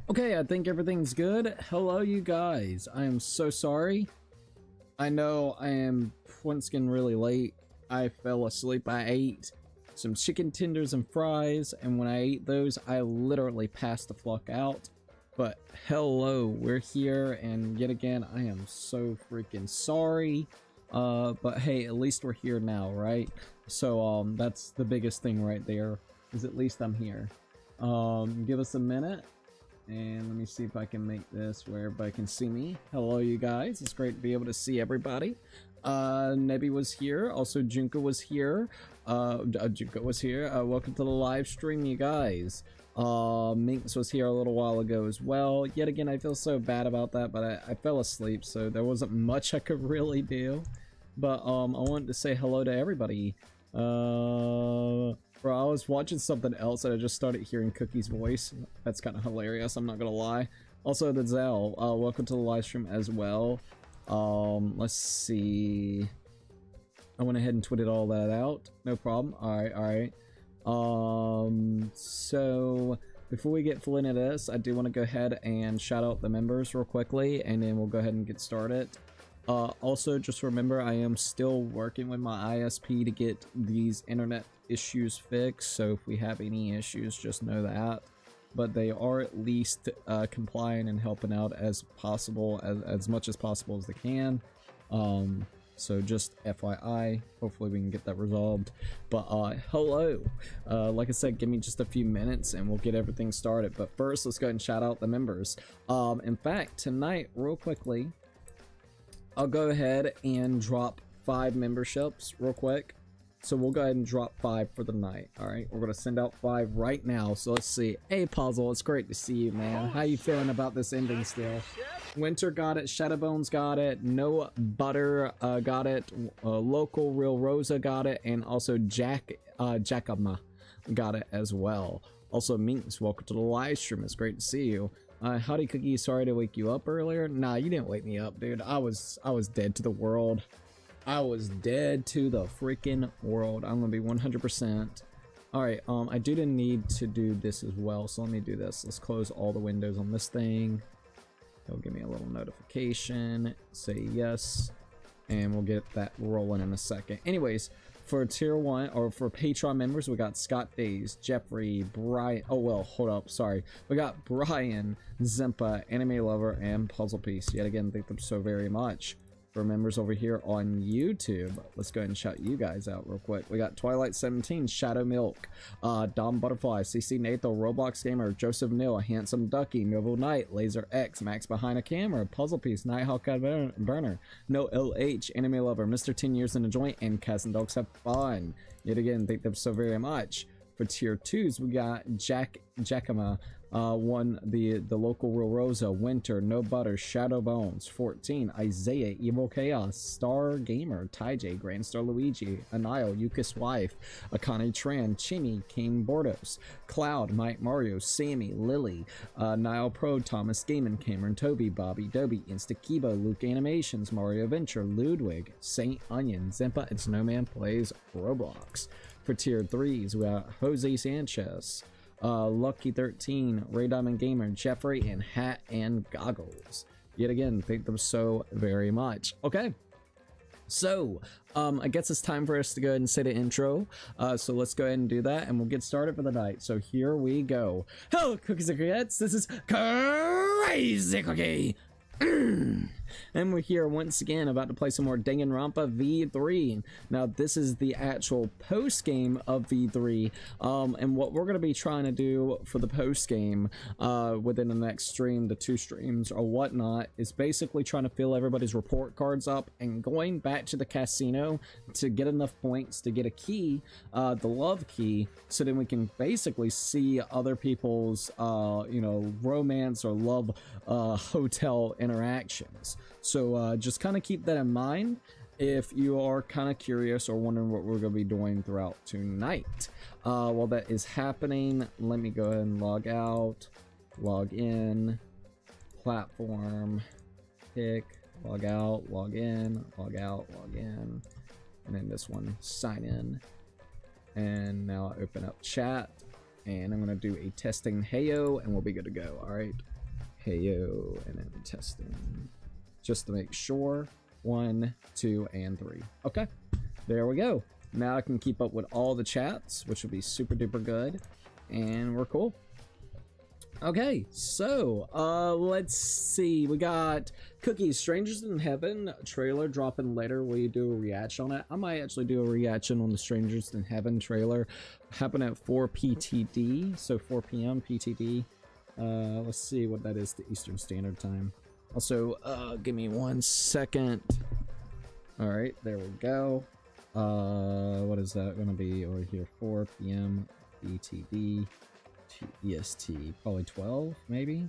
Okay, I think everything's good. Hello, you guys. I am so sorry. I know I am once again really late. I fell asleep. I ate some chicken tenders and fries, and when I ate those, I literally passed the fuck out. But hello, we're here, and yet again, I am so freaking sorry. But hey, at least we're here now, right? So, that's the biggest thing right there, is at least I'm here. Give us a minute. And let me see if I can make this where everybody can see me. Hello, you guys. It's great to be able to see everybody. Nebi was here. Also, Junka was here. Junka was here. Welcome to the live stream, you guys. Minx was here a little while ago as well. Yet again, I feel so bad about that, but I fell asleep, so there wasn't much I could really do. But, I wanted to say hello to everybody. Bro, I was watching something else and I just started hearing Cookie's voice. That's kind of hilarious, I'm not gonna lie. Also, the Zell, welcome to the live stream as well. Let's see. I went ahead and tweeted all that out. No problem. Alright. So before we get full into this, I do want to go ahead and shout out the members real quickly, and then we'll go ahead and get started. Also, just remember, I am still working with my ISP to get these internet issues fixed, so if we have any issues, just know that. But they are at least complying and helping out as possible, as much as possible as they can. So just FYI, hopefully we can get that resolved. But hello, like I said, give me just a few minutes and we'll get everything started. But first, let's go ahead and shout out the members. In fact, tonight, real quickly, I'll go ahead and drop 5 memberships real quick. So we'll go ahead and drop 5 for the night. All right, we're gonna send out 5 right now. So let's see. Hey, Puzzle, it's great to see you, man. How you feeling about this ending still? Winter got it. Shadowbones got it. No Butter got it. Local Real Rosa got it, and also Jackama got it as well. Also, Minx, welcome to the live stream. It's great to see you. Howdy Cookie, sorry to wake you up earlier. Nah, you didn't wake me up, dude. I was dead to the world. I was dead to the freaking world. I'm gonna be 100%. Alright, I do need to do this as well, so let me do this. Let's close all the windows on this thing. It'll give me a little notification. Say yes. And we'll get that rolling in a second. Anyways, for tier 1 or for Patreon members, we got Scott Days, Jeffrey, Brian. Oh well, hold up, sorry. We got Brian, Zimpa, Anime Lover, and Puzzle Piece. Yet again, thank them so very much. For members over here on YouTube, let's go ahead and shout you guys out real quick. We got Twilight 17, Shadow Milk, Dom Butterfly, CC Nathan, Roblox Gamer, Joseph Neal, Handsome Ducky, Noble Knight, Laser X, Max Behind a Camera, Puzzle Piece, Nighthawk Burner, No LH, Anime Lover, Mr. 10 Years in a Joint, and Cats and Dogs Have Fun. Yet again, thank them so very much. For tier 2s, we got Jackama, won the local Real Rosa, Winter, No Butter, Shadow Bones, 14, Isaiah, Evil Chaos, Star Gamer, Ty Grand Star Luigi, Anile, Yukis Wife, Akane Tran, Chimmy, King Bordos, Cloud, Mike Mario, Sammy, Lily, Nile Pro, Thomas Gaiman, Cameron Toby, Bobby Dobie, Instakibo, Luke Animations, Mario Venture, Ludwig, Saint Onion, Zimpa, and Snowman Plays Roblox. For tier 3s, we got Jose Sanchez, Lucky 13, Ray Diamond Gamer, Jeffrey, and Hat and Goggles. Yet again, thank them so very much. Okay, so I guess it's time for us to go ahead and say the intro. So let's go ahead and do that, and we'll get started for the night. So here we go. Hello, Cookies and Creates. This is Crazy Cookie. And we're here once again about to play some more Danganronpa V3. Now this is the actual post game of V3, and what we're going to be trying to do for the post game within the next stream, the 2 streams or whatnot, is basically trying to fill everybody's report cards up and going back to the casino to get enough points to get a key, the love key, so then we can basically see other people's you know, romance or love hotel interactions. So just kind of keep that in mind if you are kind of curious or wondering what we're going to be doing throughout tonight. While that is happening, let me go ahead and log out, log in, platform, pick, log out, log in, log out, log in, and then this one, sign in. And now I open up chat, and I'm going to do a testing heyo, and we'll be good to go. All right. Heyo, and then testing. Just to make sure. 1, 2, and 3. Okay, there we go. Now I can keep up with all the chats, which will be super duper good. And we're cool. Okay, so let's see. We got Cookies, Strangers in Heaven trailer dropping later. Will you do a reaction on it? I might actually do a reaction on the Strangers in Heaven trailer. Happen at 4 PTD, so 4 p.m. PTD. Let's see what that is to Eastern Standard Time. Also, give me 1 second. All right, there we go. What is that gonna be over here? 4 p.m. BTD. EST, probably 12, maybe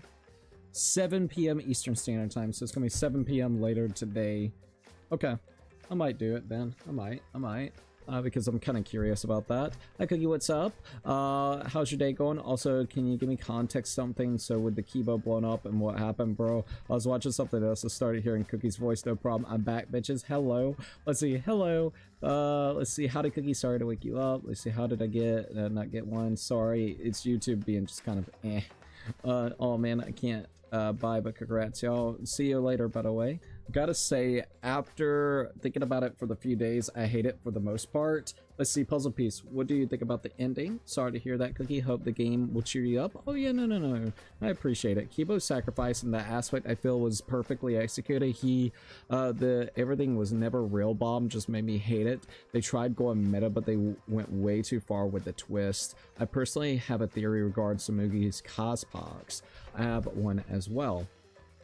7 p.m. Eastern Standard Time, so it's gonna be 7 p.m. later today. Okay, I might do it then. I might because I'm kind of curious about that. Hi Cookie, what's up? How's your day going? Also, can you give me context something? So with the keyboard blown up and what happened, bro? I was watching something else. I started hearing Cookie's voice. No problem. I'm back, bitches. Hello. Let's see. Hello. Let's see. How did Cookie? Sorry to wake you up. Let's see. How did I get not get one? Sorry. It's YouTube being just kind of eh. Oh man, I can't bye, but congrats y'all. See you later, by the way. Gotta say, after thinking about it for the few days, I hate it for the most part. Let's see, puzzle piece. What do you think about the ending? Sorry to hear that, Cookie. Hope the game will cheer you up. Oh yeah, no. I appreciate it. Kibo's sacrifice in that aspect I feel was perfectly executed. Everything was never real bomb, just made me hate it. They tried going meta, but they went way too far with the twist. I personally have a theory regarding Samugi's cospox. I have one as well.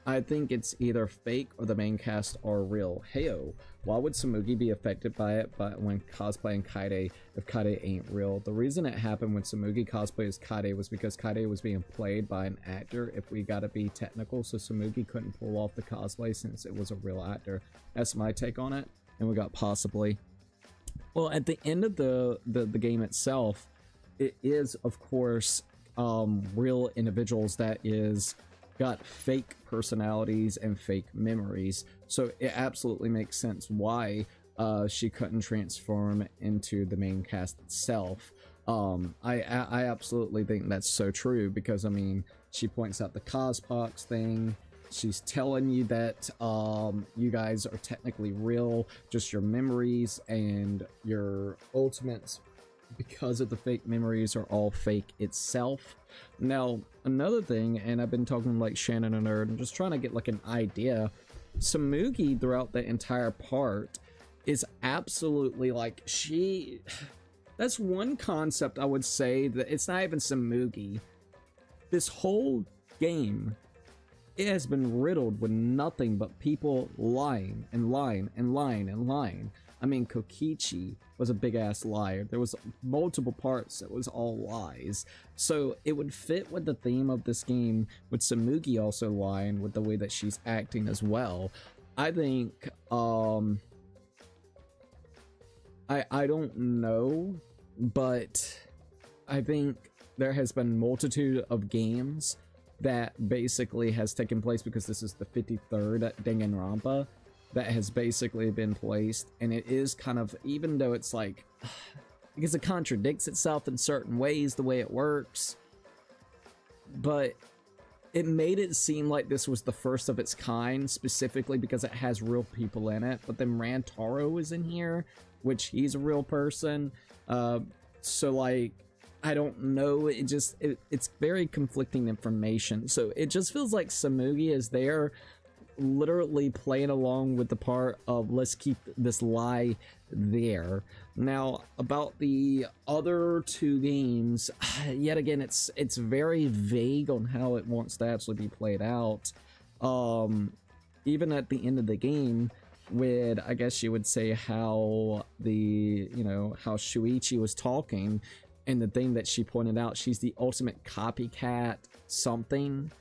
I think it's either fake or the main cast are real. Heyo, why would Samugi be affected by it but when cosplaying Kaide if Kaide ain't real? The reason it happened when Samugi cosplayed Kaide was because Kaide was being played by an actor, if we gotta be technical, so Samugi couldn't pull off the cosplay since it was a real actor. That's my take on it. And we got possibly. Well, at the end of the game itself, it is of course real individuals that is got fake personalities and fake memories, so it absolutely makes sense why she couldn't transform into the main cast itself. I absolutely think that's so true, because I mean, she points out the cospox thing. She's telling you that you guys are technically real, just your memories and your ultimates, because of the fake memories, are all fake itself. Now, another thing, and I've been talking like Shannon and Nerd, and just trying to get like an idea, Samugi throughout the entire part is absolutely like that's one concept I would say that it's not even Samugi. This whole game, it has been riddled with nothing but people lying and lying and lying and lying. I mean, Kokichi was a big ass liar. There was multiple parts that was all lies. So it would fit with the theme of this game, with Samugi also lying, with the way that she's acting as well. I think, I don't know, but I think there has been multitude of games that basically has taken place, because this is the 53rd Danganronpa that has basically been placed, and it is kind of, even though it's like, because it contradicts itself in certain ways the way it works, but it made it seem like this was the first of its kind, specifically because it has real people in it. But then Rantaro is in here, which he's a real person, so like, I don't know, it's very conflicting information. So it just feels like Samugi is there literally playing along with the part of let's keep this lie there. Now, about the other two games, yet again, it's very vague on how it wants to actually be played out. Even at the end of the game, with, I guess you would say, how how Shuichi was talking, and the thing that she pointed out, she's the ultimate copycat something.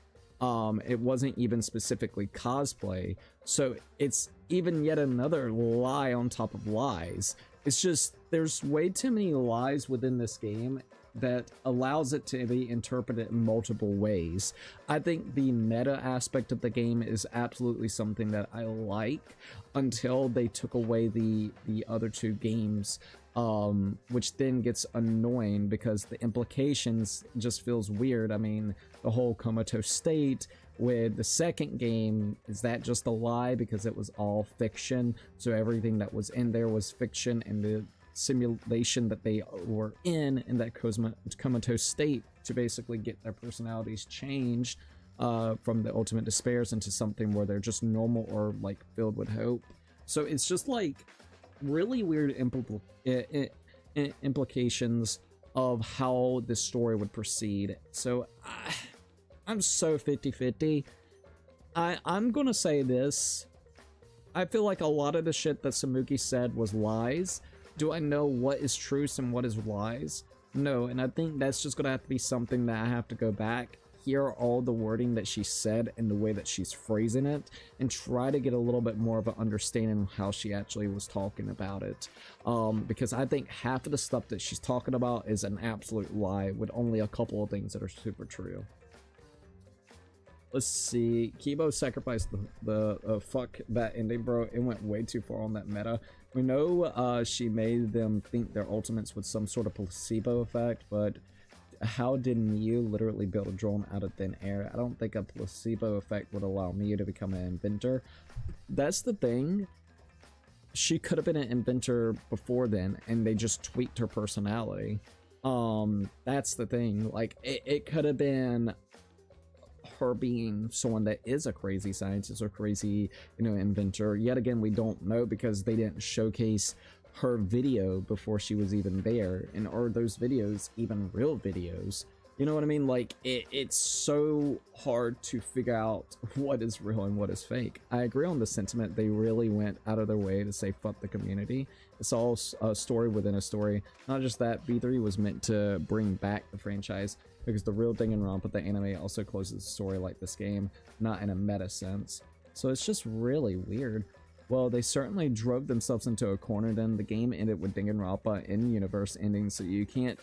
It wasn't even specifically cosplay, so it's even yet another lie on top of lies. It's just, there's way too many lies within this game that allows it to be interpreted in multiple ways. I think the meta aspect of the game is absolutely something that I like, until they took away the other two games, which then gets annoying because the implications just feels weird. I mean, the whole comatose state, With the second game, is that just a lie because it was all fiction? So everything that was in there was fiction, and the simulation that they were in that comatose state to basically get their personalities changed from the ultimate despairs into something where they're just normal or like filled with hope. So it's just like really weird implications of how this story would proceed. So I'm so 50-50. I'm gonna say this. I feel like a lot of the shit that Samuki said was lies. Do I know what is truth and what is lies? No, and I think that's just gonna have to be something that I have to go back, hear all the wording that she said and the way that she's phrasing it, and try to get a little bit more of an understanding of how she actually was talking about it. Because I think half of the stuff that she's talking about is an absolute lie, with only a couple of things that are super true. Let's see. Kibo sacrificed the fuck that ending, bro. It went way too far on that meta. We know she made them think their ultimates with some sort of placebo effect, but how did Miyu literally build a drone out of thin air? I don't think a placebo effect would allow Miyu to become an inventor. That's the thing. She could have been an inventor before then, and they just tweaked her personality. That's the thing. Like, it could have been her being someone that is a crazy scientist or crazy, you know, inventor. Yet again, we don't know because they didn't showcase her video before she was even there, and are those videos even real videos? You know what I mean? Like, it's so hard to figure out what is real and what is fake. I agree on the sentiment. They really went out of their way to say fuck the community. It's all a story within a story. Not just that, V3 was meant to bring back the franchise, because the real Danganronpa, the anime, also closes the story like this game, not in a meta sense. So it's just really weird. Well, they certainly drove themselves into a corner then. The game ended with Danganronpa in-universe ending, so you can't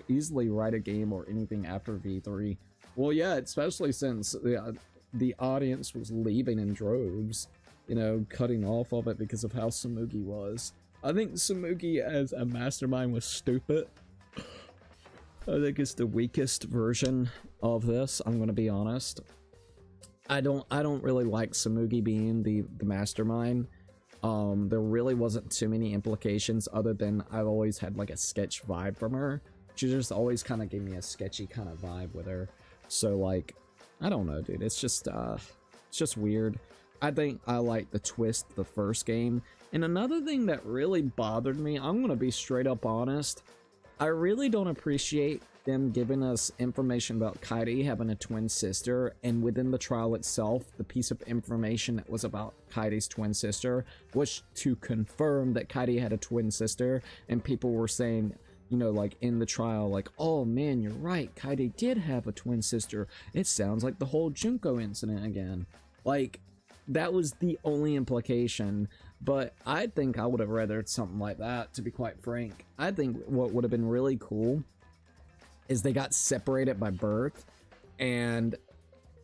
easily write a game or anything after V3. Well, yeah, especially since the audience was leaving in droves, you know, cutting off of it because of how Samugi was. I think Samugi as a mastermind was stupid. I think it's the weakest version of this, I'm gonna be honest. I don't really like Samugi being the mastermind. There really wasn't too many implications other than I've always had like a sketch vibe from her. She just always kind of gave me a sketchy kind of vibe with her. So like, I don't know, dude. It's just weird. I think I like the twist the first game. And another thing that really bothered me, I'm gonna be straight up honest, I really don't appreciate them giving us information about Kairi having a twin sister, and within the trial itself, the piece of information that was about Kairi's twin sister was to confirm that Kairi had a twin sister, and people were saying, you know, like in the trial, like, oh man, you're right, Kairi did have a twin sister. It sounds like the whole Junko incident again. Like, that was the only implication. But I think I would have rathered something like that, to be quite frank. I think what would have been really cool is they got separated by birth, and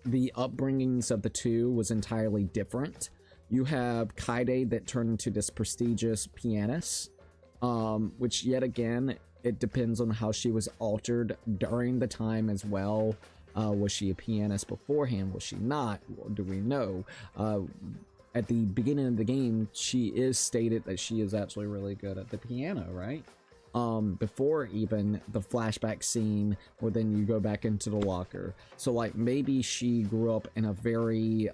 the upbringings of the two was entirely different. You have Kaide that turned into this prestigious pianist, which yet again, it depends on how she was altered during the time as well. Was she a pianist beforehand? Was she not? Do we know? At the beginning of the game, she is stated that she is actually really good at the piano, right? Before even the flashback scene where then you go back into the locker. So like maybe she grew up in a very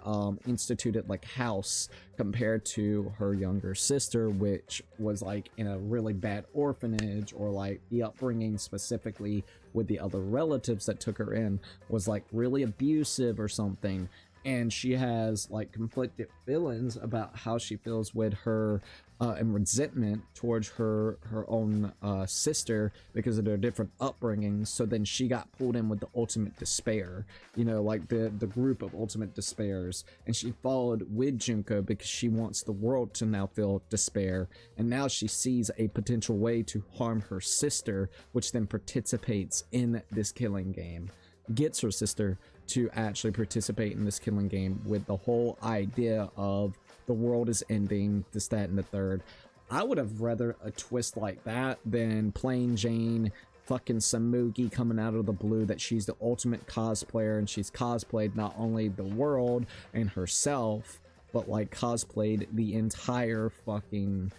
instituted like house compared to her younger sister, which was like in a really bad orphanage, or like the upbringing specifically with the other relatives that took her in was like really abusive or something. And she has like conflicted feelings about how she feels with her and resentment towards her own sister because of their different upbringings. So then she got pulled in with the ultimate despair, you know, like the group of ultimate despairs, and she followed with Junko because she wants the world to now feel despair, and now she sees a potential way to harm her sister, which then participates in this killing game, gets her sister to actually participate in this killing game with the whole idea of the world is ending, this, that, and the third. I would have rather a twist like that than plain Jane fucking Samugi coming out of the blue that she's the ultimate cosplayer, and she's cosplayed not only the world and herself, but like cosplayed the entire fucking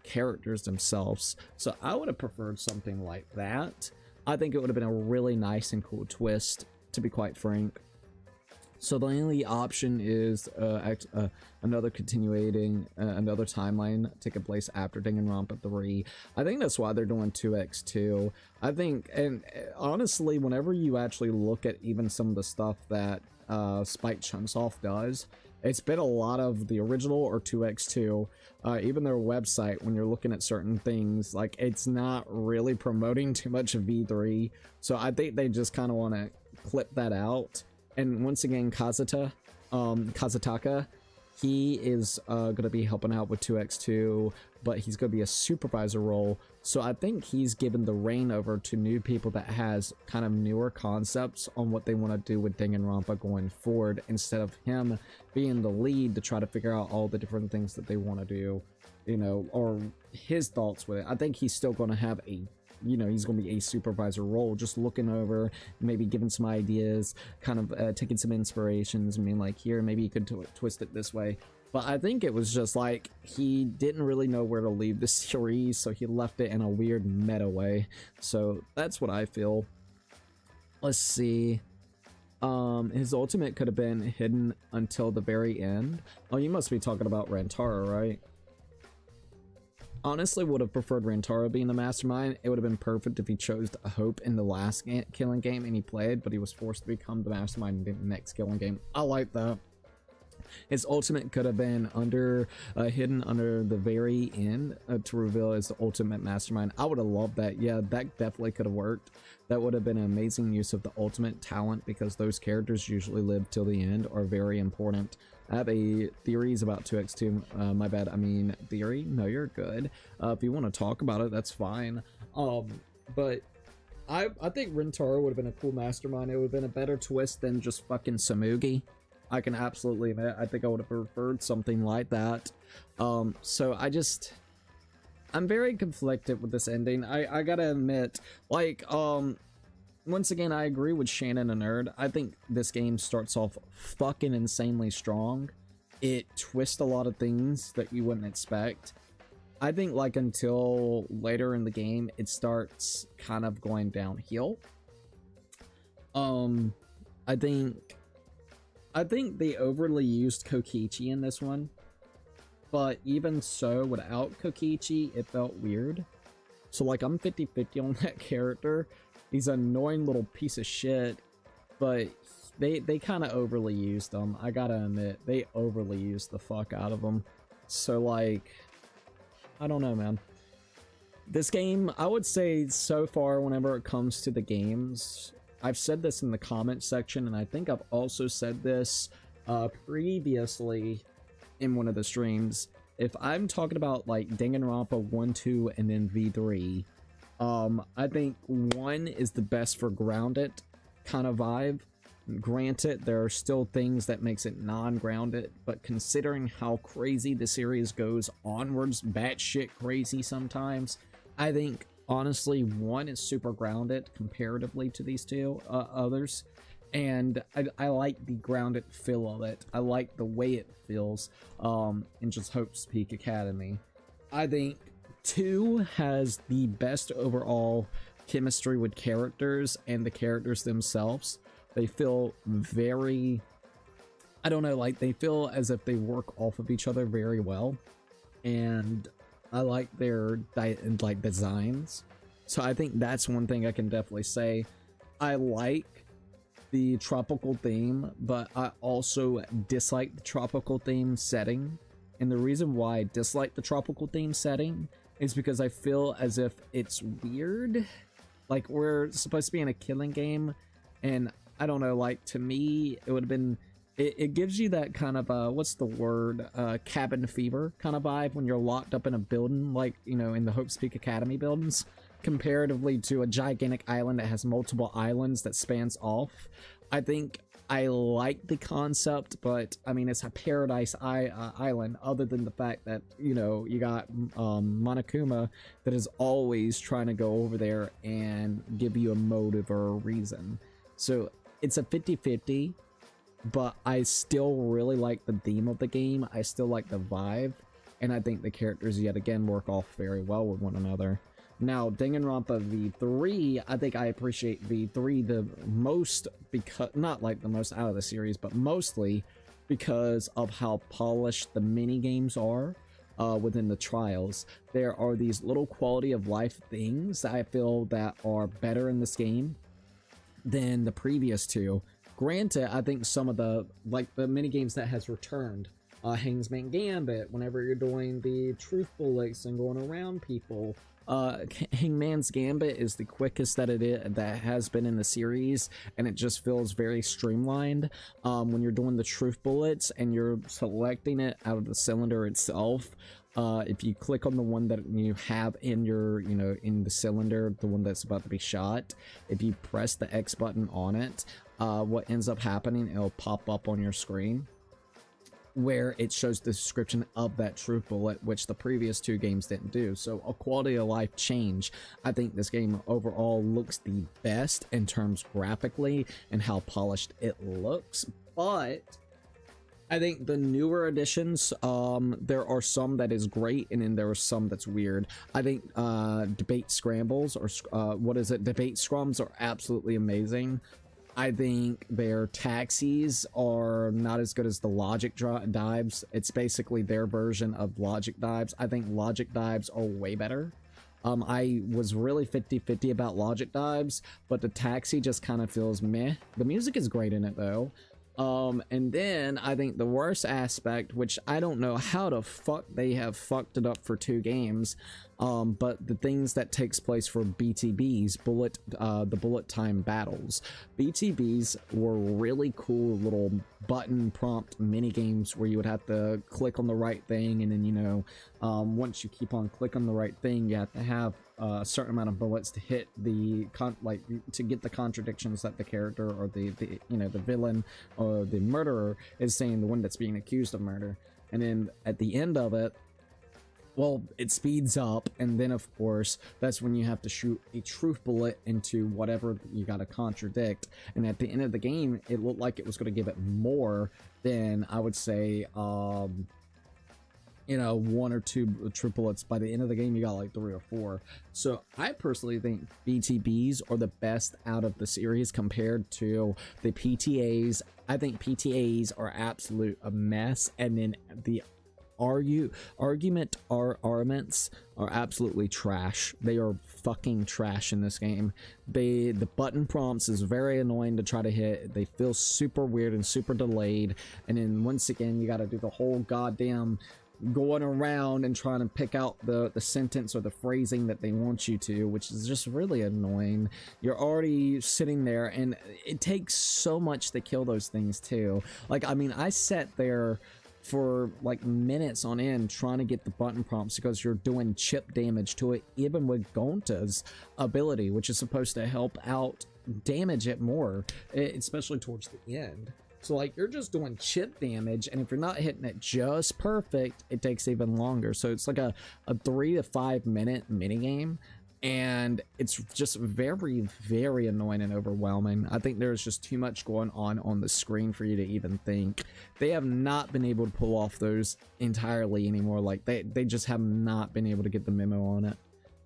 characters themselves. So I would have preferred something like that. I think it would have been a really nice and cool twist, to be quite frank. So the only option is another continuating, another timeline taking place after Danganronpa 3. I think that's why they're doing 2x2. I think, and honestly, whenever you actually look at even some of the stuff that Spike Chunsoft does, it's been a lot of the original or 2x2. Even their website, when you're looking at certain things, like, it's not really promoting too much of V3. So I think they just kind of want to clip that out. And once again, Kazutaka, he is going to be helping out with 2x2, but he's going to be a supervisor role. So I think he's given the reign over to new people that has kind of newer concepts on what they want to do with Danganronpa going forward, instead of him being the lead to try to figure out all the different things that they want to do, you know, or his thoughts with it. I think he's still going to have a, you know, he's going to be a supervisor role, just looking over, maybe giving some ideas, kind of taking some inspirations, and being like, here, maybe you could twist it this way. But I think it was just like, he didn't really know where to leave the series, so he left it in a weird meta way. So that's what I feel. Let's see. His ultimate could have been hidden until the very end. Oh, you must be talking about Rantaro, right? Honestly, would have preferred Rantaro being the mastermind. It would have been perfect if he chose Hope in the last killing game and he played, but he was forced to become the mastermind in the next killing game. I like that. His ultimate could have been hidden under the very end to reveal his ultimate mastermind. I would have loved that. Yeah, that definitely could have worked. That would have been an amazing use of the ultimate talent, because those characters usually live till the end, are very important. I have a theories about 2x2. My bad. I mean, theory? No, you're good. If you want to talk about it, that's fine. But I think Rintaro would have been a cool mastermind. It would have been a better twist than just fucking Samugi. I can absolutely admit, I think I would have preferred something like that. So I'm very conflicted with this ending. I gotta admit, like, once again, I agree with Shannon and Nerd. I think this game starts off fucking insanely strong. It twists a lot of things that you wouldn't expect. I think, like, until later in the game, it starts kind of going downhill. I think they overly used Kokichi in this one, but even so, without Kokichi, it felt weird. So, like, I'm 50-50 on that character. He's an annoying little piece of shit, but they kind of overly used him. I gotta admit, they overly used the fuck out of him. So, like, I don't know, man. This game, I would say so far, whenever it comes to the games, I've said this in the comment section, and I think I've also said this previously in one of the streams. If I'm talking about, like, Danganronpa 1, 2, and then V3, I think 1 is the best for grounded kind of vibe. Granted, there are still things that makes it non-grounded, but considering how crazy the series goes onwards, batshit crazy sometimes, I think honestly 1 is super grounded comparatively to these two others, and I like the grounded feel of it. I like the way it feels in just Hope's Peak Academy. I think 2 has the best overall chemistry with characters and the characters themselves. They feel very, I don't know, like, they feel as if they work off of each other very well, and I like their designs. So I think that's one thing I can definitely say. I like the tropical theme, but I also dislike the tropical theme setting. And the reason why I dislike the tropical theme setting is because I feel as if it's weird. Like, we're supposed to be in a killing game, and I don't know, like, to me, it would have been, it gives you that kind of, what's the word, cabin fever kind of vibe when you're locked up in a building, like, you know, in the Hope's Peak Academy buildings, comparatively to a gigantic island that has multiple islands that spans off. I think I like the concept, but I mean, it's a paradise island, other than the fact that, you know, you got Monokuma that is always trying to go over there and give you a motive or a reason. So it's a 50-50, but I still really like the theme of the game. I still like the vibe, and I think the characters yet again work off very well with one another. Now, Danganronpa V3, I think I appreciate V3 the most, because, not like the most out of the series, but mostly because of how polished the mini games are within the trials. There are these little quality of life things that I feel that are better in this game than the previous two. Granted, I think some of the, like the mini games that has returned, Hangsman Gambit, whenever you're doing the truth bullets and going around people, Hangman's Gambit is the quickest that that has been in the series, and it just feels very streamlined. When you're doing the truth bullets and you're selecting it out of the cylinder itself, if you click on the one that you have in your, you know, in the cylinder, the one that's about to be shot, if you press the X button on it, what ends up happening, it'll pop up on your screen where it shows the description of that truth bullet, which the previous two games didn't do. So a quality of life change. I think this game overall looks the best in terms graphically and how polished it looks, but I think the newer editions, there are some that is great, and then there are some that's weird. I think debate scrambles, or debate scrums are absolutely amazing. I think their taxis are not as good as the logic dives. It's basically their version of logic dives. I think logic dives are way better. I was really 50-50 about logic dives, but the taxi just kind of feels meh. The music is great in it though. And then I think the worst aspect, which I don't know how the fuck they have fucked it up for two games, but the things that takes place for BTBs, the bullet time battles. BTBs were really cool little button prompt mini games where you would have to click on the right thing, and then, you know, once you keep on clicking the right thing, you have to have a certain amount of bullets to hit the to get the contradictions that the character or the you know, the villain or the murderer is saying, the one that's being accused of murder. And then at the end of it, well, it speeds up, and then of course that's when you have to shoot a truth bullet into whatever you got to contradict. And at the end of the game, it looked like it was going to give it more than, I would say, you know, 1 or 2 truth bullets. By the end of the game, you got like 3 or 4. So I personally think BTBs are the best out of the series compared to the PTAs. I think PTAs are absolute a mess, and then the arguments are absolutely trash. They are fucking trash in this game. The button prompts is very annoying to try to hit. They feel super weird and super delayed, and then once again you got to do the whole goddamn going around and trying to pick out the sentence or the phrasing that they want you to, which is just really annoying. You're already sitting there, and it takes so much to kill those things too. Like, I mean, I sat there for like minutes on end trying to get the button prompts because you're doing chip damage to it, even with Gonta's ability, which is supposed to help out damage it more, especially towards the end. So like, you're just doing chip damage, and if you're not hitting it just perfect, it takes even longer. So it's like a 3 to 5 minute mini game, and it's just very, very annoying and overwhelming. I think there's just too much going on the screen for you to even think. They have not been able to pull off those entirely anymore. Like, they just have not been able to get the memo on it.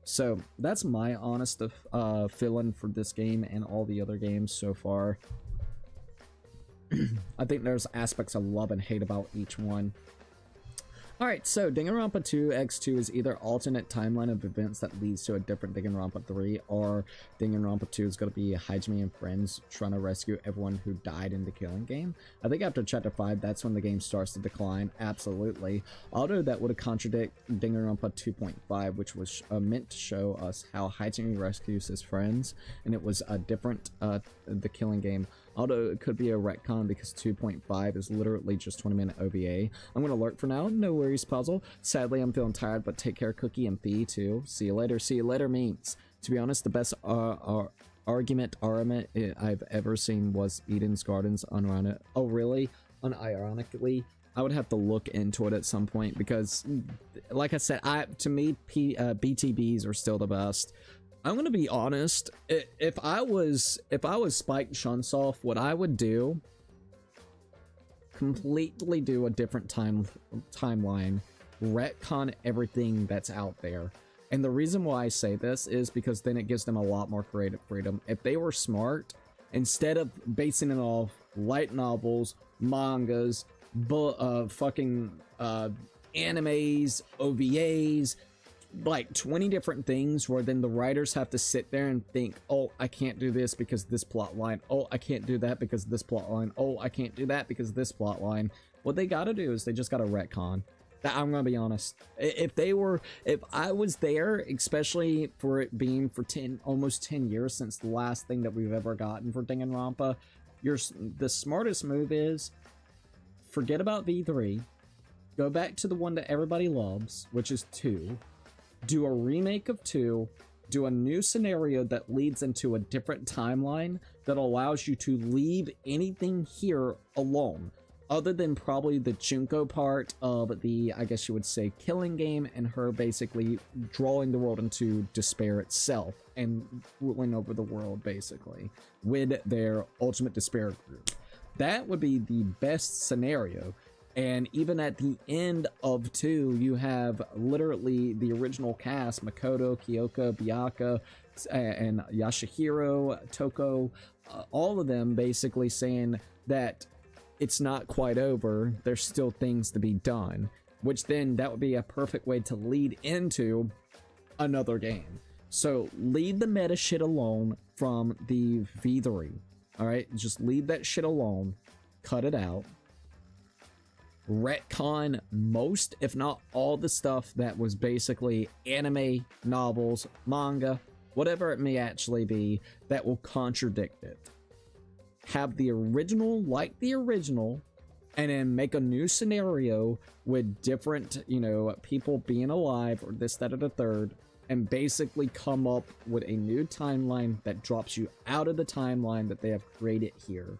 So that's my honest feeling for this game and all the other games so far. I think there's aspects I love and hate about each one. Alright, so Danganronpa 2 X2 is either alternate timeline of events that leads to a different Danganronpa 3, or Danganronpa 2 is going to be Hajime and friends trying to rescue everyone who died in the Killing Game. I think after Chapter 5, that's when the game starts to decline, absolutely. Although that would contradict Danganronpa 2.5, which was meant to show us how Hajime rescues his friends, and it was a different the Killing Game. Although it could be a retcon because 2.5 is literally just 20-minute OVA. I'm gonna lurk for now. No worries, puzzle. Sadly, I'm feeling tired, but take care, Cookie, and Fee too. See you later. See you later means, to be honest, the best argument I've ever seen was Eden's Gardens unironically. Oh, really? Unironically, I would have to look into it at some point because, like I said, to me, BTBs are still the best. I'm gonna be honest. If I was Spike Chunsoft, what I would do, completely do a different timeline, retcon everything that's out there. And the reason why I say this is because then it gives them a lot more creative freedom. If they were smart, instead of basing it off light novels, mangas, fucking animes, OVAs, like 20 different things where then the writers have to sit there and think, oh, I can't do this because this plot line. Oh, I can't do that because this plot line. Oh, I can't do that because this plot line. What they gotta do is they just gotta retcon. I'm gonna be honest. If I was there, especially for it being for almost 10 years since the last thing that we've ever gotten for Danganronpa, the smartest move is forget about V3, go back to the one that everybody loves, which is 2, do a remake of 2, do a new scenario that leads into a different timeline that allows you to leave anything here alone. Other than probably the Junko part of the, I guess you would say, killing game, and her basically drawing the world into despair itself and ruling over the world, basically, with their ultimate despair group. That would be the best scenario. And even at the end of 2, you have literally the original cast, Makoto, Kyoka, Byakuya, and Yashihiro, Toko, all of them basically saying that it's not quite over, there's still things to be done, which then that would be a perfect way to lead into another game. So leave the meta shit alone from the V3, alright? Just leave that shit alone, cut it out, retcon most, if not all, the stuff that was basically anime, novels, manga, whatever it may actually be, that will contradict it. Have the original like the original, and then make a new scenario with different, you know, people being alive, or this, that, or the third, and basically come up with a new timeline that drops you out of the timeline that they have created here.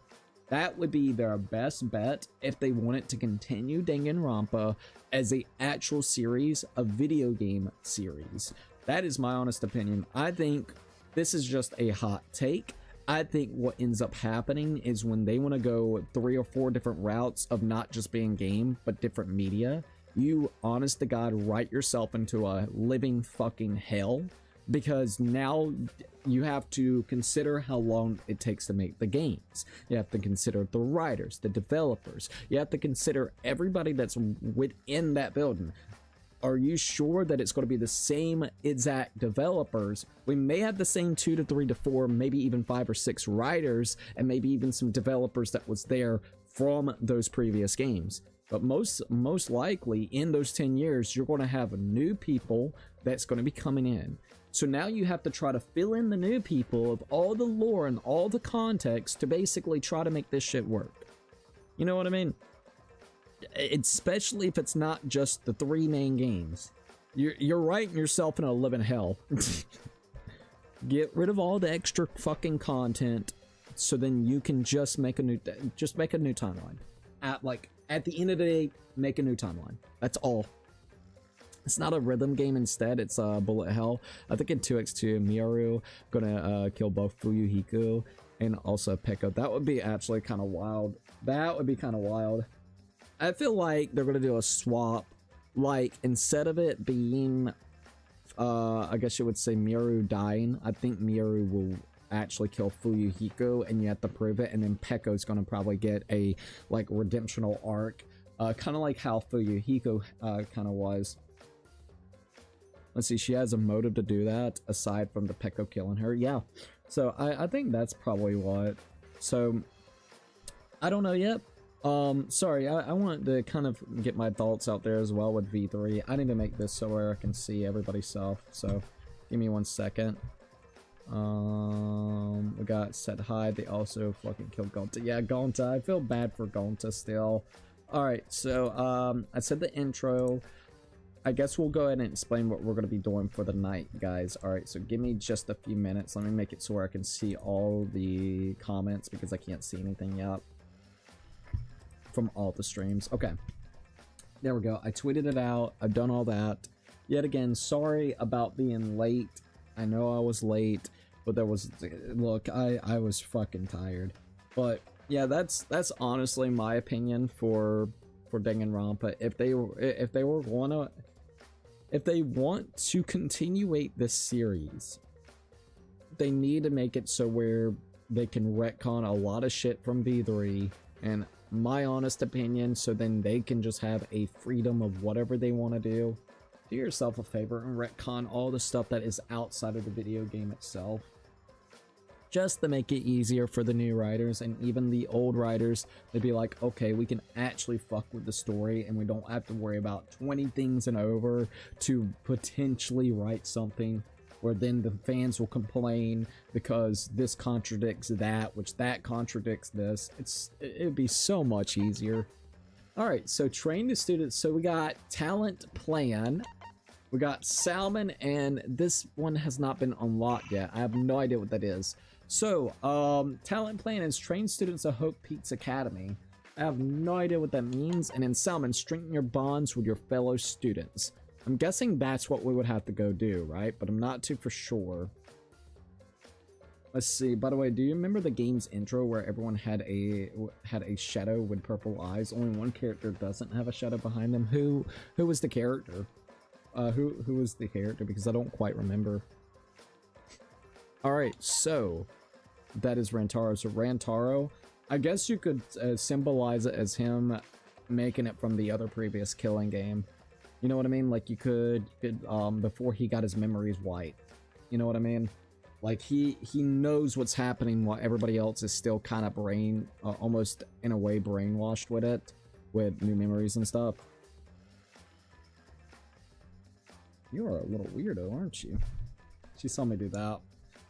That would be their best bet if they wanted to continue Danganronpa as a actual series, a video game series. That is my honest opinion. I think this is just a hot take. I think what ends up happening is when they want to go 3 or 4 different routes of not just being game, but different media, you, honest to God, write yourself into a living fucking hell, because now you have to consider how long it takes to make the games. You have to consider the writers, the developers. You have to consider everybody that's within that building. Are you sure that it's going to be the same exact developers? We may have the same 2 to 3 to 4, maybe even 5 or 6 writers, and maybe even some developers that was there from those previous games. But most likely in those 10 years, you're going to have new people that's going to be coming in. So now you have to try to fill in the new people of all the lore and all the context to basically try to make this shit work. You know what I mean? Especially if it's not just the 3 main games. You're writing yourself in a living hell. Get rid of all the extra fucking content, so then you can just make a new timeline. At the end of the day, make a new timeline. That's all. It's not a rhythm game, instead it's a bullet hell. I think in 2x2, Miyaru gonna kill both Fuyuhiko and also Peko. That would be actually kind of wild. That would be kind of wild. I feel like they're gonna do a swap, like instead of it being I guess you would say Miyaru dying, I think Miyaru will actually kill Fuyuhiko and you have to prove it, and then Peko's gonna probably get a like redemptional arc, kind of like how Fuyuhiko kind of was. Let's see, she has a motive to do that aside from the Peko killing her. Yeah, so I think that's probably what. So I don't know yet. Sorry, I wanted to kind of get my thoughts out there as well with V3. I need to make this so where I can see everybody's stuff, so give me 1 second. We got Set High. They also fucking killed Gonta. Yeah, Gonta. I feel bad for Gonta still. Alright, so I said the intro. I guess we'll go ahead and explain what we're going to be doing for the night, guys. All right, so give me just a few minutes. Let me make it so where I can see all the comments because I can't see anything yet from all the streams. Okay, there we go. I tweeted it out. I've done all that. Yet again, sorry about being late. I know I was late, but there was, look, I was fucking tired. But yeah, that's honestly my opinion for Danganronpa. If they want to continuate this series, they need to make it so where they can retcon a lot of shit from V3, and my honest opinion, so then they can just have a freedom of whatever they want to do. Do yourself a favor and retcon all the stuff that is outside of the video game itself, just to make it easier for the new writers and even the old writers to be like, okay, we can actually fuck with the story and we don't have to worry about 20 things and over to potentially write something where then the fans will complain because this contradicts that, which that contradicts this. It'd be so much easier. All right, so train the students. So we got talent plan. We got Salmon, and this one has not been unlocked yet. I have no idea what that is. So, talent plan is train students at Hope Peaks Academy. I have no idea what that means. And then Salmon, strengthen your bonds with your fellow students. I'm guessing that's what we would have to go do, right? But I'm not too for sure. Let's see. By the way, do you remember the game's intro where everyone had a shadow with purple eyes? Only one character doesn't have a shadow behind them. Who was the character? Who was the character? Because I don't quite remember. All right, so that is Rantaro. So Rantaro, I guess you could symbolize it as him making it from the other previous killing game. You know what I mean? Like you could before he got his memories wiped. You know what I mean? Like he knows what's happening while everybody else is still kind of almost in a way brainwashed with it, with new memories and stuff. You're a little weirdo, aren't you? She saw me do that.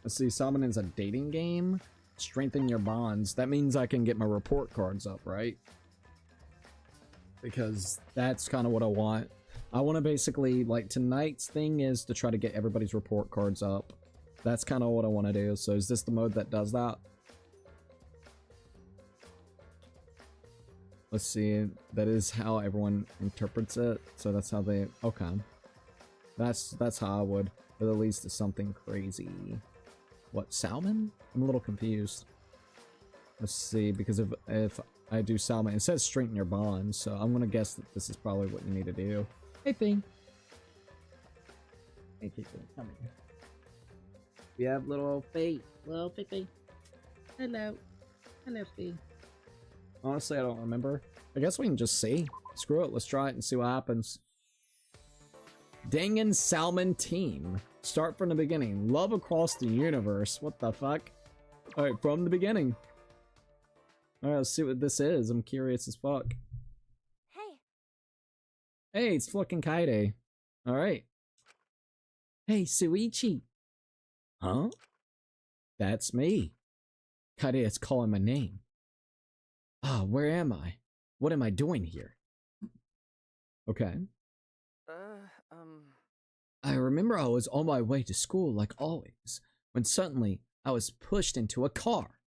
Let's see, Salmon is a dating game. Strengthen your bonds. That means I can get my report cards up, right? Because that's kind of what I want. I want to basically, like, tonight's thing is to try to get everybody's report cards up. That's kind of what I want to do. So is this the mode that does that? Let's see. That is how everyone interprets it. So that's how they... Okay. That's how I would. But at least it's something crazy. What, Salmon? I'm a little confused. Let's see, because if I do Salmon, it says strengthen your bonds, so I'm gonna guess that this is probably what you need to do. Hey, Fee. Hey, Fee, come here. We have little Fee. Little Fee. Hello. Hello, Fee. Honestly, I don't remember. I guess we can just see. Screw it, let's try it and see what happens. Dangan Salmon team. Start from the beginning. Love across the universe. What the fuck? Alright, from the beginning. Alright, let's see what this is. I'm curious as fuck. Hey. Hey, it's fucking Kaide. Alright. Hey, Suichi. Huh? That's me. Kaide is calling my name. Ah, where am I? What am I doing here? Okay. I remember I was on my way to school like always, when suddenly I was pushed into a car.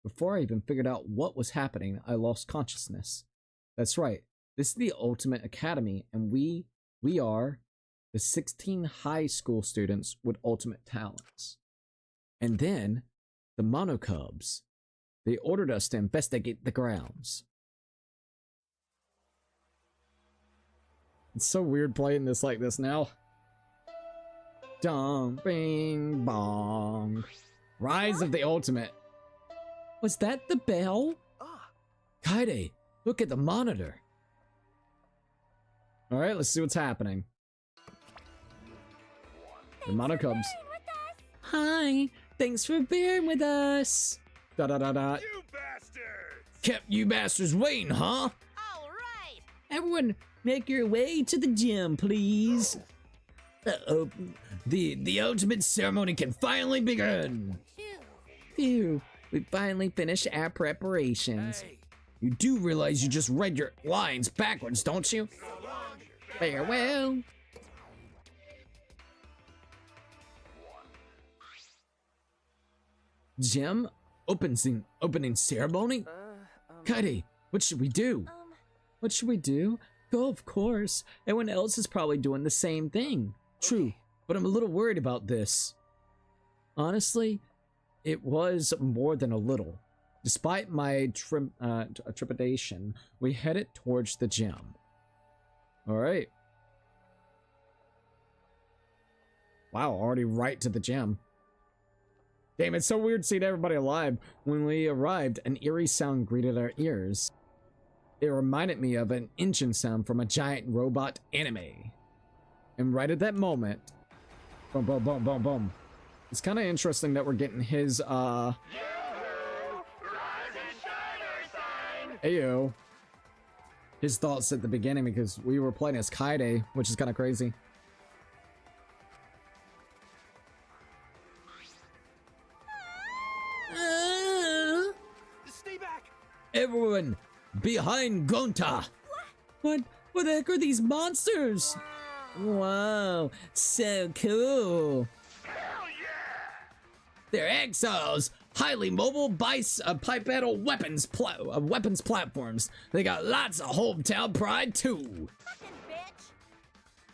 Before I even figured out what was happening, I lost consciousness. That's right, this is the Ultimate Academy, and we are the 16 high school students with ultimate talents. And then, the Monocubs. They ordered us to investigate the grounds. It's so weird playing this like this now. Dong, bing, bong. Rise of the Ultimate. Was that the bell? Kaide, look at the monitor. Alright, let's see what's happening. The Monocubs. Hi, thanks for bearing with us. Da da da da. You bastards! Kept you bastards waiting, huh? Alright. Everyone, make your way to the gym, please. Uh-oh. The ultimate ceremony can finally begin. Phew, we finally finished our preparations. Hey. You do realize you just read your lines backwards, don't you? Farewell. Gym? Opening ceremony? Kaide, what should we do? What should we do? Go, of course. Everyone else is probably doing the same thing. True, but I'm a little worried about this. Honestly, it was more than a little. Despite my trepidation, we headed towards the gym. Alright. Wow, already right to the gym. Damn, it's so weird seeing everybody alive. When we arrived, an eerie sound greeted our ears. It reminded me of an engine sound from a giant robot anime. And right at that moment, boom, boom, boom, boom, boom. It's kind of interesting that we're getting his, Ayo. His thoughts at the beginning because we were playing as Kaide, which is kind of crazy. Stay back! Everyone, behind Gonta! What the heck are these monsters? Wow, so cool. Hell yeah! They're exiles, highly mobile bipedal weapons platforms. They got lots of hometown pride too. Fucking bitch.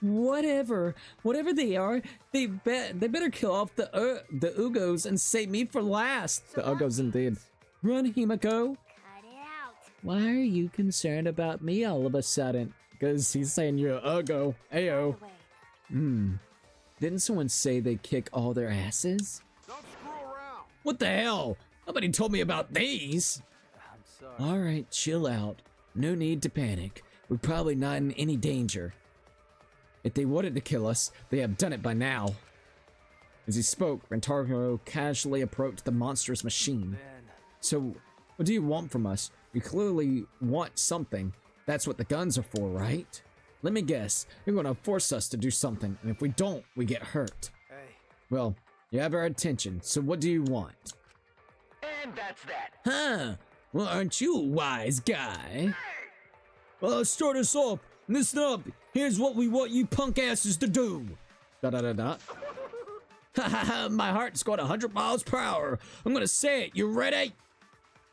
Whatever they are, they better kill off the Ugos and save me for last. The Ugos indeed. Run, Himiko. Cut it out. Why are you concerned about me all of a sudden? Because he's saying you're Ugo. Ayo. Away. Didn't someone say they kick all their asses? Don't screw around! What the hell? Nobody told me about these. I'm sorry. Alright, chill out. No need to panic. We're probably not in any danger. If they wanted to kill us, they have done it by now. As he spoke, Rentaro casually approached the monstrous machine. Man. So, what do you want from us? You clearly want something. That's what the guns are for, right? Let me guess. You're gonna force us to do something, and if we don't, we get hurt. Hey. Well, you have our attention, so what do you want? And that's that. Huh? Well, aren't you a wise guy? Well, start us off. Listen up. Here's what we want you punk asses to do. Da da da da. Ha ha ha, my heart's going 100 miles per hour. I'm gonna say it. You ready?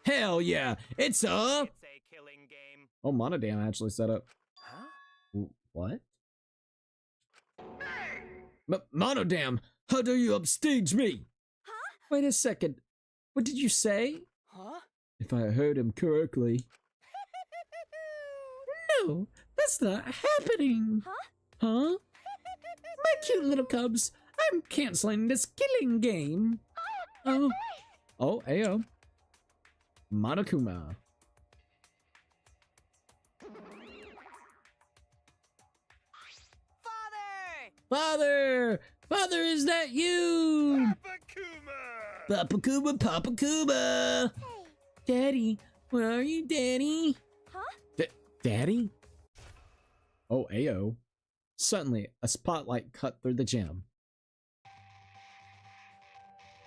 Hell yeah. It's a... It's a killing game. Oh, Monodam actually set up. Huh? What? Monodam, how dare you upstage me? Huh? Wait a second. What did you say? Huh? If I heard him correctly. No, that's not happening. Huh? Huh? My cute little cubs, I'm canceling this killing game. Oh. Oh, ayo. Monokuma. Father! Father, is that you? Papa Kuma! Papa Kuma. Hey. Daddy, where are you, Daddy? Huh? Daddy? Oh, ayo. Suddenly, a spotlight cut through the gym.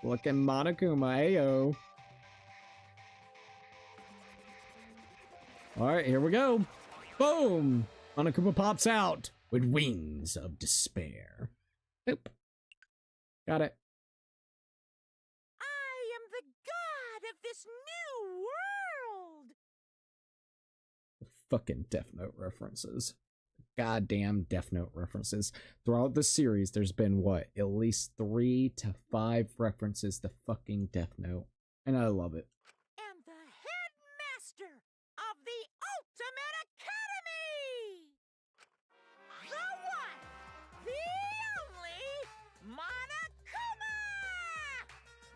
Look at Monokuma, ayo. Alright, here we go. Boom! Monokuma pops out with wings of despair. Oop. Got it. I am the god of this new world! Fucking Death Note references. Goddamn Death Note references. Throughout the series, there's been, what, at least 3 to 5 references to fucking Death Note. And I love it. And the headmaster of the Ultimate Academy! The one, the only, Monokuma!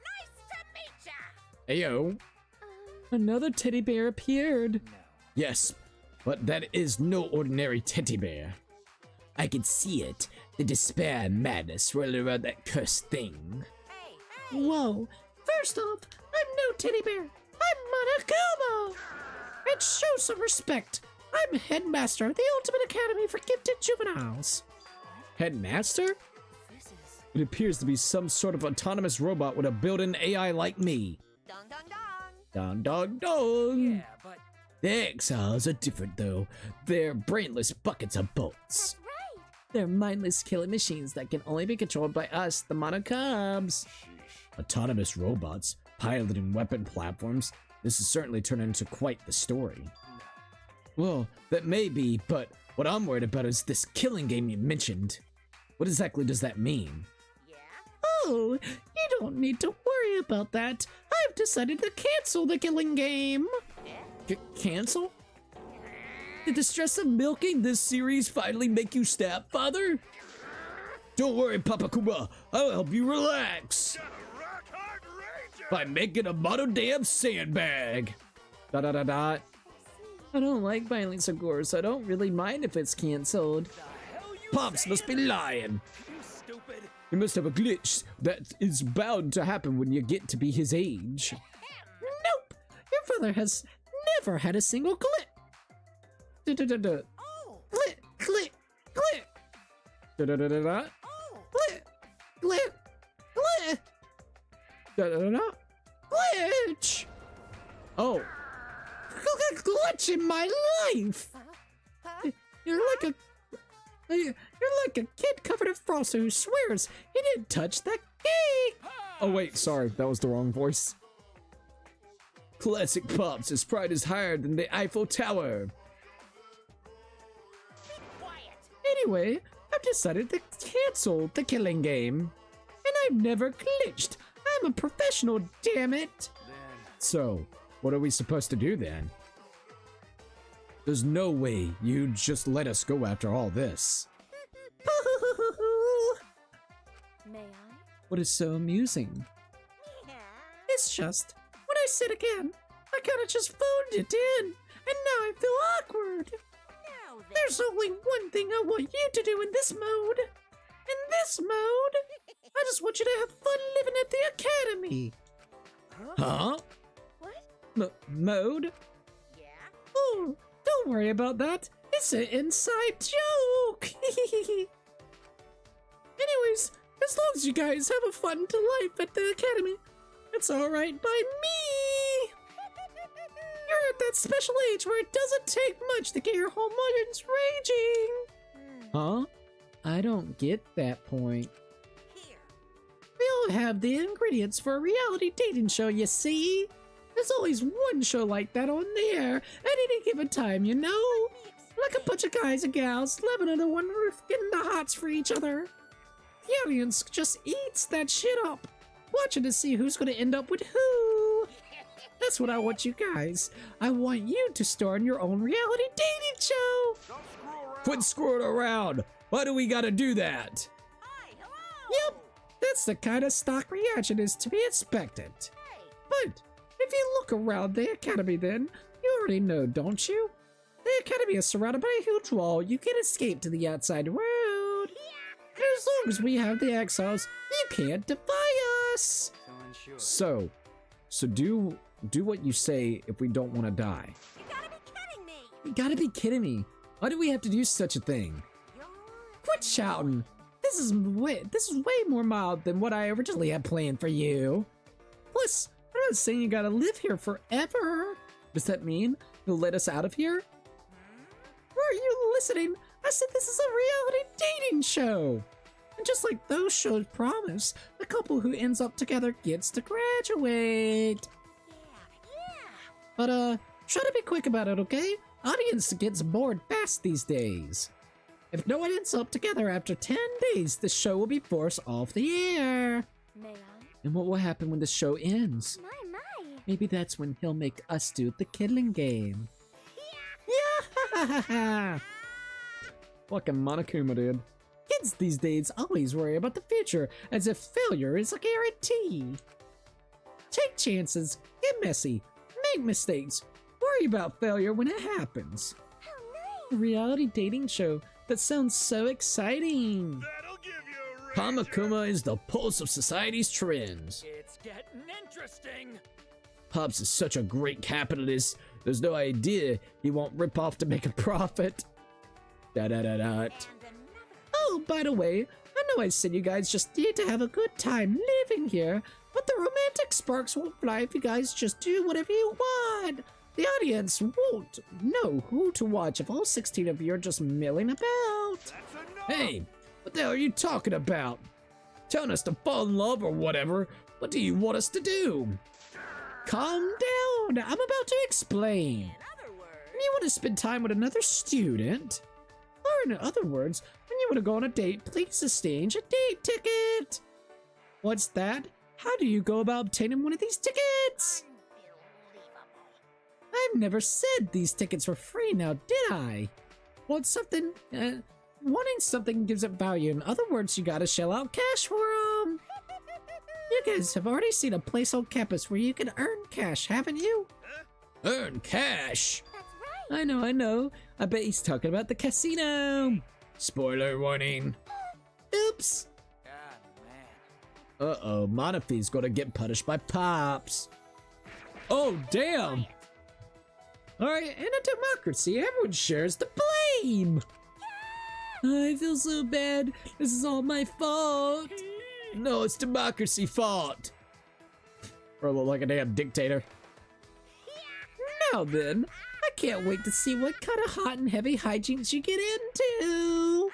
Nice to meet ya! Ayo. Another teddy bear appeared. No. Yes, but that is no ordinary teddy bear. I can see it. The despair and madness rolling around that cursed thing. Hey, Whoa. First off, I'm no teddy bear. I'm Monokuma. And show some respect. I'm headmaster of the Ultimate Academy for Gifted Juveniles. Headmaster? This is... It appears to be some sort of autonomous robot with a built-in AI like me. Dong dong dong! Dong dong dong. Yeah, but The exiles are different though. They're brainless buckets of bolts. That's right. They're mindless killing machines that can only be controlled by us, the monocubs. Autonomous robots, piloting weapon platforms. This has certainly turned into quite the story. Well, that may be, but what I'm worried about is this killing game you mentioned. What exactly does that mean? Yeah? Oh, you don't need to worry about that. I've decided to cancel the killing game. Cancel? Did the stress of milking this series finally make you stepfather? Don't worry, Papa Kuma. I'll help you relax by making a mono damn sandbag. Dot dot dot dot. I don't like violence or gore, so I don't really mind if it's cancelled. Pops must be lying. He must have a glitch that is bound to happen when you get to be his age. Nope, your father has never had a single glitch. Oh! Glit, glit, glit. Da da da da da. Oh! Glit, glit, glit. Da da da da. Glitch. Oh. Glitch in my life. Huh? You're like a kid covered in frosting who swears he didn't touch that cake. Oh wait, sorry, that was the wrong voice. Classic Pops, his pride is higher than the Eiffel Tower. Quiet! Anyway, I've decided to cancel the killing game. And I've never glitched. I'm a professional, damn it. So, what are we supposed to do then? There's no way you'd just let us go after all this. May I? What is so amusing? Yeah. It's just, when I said again, I kinda just phoned it in, and now I feel awkward. Now then. There's only one thing I want you to do in this mode. In this mode, I just want you to have fun living at the academy. Huh? What? Mode? Yeah? Oh, don't worry about that. It's an inside joke. Anyways, as long as you guys have a fun life at the academy, it's alright by me. You're at that special age where it doesn't take much to get your hormones raging. Huh? I don't get that point. Here. We all have the ingredients for a reality dating show, you see? There's always one show like that on the air at any given time, you know? Like a bunch of guys and gals living under one roof, getting the hots for each other. The audience just eats that shit up, watching to see who's gonna end up with who. That's what I want you guys. I want you to star in your own reality dating show. Quit screwing around. Why do we gotta do that? Hi, hello! Yep, that's the kind of stock reaction is to be expected. Hey. But if you look around the academy then, you already know, don't you? The academy is surrounded by a huge wall. You can escape to the outside world. And as long as we have the exiles, you can't defy us. So do what you say if we don't want to die. You gotta be kidding me! You gotta be kidding me. Why do we have to do such a thing? You're... Quit shouting. This is way more mild than what I originally had planned for you. Plus, I'm not saying you gotta live here forever. Does that mean you'll let us out of here? Weren't you listening? I said this is a reality dating show. And just like those shows promise, the couple who ends up together gets to graduate. Yeah. But try to be quick about it, okay? Audience gets bored fast these days. If no one ends up together after 10 days, the show will be forced off the air. May I? And what will happen when the show ends? My. Maybe that's when he'll make us do the killing game. Yeah! Fucking Monokuma, dude. Kids these days always worry about the future as if failure is a guarantee. Take chances, get messy, make mistakes, worry about failure when it happens. How nice! A reality dating show that sounds so exciting. That'll give you a raise. Kamakuma is the pulse of society's trends. It's getting interesting. Pops is such a great capitalist, there's no idea he won't rip off to make a profit. Da da da da. And another. Oh, by the way, I know I said you guys just need to have a good time living here, but the romantic sparks won't fly if you guys just do whatever you want. The audience won't know who to watch if all 16 of you are just milling about. Hey, what the hell are you talking about? Telling us to fall in love or whatever. What do you want us to do? Calm down. I'm about to explain. In other words, You want to spend time with another student? Or in other words, when you want to go on a date, please exchange a date ticket. What's that? How do you go about obtaining one of these tickets? I've never said these tickets were free now, did I? Want something? Wanting something gives it value. In other words, you gotta shell out cash for them. You guys have already seen a place on campus where you can earn cash, haven't you? Earn cash? that's right. I know. I bet he's talking about the casino. Spoiler warning. Oops. Uh-oh, Monophy's gonna get punished by Pops. Oh, damn. Alright, in a democracy, everyone shares the blame. I feel so bad. This is all my fault. No, it's democracy fault. Or look like a damn dictator. Now then, I can't wait to see what kind of hot and heavy hijinks you get into.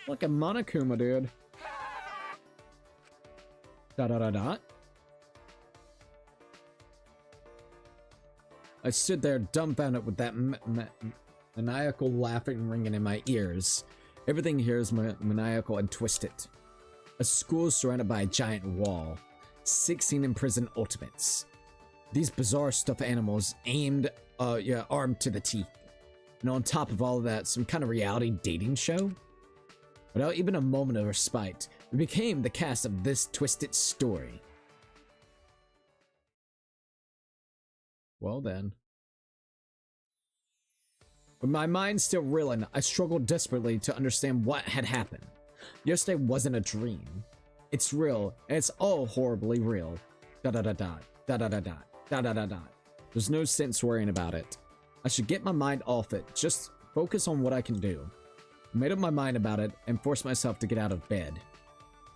Look at Monokuma, dude. Dot. I stood there dumbfounded with that maniacal laughing ringing in my ears. Everything here is maniacal and twisted. A school surrounded by a giant wall. 16 imprisoned ultimates. These bizarre stuffed animals armed to the teeth. And on top of all of that, some kind of reality dating show? Without even a moment of respite, we became the cast of this twisted story. Well then. With my mind still reeling, I struggled desperately to understand what had happened. Yesterday wasn't a dream. It's real, and it's all horribly real. There's no sense worrying about it. I should get my mind off it, just focus on what I can do. I made up my mind about it and forced myself to get out of bed.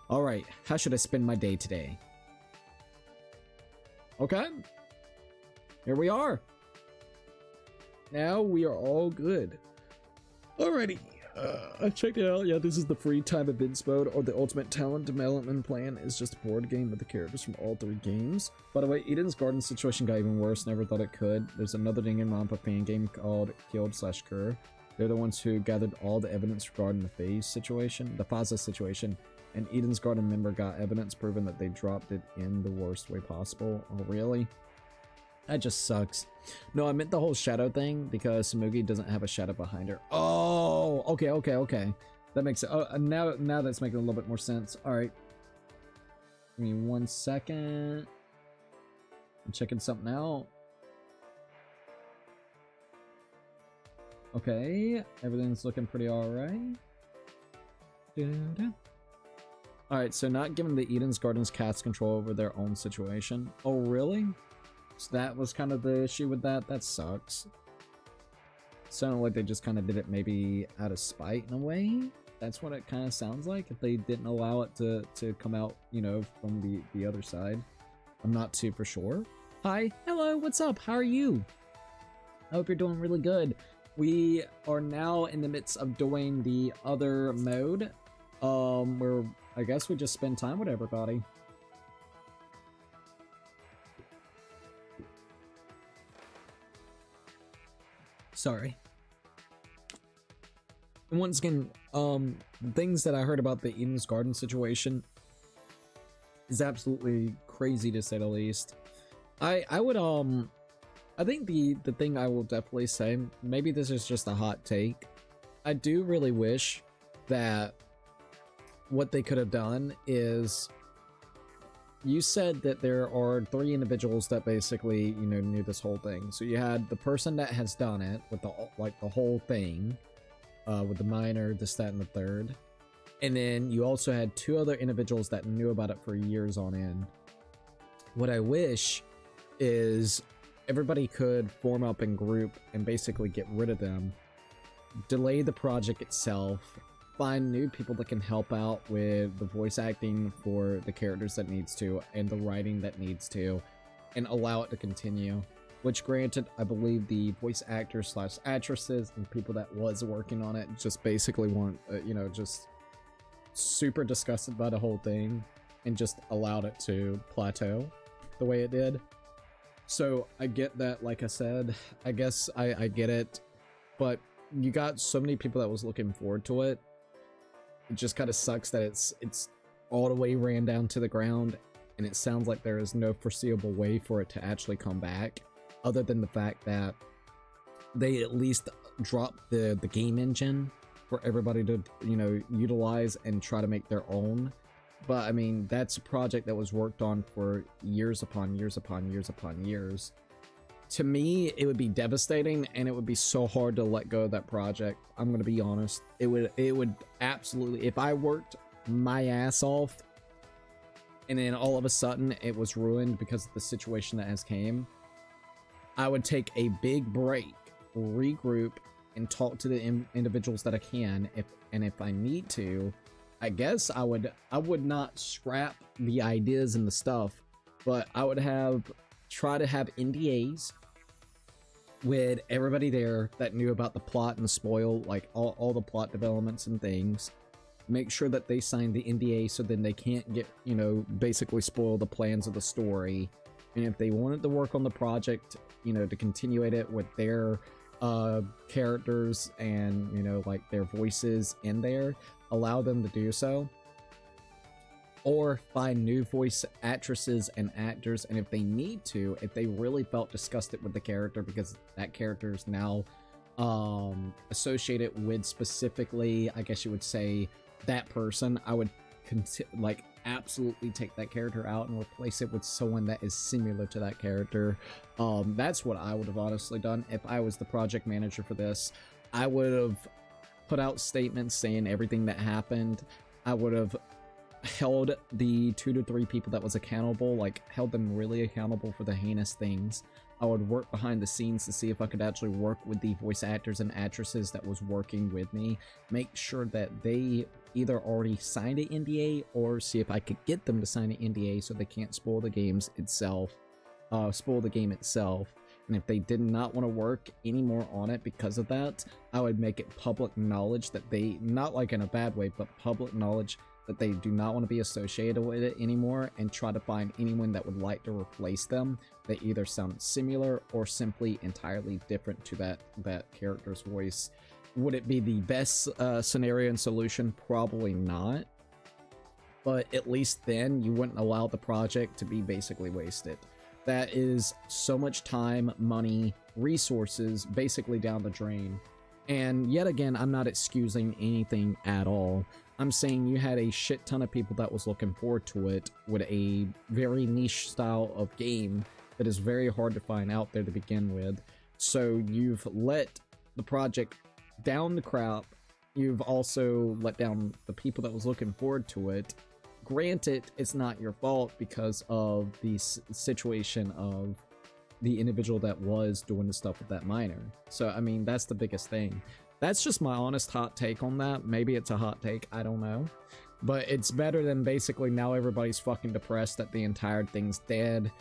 Alright, how should I spend my day today? Okay. Here we are. Now we are all good. Alrighty. I checked it out. Yeah, this is the free time events mode, or the ultimate talent development plan. Is just a board game with the characters from all 3 games. By the way, Eden's Garden situation got even worse. Never thought it could. There's another Danganronpa fan game called Killed/Cur. They're the ones who gathered all the evidence regarding the Faza situation, and Eden's Garden member got evidence proving that they dropped it in the worst way possible. Oh, really? That just sucks. No, I meant the whole shadow thing, because Samugi doesn't have a shadow behind her. Oh, okay. That makes it. Oh, now that's making a little bit more sense. All right. Give me 1 second. I'm checking something out. Okay, everything's looking pretty alright. Alright, so not giving the Eden's Gardens cats control over their own situation. Oh, really? So that was kind of the issue with that? That sucks. Sounded like they just kind of did it maybe out of spite in a way. That's what it kind of sounds like, if they didn't allow it to come out, you know, from the other side. I'm not too for sure. Hi, hello, what's up? How are you? I hope you're doing really good. We are now in the midst of doing the other mode, where I guess we just spend time with everybody. Sorry. And once again, the things that I heard about the Eden's Garden situation is absolutely crazy, to say the least. I would I think the thing I will definitely say, maybe this is just a hot take, I do really wish that what they could have done is, you said that there are 3 individuals that basically, you know, knew this whole thing. So you had the person that has done it with the whole thing, with the minor, this, that, and the third. And then you also had 2 other individuals that knew about it for years on end. What I wish is everybody could form up in group and basically get rid of them, delay the project itself, find new people that can help out with the voice acting for the characters that needs to, and the writing that needs to, and allow it to continue. Which, granted, I believe the voice actors slash actresses and people that was working on it just basically weren't, you know, just super disgusted by the whole thing and just allowed it to plateau the way it did. So I get that, like I said, I guess I get it, but you got so many people that was looking forward to it. It just kind of sucks that it's all the way ran down to the ground, and it sounds like there is no foreseeable way for it to actually come back, other than the fact that they at least dropped the game engine for everybody to, you know, utilize and try to make their own. But I mean, that's a project that was worked on for years upon years upon years upon years. To me, it would be devastating, and it would be so hard to let go of that project. I'm gonna be honest. It would absolutely, if I worked my ass off and then all of a sudden it was ruined because of the situation that has came, I would take a big break, regroup, and talk to the individuals that I can. If I need to, I guess I would not scrap the ideas and the stuff, but I would try to have NDAs with everybody there that knew about the plot and the spoil, like all the plot developments and things. Make sure that they signed the NDA so then they can't get, you know, basically spoil the plans of the story. And if they wanted to work on the project, you know, to continue it with their characters and, you know, like their voices in there, allow them to do so. Or find new voice actresses and actors, and if they need to, if they really felt disgusted with the character because that character is now associated with specifically, I guess you would say, that person, I would like absolutely take that character out and replace it with someone that is similar to that character. That's what I would have honestly done if I was the project manager for this. I would have put out statements saying everything that happened. I would have held the 2 to 3 people that was accountable, like held them really accountable for the heinous things. I would work behind the scenes to see if I could actually work with the voice actors and actresses that was working with me, make sure that they either already signed an NDA or see if I could get them to sign an NDA so they can't spoil the game itself. And if they did not want to work anymore on it because of that, I would make it public knowledge that they, not like in a bad way, but public knowledge that they do not want to be associated with it anymore, and try to find anyone that would like to replace them that either sound similar or simply entirely different to that character's voice. Would it be the best scenario and solution? Probably not. But at least then you wouldn't allow the project to be basically wasted. That is so much time, money, resources basically down the drain. And yet again, I'm not excusing anything at all. I'm saying you had a shit ton of people that was looking forward to it with a very niche style of game that is very hard to find out there to begin with. So you've let the project down the crap. You've also let down the people that was looking forward to it. Granted, it's not your fault because of the situation of the individual that was doing the stuff with that minor. So, I mean, that's the biggest thing. That's just my honest hot take on that. Maybe it's a hot take, I don't know. But it's better than basically now everybody's fucking depressed that the entire thing's dead.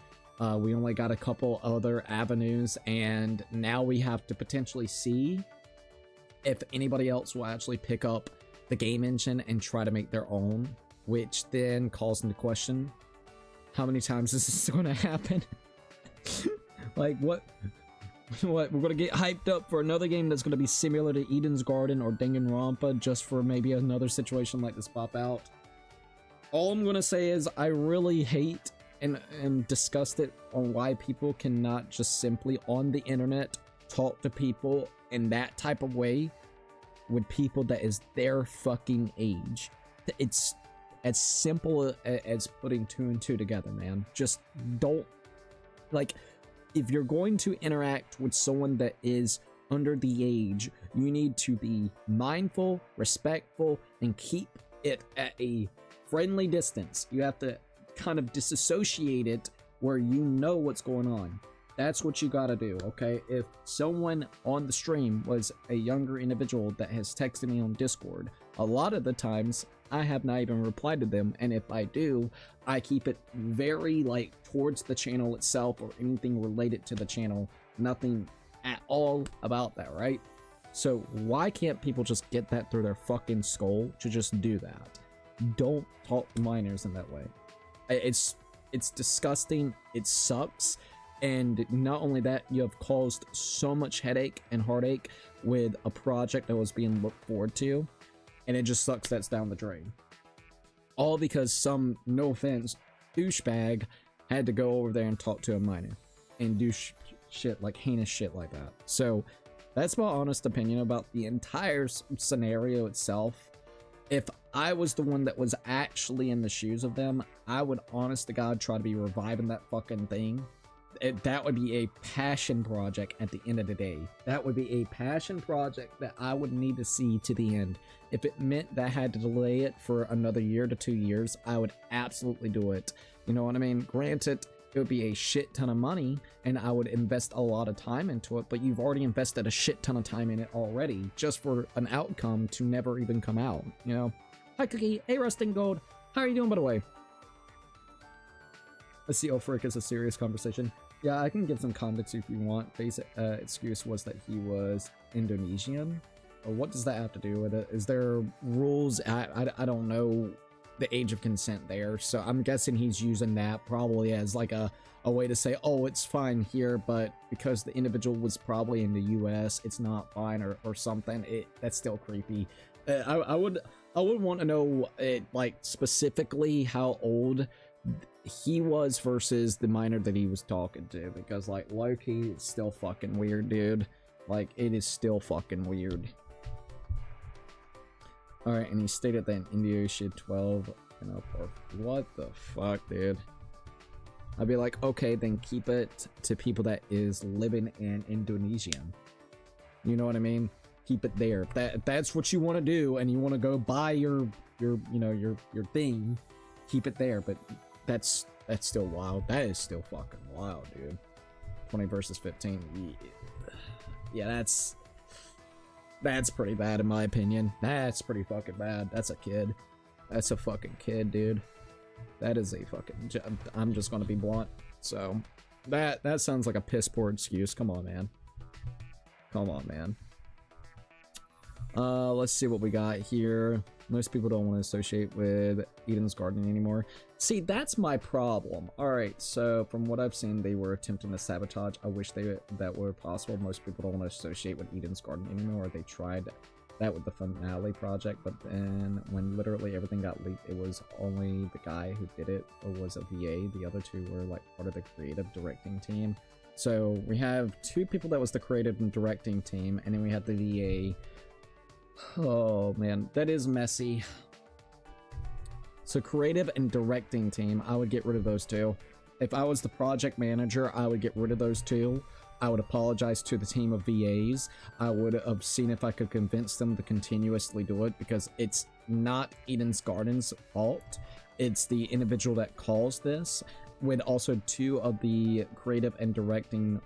We only got a couple other avenues, and now we have to potentially see if anybody else will actually pick up the game engine and try to make their own, which then calls into question, how many times is this going to happen? Like, what? We're gonna get hyped up for another game that's gonna be similar to Eden's Garden or Danganronpa just for maybe another situation like this pop out? All I'm gonna say is I really hate and am disgusted on why people cannot just simply on the internet talk to people in that type of way with people that is their fucking age. It's as simple as putting 2 and 2 together, man. Just don't, like, if you're going to interact with someone that is under the age, you need to be mindful, respectful, and keep it at a friendly distance. You have to kind of disassociate it where you know what's going on. That's what you gotta do, okay? If someone on the stream was a younger individual that has texted me on Discord, a lot of the times I have not even replied to them, and if I do, I keep it very like towards the channel itself or anything related to the channel. Nothing at all about that, right? So why can't people just get that through their fucking skull to just do that? Don't talk to minors in that way. It's disgusting. It sucks. And not only that, you have caused so much headache and heartache with a project that was being looked forward to, and it just sucks that's down the drain. All because some, no offense, douchebag had to go over there and talk to a minor and do shit like heinous shit like that. So that's my honest opinion about the entire scenario itself. If I was the one that was actually in the shoes of them, I would honest to God try to be reviving that fucking thing. That would be a passion project at the end of the day. That would be a passion project that I would need to see to the end. If it meant that I had to delay it for another year to 2 years, I would absolutely do it. You know what I mean? Granted, it would be a shit ton of money and I would invest a lot of time into it, but you've already invested a shit ton of time in it already just for an outcome to never even come out, you know? Hi Cookie, hey Rusting Gold, how are you doing by the way? Let's see, oh frick, is a serious conversation. Yeah, I can give some context if you want. Basic excuse was that he was Indonesian. What does that have to do with it? Is there rules? I don't know the age of consent there, so I'm guessing he's using that probably as like a way to say, oh, it's fine here, but because the individual was probably in the US, it's not fine or something. That's still creepy. I would want to know like specifically how old he was versus the minor that he was talking to, because like low-key it's still fucking weird, dude. Like it is still fucking weird. All right, and he stated that in Indonesia 12, you know, what the fuck, dude? I'd be like, okay, then keep it to people that is living in Indonesia. You know what I mean? Keep it there. If that's what you want to do, and you want to go buy your you know your thing, keep it there. But that's still wild. That is still fucking wild, dude. 20 versus 15. Yeah, that's pretty bad in my opinion. That's pretty fucking bad. That's a kid. That's a fucking kid, dude. That is a fucking... I'm just gonna be blunt. So, that sounds like a piss poor excuse. Come on, man. Come on, man. Let's see what we got here. Most people don't want to associate with Eden's Garden anymore. See, that's my problem. Alright, so from what I've seen, they were attempting to sabotage. I wish that were possible. Most people don't want to associate with Eden's Garden anymore. They tried that with the finale project, but then when literally everything got leaked, it was only the guy who did it, or was a VA. The other two were like part of the creative directing team. So we have two people that was the creative and directing team, and then we have the VA. Oh man, that is messy. So creative and directing team, I would get rid of those two. If I was the project manager, I would get rid of those two. I would apologize to the team of VAs. I would have seen if I could convince them to continuously do it, because it's not Eden's Garden's fault. It's the individual that caused this, with also two of the creative and directing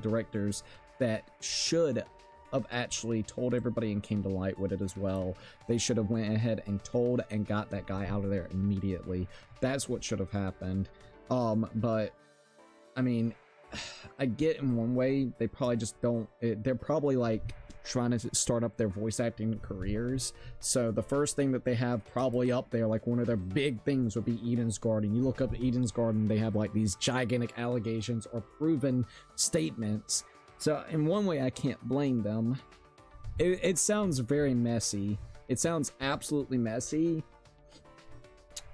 directors that should have actually told everybody and came to light with it as well. They should have went ahead and told and got that guy out of there immediately. That's what should have happened. But I mean, I get in one way, they probably just don't, they're probably like trying to start up their voice acting careers. So the first thing that they have probably up there, like one of their big things, would be Eden's Garden. You look up Eden's Garden, they have like these gigantic allegations or proven statements. So in one way, I can't blame them. It sounds very messy. It sounds absolutely messy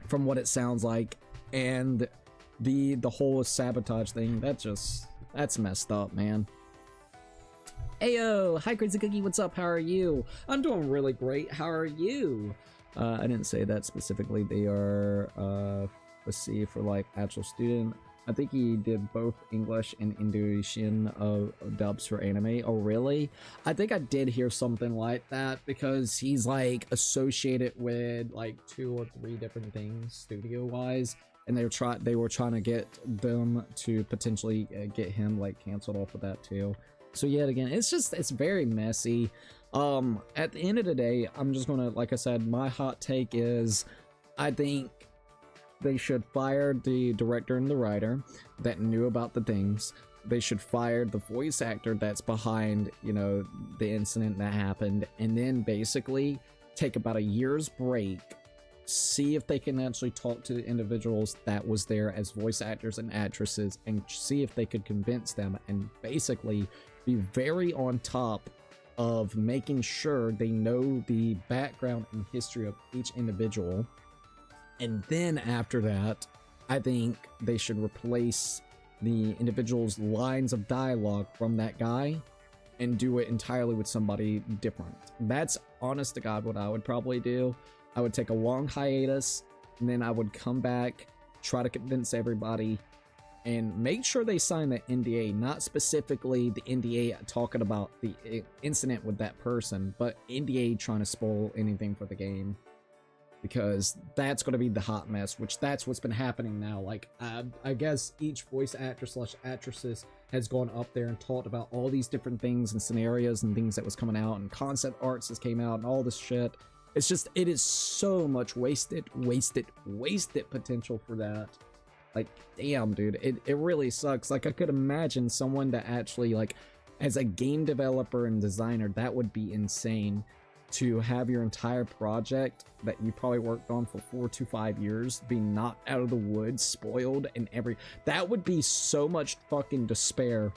from what it sounds like. And the whole sabotage thing, that's messed up, man. Ayo, hi Crazy Cookie, what's up? How are you? I'm doing really great. How are you? I didn't say that specifically. They are, let's see, for like actual student. I think he did both English and Indonesian dubs for anime. Oh, really? I think I did hear something like that, because he's like associated with like 2 or 3 different things studio-wise, and they were trying to get them to potentially get him like canceled off of that too. So yet again, it's very messy. At the end of the day, I'm just gonna, like I said, my hot take is, I think they should fire the director and the writer that knew about the things. They should fire the voice actor that's behind, you know, the incident that happened, and then basically take about a year's break, see if they can actually talk to the individuals that was there as voice actors and actresses, and see if they could convince them, and basically be very on top of making sure they know the background and history of each individual. And then after that, I think they should replace the individual's lines of dialogue from that guy and do it entirely with somebody different. That's honest to God what I would probably do. I would take a long hiatus, and then I would come back, try to convince everybody, and make sure they sign the NDA, not specifically the NDA talking about the incident with that person, but NDA trying to spoil anything for the game. Because that's going to be the hot mess, which that's what's been happening now. Like, I guess each voice actor slash actresses has gone up there and talked about all these different things and scenarios and things that was coming out, and concept arts has came out and all this shit. It's just, it is so much wasted potential for that. Like, damn, dude, it really sucks. Like, I could imagine someone that actually, like, as a game developer and designer, that would be insane. To have your entire project that you probably worked on for 4 to 5 years be knocked out of the woods, spoiled, and that would be so much fucking despair.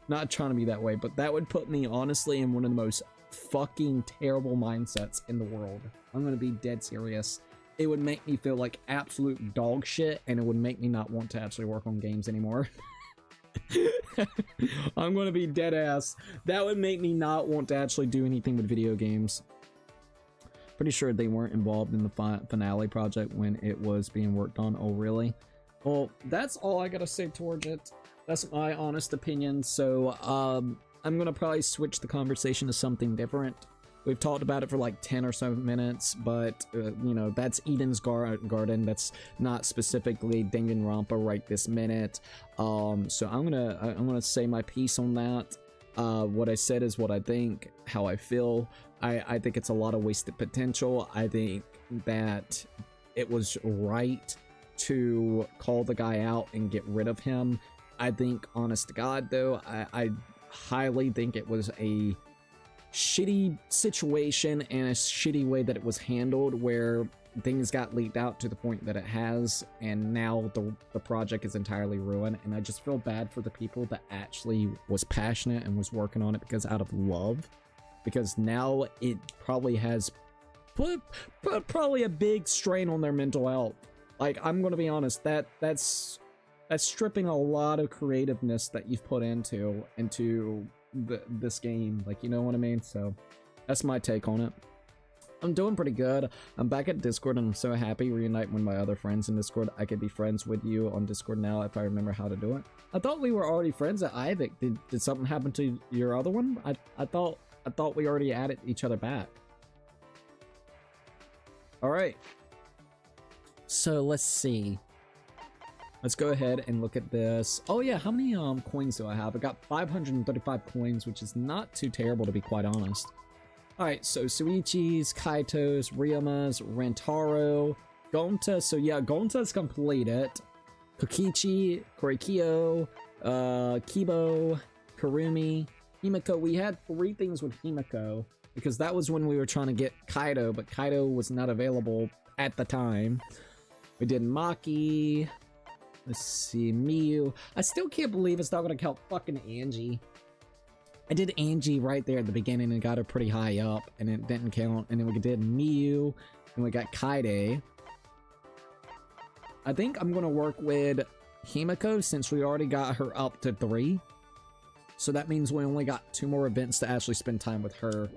Not trying to be that way, but that would put me honestly in one of the most fucking terrible mindsets in the world. I'm gonna be dead serious. It would make me feel like absolute dog shit, and it would make me not want to actually work on games anymore. I'm gonna be dead ass. That would make me not want to actually do anything with video games. Pretty sure they weren't involved in the finale project when it was being worked on. Oh, really? Well, that's all I gotta say towards it. That's my honest opinion. So, I'm gonna probably switch the conversation to something different. We've talked about it for like 10 or so minutes, but, you know, that's Eden's Garden. That's not specifically Danganronpa right this minute. So I'm gonna say my piece on that. What I said is what I think, how I feel. I think it's a lot of wasted potential. I think that it was right to call the guy out and get rid of him. I think, honest to God, though, I highly think it was a shitty situation and a shitty way that it was handled, where things got leaked out to the point that it has, and now the project is entirely ruined. And I just feel bad for the people that actually was passionate and was working on it because out of love, because now it probably has put probably a big strain on their mental health. Like, I'm gonna be honest, that's stripping a lot of creativeness that you've put into this game, like, you know what I mean? So that's my take on it. I'm doing pretty good. I'm back at Discord and I'm so happy reuniting with my other friends in Discord. I could be friends with you on Discord now if I remember how to do it. I thought we were already friends at Ivik. Did something happen to your other one? I thought we already added each other back. All right. So let's see. Let's go ahead and look at this. Oh yeah, how many coins do I have? I got 535 coins, which is not too terrible, to be quite honest. Alright, so Suichi's, Kaito's, Ryuma's, Rentaro, Gonta. So yeah, Gonta's completed. Kokichi, Korikyo, Kibo, Karumi, Himiko. We had 3 things with Himiko, because that was when we were trying to get Kaido, but Kaido was not available at the time. We did Maki. Let's see, Miyu. I still can't believe it's not gonna count fucking Angie. I did Angie right there at the beginning and got her pretty high up, and it didn't count. And then we did Miyu, and we got Kaide. I think I'm gonna work with Himiko since we already got her up to 3. So that means we only got 2 more events to actually spend time with her.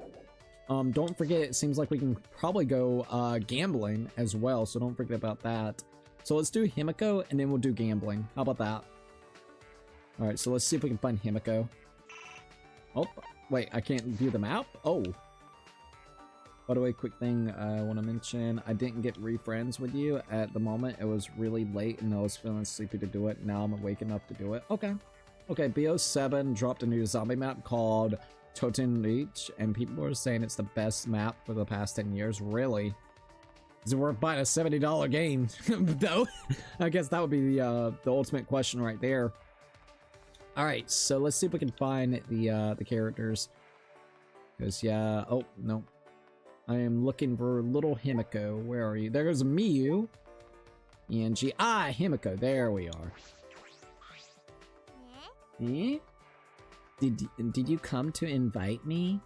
Don't forget, it seems like we can probably go gambling as well, so don't forget about that. So let's do Himiko, and then we'll do gambling. How about that? Alright, so let's see if we can find Himiko. Oh, wait, I can't view the map? Oh. By the way, quick thing I want to mention. I didn't get refriends with you at the moment. It was really late, and I was feeling sleepy to do it. Now I'm awake enough to do it. Okay. Okay, BO7 dropped a new zombie map called Toten Reach, and people are saying it's the best map for the past 10 years. Really? Is it worth buying a $70 game? No. I guess that would be the ultimate question right there. All right, so let's see if we can find the characters. Because yeah, oh no, I am looking for little Himiko. Where are you? There's Miyu. And Himiko. There we are. Eh? Did you come to invite me?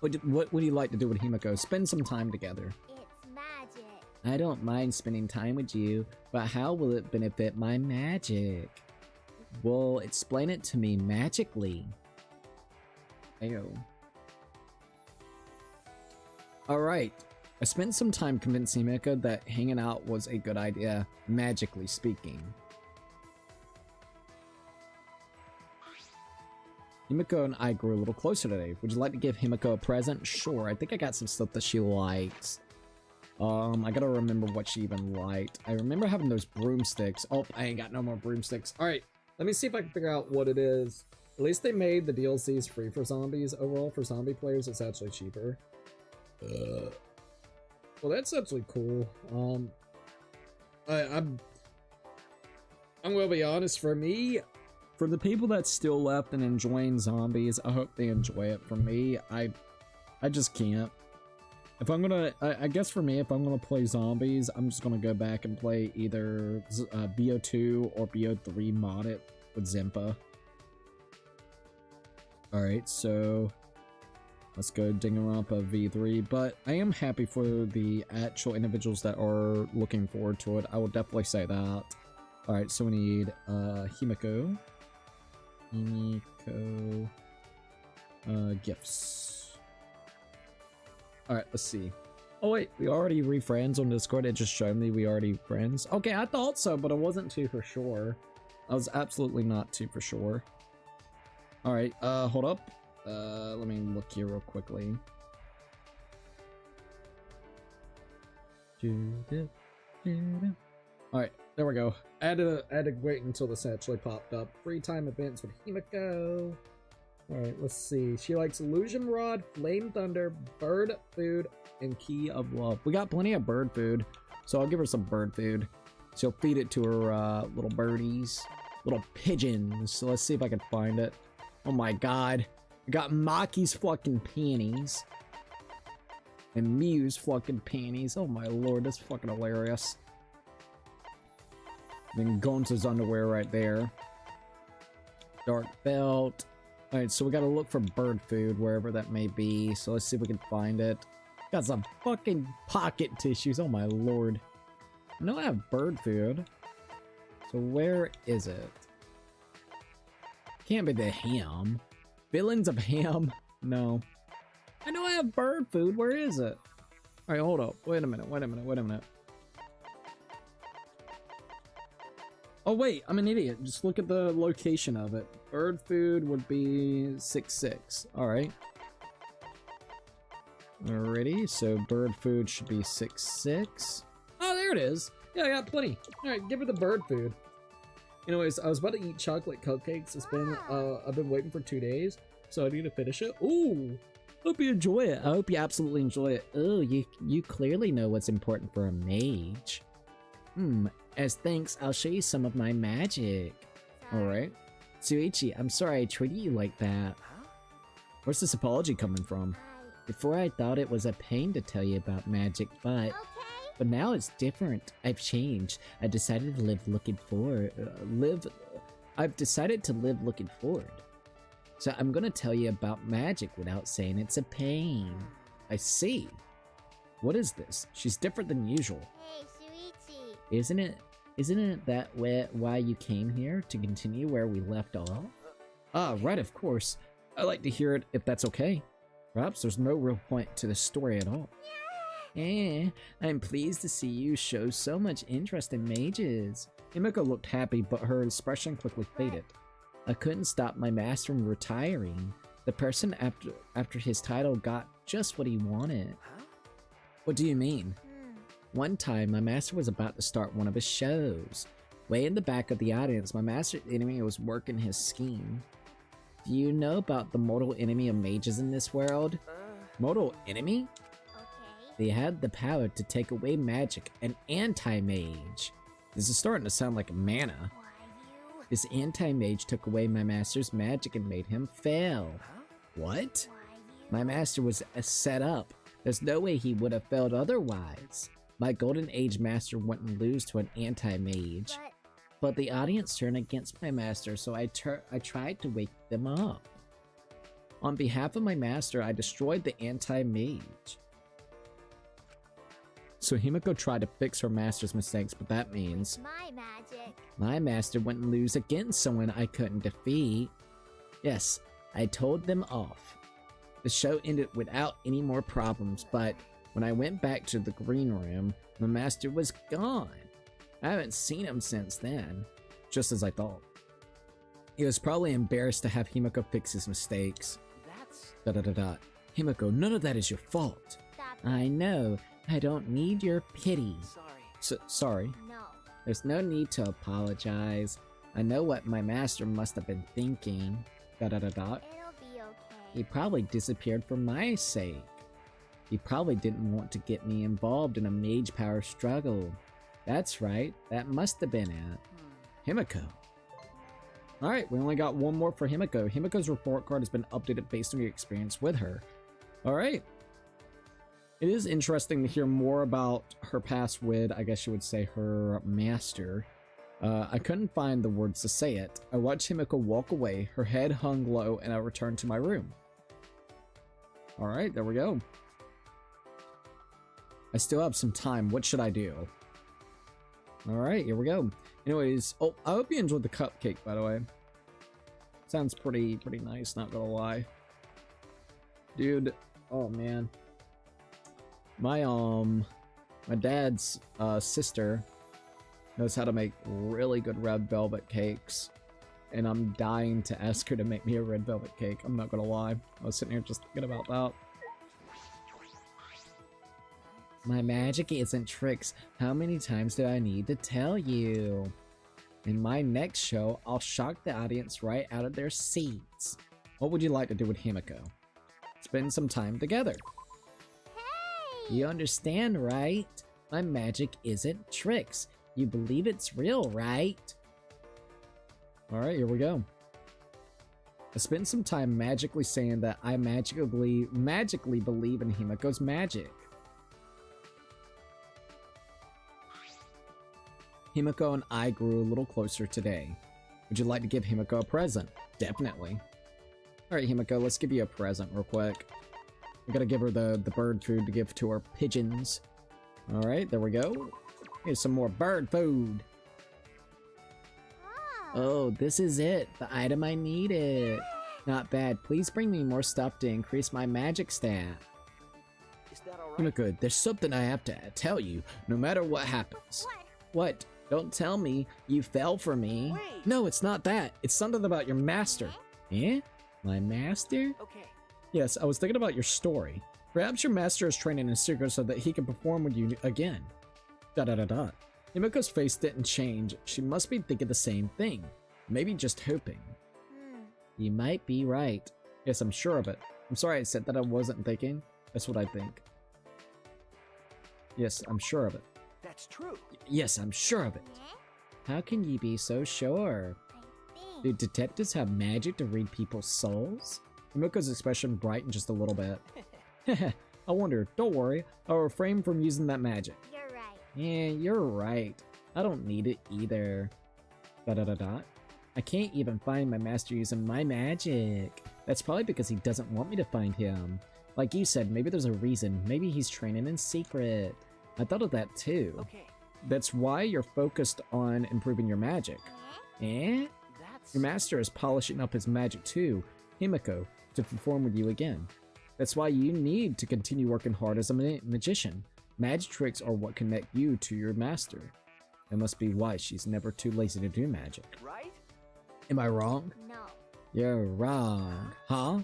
What would you like to do with Himiko? Spend some time together. It's magic. I don't mind spending time with you, but how will it benefit my magic? Well, explain it to me magically. Ayo. Alright. I spent some time convincing Himiko that hanging out was a good idea, magically speaking. Himiko and I grew a little closer today. Would you like to give Himiko a present? Sure, I think I got some stuff that she likes. I gotta remember what she even liked. I remember having those broomsticks. Oh, I ain't got no more broomsticks. Alright, let me see if I can figure out what it is. At least they made the DLCs free for zombies. Overall, for zombie players, it's actually cheaper. Well, that's actually cool. I'm gonna be honest, for me, for the people that's still left and enjoying zombies, I hope they enjoy it. For me, I just can't. If I'm gonna, I guess for me, if I'm gonna play zombies, I'm just gonna go back and play either BO2 or BO3 modded with Zimpa. Alright, so let's go Danganronpa V3, but I am happy for the actual individuals that are looking forward to it. I will definitely say that. Alright, so we need Himiko. Gifts. Alright, let's see. Oh wait, we already re-friends on Discord. It just showed me we already friends. Okay, I thought so, but I wasn't too for sure. I was absolutely not too for sure. Alright, hold up. Let me look here real quickly. Alright, there we go. I had to wait until this actually popped up. Free time events with Himiko. Alright, let's see. She likes Illusion Rod, Flame Thunder, Bird Food, and Key of Love. We got plenty of bird food, so I'll give her some bird food. She'll feed it to her little birdies, little pigeons. So let's see if I can find it. Oh my god. We got Maki's fucking panties. And Miyu's fucking panties. Oh my lord, that's fucking hilarious. And then Gonza's underwear right there. Dark belt. Alright, so we gotta look for bird food wherever that may be. So let's see if we can find it. Got some fucking pocket tissues. Oh my lord. I know I have bird food. So where is it? Can't be the ham. Villains of ham? No. I know I have bird food. Where is it? Alright, hold up. Wait a minute. Oh wait, I'm an idiot. Just look at the location of it. Bird food would be 6-6. Alright. Alrighty, so bird food should be 6-6. Oh, there it is. Yeah, I got plenty. Alright, give her the bird food. Anyways, I was about to eat chocolate cupcakes. It's been, I've been waiting for 2 days, so I need to finish it. Ooh! Hope you enjoy it. I hope you absolutely enjoy it. Oh, you clearly know what's important for a mage. As thanks, I'll show you some of my magic. Alright. Tsuichi, I'm sorry I treated you like that. Where's this apology coming from? Before I thought it was a pain to tell you about magic, but now it's different. I've changed. I decided to live looking forward. I've decided to live looking forward. So I'm gonna tell you about magic without saying it's a pain. I see. What is this? She's different than usual. Hey, Shuichi. Isn't it that why you came here? To continue where we left off? Ah, right, of course. I'd like to hear it if that's okay. Perhaps there's no real point to the story at all. I'm pleased to see you show so much interest in mages. Himiko looked happy, but her expression quickly faded. I couldn't stop my master from retiring. The person after his title got just what he wanted. What do you mean? One time, my master was about to start one of his shows. Way in the back of the audience, my master enemy was working his scheme. Do you know about the mortal enemy of mages in this world? Mortal enemy? Okay. They had the power to take away magic, an anti-mage. This is starting to sound like mana. Why you? This anti-mage took away my master's magic and made him fail. What? Why you? My master was set up. There's no way he would have failed otherwise. My Golden Age master wouldn't lose to an anti-mage. But the audience turned against my master, so I tried to wake them up. On behalf of my master, I destroyed the anti-mage. So Himiko tried to fix her master's mistakes, but that means My magic. my master wouldn't lose against someone I couldn't defeat. Yes, I told them off. The show ended without any more problems, but when I went back to the green room, my master was gone. I haven't seen him since then, just as I thought. He was probably embarrassed to have Himiko fix his mistakes. That's... Himiko, none of that is your fault. Stop. I know. I don't need your pity. Sorry. Sorry. No. There's no need to apologize. I know what my master must have been thinking. It'll be okay. He probably disappeared for my sake. He probably didn't want to get me involved in a mage power struggle. That's right, that must have been it. Himiko. Alright, we only got one more for Himiko. Himiko's report card has been updated based on your experience with her. Alright. It is interesting to hear more about her past with, I guess you would say, her master. I couldn't find the words to say it. I watched Himiko walk away, her head hung low, and I returned to my room. Alright, there we go. I still have some time. What should I do? Alright, here we go. Anyways, oh, I hope you enjoyed the cupcake, by the way. Sounds pretty nice, not gonna lie. Dude, oh man. My dad's sister knows how to make really good red velvet cakes. And I'm dying to ask her to make me a red velvet cake. I'm not gonna lie. I was sitting here just thinking about that. My magic isn't tricks. How many times do I need to tell you? In my next show, I'll shock the audience right out of their seats. What would you like to do with Himiko? Spend some time together. Hey! You understand, right? My magic isn't tricks. You believe it's real, right? Alright, here we go. I spent some time magically saying that I magically believe in Himiko's magic. Himiko and I grew a little closer today. Would you like to give Himiko a present? Definitely. Alright, Himiko, let's give you a present real quick. We gotta give her the bird food to give to our pigeons. Alright, there we go. Here's some more bird food. Oh, this is it. The item I needed. Not bad. Please bring me more stuff to increase my magic stat. Is that alright? Himiko, there's something I have to tell you, no matter what happens. What? Don't tell me you fell for me. Wait. No, it's not that. It's something about your master. Eh? My master? Okay. Yes, I was thinking about your story. Perhaps your master is training in secret so that he can perform with you again. Himiko's face didn't change. She must be thinking the same thing. Maybe just hoping. You might be right. Yes, I'm sure of it. I'm sorry I said that I wasn't thinking. That's what I think. Yes, I'm sure of it. That's true. Yes, I'm sure of it. How can you be so sure? Do detectives have magic to read people's souls? Himiko's expression brightened just a little bit. I wonder. Don't worry. I'll refrain from using that magic. You're right. Yeah, you're right. I don't need it either. I can't even find my master using my magic. That's probably because he doesn't want me to find him. Like you said, maybe there's a reason. Maybe he's training in secret. I thought of that too. Okay. That's why you're focused on improving your magic. Eh? That's... Your master is polishing up his magic too, Himiko, to perform with you again. That's why you need to continue working hard as a magician. Magic tricks are what connect you to your master. That must be why she's never too lazy to do magic. Right? Am I wrong? No. You're wrong. Huh?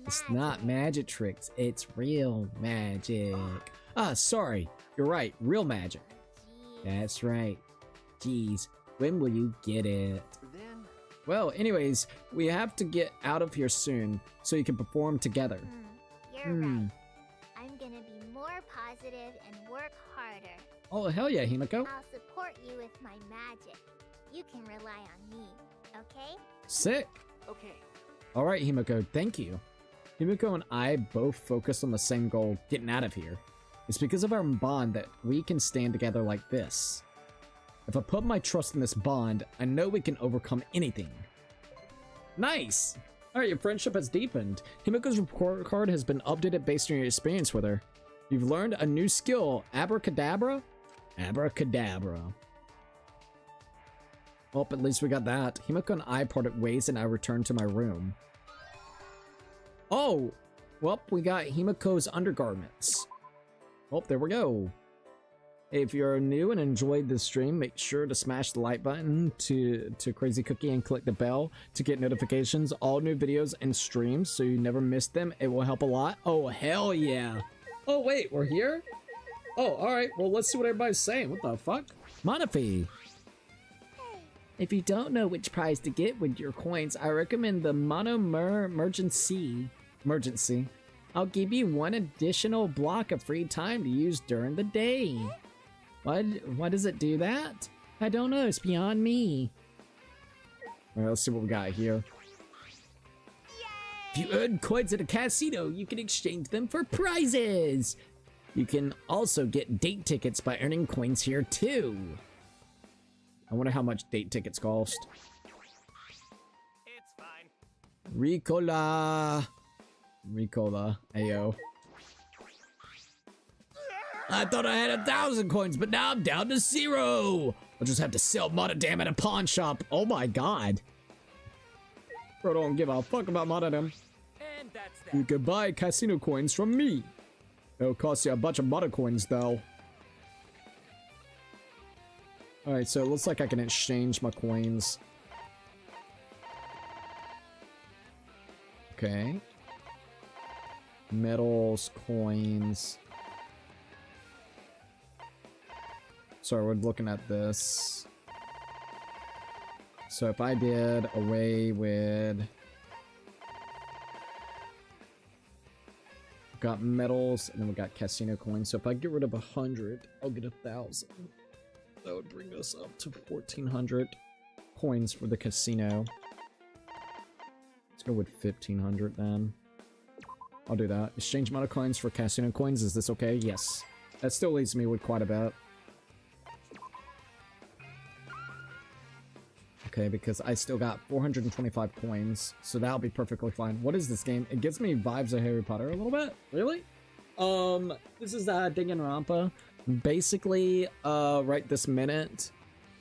It's not magic tricks, it's real magic. Ah, sorry. You're right, real magic. Jeez. That's right. Jeez, when will you get it? Then... Well, anyways, we have to get out of here soon so you can perform together. You're right. I'm gonna be more positive and work harder. Oh, hell yeah, Himiko. I'll support you with my magic. You can rely on me, okay? Sick. Okay. All right, Himiko, thank you. Himiko and I both focus on the same goal, getting out of here. It's because of our bond that we can stand together like this. If I put my trust in this bond, I know we can overcome anything. Nice! Alright, your friendship has deepened. Himiko's report card has been updated based on your experience with her. You've learned a new skill, Abracadabra? Abracadabra. Well, at least we got that. Himiko and I parted ways and I returned to my room. Oh! Well, we got Himiko's undergarments. Oh, there we go. Hey, if you're new and enjoyed this stream, make sure to smash the like button to Crazy Cookie and click the bell to get notifications, all new videos and streams so you never miss them. It will help a lot. Oh, hell yeah. Oh, wait, we're here? Oh, alright. Well, let's see what everybody's saying. What the fuck? Monofi. If you don't know which prize to get with your coins, I recommend the Emergency. I'll give you one additional block of free time to use during the day. Why does it do that? I don't know, it's beyond me. Alright, let's see what we got here. If you earn coins at a casino, you can exchange them for prizes. You can also get date tickets by earning coins here too. I wonder how much date tickets cost. It's fine. Ricola, ayo. I thought I had 1,000 coins, but now I'm down to 0. I'll just have to sell Monodam at a pawn shop. Oh my god. Bro, don't give a fuck about Monodam. And that's that. You can buy casino coins from me. It'll cost you a bunch of Mono coins, though. Alright, so it looks like I can exchange my coins. Okay. Medals, coins. Sorry, we're looking at this. So if I did away with... Got medals, and then we got casino coins. So if I get rid of 100, I'll get 1,000. That would bring us up to 1,400 coins for the casino. Let's go with 1,500 then. I'll do that. Exchange amount of coins for casino coins. Is this okay? Yes. That still leaves me with quite a bit. Okay, because I still got 425 coins, so that'll be perfectly fine. What is this game? It gives me vibes of Harry Potter a little bit. Really? This is Danganronpa. Basically, right this minute,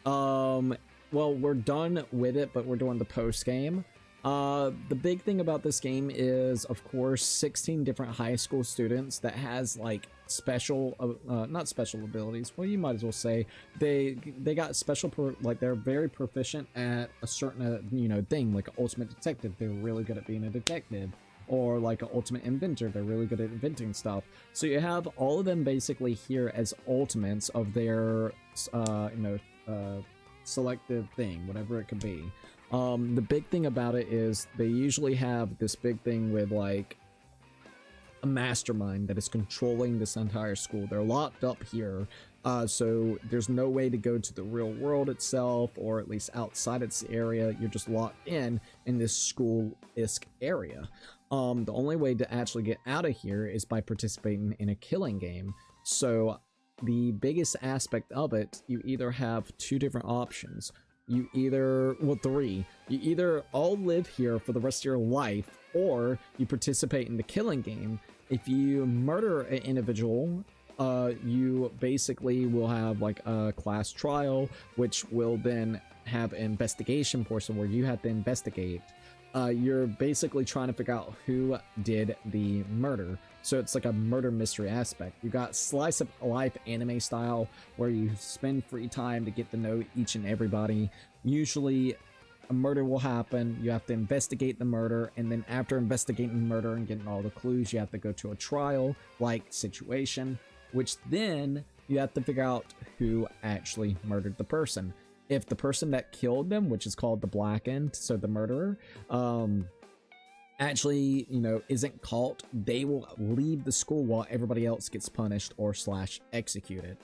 well, we're done with it, but we're doing the post game. The big thing about this game is, of course, 16 different high school students that has like special, not special abilities. Well, you might as well say they got special, like they're very proficient at a certain, you know, thing, like an ultimate detective. They're really good at being a detective. Or like an ultimate inventor, they're really good at inventing stuff. So you have all of them basically here as ultimates of their, selective thing, whatever it could be. The big thing about it is they usually have this big thing with like a mastermind that is controlling this entire school. They're locked up here, so there's no way to go to the real world itself, or at least outside its area. You're just locked in this school-esque area. The only way to actually get out of here is by participating in a killing game. So the biggest aspect of it, you either have two different options. You either, well, three. You either all live here for the rest of your life, or you participate in the killing game. If you murder an individual, you basically will have like a class trial, which will then have an investigation portion where you have to investigate. You're basically trying to figure out who did the murder. So it's like a murder mystery aspect. You got slice of life anime style where you spend free time to get to know each and everybody. Usually a murder will happen, you have to investigate the murder, and then after investigating the murder and getting all the clues, you have to go to a trial like situation, which then you have to figure out who actually murdered the person. if the person that killed them, which is called the blackened, so the murderer, actually, you know, isn't caught, they will leave the school while everybody else gets punished or slash executed.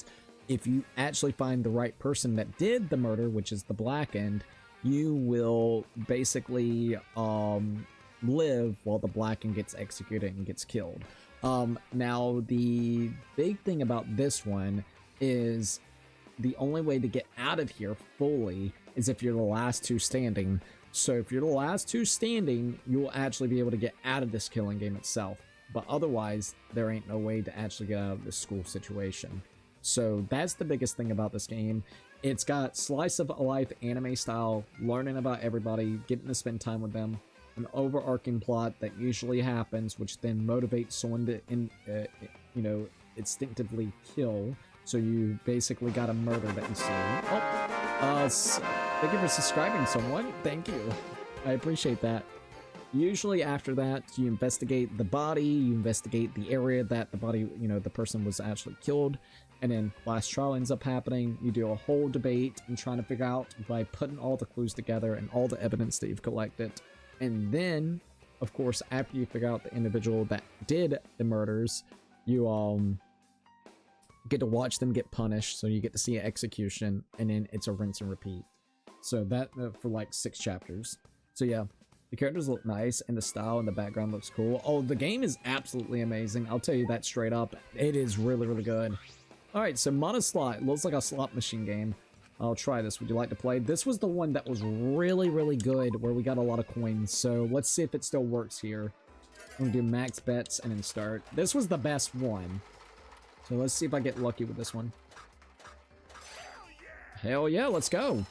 If you actually find the right person that did the murder, which is the blackened, you will basically live while the blackened gets executed and gets killed. Now the big thing about this one is the only way to get out of here fully is if you're the last two standing. So if you're the last two standing, you will actually be able to get out of this killing game itself. But otherwise, there ain't no way to actually get out of this school situation. So that's the biggest thing about this game. It's got slice of life anime style, learning about everybody, getting to spend time with them, an overarching plot that usually happens, which then motivates someone to, you know, instinctively kill. So you basically got a murder that you see. Thank you for subscribing, someone. Thank you. I appreciate that. Usually after that, you investigate the body, you investigate the area that the body, you know, the person was actually killed, and then last trial ends up happening. You do a whole debate and trying to figure out by putting all the clues together and all the evidence that you've collected. And then, of course, after you figure out the individual that did the murders, you get to watch them get punished, so you get to see an execution, and then it's a rinse and repeat. So that for like 6 chapters. So yeah, the characters look nice, and the style and the background looks cool. Oh, the game is absolutely amazing. I'll tell you that straight up. It is really, really good. All right, so Mana Slot looks like a slot machine game. I'll try this. Would you like to play? This was the one that was really, really good, where we got a lot of coins. So let's see if it still works here. I'm gonna do max bets and then start. This was the best one. So let's see if I get lucky with this one. Hell yeah, let's go.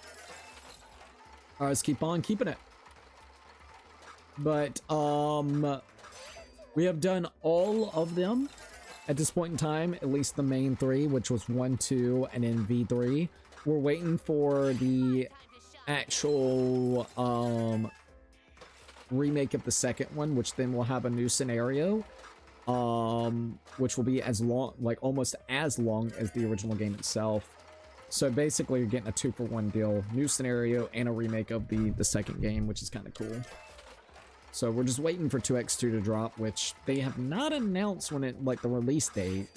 All right, let's keep on keeping it. But, we have done all of them at this point in time, at least the main 3, which was 1, 2, and then V3. We're waiting for the actual, remake of the second one, which then will have a new scenario, which will be as long, like almost as long as the original game itself. So basically you're getting a 2-for-1 deal, new scenario and a remake of the second game, which is kind of cool. So we're just waiting for 2x2 to drop, which they have not announced when it, like, the release date.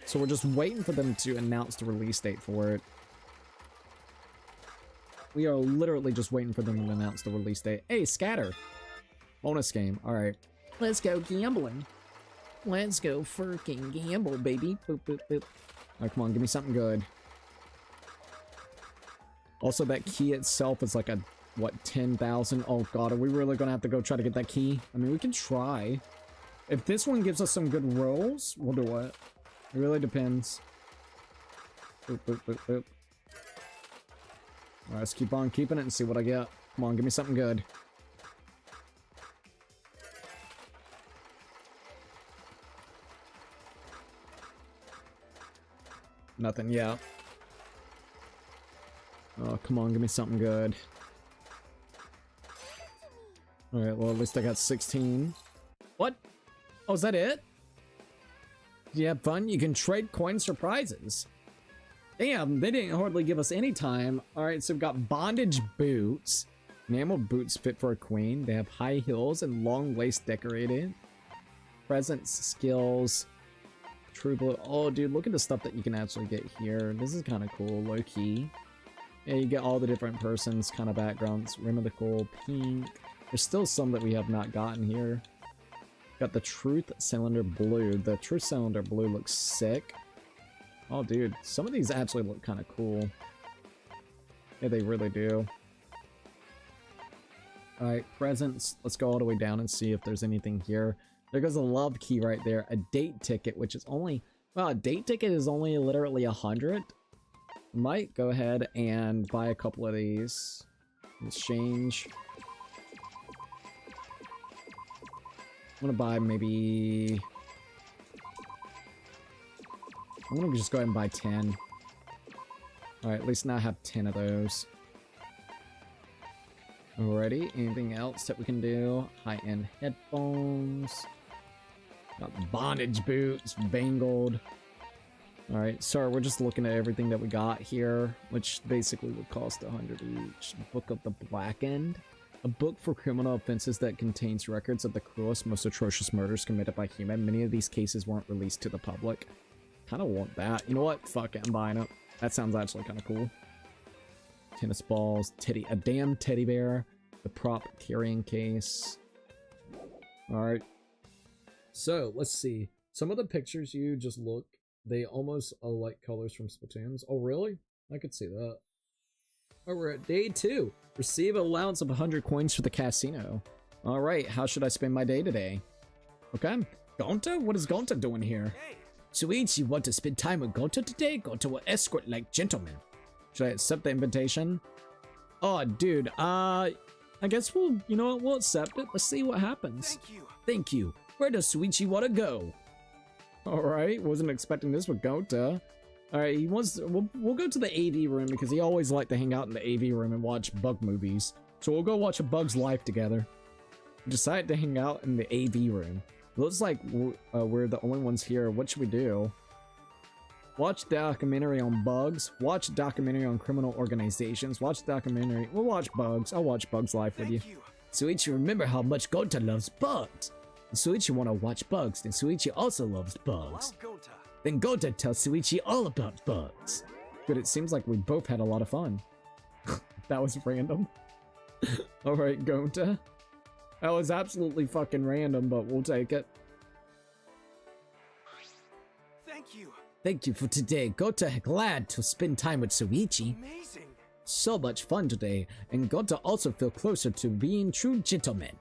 So we're just waiting for them to announce the release date for it. We are literally just waiting for them to announce the release date. Hey, Scatter! Bonus game. Alright. Let's go gambling. Let's go freaking gamble, baby. Boop, boop, boop. Alright, come on, give me something good. Also, that key itself is like a, what, 10,000? Oh god, are we really gonna have to go try to get that key? I mean, we can try. If this one gives us some good rolls, we'll do it. It really depends. Boop, boop, boop, boop. Alright, let's keep on keeping it and see what I get. Come on, give me something good. Nothing yet. Oh, come on, give me something good. Alright, well, at least I got 16. What? Oh, is that it? Do you have fun? You can trade coins for prizes. Damn, they didn't hardly give us any time. Alright, so we've got bondage boots. Enamel boots fit for a queen. They have high heels and long lace decorated. Presence skills. True blue. Oh, dude, look at the stuff that you can actually get here. This is kind of cool, low key. Yeah, you get all the different persons, kind of backgrounds. Rim of the Cool, pink. There's still some that we have not gotten here. Got the Truth Cylinder Blue. The Truth Cylinder Blue looks sick. Oh, dude, some of these actually look kind of cool. Yeah, they really do. Alright, presents. Let's go all the way down and see if there's anything here. There goes a love key right there. A date ticket, which is only... Well, a date ticket is only literally 100. Might go ahead and buy a couple of these. Exchange. I'm gonna buy maybe... I'm gonna just go ahead and buy 10. Alright, at least now I have 10 of those. Alrighty, anything else that we can do? High-end headphones. Got bondage boots, bangled. Alright, sorry, we're just looking at everything that we got here, which basically would cost 100 each. Book of the Blackened. A book for criminal offenses that contains records of the cruelest, most atrocious murders committed by human. Many of these cases weren't released to the public. Kinda want that. You know what? Fuck it, I'm buying it. That sounds actually kinda cool. Tennis balls, a damn teddy bear, the prop carrying case. Alright. So, let's see. Some of the pictures you just look, they almost are like colors from Splatoons. Oh, really? I could see that. Oh, we're at day 2. Receive an allowance of 100 coins for the casino. Alright, how should I spend my day today? Okay. Gonta? What is Gonta doing here? Hey, Sweet, you want to spend time with Gonta today? Gonta will escort like gentlemen. Should I accept the invitation? Oh, dude, I guess we'll, you know what, we'll accept it. Let's see what happens. thank you. Thank you. Where does Suichi want to go? Alright, wasn't expecting this with Gonta. Alright, he wants, we'll go to the AV room because he always liked to hang out in the AV room and watch bug movies. So we'll go watch A Bug's Life together. We decided to hang out in the AV room. Looks like we're the only ones here. What should we do? Watch documentary on bugs. Watch documentary on criminal organizations. Watch documentary. We'll watch bugs. I'll watch Bug's Life with you. Thank you. Suichi, remember how much Gonta loves bugs. If Suichi want to watch bugs, then Suichi also loves bugs. Allow Gonta. Then Gonta tells Suichi all about bugs. Good, it seems like we both had a lot of fun. That was random. Alright, Gonta. That was absolutely fucking random, but we'll take it. Thank you. Thank you for today. Gonta glad to spend time with Suichi. Amazing. So much fun today, and Gonta also feel closer to being true gentlemen.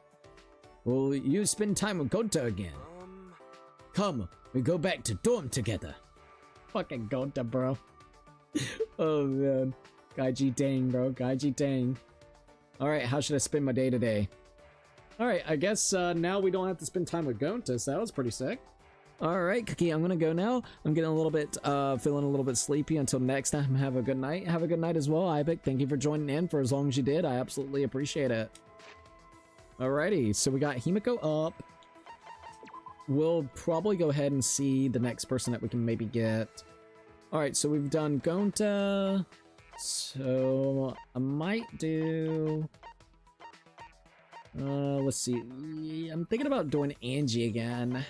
Will you spend time with Gonta again? Come, we go back to dorm together. Fucking Gonta, bro. Oh man. Gaiji dang, bro. Gaiji dang. Alright, how should I spend my day today? Alright, I guess now we don't have to spend time with Gonta, so that was pretty sick. Alright, Cookie, I'm gonna go now. I'm getting a little bit, feeling a little bit sleepy. Until next time, have a good night. Have a good night as well, Ibeck. Thank you for joining in for as long as you did. I absolutely appreciate it. Alrighty, so we got Himiko up. We'll probably go ahead and see the next person that we can maybe get. Alright, so we've done Gonta. So, I might do... let's see. I'm thinking about doing Angie again.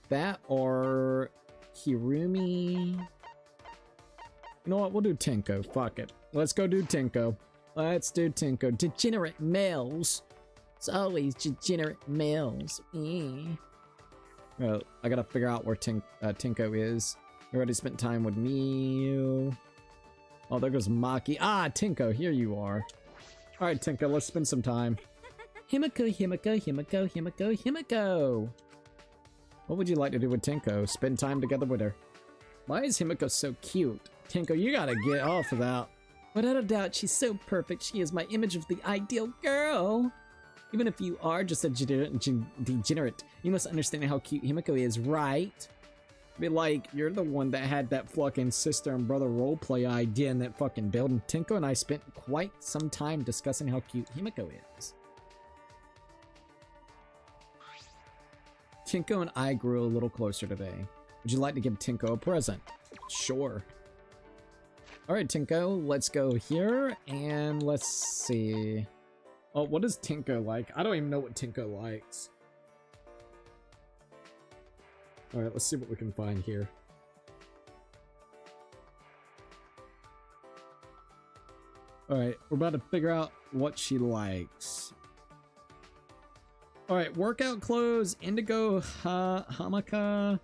That or Hirumi. You know what? We'll do Tenko. Fuck it. Let's go do Tenko. Let's do Tenko. Degenerate males. It's always degenerate males. Oh, I gotta figure out where Tenko is. You already spent time with Miu. Oh, there goes Maki. Ah, Tenko, here you are. Alright, Tenko, let's spend some time. Himiko, Himiko, Himiko, Himiko, Himiko. What would you like to do with Tenko? Spend time together with her. Why is Himiko so cute? Tenko, you gotta get off of that. Without a doubt, she's so perfect. She is my image of the ideal girl. Even if you are just a degenerate, you must understand how cute Himiko is, right? Be like, you're the one that had that fucking sister and brother roleplay idea in that fucking building. Tenko and I spent quite some time discussing how cute Himiko is. Tenko and I grew a little closer today. Would you like to give Tenko a present? Sure. Alright, Tenko, let's go here, and let's see. Oh, what is Tenko like? I don't even know what Tenko likes. Alright, let's see what we can find here. Alright, we're about to figure out what she likes. Alright, workout clothes, indigo hamaka,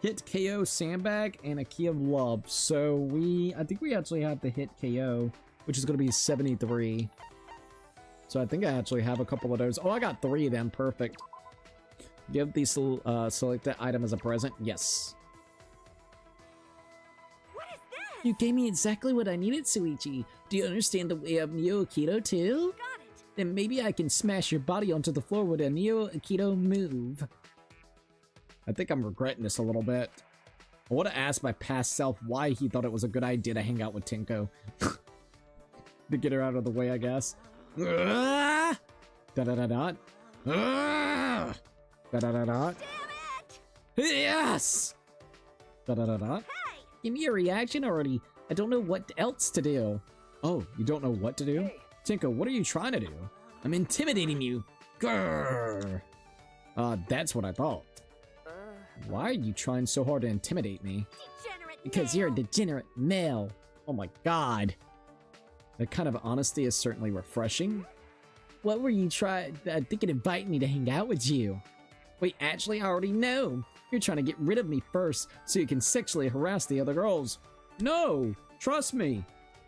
hit KO sandbag, and a key of love. So I think we actually have the hit KO, which is going to be 73. So I think I actually have a couple of those. Oh, I got 3 of them. Perfect. Give the selected item as a present. Yes. What is that? You gave me exactly what I needed, Suichi. Do you understand the way of Neo Aikido too? Got it. Then maybe I can smash your body onto the floor with a Neo Aikido move. I think I'm regretting this a little bit. I would have asked my past self why he thought it was a good idea to hang out with Tenko. To get her out of the way, I guess. Da-da-da-da. Da-da-da-da. Damn it! Yes! Da-da-da-da. Hey! Give me a reaction already. I don't know what else to do. Oh, you don't know what to do? Hey. Tinko, what are you trying to do? I'm intimidating you. Grrr. That's what I thought. Why are you trying so hard to intimidate me? Degenerate Because you're a male. degenerate male. Oh my god. That kind of honesty is certainly refreshing. What were you thinking invite me to hang out with you? Wait, actually, I already know. You're trying to get rid of me first so you can sexually harass the other girls. No, trust me.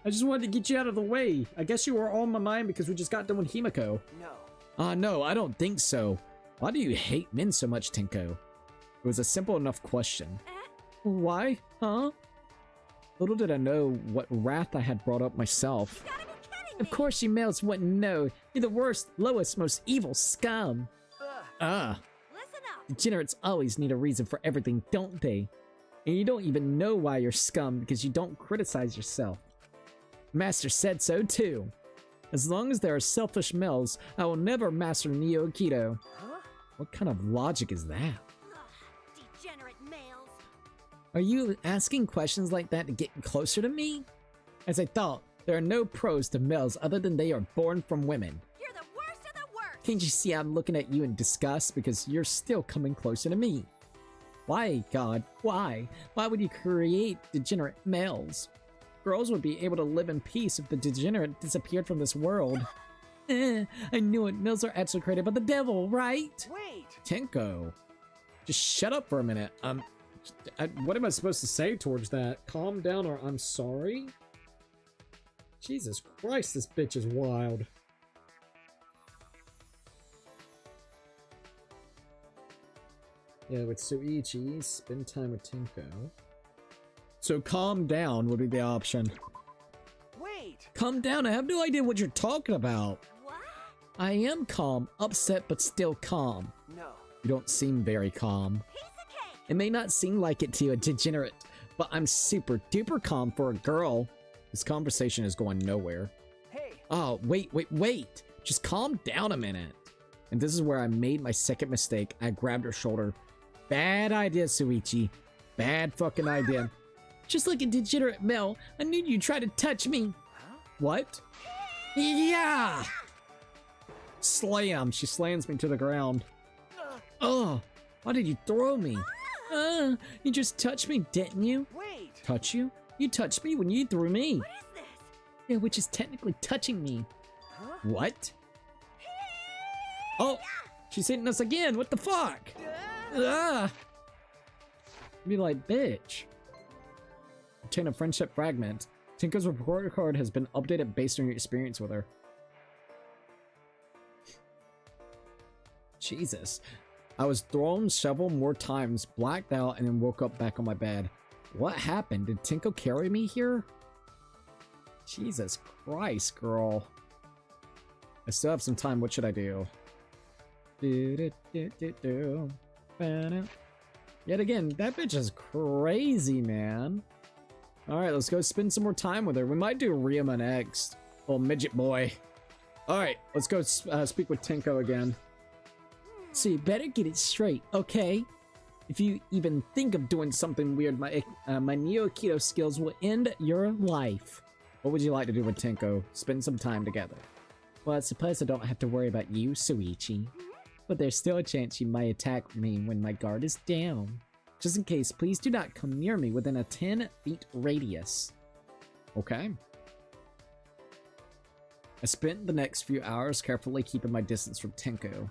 I just wanted to get you out of the way. I guess you were on my mind because we just got done with Himiko. No. No, I don't think so. Why do you hate men so much, Tinko? It was a simple enough question. Why? Huh? Little did I know what wrath I had brought up myself. You gotta be kidding Of me. course you males wouldn't know. You're the worst, lowest, most evil scum. Ah, Listen up. Degenerates always need a reason for everything, don't they? And you don't even know why you're scum because you don't criticize yourself. Master said so too. As long as there are selfish males, I will never master Neo Keto. Huh? what kind of logic is that? Ugh, degenerate males. Are you asking questions like that to get closer to me? As I thought, there are no pros to males other than they are born from women. You're the worst of the worst. Can't you see I'm looking at you in disgust because you're still coming closer to me? Why, God, why? Why would you create degenerate males? Girls would be able to live in peace if the degenerate disappeared from this world. I knew it. Males are actually created by the devil, right? Wait. Tinko, just shut up for a minute. What am I supposed to say towards that? Calm down or I'm sorry? Jesus Christ, this bitch is wild. Yeah, with Suichi, spend time with Tinko. So calm down would be the option. Wait. Calm down, I have no idea what you're talking about. What? I am calm, upset, but still calm. No. You don't seem very calm. Piece of cake. It may not seem like it to you, a degenerate, but I'm super duper calm for a girl. This conversation is going nowhere. Hey. Oh, wait. Just calm down a minute. And this is where I made my second mistake. I grabbed her shoulder. Bad idea, Suichi. Bad fucking idea. Just like a degenerate male, I knew you'd try to touch me. Huh? What? Yeah! Slam. She slams me to the ground. Oh, why did you throw me? You just touched me, didn't you? Wait. Touch you? You touched me when you threw me. What is this? Yeah, which is technically touching me. Huh? What? Oh, she's hitting us again. What the fuck? Ah! Be like, bitch. Obtain a friendship fragment. Tinko's report card has been updated based on your experience with her. Jesus. I was thrown several more times, blacked out, and then woke up back on my bed. What happened? Did Tinko carry me here? Jesus Christ, girl. I still have some time. What should I do? Yet again, that bitch is crazy, man. Alright, let's go spend some more time with her. We might do Ryuma next. Little midget boy. Alright, let's go speak with Tinko again. So you better get it straight, okay? If you even think of doing something weird, my Neo Keto skills will end your life. What would you like to do with Tinko? Spend some time together. Well, I suppose I don't have to worry about you, Suichi. But there's still a chance you might attack me when my guard is down. Just in case, please do not come near me within a 10 feet radius. Okay. I spent the next few hours carefully keeping my distance from Tinko.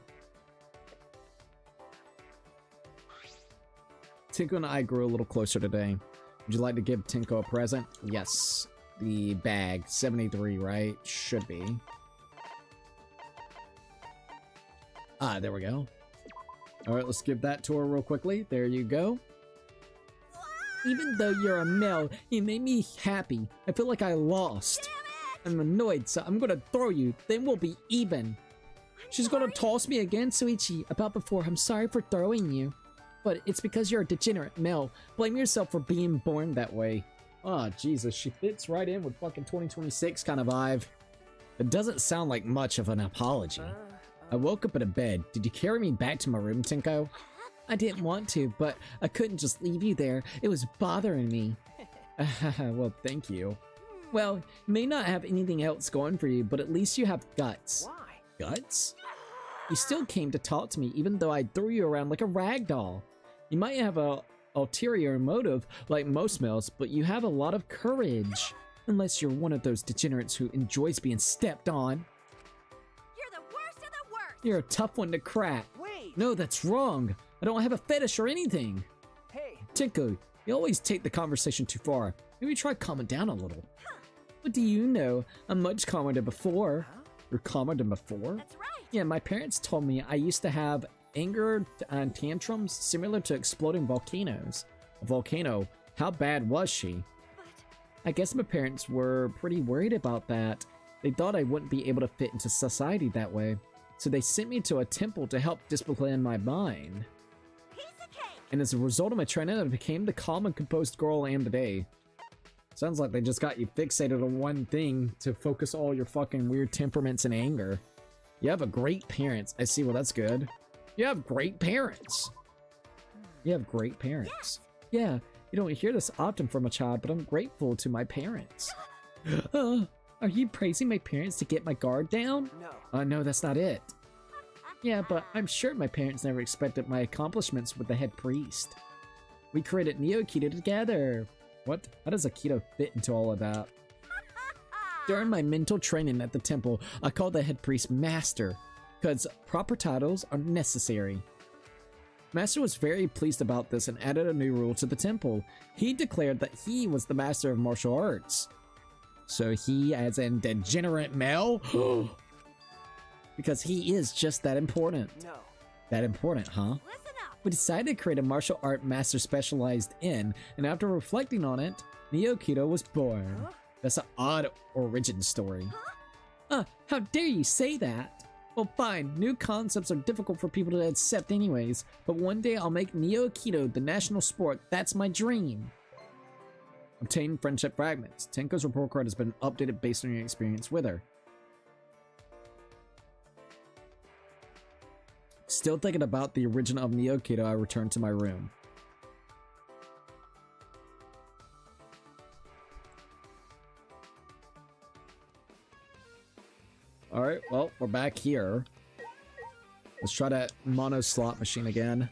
Tinko and I grew a little closer today. Would you like to give Tinko a present? Yes. The bag. 73, right? Should be. Ah, there we go. Alright, let's give that to her real quickly. There you go. Even though you're a male, you made me happy. I feel like I lost. I'm annoyed, so I'm gonna throw you. Then we'll be even. She's gonna toss me again, Suichi. About before, I'm sorry for throwing you. But it's because you're a degenerate male. Blame yourself for being born that way. Oh, Jesus. She fits right in with fucking 2026 kind of vibe. It doesn't sound like much of an apology. I woke up in a bed. Did you carry me back to my room, Tinko? I didn't want to, but I couldn't just leave you there. It was bothering me. Well, thank you. Well, you may not have anything else going for you, but at least you have guts. Why? Guts? You still came to talk to me, even though I threw you around like a rag doll. You might have a ulterior motive, like most males, but you have a lot of courage. Unless you're one of those degenerates who enjoys being stepped on. You're the worst of the worst. You're a tough one to crack. Wait. No, that's wrong. I don't have a fetish or anything. Hey. Tinko, you always take the conversation too far. Maybe try calming down a little. What do you know? I'm much calmer than before. Huh? You're calmer than before? That's right. Yeah, my parents told me I used to have anger and tantrums similar to exploding volcanoes. A volcano. How bad was she? I guess my parents were pretty worried about that. They thought I wouldn't be able to fit into society that way. So they sent me to a temple to help discipline my mind. Piece of cake. And as a result of my training, I became the calm and composed girl I am today. Sounds like they just got you fixated on one thing to focus all your fucking weird temperaments and anger. You have a great parents. I see, well that's good. You have great parents. You have great parents. Yeah, you don't hear this often from a child, but I'm grateful to my parents. Are you praising my parents to get my guard down? No. No, that's not it. Yeah, but I'm sure my parents never expected my accomplishments with the head priest. We created Neo Keto together. What? How does a keto fit into all of that? During my mental training at the temple, I called the head priest Master, because proper titles are necessary. Master was very pleased about this and added a new rule to the temple. He declared that he was the master of martial arts. So he, as in degenerate male? Because he is just that important. No. That important, huh? Listen up. We decided to create a martial art master specialized in, and after reflecting on it, Neo Keto was born. Huh? That's an odd origin story. How dare you say that? Well, fine, new concepts are difficult for people to accept anyways, but one day I'll make Neo Keto the national sport. That's my dream. Obtain friendship fragments. Tenko's report card has been updated based on your experience with her. Still thinking about the origin of Neo Keto, I return to my room. Alright, well, we're back here. Let's try that mono slot machine again.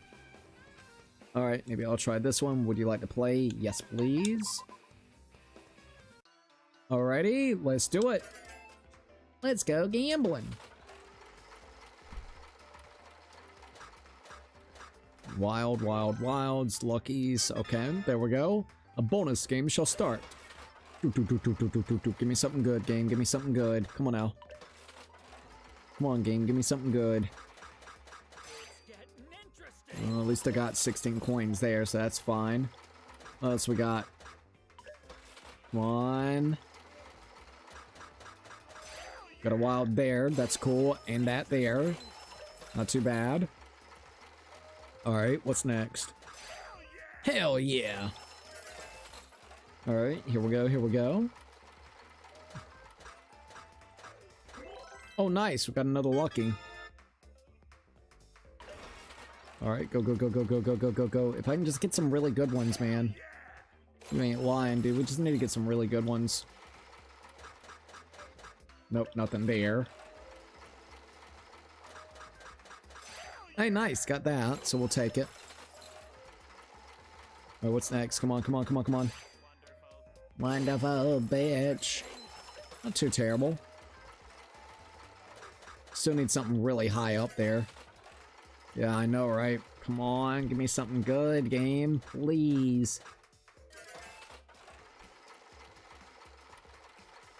Alright, maybe I'll try this one. Would you like to play? Yes, please. Alrighty, let's do it. Let's go gambling. Wild, wild, wilds, luckies. Okay, there we go. A bonus game shall start. Give me something good, game. Give me something good. Come on now. Come on, game. Give me something good. Well, at least I got 16 coins there, so that's fine. What else we got? One. Got a wild there. That's cool. And that there. Not too bad. Alright, what's next? Hell yeah! Alright, here we go, here we go. Oh, nice, we got another lucky. Alright, go, go, go, go, go, go, go, go, go. If I can just get some really good ones, man. You ain't lying, dude. We just need to get some really good ones. Nope, nothing there. Hey, nice, got that, so we'll take it. Alright, what's next? Come on, come on, come on, come on. Wonderful, bitch. Not too terrible. Still need something really high up there. Yeah, I know, right? Come on, give me something good, game, please.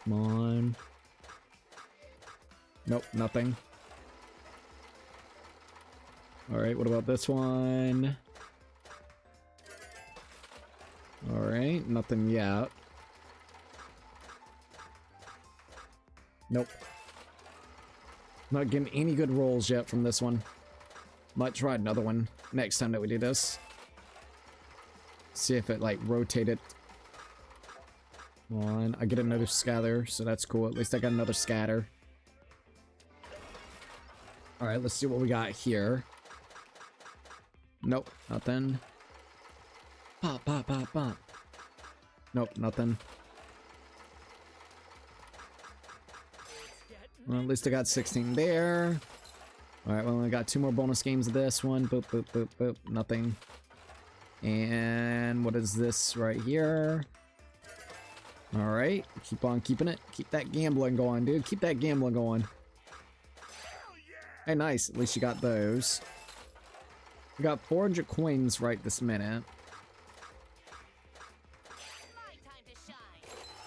Come on. Nope, nothing. Alright, what about this one? Alright, nothing yet. Nope. Not getting any good rolls yet from this one. Might try another one next time that we do this. See if it, like, rotated. Come on, I get another scatter, so that's cool. At least I got another scatter. Alright, let's see what we got here. Nope, nothing. Pop, pop, pop, pop. Nope, nothing. Well, at least I got 16 there. Alright, well, I got 2 more bonus games of this one. Boop, boop, boop, boop. Nothing. And what is this right here? Alright, keep on keeping it. Keep that gambling going, dude. Keep that gambling going. Hey, nice. At least you got those. We got 400 coins right this minute.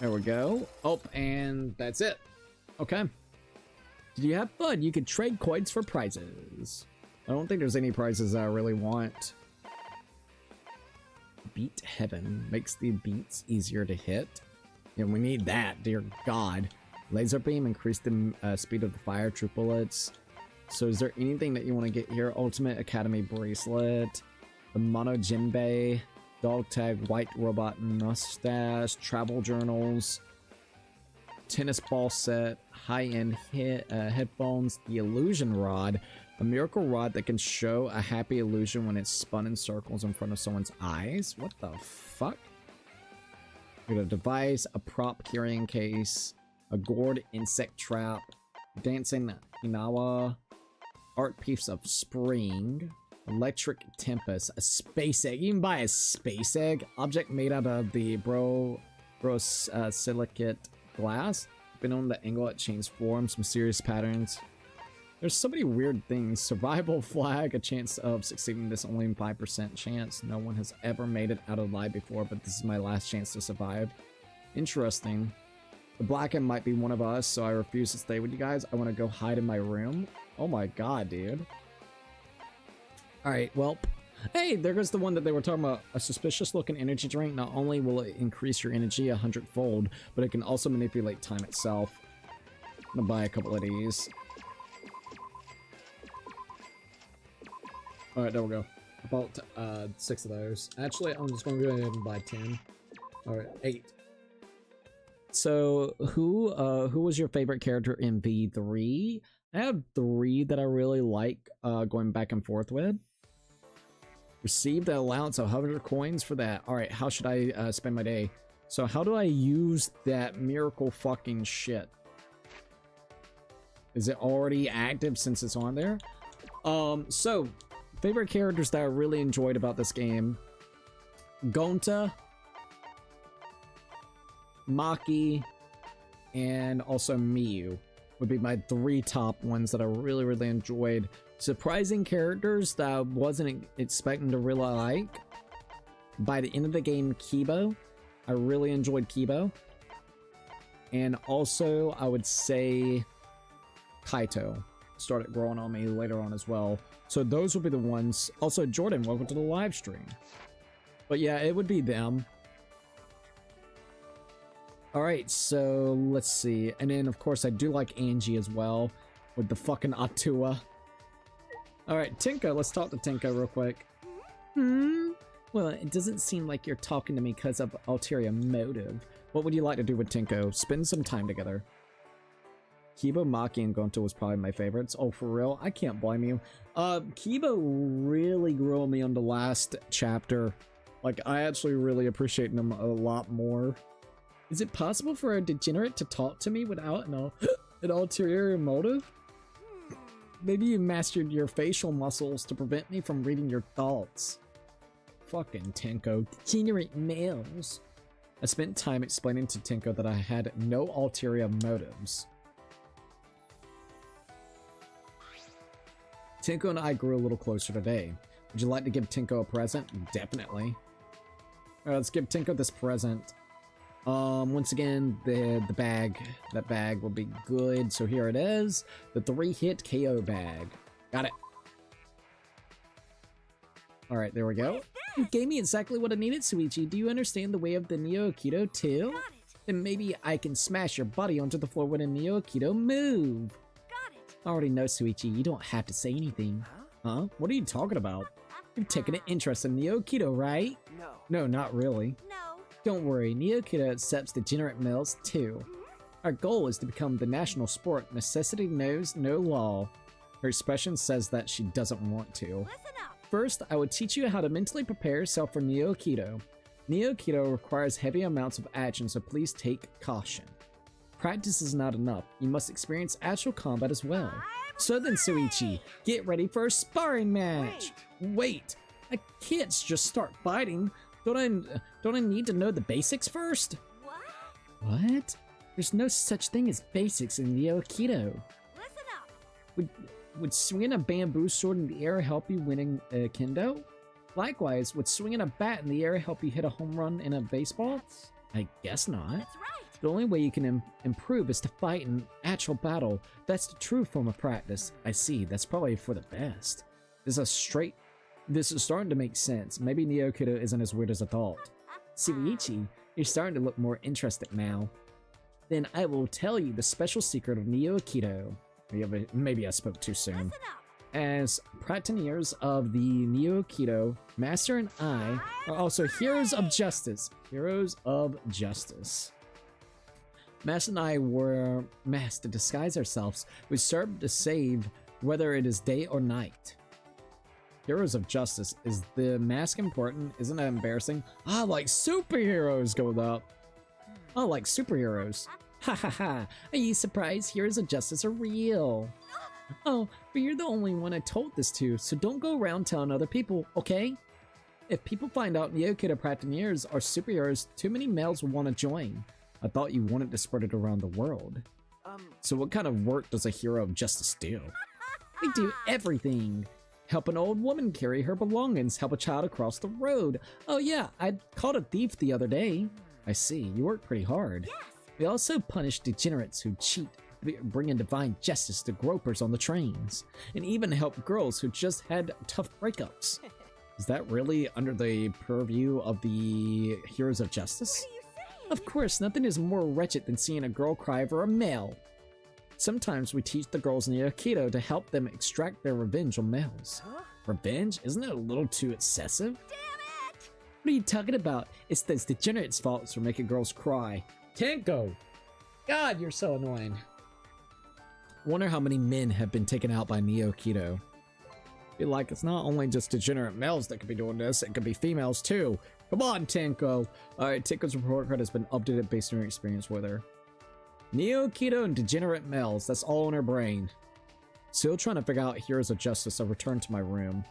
There we go. Oh, and that's it. Okay. Did you have fun? You could trade coins for prizes. I don't think there's any prizes I really want. Beat heaven. Makes the beats easier to hit. Yeah, we need that, dear God. Laser beam, increase the speed of the fire, true bullets. So is there anything that you want to get here? Ultimate Academy bracelet. The Mono Jinbei. Dog tag, white robot mustache, travel journals, tennis ball set, high-end headphones, the illusion rod, a miracle rod that can show a happy illusion when it's spun in circles in front of someone's eyes. What the fuck? We got a device, a prop carrying case, a gourd insect trap, dancing Hinawa, art piece of spring, electric tempest, a space egg. You can buy a space egg. Object made out of the silicate glass. Been on the angle it changes forms, mysterious patterns. There's so many weird things. Survival flag, a chance of succeeding this only 5% chance. No one has ever made it out alive before, but this is my last chance to survive. Interesting. The Blacken might be one of us, so I refuse to stay with you guys. I want to go hide in my room. Oh my god, dude. Alright, well, hey, there goes the one that they were talking about. A suspicious looking energy drink. Not only will it increase your energy 100-fold, but it can also manipulate time itself. I'm gonna buy a couple of these. Alright, there we go. About 6 of those. Actually, I'm just gonna go ahead and buy 10. Alright, 8. So, who was your favorite character in V3? I have 3 that I really like going back and forth with. Received an allowance of 100 coins for that. Alright, how should I spend my day? So how do I use that miracle fucking shit? Is it already active since it's on there? So, favorite characters that I really enjoyed about this game. Gonta, Maki, and also Miyu would be my 3 top ones that I really, really enjoyed. Surprising characters that I wasn't expecting to really like. By the end of the game, Kibo. I really enjoyed Kibo. And also, I would say Kaito started growing on me later on as well. So those would be the ones. Also, Jordan, welcome to the live stream. But yeah, it would be them. Alright, so let's see. And then, of course, I do like Angie as well. With the fucking Atua. Alright, Tinko, let's talk to Tinko real quick. Well, it doesn't seem like you're talking to me because of ulterior motive. What would you like to do with Tinko? Spend some time together. Kibo, Maki, and Gonto was probably my favorites. Oh, for real? I can't blame you. Kibo really grew on me on the last chapter. Like, I actually really appreciate him a lot more. Is it possible for a degenerate to talk to me without an ulterior motive? Maybe you mastered your facial muscles to prevent me from reading your thoughts. Fucking Tinko. Degenerate males. I spent time explaining to Tinko that I had no ulterior motives. Tinko and I grew a little closer today. Would you like to give Tinko a present? Definitely. Alright, let's give Tinko this present. Once again, the bag. That bag will be good. So here it is. The 3-hit KO bag. Got it. Alright, there we go. You gave me exactly what I needed, Suichi. Do you understand the way of the Neo Aikido too? Got it. Then maybe I can smash your body onto the floor with a Neo Aikido move. Got it. I already know, Suichi. You don't have to say anything. Huh? What are you talking about? You've taken an interest in Neo Aikido, right? No. No, not really. No. Don't worry, Neo Aikido accepts degenerate males too. Our goal is to become the national sport. Necessity knows no law. Her expression says that she doesn't want to. Listen up. First, I will teach you how to mentally prepare yourself for Neo-Aikido. Neo-Aikido requires heavy amounts of action, so please take caution. Practice is not enough. You must experience actual combat as well. So then, Suichi, get ready for a sparring match. Wait, I can't just start fighting. Don't I need to know the basics first? What? There's no such thing as basics in Neo-Aikido. Listen up. Would swinging a bamboo sword in the air help you winning a kendo? Likewise, would swinging a bat in the air help you hit a home run in a baseball? I guess not. That's right. The only way you can improve is to fight in actual battle. That's the true form of practice. I see, that's probably for the best. This is starting to make sense. Maybe Neo-Aikido isn't as weird as I thought. Suichi, you're starting to look more interested now. Then I will tell you the special secret of Neo-Aikido. Maybe I spoke too soon. Listen up. As practitioners of the Neo-Aikido, Master and I are also heroes of justice. Heroes of justice. Master and I were masked to disguise ourselves. We serve to save whether it is day or night. Heroes of justice. Is the mask important? Isn't that embarrassing? Ah, like superheroes go up. Oh, like superheroes. Ha ha ha. Are you surprised? Heroes of justice are real. Oh, but you're the only one I told this to, so don't go around telling other people, okay? If people find out Neo-Aikido practitioners are superheroes, too many males will want to join. I thought you wanted to spread it around the world. So what kind of work does a hero of justice do? We do everything. Help an old woman carry her belongings, help a child across the road. Oh yeah, I caught a thief the other day. I see, you work pretty hard. Yes. We also punish degenerates who cheat, bringing divine justice to gropers on the trains, and even help girls who just had tough breakups. Is that really under the purview of the Heroes of Justice? What are you saying? Of course, nothing is more wretched than seeing a girl cry for a male. Sometimes we teach the girls in Aikido to help them extract their revenge on males. Huh? Revenge? Isn't it a little too excessive? Damn it! What are you talking about? It's those degenerates' faults for making girls cry. Tenko! God, you're so annoying. Wonder how many men have been taken out by Neo-Aikido. Feel like it's not only just degenerate males that could be doing this, it could be females too. Come on, Tenko! Alright, Tenko's report card has been updated based on your experience with her. Neo-Aikido and degenerate males, that's all in her brain. Still trying to figure out Heroes of Justice, I'll return to my room.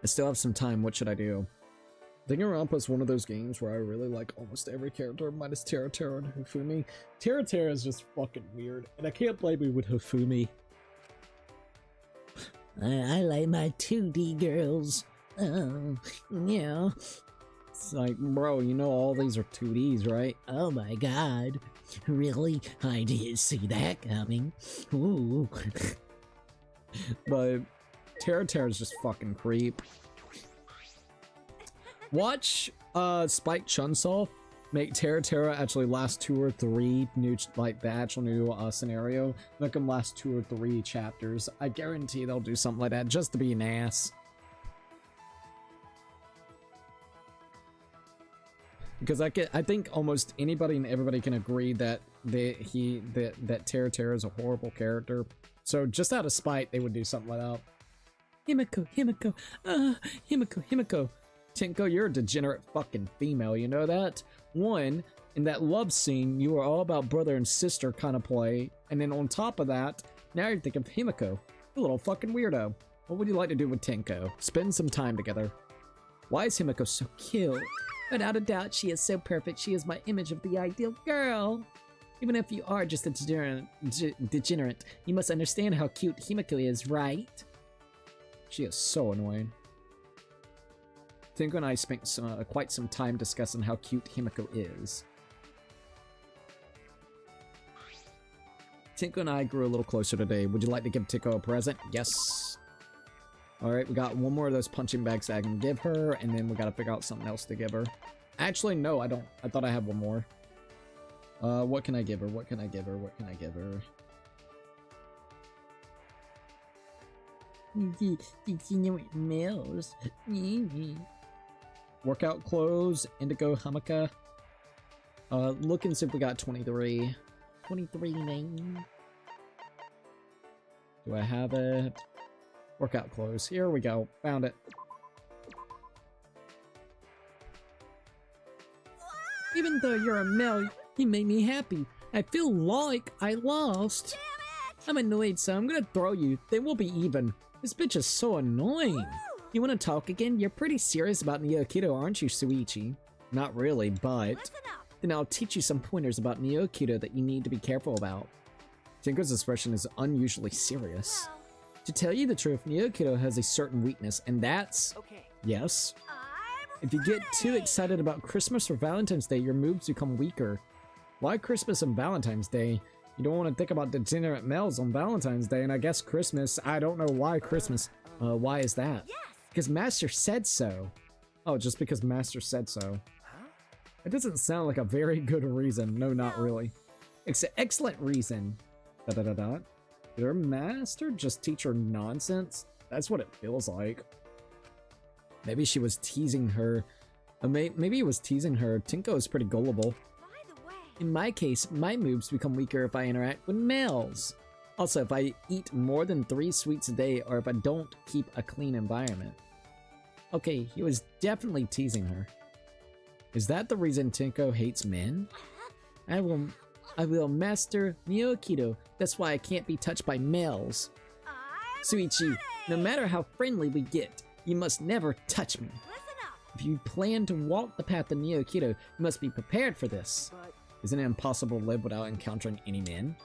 I still have some time, what should I do? Danganronpa is one of those games where I really like almost every character minus Terra and Hifumi. Terra is just fucking weird, and I can't blame me with Hifumi. I like my 2D girls. Oh, yeah. It's like, bro, you know all these are 2Ds, right? Oh my god. Really? I didn't see that coming. Ooh. But Terra's just fucking creep. Watch Spike Chunsoft make Terra actually last 2 or 3 new, like the actual new scenario. Make them last 2 or 3 chapters. I guarantee they'll do something like that just to be an ass. Because I think almost anybody and everybody can agree that that Terra is a horrible character. So just out of spite, they would do something like that. Himiko, Himiko. Tenko, you're a degenerate fucking female, you know that? One, in that love scene, you were all about brother and sister kind of play, and then on top of that, now you're thinking of Himiko. You little fucking weirdo. What would you like to do with Tenko? Spend some time together. Why is Himiko so cute? Without a doubt, she is so perfect. She is my image of the ideal girl. Even if you are just a degenerate, you must understand how cute Himiko is, right? She is so annoying. Tenko and I spent quite some time discussing how cute Himiko is. Tenko and I grew a little closer today. Would you like to give Tenko a present? Yes. Alright, we got one more of those punching bags that I can give her, and then we gotta figure out something else to give her. Actually, no, I don't. I thought I had one more. What can I give her? What can I give her? What can I give her? Males. Workout clothes, indigo hamaka. Look and see if we got 23. 23 name. Do I have it? Workout clothes. Here we go. Found it. Even though you're a male, you made me happy. I feel like I lost. I'm annoyed, so I'm gonna throw you. Then we'll be even. This bitch is so annoying. You wanna talk again? You're pretty serious about Neo-Kido, aren't you, Suichi? Not really, but... Listen up. Then I'll teach you some pointers about Neo-Kido that you need to be careful about. Tinko's expression is unusually serious. Well, To tell you the truth, Neo-Kido has a certain weakness, and that's... Okay. Yes. I'm If you get too ready. excited about Christmas or Valentine's Day, your moves become weaker. Why Christmas and Valentine's Day? You don't want to think about degenerate males on Valentine's Day, and I guess Christmas. I don't know why Christmas. Why is that? Yes. Because Master said so. Oh, just because Master said so. Huh? It doesn't sound like a very good reason. No, not really. It's an excellent reason. Did her Master just teach her nonsense? That's what it feels like. Maybe she was teasing her. Maybe he was teasing her. Tinko is pretty gullible. By the way, In my case, my moves become weaker if I interact with males. Also, if I eat more than 3 sweets a day, or if I don't keep a clean environment. Okay, he was definitely teasing her. Is that the reason Tinko hates men? I will master Neo-Kido. That's why I can't be touched by males. I'm Suichi, no ready. matter how friendly we get, you must never touch me. Listen up. If you plan to walk the path of Neo-Kido, you must be prepared for this. But Isn't it impossible to live without encountering any men?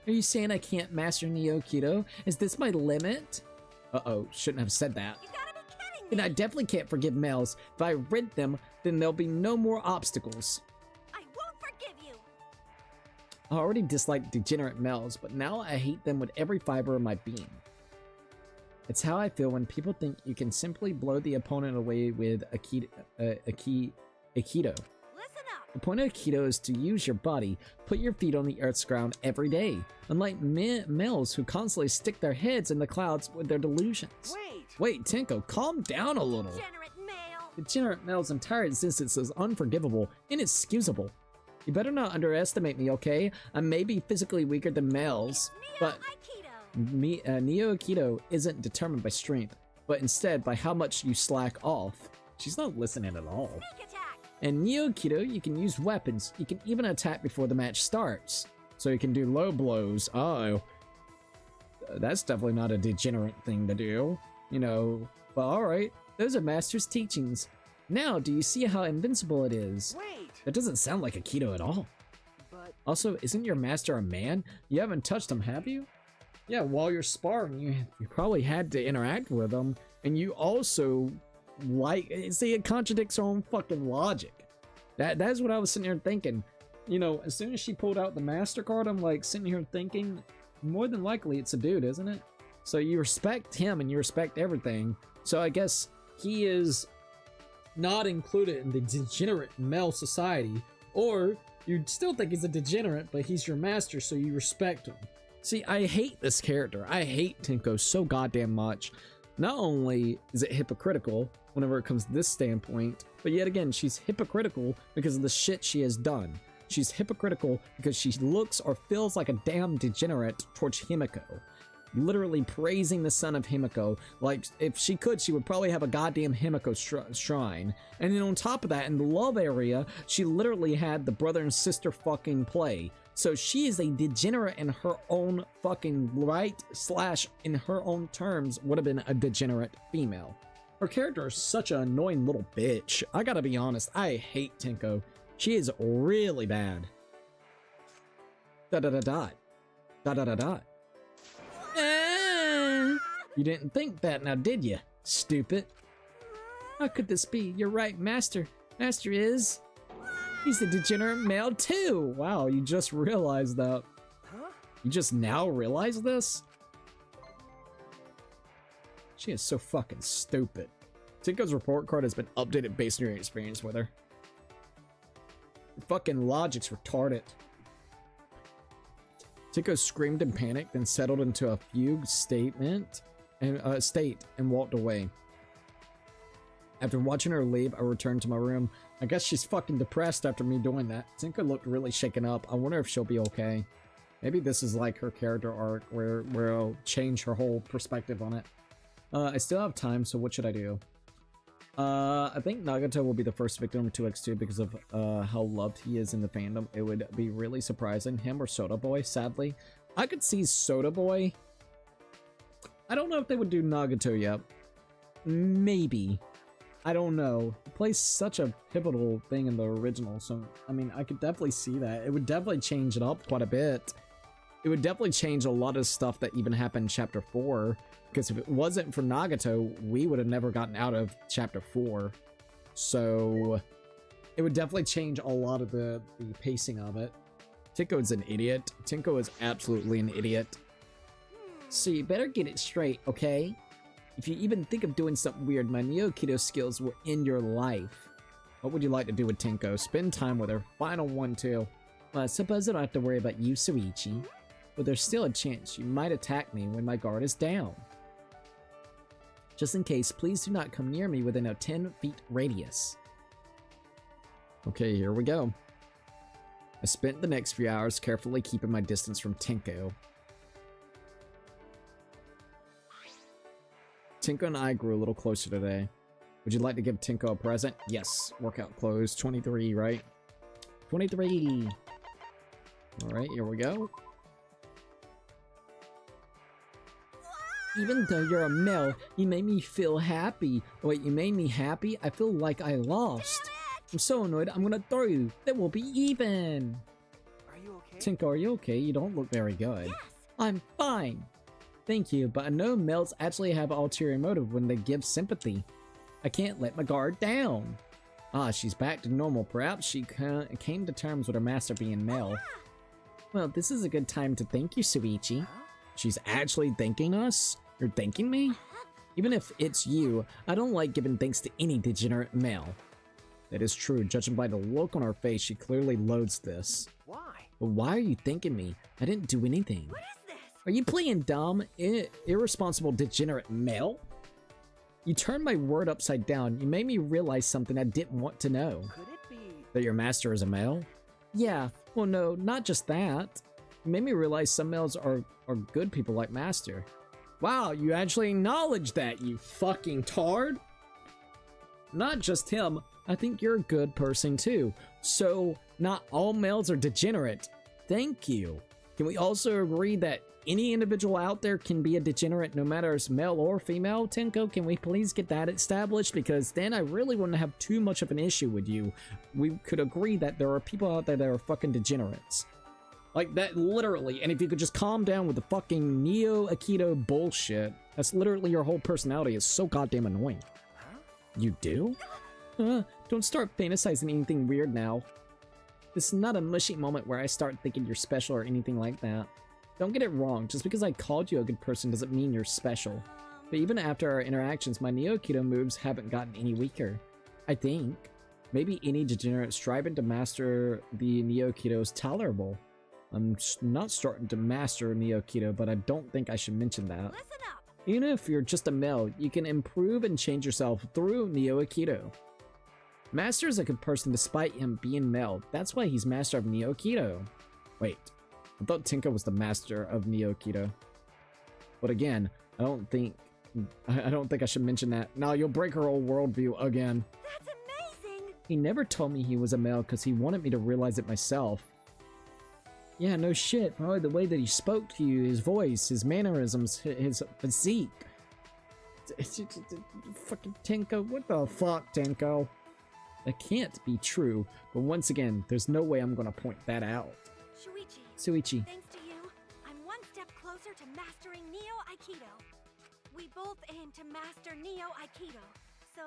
Are you saying I can't master Neo-Kido? Is this my limit? Uh-oh, shouldn't have said that. You gotta be kidding me. And I definitely can't forgive males. If I rid them, then there'll be no more obstacles. I won't forgive you. I already dislike degenerate males, but now I hate them with every fiber of my being. It's how I feel when people think you can simply blow the opponent away with Aikido. Listen up. The point of Aikido is to use your body, put your feet on the earth's ground every day, unlike males who constantly stick their heads in the clouds with their delusions. wait. Wait, Tinko, calm down a little. Degenerate male. Degenerate male's entire existence is unforgivable, inexcusable. You better not underestimate me, okay? I may be physically weaker than males, but Aikido. Neo Aikido isn't determined by strength, but instead by how much you slack off. She's not listening at all. Sneak attack. In Neo Aikido, you can use weapons. You can even attack before the match starts. So you can do low blows. Oh. That's definitely not a degenerate thing to do. You know, But alright, those are Master's teachings. Now, do you see how invincible it is? Wait. that doesn't sound like Aikido at all. But Also, isn't your master a man? You haven't touched him, have you? Yeah, while you're sparring, you probably had to interact with him, and you also see, it contradicts her own fucking logic. That's what I was sitting here thinking. You know, as soon as she pulled out the MasterCard, I'm like sitting here thinking, more than likely it's a dude, isn't it? So you respect him and you respect everything. So I guess he is not included in the degenerate male society, or you'd still think he's a degenerate, but he's your master, so you respect him. See, I hate this character. I hate Tinko so goddamn much. Not only is it hypocritical whenever it comes to this standpoint, but yet again, she's hypocritical because of the shit she has done. She's hypocritical because she looks or feels like a damn degenerate towards Himiko. Literally praising the son of Himiko. Like, if she could, she would probably have a goddamn Himiko shrine. And then on top of that, in the love area, she literally had the brother and sister fucking play. So she is a degenerate in her own fucking right, / in her own terms, would have been a degenerate female. Her character is such an annoying little bitch. I gotta be honest, I hate Tinko. She is really bad. Da-da-da-da. Da-da-da-da. You didn't think that now, did you, stupid? How could this be? You're right, Master. Master is... He's a degenerate male too! Wow, you just realized that. huh? You just now realize this? She is so fucking stupid. Tinko's report card has been updated based on your experience with her. Your fucking logic's retarded. Tinko screamed in panic, then settled into a fugue state and walked away. After watching her leave, I returned to my room. I guess she's fucking depressed after me doing that. Tinko looked really shaken up. I wonder if she'll be okay. Maybe this is like her character arc where it'll change her whole perspective on it. I still have time, so what should I do? I think Nagato will be the first victim of 2x2 because of how loved he is in the fandom. It would be really surprising. Him or Soda Boy, sadly. I could see Soda Boy. I don't know if they would do Nagato yet. Maybe. I don't know. He plays such a pivotal thing in the original, so I mean, I could definitely see that. It would definitely change it up quite a bit. It would definitely change a lot of stuff that even happened in Chapter 4, because if it wasn't for Nagato, we would have never gotten out of Chapter 4. So it would definitely change a lot of the pacing of it. Tinko is an idiot. Tinko is absolutely an idiot. So you better get it straight, okay? If you even think of doing something weird, my Neo-Kido skills will end your life. What would you like to do with Tinko? Spend time with her. Final one, too. Well, I suppose I don't have to worry about you, Suichi. But there's still a chance you might attack me when my guard is down. Just in case, please do not come near me within a 10 feet radius. Okay, here we go. I spent the next few hours carefully keeping my distance from Tinko. Tinko and I grew a little closer today. Would you like to give Tinko a present? Yes. Workout clothes. 23, right? 23! Alright, here we go. Even though you're a male, you made me feel happy. Wait, you made me happy? I feel like I lost. I'm so annoyed, I'm gonna throw you. Then we'll be even. Are you okay? Tinko, are you okay? You don't look very good. Yes. I'm fine. Thank you, but I know males actually have ulterior motive when they give sympathy. I can't let my guard down. Ah, she's back to normal. Perhaps she came to terms with her master being male. Well, this is a good time to thank you, Suichi. She's actually thanking us? You're thanking me? Even if it's you, I don't like giving thanks to any degenerate male. That is true. Judging by the look on her face, she clearly loathes this. Why? But why are you thanking me? I didn't do anything. What is this? Are you playing dumb, irresponsible, degenerate male? You turned my word upside down. You made me realize something I didn't want to know. Could it be? That your master is a male? Yeah, well no, not just that. You made me realize some males are good people like master. Wow, you actually acknowledge that, you fucking tard! Not just him, I think you're a good person too. So, not all males are degenerate. Thank you. Can we also agree that any individual out there can be a degenerate no matter if it's male or female? Tinko, can we please get that established? Because then I really wouldn't have too much of an issue with you. We could agree that there are people out there that are fucking degenerates. Like that, literally. And if you could just calm down with the fucking Neo-Aikido bullshit. That's literally your whole personality. Is so goddamn annoying. Huh? You do? Don't start fantasizing anything weird now. This is not a mushy moment where I start thinking you're special or anything like that. Don't get it wrong, just because I called you a good person doesn't mean you're special. But even after our interactions, my Neo-Aikido moves haven't gotten any weaker. I think. Maybe any degenerate striving to master the Neo-Aikido is tolerable. I'm not starting to master Neo-Aikido, but I don't think I should mention that. Listen up. Even if you're just a male, you can improve and change yourself through Neo-Aikido. Master is a good person despite him being male. That's why he's master of Neo-Aikido. Wait, I thought Tinko was the master of Neo-Aikido. But again, I don't think I should mention that. Now you'll break her whole worldview again. That's amazing. He never told me he was a male because he wanted me to realize it myself. Yeah, no shit. Probably the way that he spoke to you, his voice, his mannerisms, his physique. Fucking Tinko, what the fuck, Tinko? That can't be true, but once again, there's no way I'm gonna point that out. Suichi. Thanks to you, I'm one step closer to mastering Neo-Aikido. We both aim to master Neo-Aikido. So,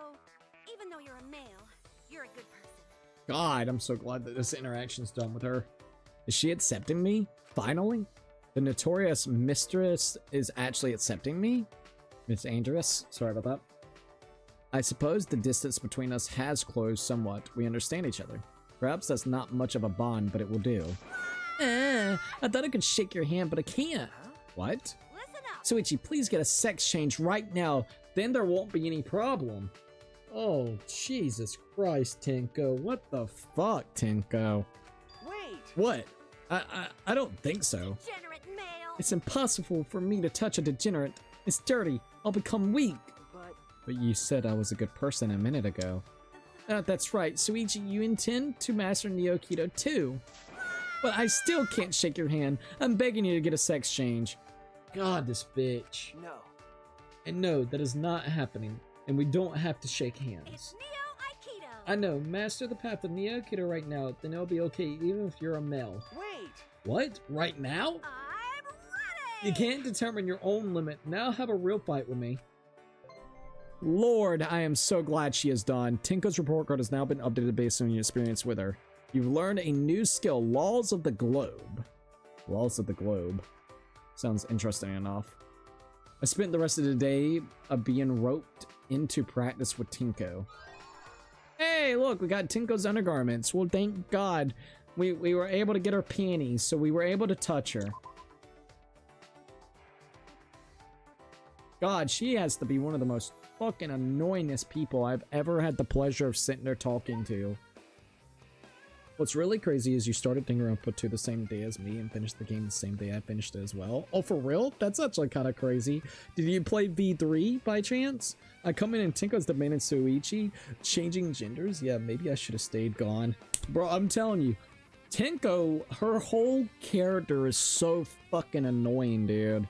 even though you're a male, you're a good person. God, I'm so glad that this interaction's done with her. Is she accepting me? Finally? The notorious mistress is actually accepting me? Miss Andress, sorry about that. I suppose the distance between us has closed somewhat. We understand each other. Perhaps that's not much of a bond, but it will do. I thought I could shake your hand, but I can't. Huh? What? Listen up. Suichi, please get a sex change right now. Then there won't be any problem. Oh, Jesus Christ, Tinko. What the fuck, Tinko? Wait! What? I don't think so. Degenerate male. It's impossible for me to touch a degenerate. It's dirty. I'll become weak. But you said I was a good person a minute ago. That's right, Suichi, you intend to master Neo Keto too. But I still can't shake your hand. I'm begging you to get a sex change. God, this bitch. No. And no, that is not happening. And we don't have to shake hands. It's Neo Aikido. I know, master the path of Neo Keto right now, then it'll be okay even if you're a male. Wait. What? Right now? I'm ready. You can't determine your own limit. Now have a real fight with me. Lord, I am so glad she is done. Tinko's report card has now been updated based on your experience with her. You've learned a new skill, Laws of the Globe. Laws of the Globe. Sounds interesting enough. I spent the rest of the day being roped into practice with Tinko. Hey, look, we got Tinko's undergarments. Well, thank God we were able to get her panties, so we were able to touch her. God, she has to be one of the most fucking annoyingest people I've ever had the pleasure of sitting there talking to. What's really crazy is you started Danganronpa 2 the same day as me and finished the game the same day I finished it as well. Oh, for real? That's actually kind of crazy. Did you play V3 by chance? I come in and Tinko's demanding Suichi changing genders? Yeah, maybe I should have stayed gone. Bro, I'm telling you, Tinko, her whole character is so fucking annoying, dude.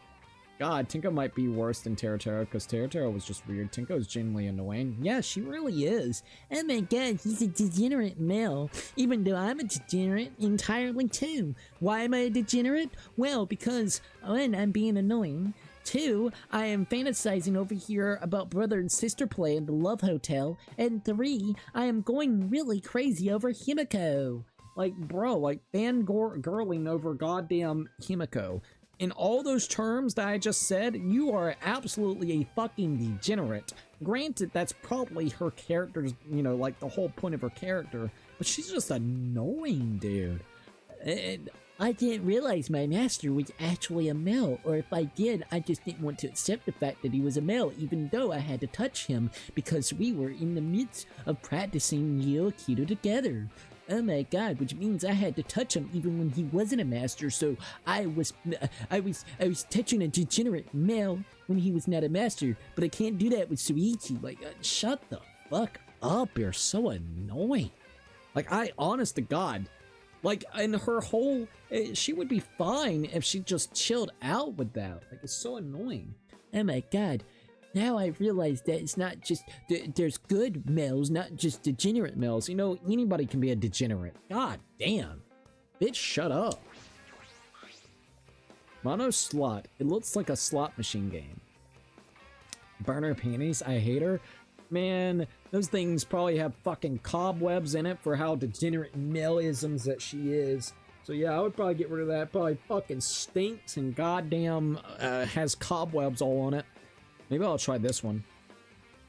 God, Tinko might be worse than Teratera because Teratera was just weird. Tinko is genuinely annoying. Yeah, she really is. Oh my god, he's a degenerate male. Even though I'm a degenerate entirely too. Why am I a degenerate? Well, because 1, I'm being annoying. 2, I am fantasizing over here about brother and sister play in the Love Hotel. And 3, I am going really crazy over Himiko. Like, bro, like fangirling over goddamn Himiko. In all those terms that I just said, you are absolutely a fucking degenerate. Granted, that's probably her character's, you know, like the whole point of her character, but she's just annoying, dude. And I didn't realize my master was actually a male, or if I did, I just didn't want to accept the fact that he was a male, even though I had to touch him, because we were in the midst of practicing Neo Aikido together. Oh my god, which means I had to touch him even when he wasn't a master, so I was touching a degenerate male when he was not a master, but I can't do that with Suichi. Like, shut the fuck up, you're so annoying. Like, honest to God, like, in her whole, she would be fine if she just chilled out with that. Like, it's so annoying. Oh my god. Now I realize that it's not just, there's good males, not just degenerate males. You know, anybody can be a degenerate. God damn. Bitch, shut up. Mono slot. It looks like a slot machine game. Burner panties. I hate her. Man, those things probably have fucking cobwebs in it for how degenerate male-isms that she is. So yeah, I would probably get rid of that. Probably fucking stinks and goddamn has cobwebs all on it. Maybe I'll try this one.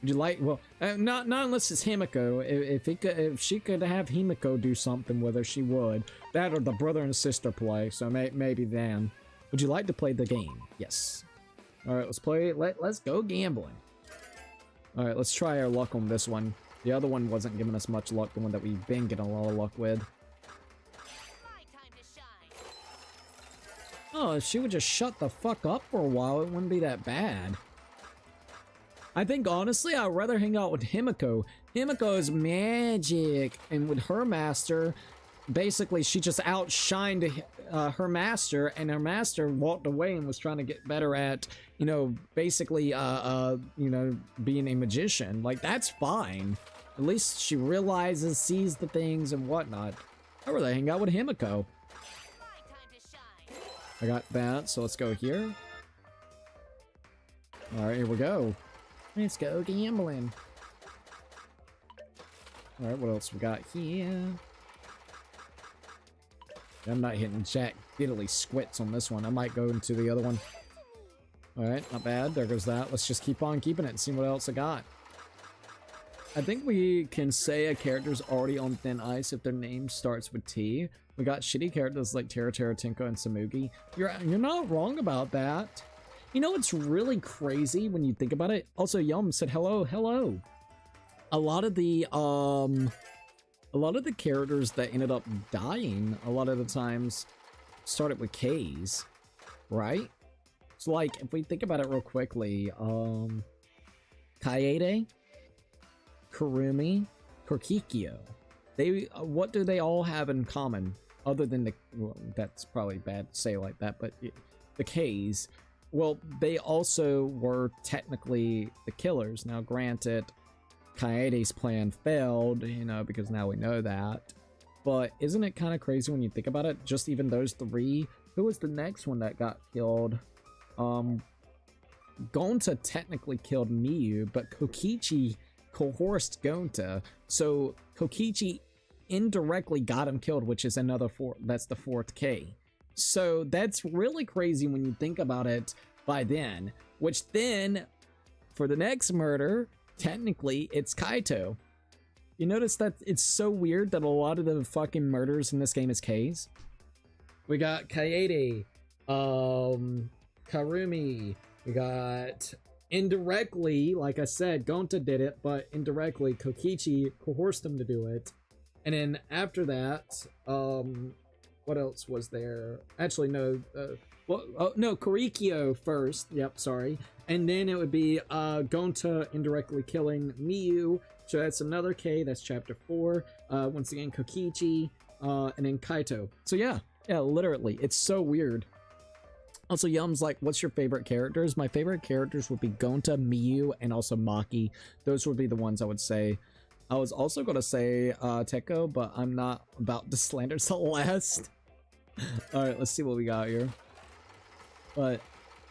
Would you like? Well, not unless it's Himiko. If she could have Himiko do something with her, she would. That or the brother and sister play. So maybe then. Would you like to play the game? Yes. All right, let's play. Let's go gambling. All right, let's try our luck on this one. The other one wasn't giving us much luck. The one that we've been getting a lot of luck with. Oh, if she would just shut the fuck up for a while, it wouldn't be that bad. I think, honestly, I'd rather hang out with Himiko. Himiko is magic, and with her master, basically, she just outshined her master, and her master walked away and was trying to get better at, you know, basically, you know, being a magician. Like, that's fine. At least she realizes, sees the things, and whatnot. I'd rather hang out with Himiko. I got that, so let's go here. Alright, here we go. Let's go gambling. Alright, what else we got here? I'm not hitting jack diddly squits on this one. I might go into the other one. Alright, not bad. There goes that. Let's just keep on keeping it and see what else I got. I think we can say a character's already on thin ice if their name starts with T. We got shitty characters like Teratera, Tinko, and Samugi. You're not wrong about that. You know what's really crazy when you think about it? Also, Yum said hello. A lot of the characters that ended up dying, a lot of the times, started with K's, right? So like, if we think about it real quickly, Kaede, Kurumi, Korkikyo, they, what do they all have in common? Other than the, well, that's probably bad to say like that, but the K's, well, they also were technically the killers. Now, granted, Kaede's plan failed, you know, because now we know that. But isn't it kind of crazy when you think about it? Just even those three. Who was the next one that got killed? Gonta technically killed Miyu, but Kokichi coerced Gonta. So Kokichi indirectly got him killed, which is another that's the fourth K. So that's really crazy when you think about it by then. Which then, for the next murder, technically it's Kaito. You notice that it's so weird that a lot of the fucking murders in this game is K's? We got Kaede, Karumi, we got indirectly, like I said, Gonta did it, but indirectly Kokichi coerced him to do it. And then after that, what else was there? Actually, no, no, Korikyo first, yep, sorry. And then it would be Gonta indirectly killing Miyu, so that's another K, that's chapter 4. Once again, Kokichi, and then Kaito. So yeah, literally, it's so weird. Also, Yum's like, what's your favorite characters? My favorite characters would be Gonta, Miyu, and also Maki. Those would be the ones I would say. I was also going to say Teko, but I'm not about to slander Celeste. Alright, let's see what we got here. But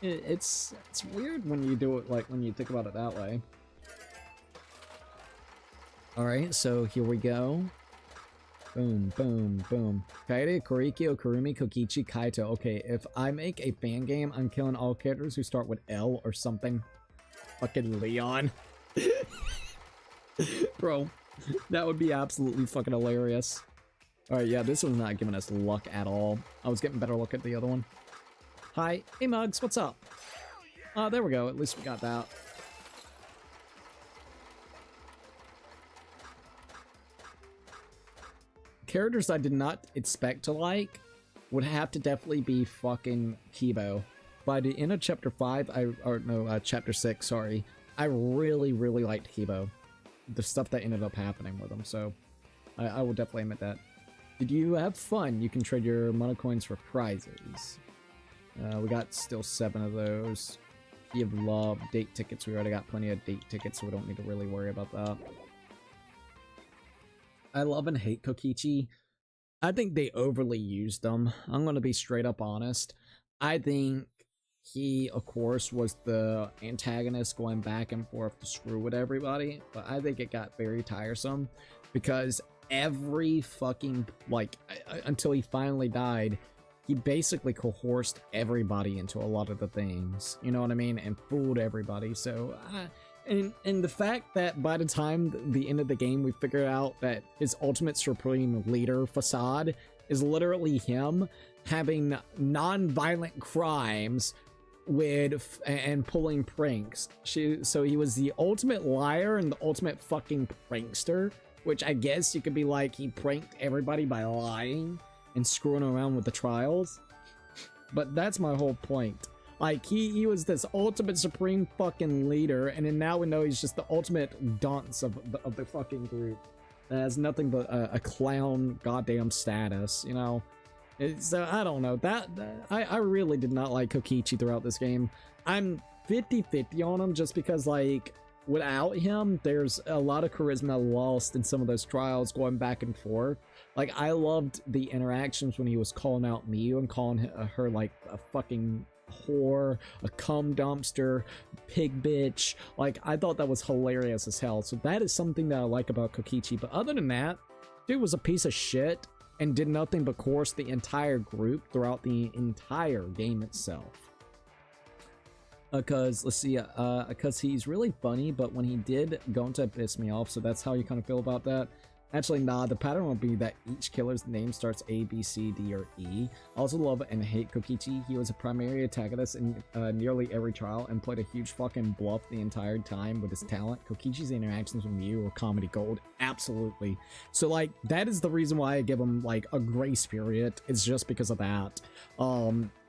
it's weird when you do it, like, when you think about it that way. Alright, so here we go. Boom, boom, boom. Kaede, Korikyo, Kurumi, Kokichi, Kaito. Okay, if I make a fan game, I'm killing all characters who start with L or something. Fucking Leon. Bro, that would be absolutely fucking hilarious. Alright, yeah, this one's not giving us luck at all. I was getting better luck at the other one. Hi. Hey, Mugs, what's up? There we go. At least we got that. Characters I did not expect to like would have to definitely be fucking Kibo. By the end of chapter 5, chapter 6, sorry, I really, really liked Kibo. The stuff that ended up happening with him, so I will definitely admit that. Did you have fun? You can trade your monocoins for prizes. We got still 7 of those. Give love, date tickets. We already got plenty of date tickets, so we don't need to really worry about that. I love and hate Kokichi. I think they overly used them. I'm gonna be straight up honest. I think he, of course, was the antagonist going back and forth to screw with everybody, but I think it got very tiresome because every fucking, like, until he finally died, he basically coerced everybody into a lot of the things, you know what I mean, and fooled everybody. So and the fact that by the time the end of the game we figured out that his ultimate supreme leader facade is literally him having non-violent crimes with and pulling pranks. So he was the ultimate liar and the ultimate fucking prankster, which I guess you could be like he pranked everybody by lying and screwing around with the trials. But that's my whole point. Like, he was this ultimate supreme fucking leader, and then now we know he's just the ultimate dunce of the fucking group. That has nothing but a clown goddamn status, you know? So, I don't know. I really did not like Kokichi throughout this game. I'm 50-50 on him just because, like, without him, there's a lot of charisma lost in some of those trials going back and forth. Like, I loved the interactions when he was calling out Miyu and calling her, like, a fucking whore, a cum dumpster, pig bitch. Like, I thought that was hilarious as hell. So that is something that I like about Kokichi. But other than that, dude was a piece of shit and did nothing but coerce the entire group throughout the entire game itself. Because, let's see, because he's really funny, but when he did, Gonta pissed me off, so that's how you kind of feel about that. Actually, nah, the pattern will be that each killer's name starts A, B, C, D, or E. I also love and hate Kokichi. He was a primary antagonist in nearly every trial and played a huge fucking bluff the entire time with his talent. Kokichi's interactions with Miyu were comedy gold. Absolutely. So, like, that is the reason why I give him, like, a grace period. It's just because of that.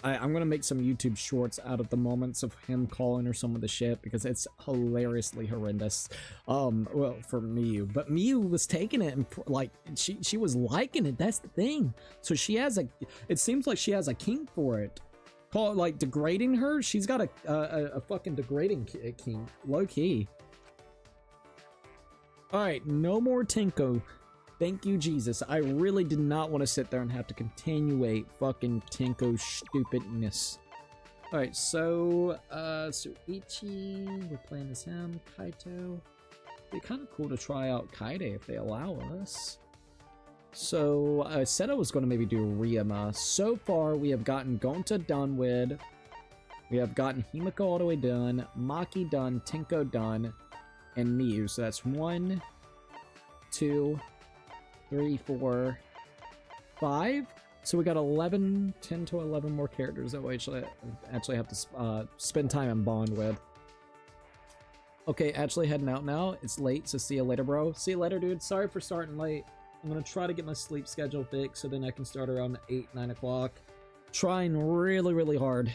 I'm gonna make some YouTube shorts out of the moments of him calling her some of the shit because it's hilariously horrendous. Well, for Miyu, but Miyu was taking it and like she was liking it. That's the thing. So she has it seems like she has a kink for it. Call it like degrading her. She's got a fucking degrading kink, low key. All right, no more Tenko. Thank you, Jesus. I really did not want to sit there and have to continuate fucking Tenko stupidness. Alright, so, Suichi, we're playing as him, Kaito. It'd be kind of cool to try out Kaide if they allow us. So, I said I was going to maybe do Ryuma. So far, we have gotten Gonta done with. We have gotten Himiko all the way done, Maki done, Tenko done, and Miyu. So that's 1, 2, 3, 4, 5. So we got 11, 10 to 11 more characters that we actually have to spend time and bond with. Okay, actually heading out now. It's late, so see you later, bro. See you later, dude. Sorry for starting late. I'm gonna try to get my sleep schedule fixed so then I can start around 8, 9 o'clock. Trying really hard,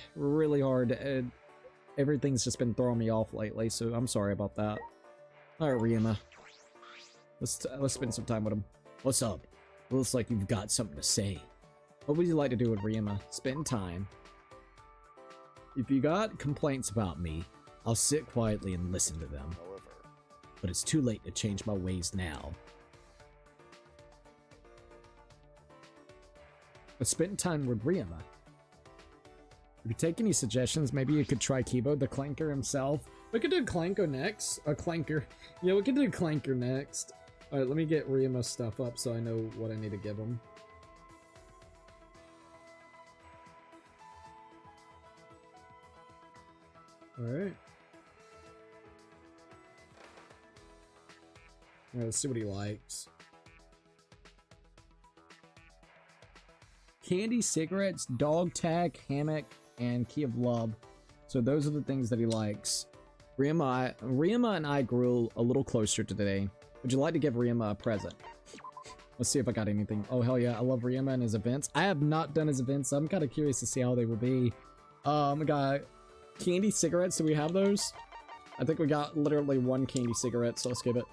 and everything's just been throwing me off lately, so I'm sorry about that. All right, Ryuma. Let's spend some time with him. What's up? Looks like you've got something to say. What would you like to do with Ryuma? Spend time. If you got complaints about me, I'll sit quietly and listen to them. However, but it's too late to change my ways now. But spend time with Ryuma. If you take any suggestions, maybe you could try Kibo the Clanker himself. We could do Clanko next. Or Clanker. Yeah, we could do Clanker next. Alright, let me get Ryuma's stuff up so I know what I need to give him. Alright. Let's see what he likes. Candy, cigarettes, dog tag, hammock, and key of love. So those are the things that he likes. Ryuma and I grew a little closer today. Would you like to give Ryuma a present? Let's see if I got anything. Oh, hell yeah. I love Ryuma and his events. I have not done his events, so I'm kind of curious to see how they will be. We got candy cigarettes. Do we have those? I think we got literally one candy cigarette, so let's give it.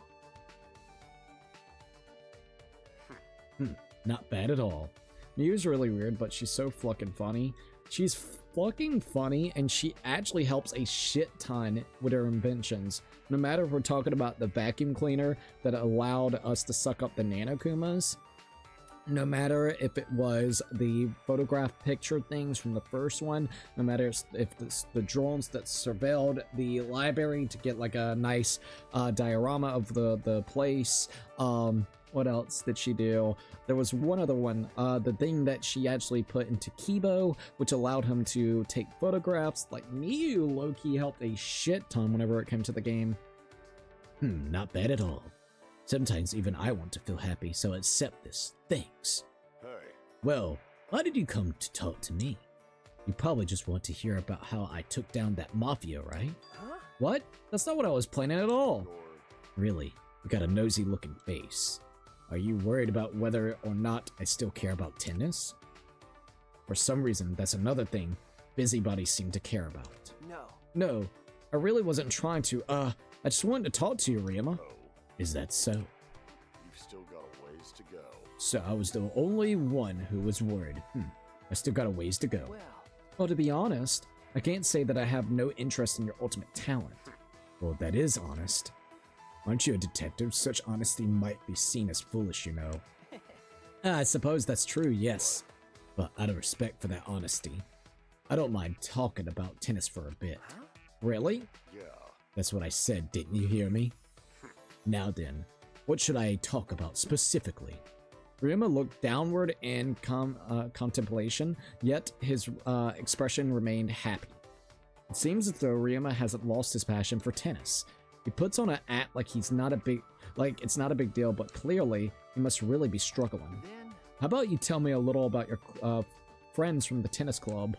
Not bad at all. Miyu's really weird, but she's so fucking funny. She's fucking funny, and she actually helps a shit ton with her inventions. No matter if we're talking about the vacuum cleaner that allowed us to suck up the Nanokumas, no matter if it was the photograph picture things from the first one, no matter if the drones that surveilled the library to get like a nice diorama of the place. What else did she do? There was one other one, the thing that she actually put into Kibo, which allowed him to take photographs. Like, Miyu low-key helped a shit ton whenever it came to the game. Not bad at all. Sometimes even I want to feel happy, so accept this. Thanks. hey, Well, why did you come to talk to me? You probably just want to hear about how I took down that mafia, right? huh? What? That's not what I was planning at all. Or Really? You got a nosy looking face. Are you worried about whether or not I still care about tennis? For some reason, that's another thing busybodies seem to care about. no. No, I really wasn't trying to, I just wanted to talk to you, Ryuma. Oh, Is that so? you've still got a ways to go. So I was the only one who was worried. I still got a ways to go. Well, Well, to be honest, I can't say that I have no interest in your ultimate talent. Well, that is honest. Aren't you a detective? Such honesty might be seen as foolish, you know. I suppose that's true, yes. But out of respect for that honesty, I don't mind talking about tennis for a bit. huh? Really? Yeah. That's what I said, didn't you hear me? Now then, what should I talk about specifically? Ryuma looked downward in contemplation, yet his expression remained happy. It seems as though Ryuma hasn't lost his passion for tennis. He puts on an act like it's not a big deal, but clearly You must really be struggling. Then, How about you tell me a little about your friends from the tennis club?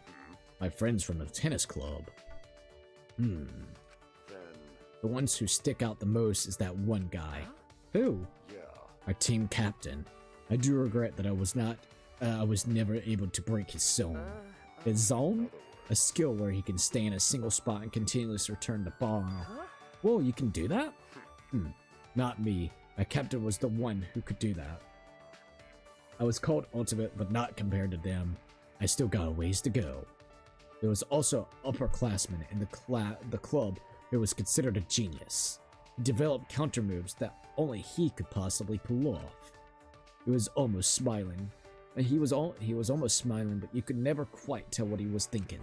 My friends from the tennis club? then, The ones who stick out the most is that one guy. Who? yeah. Our team captain. I do regret that I was never able to break his zone. His zone? A skill where he can stay in a single spot and continuously return the ball. Whoa, you can do that? Not me. My captain was the one who could do that. I was called ultimate, but not compared to them. I still got a ways to go. There was also an upperclassman in the club who was considered a genius. He developed counter moves that only he could possibly pull off. He was almost smiling. He was almost smiling, but you could never quite tell what he was thinking.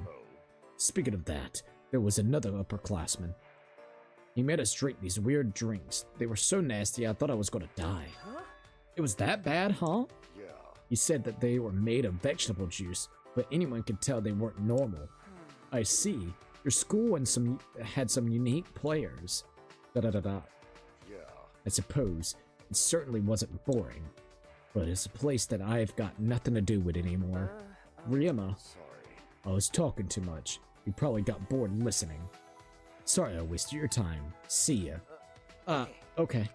Speaking of that, there was another upperclassman. He made us drink these weird drinks. They were so nasty I thought I was gonna die. It was that bad, huh? Yeah. He said that they were made of vegetable juice, but anyone could tell they weren't normal. I see. Your school had some unique players. Da-da-da-da. Yeah. I suppose. It certainly wasn't boring. But it's a place that I've got nothing to do with anymore. Ryuma, Sorry. I was talking too much. You probably got bored listening. Sorry I wasted your time. See ya. Okay.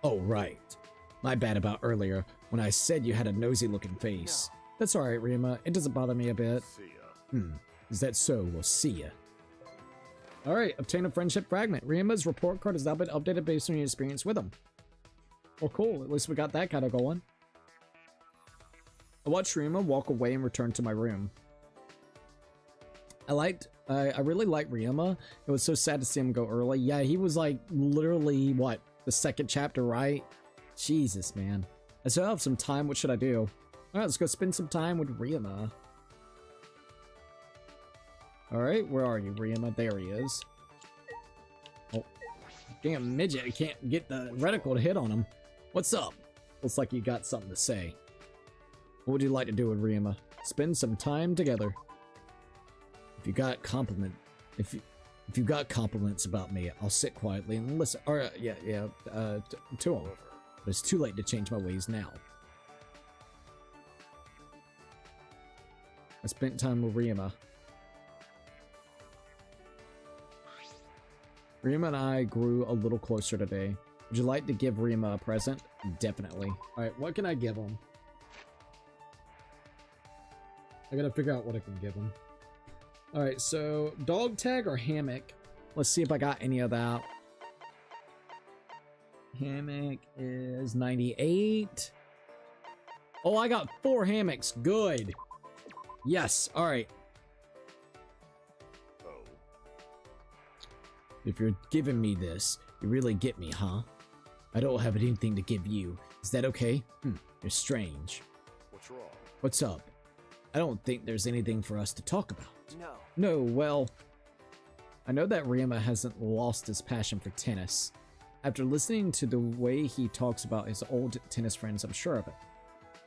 Oh, right. My bad about earlier, when I said you had a nosy looking face. That's alright, Ryuma. It doesn't bother me a bit. See ya. Is that so? We'll see ya. Alright, obtain a friendship fragment. Ryuma's report card has now been updated based on your experience with him. Well, cool. At least we got that kind of going. I watched Ryuma walk away and return to my room. I really liked Ryuma. It was so sad to see him go early. Yeah, he was like literally, what, the second chapter, right? Jesus, man. I still have some time. What should I do? Alright, let's go spend some time with Ryuma. Alright, where are you, Ryuma? There he is. Oh, damn midget. I can't get the reticle to hit on him. What's up? Looks like you got something to say. What would you like to do with Ryuma? Spend some time together. If you got compliments about me, I'll sit quietly and listen. Or to him. But it's too late to change my ways now. I spent time with Ryuma. Ryuma and I grew a little closer today. Would you like to give Ryuma a present? Definitely. Alright, what can I give him? I gotta figure out what I can give him. Alright, so dog tag or hammock? Let's see if I got any of that. Hammock is 98. Oh, I got 4 hammocks. Good. Yes, alright. If you're giving me this, you really get me, huh? I don't have anything to give you. Is that okay? You're strange. What's wrong? What's up? I don't think there's anything for us to talk about. No. No, well, I know that Ryuma hasn't lost his passion for tennis. After listening to the way he talks about his old tennis friends, I'm sure of it.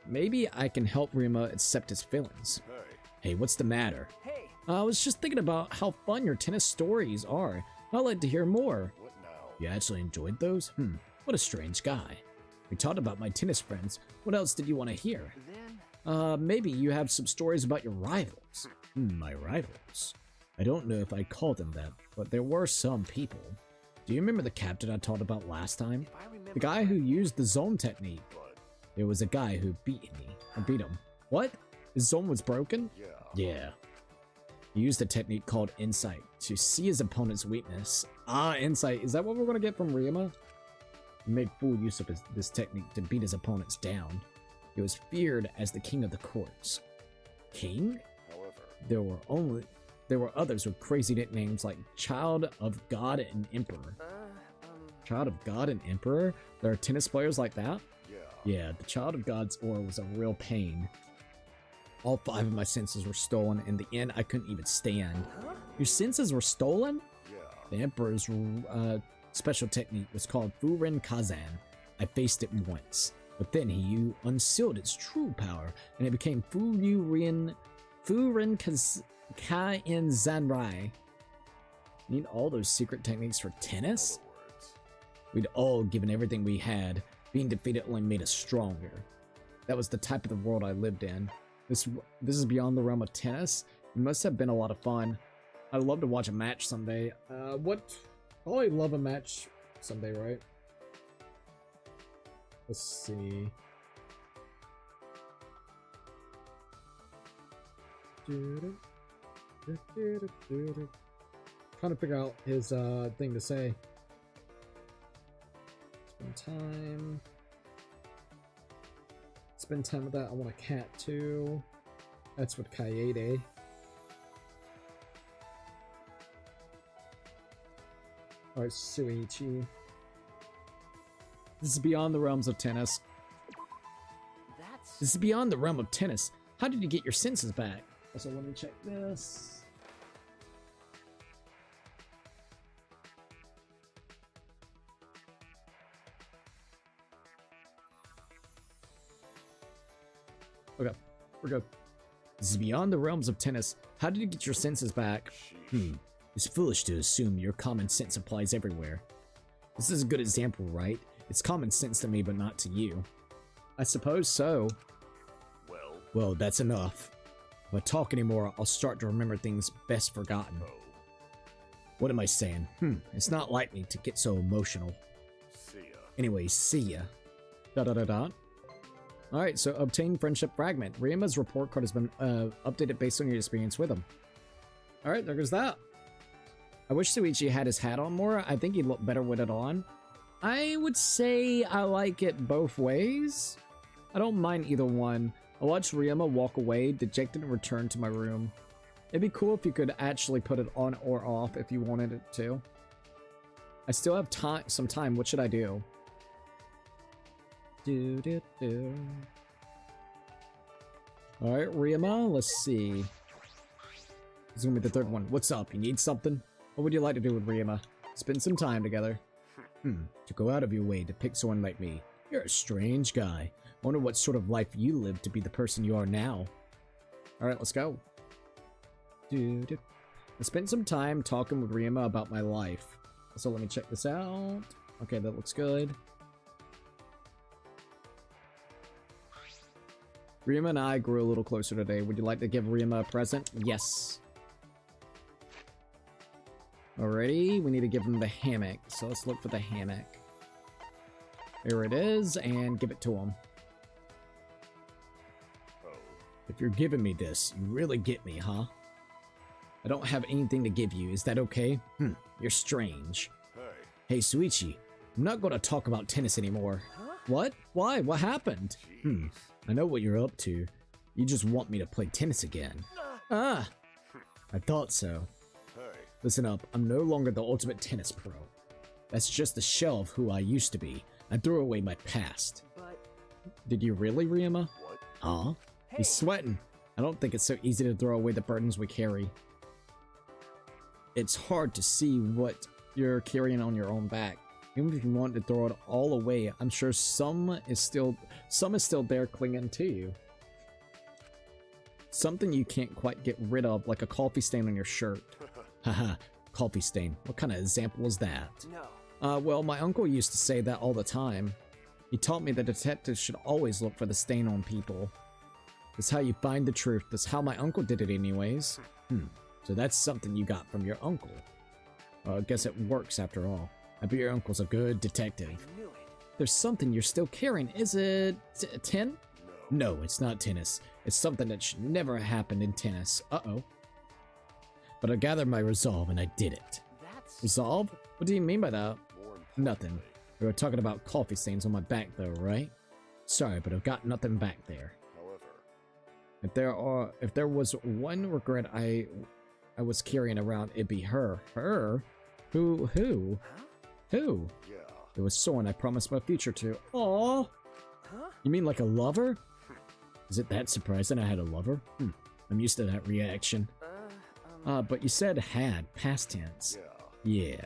Maybe I can help Ryuma accept his feelings. Hey, what's the matter? Hey. I was just thinking about how fun your tennis stories are. I'd like to hear more. What now? You actually enjoyed those? What a strange guy. We talked about my tennis friends. What else did you want to hear? Then. Maybe you have some stories about your rivals. My rivals? I don't know if I call them that, but there were some people. Do you remember the captain I talked about last time? If I remember The guy who used the zone technique. But, There was a guy who beat me. I beat him. What? His zone was broken? yeah. Yeah. He used a technique called Insight to see his opponent's weakness. Ah, Insight. Is that what we're going to get from Ryuma? He made full use of this technique to beat his opponents down. He was feared as the king of the courts. King? However. There were others with crazy nicknames like Child of God and Emperor. Child of God and Emperor? There are tennis players like that? Yeah. Yeah, the Child of God's aura was a real pain. All 5 of my senses were stolen. In the end, I couldn't even stand. Your senses were stolen? Yeah. The Emperor's special technique was called Furin Kazan. I faced it once, but then he unsealed its true power, and it became Furin Kain Zanrai. Need all those secret techniques for tennis? Other words. We'd all given everything we had. Being defeated only made us stronger. That was the type of the world I lived in. This is beyond the realm of tennis. It must have been a lot of fun. I'd love to watch a match someday. Probably love a match someday, right? Let's see. Trying to figure out his thing to say. Spend time with that. I want a cat too. That's with Kaede. Alright, Suichi. This is beyond the realms of tennis. This is beyond the realm of tennis. How did you get your senses back? Also, let me check this. Okay, we're good. This is beyond the realms of tennis. How did you get your senses back? It's foolish to assume your common sense applies everywhere. This is a good example, right? It's common sense to me, but not to you. I suppose so. Well, that's enough. If I talk anymore, I'll start to remember things best forgotten. What am I saying? It's not like me to get so emotional. See ya. Anyway, see ya. Alright, so obtain friendship fragment. Ryuma's report card has been updated based on your experience with him. Alright, there goes that. I wish Suichi had his hat on more. I think he'd look better with it on. I would say I like it both ways. I don't mind either one. I watched Ryuma walk away, dejected, and return to my room. It'd be cool if you could actually put it on or off if you wanted it to. I still have some time. What should I do? Alright, Ryuma, let's see. This is gonna be the third one. What's up? You need something? What would you like to do with Ryuma? Spend some time together. To go out of your way to pick someone like me. You're a strange guy. I wonder what sort of life you lived to be the person you are now. Alright, let's go. I spent some time talking with Ryuma about my life. So let me check this out. Okay, that looks good. Ryuma and I grew a little closer today. Would you like to give Ryuma a present? Yes. Alrighty, we need to give him the hammock. So let's look for the hammock. There it is, and give it to him. If you're giving me this, you really get me, huh? I don't have anything to give you. Is that okay? You're strange. Hey, Suichi, I'm not going to talk about tennis anymore. What? Why? What happened? I know what you're up to. You just want me to play tennis again. I thought so. Listen up, I'm no longer the ultimate tennis pro. That's just the shell of who I used to be. I threw away my past. Did you really, Ryuma? Huh? He's sweating. I don't think it's so easy to throw away the burdens we carry. It's hard to see what you're carrying on your own back. Even if you want to throw it all away, I'm sure some is still there clinging to you. Something you can't quite get rid of, like a coffee stain on your shirt. Haha, coffee stain. What kind of example is that? No. Well, my uncle used to say that all the time. He taught me that detectives should always look for the stain on people. That's how you find the truth. That's how my uncle did it anyways. So that's something you got from your uncle. I guess it works after all. I bet your uncle's a good detective. There's something you're still carrying. Is it tin? No, it's not tennis. It's something that should never have happened in tennis. Uh-oh. But I gathered my resolve and I did it. Resolve? What do you mean by that? Nothing. We were talking about coffee stains on my back though, right? Sorry, but I've got nothing back there. If there was one regret I was carrying around, it'd be her. Her? Who? Who? Yeah. It was someone I promised my future to. Aww. You mean like a lover? Is it that surprising I had a lover? I'm used to that reaction. But you said had, past tense. Yeah.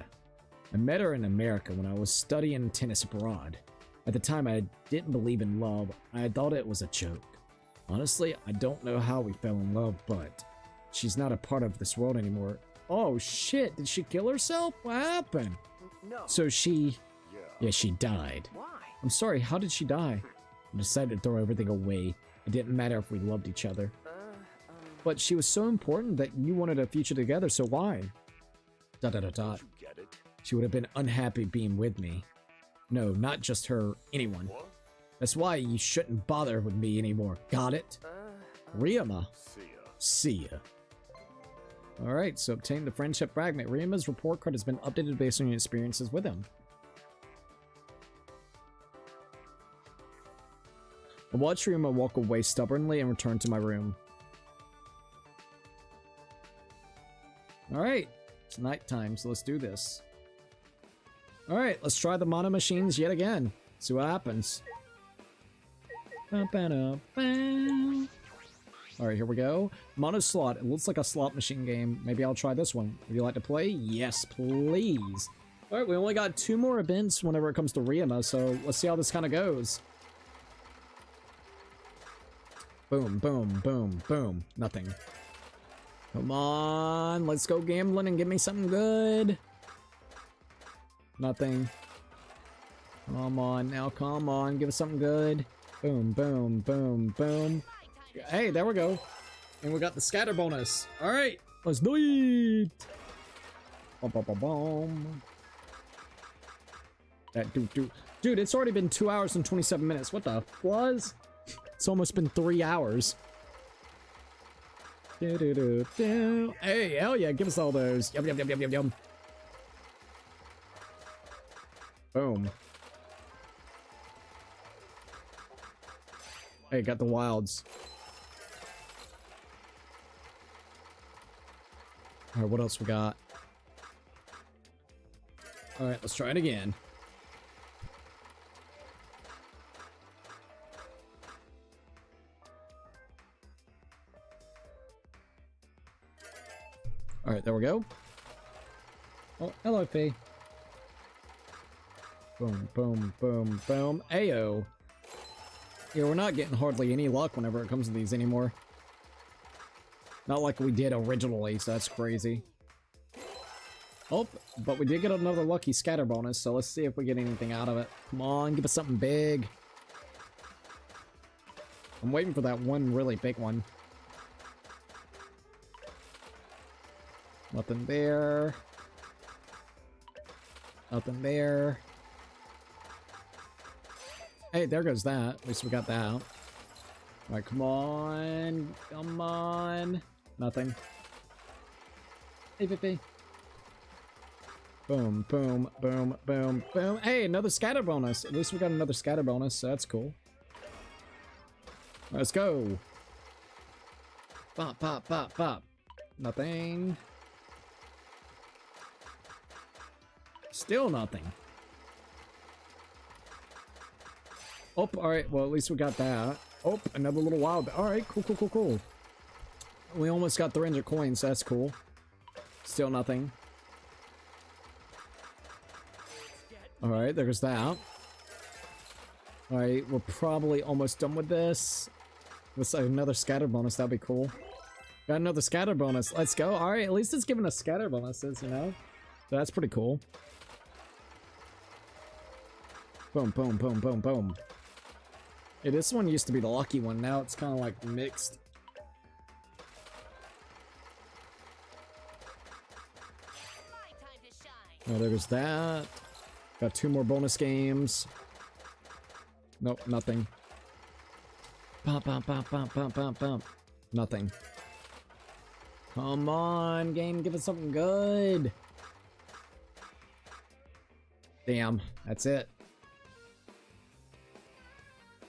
I met her in America when I was studying tennis abroad. At the time, I didn't believe in love. I thought it was a joke. Honestly, I don't know how we fell in love, but she's not a part of this world anymore. Oh shit, did she kill herself? What happened? No. So she... Yeah, she died. Why? I'm sorry, how did she die? I decided to throw everything away. It didn't matter if we loved each other. But she was so important that you wanted a future together, so why? Dot dot dot dot. You get it? She would have been unhappy being with me. No, not just her, anyone. What? That's why you shouldn't bother with me anymore. Got it? Ryoma. See ya. See ya. Alright, so obtain the friendship fragment. Ryoma's report card has been updated based on your experiences with him. I watched Ryoma walk away stubbornly and return to my room. Alright, it's nighttime, so let's do this. Alright, let's try the mana machines yet again. See what happens. Alright, here we go. Mono slot. It looks like a slot machine game. Maybe I'll try this one. Would you like to play? Yes, please. Alright, we only got 2 more events whenever it comes to Ryoma, so let's see how this kind of goes. Boom, boom, boom, boom. Nothing. Come on, let's go gambling and give me something good. Nothing. Come on, now come on, give us something good. Boom, boom, boom, boom. Hey, there we go. And we got the scatter bonus. Alright, let's do it. Boom, boom, boom, boom. That dude, it's already been 2 hours and 27 minutes. What the was? It's almost been 3 hours. Hey, hell yeah, give us all those. Yum, yum, yum, yum, yum, yum. Boom. Hey, got the wilds. Alright, what else we got? Alright, let's try it again. Alright, there we go. Oh, hello, Faye. Boom, boom, boom, boom. Ayo. Yeah, we're not getting hardly any luck whenever it comes to these anymore. Not like we did originally, so that's crazy. Oh, but we did get another lucky scatter bonus, so let's see if we get anything out of it. Come on, give us something big. I'm waiting for that one really big one. Nothing there. Nothing there. Hey, there goes that. At least we got that. Alright, come on. Come on. Nothing. Hey, 50. Boom, boom, boom, boom, boom. Hey, another scatter bonus. At least we got another scatter bonus, so that's cool. Let's go. Pop, pop, pop, pop. Nothing. Still nothing. Oh, alright, well at least we got that. Oh, another little wild. Alright, cool, cool, cool, cool. We almost got 300 coins, so that's cool. Still nothing. Alright, there's that. Alright, we're probably almost done with this. With another scatter bonus, that'd be cool. Got another scatter bonus. Let's go. Alright, at least it's giving us scatter bonuses, you know? So that's pretty cool. Boom, boom, boom, boom, boom. Hey, this one used to be the lucky one. Now it's kind of like mixed. Oh, there's that. Got 2 more bonus games. Nope, nothing. Bump, bump, bump, bump, bump, bump, bump. Nothing. Come on, game, give us something good. Damn, that's it.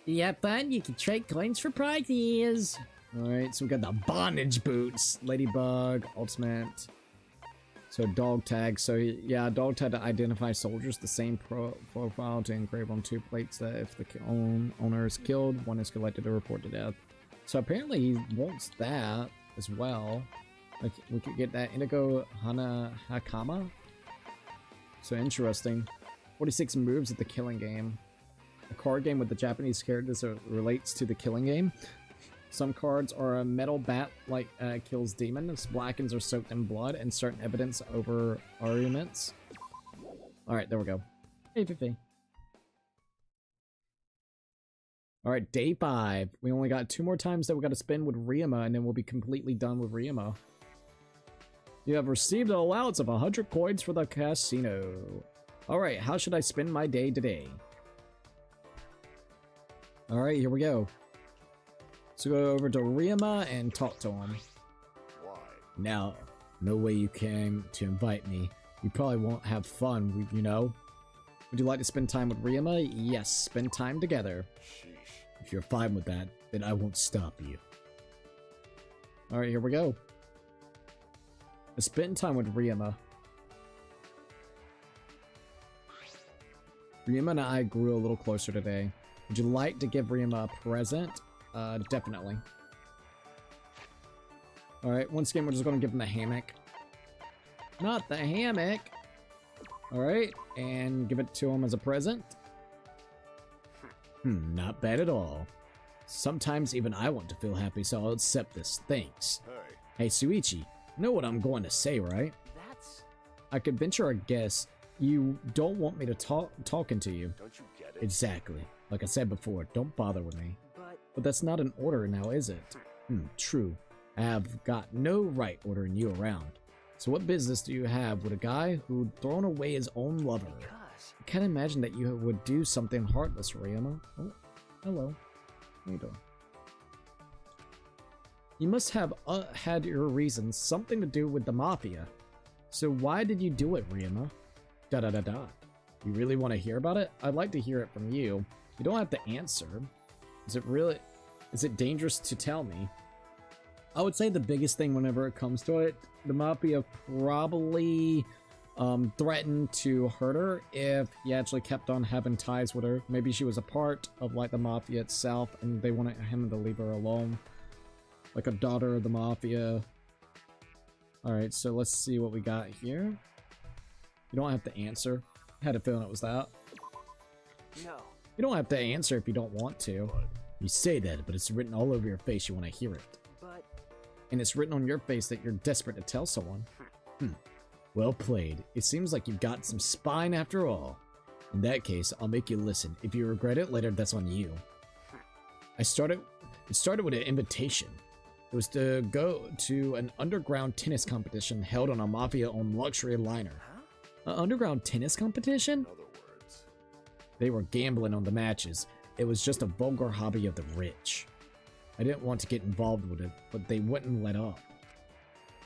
Yeah, fun. You can trade coins for prizes. Alright, so we got the bondage boots. Ladybug, ultimate. So dog tag. So yeah, dog tag to identify soldiers. The same profile to engrave on 2 plates that if the owner is killed, one is collected to report to death. So apparently he wants that as well. Like we could get that Indigo Hana Hakama. So interesting. 46 moves at the killing game. A card game with the Japanese characters that relates to the killing game. Some cards are a metal bat like kills demons, blackens or soaked in blood, and certain evidence over arguments. Alright, there we go. Hey, 50. Alright, day 5. We only got 2 more times that we gotta spend with Ryoma, and then we'll be completely done with Ryoma. You have received an allowance of 100 coins for the casino. Alright, how should I spend my day today? Alright, here we go. So go over to Ryoma and talk to him. Why? Now, no way you came to invite me. You probably won't have fun, you know? Would you like to spend time with Ryoma? Yes, spend time together. Sheesh. If you're fine with that, then I won't stop you. Alright, here we go. Spend time with Ryoma. Ryoma and I grew a little closer today. Would you like to give Ryoma a present? Definitely. Alright, once again, we're just gonna give him the hammock. Not the hammock! Alright, and give it to him as a present. Not bad at all. Sometimes even I want to feel happy, so I'll accept this. Thanks. Hey, Suichi, you know what I'm going to say, right? I could venture a guess you don't want me to talking to you. Don't you get it? Exactly. Like I said before, don't bother with me. But that's not an order now, is it? True. I have got no right ordering you around. So what business do you have with a guy who'd thrown away his own lover? I can't imagine that you would do something heartless, Ryoma. Oh, hello. How you doing? You must have had your reasons, something to do with the Mafia. So why did you do it, Ryoma? Da-da-da-da. You really want to hear about it? I'd like to hear it from you. You don't have to answer. Is it dangerous to tell me? I would say the biggest thing whenever it comes to it, the Mafia probably threatened to hurt her if he actually kept on having ties with her. Maybe she was a part of like the Mafia itself and they wanted him to leave her alone. Like a daughter of the Mafia. Alright, so let's see what we got here. You don't have to answer. I had a feeling it was that. No. You don't have to answer if you don't want to. You say that, but it's written all over your face. You want to hear it. But... And it's written on your face that you're desperate to tell someone. Well played. It seems like you've got some spine after all. In that case, I'll make you listen. If you regret it later, that's on you. It started with an invitation. It was to go to an underground tennis competition held on a Mafia-owned luxury liner. An underground tennis competition? In other words. They were gambling on the matches. It was just a vulgar hobby of the rich. I didn't want to get involved with it, but they wouldn't let up.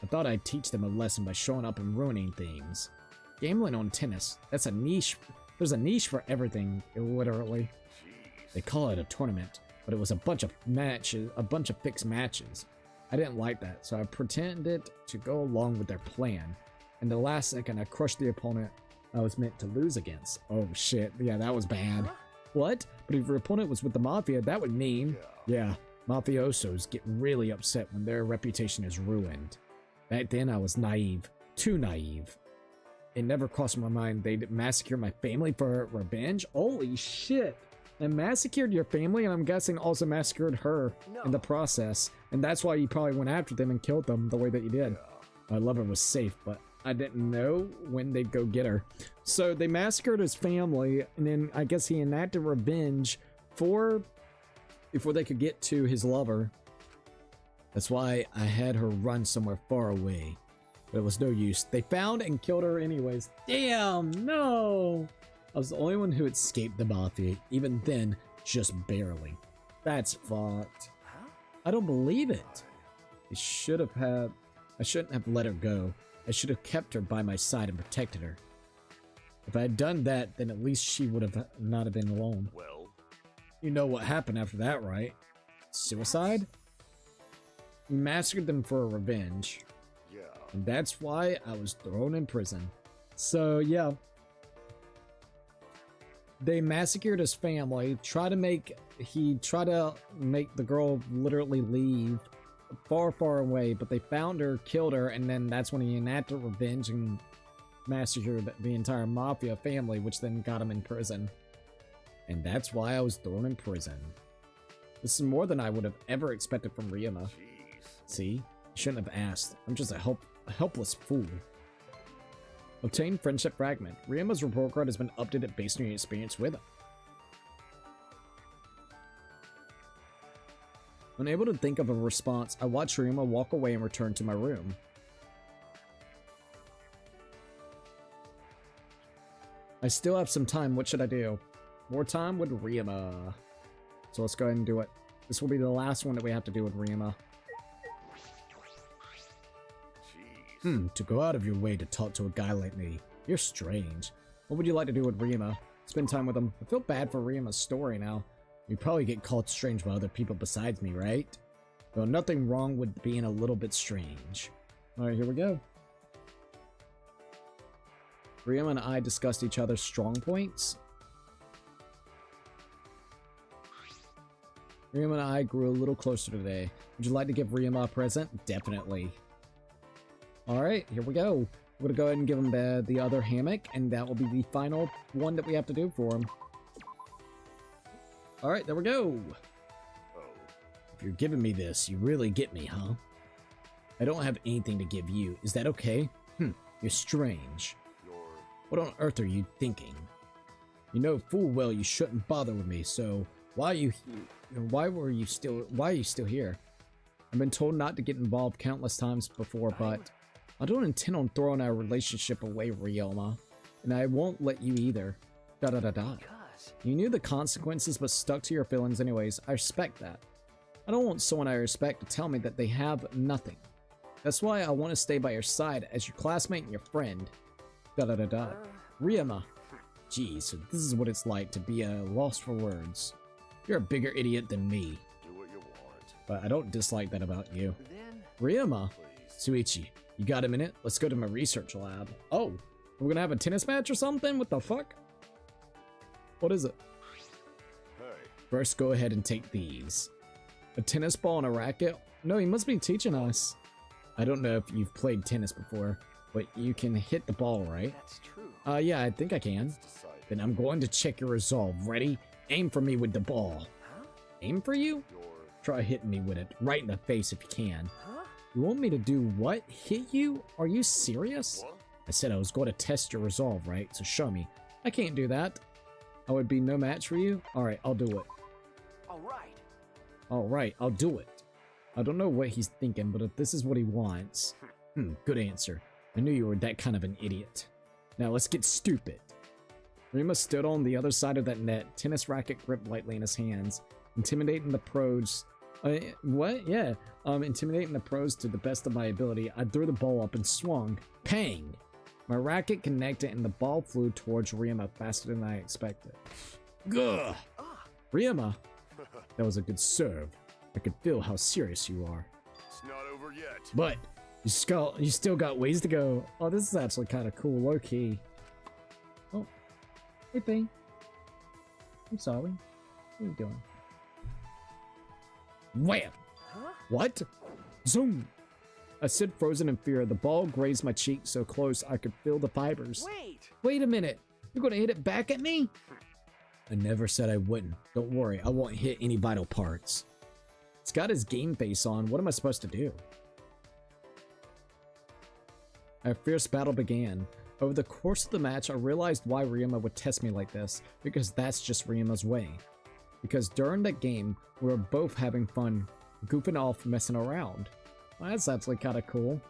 I thought I'd teach them a lesson by showing up and ruining things. Gambling on tennis, that's a niche. There's a niche for everything, literally. Jeez. They call it a tournament, but it was a bunch of matches, a bunch of fixed matches. I didn't like that, so I pretended to go along with their plan. And the last second, I crushed the opponent I was meant to lose against. Oh shit, yeah, that was bad. What? But if your opponent was with the Mafia, that would mean... Yeah, mafiosos get really upset when their reputation is ruined. Back then, I was naive. Too naive. It never crossed my mind they'd massacre my family for revenge? Holy shit! They massacred your family, and I'm guessing also massacred her in the process. And that's why you probably went after them and killed them the way that you did. My lover was safe, but I didn't know when they'd go get her. So they massacred his family, and then I guess he enacted revenge before they could get to his lover. That's why I had her run somewhere far away. But it was no use. They found and killed her anyways. Damn, no! I was the only one who escaped the Mafia. Even then, just barely. That's fucked. I don't believe it. I shouldn't have let her go. I should have kept her by my side and protected her. If I had done that, then at least she would have not have been alone. Well, You know what happened after that, right? Suicide? We massacred them for revenge. yeah. And that's why I was thrown in prison. So, yeah. They massacred his family, tried to make the girl literally leave far, far away, but they found her, killed her, and then that's when he enacted revenge and massacred the entire Mafia family, which then got him in prison. And that's why I was thrown in prison. This is more than I would have ever expected from Ryoma. Jeez. See? You shouldn't have asked. I'm just a helpless fool. Obtain friendship fragment. Ryoma's report card has been updated based on your experience with him. Unable to think of a response, I watch Ryuma walk away and return to my room. I still have some time. What should I do? More time with Ryuma. So let's go ahead and do it. This will be the last one that we have to do with Ryuma. Jeez. To go out of your way to talk to a guy like me. You're strange. What would you like to do with Ryuma? Spend time with him. I feel bad for Ryuma's story now. You probably get called strange by other people besides me, right? Well, nothing wrong with being a little bit strange. Alright, here we go. Ryuma and I discussed each other's strong points. Ryuma and I grew a little closer today. Would you like to give Ryuma a present? Definitely. Alright, here we go. We're gonna go ahead and give him the other hammock, and that will be the final one that we have to do for him. Alright, there we go. Oh. If you're giving me this, you really get me, huh? I don't have anything to give you. Is that okay? You're strange. You're... What on earth are you thinking? You know full well you shouldn't bother with me, so why are you still here? I've been told not to get involved countless times before, but I don't intend on throwing our relationship away, Ryoma. And I won't let you either. You knew the consequences but stuck to your feelings anyways. I respect that. I don't want someone I respect to tell me that they have nothing. That's why I want to stay by your side as your classmate and your friend. Ryoma. Geez, so this is what it's like to be lost for words. You're a bigger idiot than me. Do what you want. But I don't dislike that about you. Then... Ryoma. Please. Suichi, you got a minute? Let's go to my research lab. Oh, we're gonna have a tennis match or something? What the fuck? What is it? Hey. First, go ahead and take these. A tennis ball and a racket? No, he must be teaching us. I don't know if you've played tennis before, but you can hit the ball, right? That's true. Yeah, I think I can. It's decided. Then I'm going to check your resolve. Ready? Aim for me with the ball. Huh? Aim for you? You're... Try hitting me with it, right in the face if you can. Huh? You want me to do what? Hit you? Are you serious? What? I said I was going to test your resolve, right? So show me. I can't do that. I would be no match for you? Alright, I'll do it. Alright. Alright, I'll do it. I don't know what he's thinking, but if this is what he wants... good answer. I knew you were that kind of an idiot. Now let's get stupid. Ryuma stood on the other side of that net, tennis racket gripped lightly in his hands, intimidating the pros. What? Yeah. Intimidating the pros to the best of my ability. I threw the ball up and swung. Pang! My racket connected and the ball flew towards Ryuma faster than I expected. Gah! Ryuma! That was a good serve. I could feel how serious you are. It's not over yet. But you still got ways to go. Oh, this is actually kind of cool, low key. Oh, hey, Ping. I'm sorry. What are you doing? Wham! Huh? What? Zoom! I stood frozen in fear. The ball grazed my cheek so close I could feel the fibers. Wait. Wait a minute. You're gonna hit it back at me? I never said I wouldn't. Don't worry, I won't hit any vital parts. It's got his game face on. What am I supposed to do? A fierce battle began. Over the course of the match, I realized why Ryuma would test me like this, because that's just Ryuma's way. Because during that game, we were both having fun, goofing off, messing around. Well, that's actually kind of cool.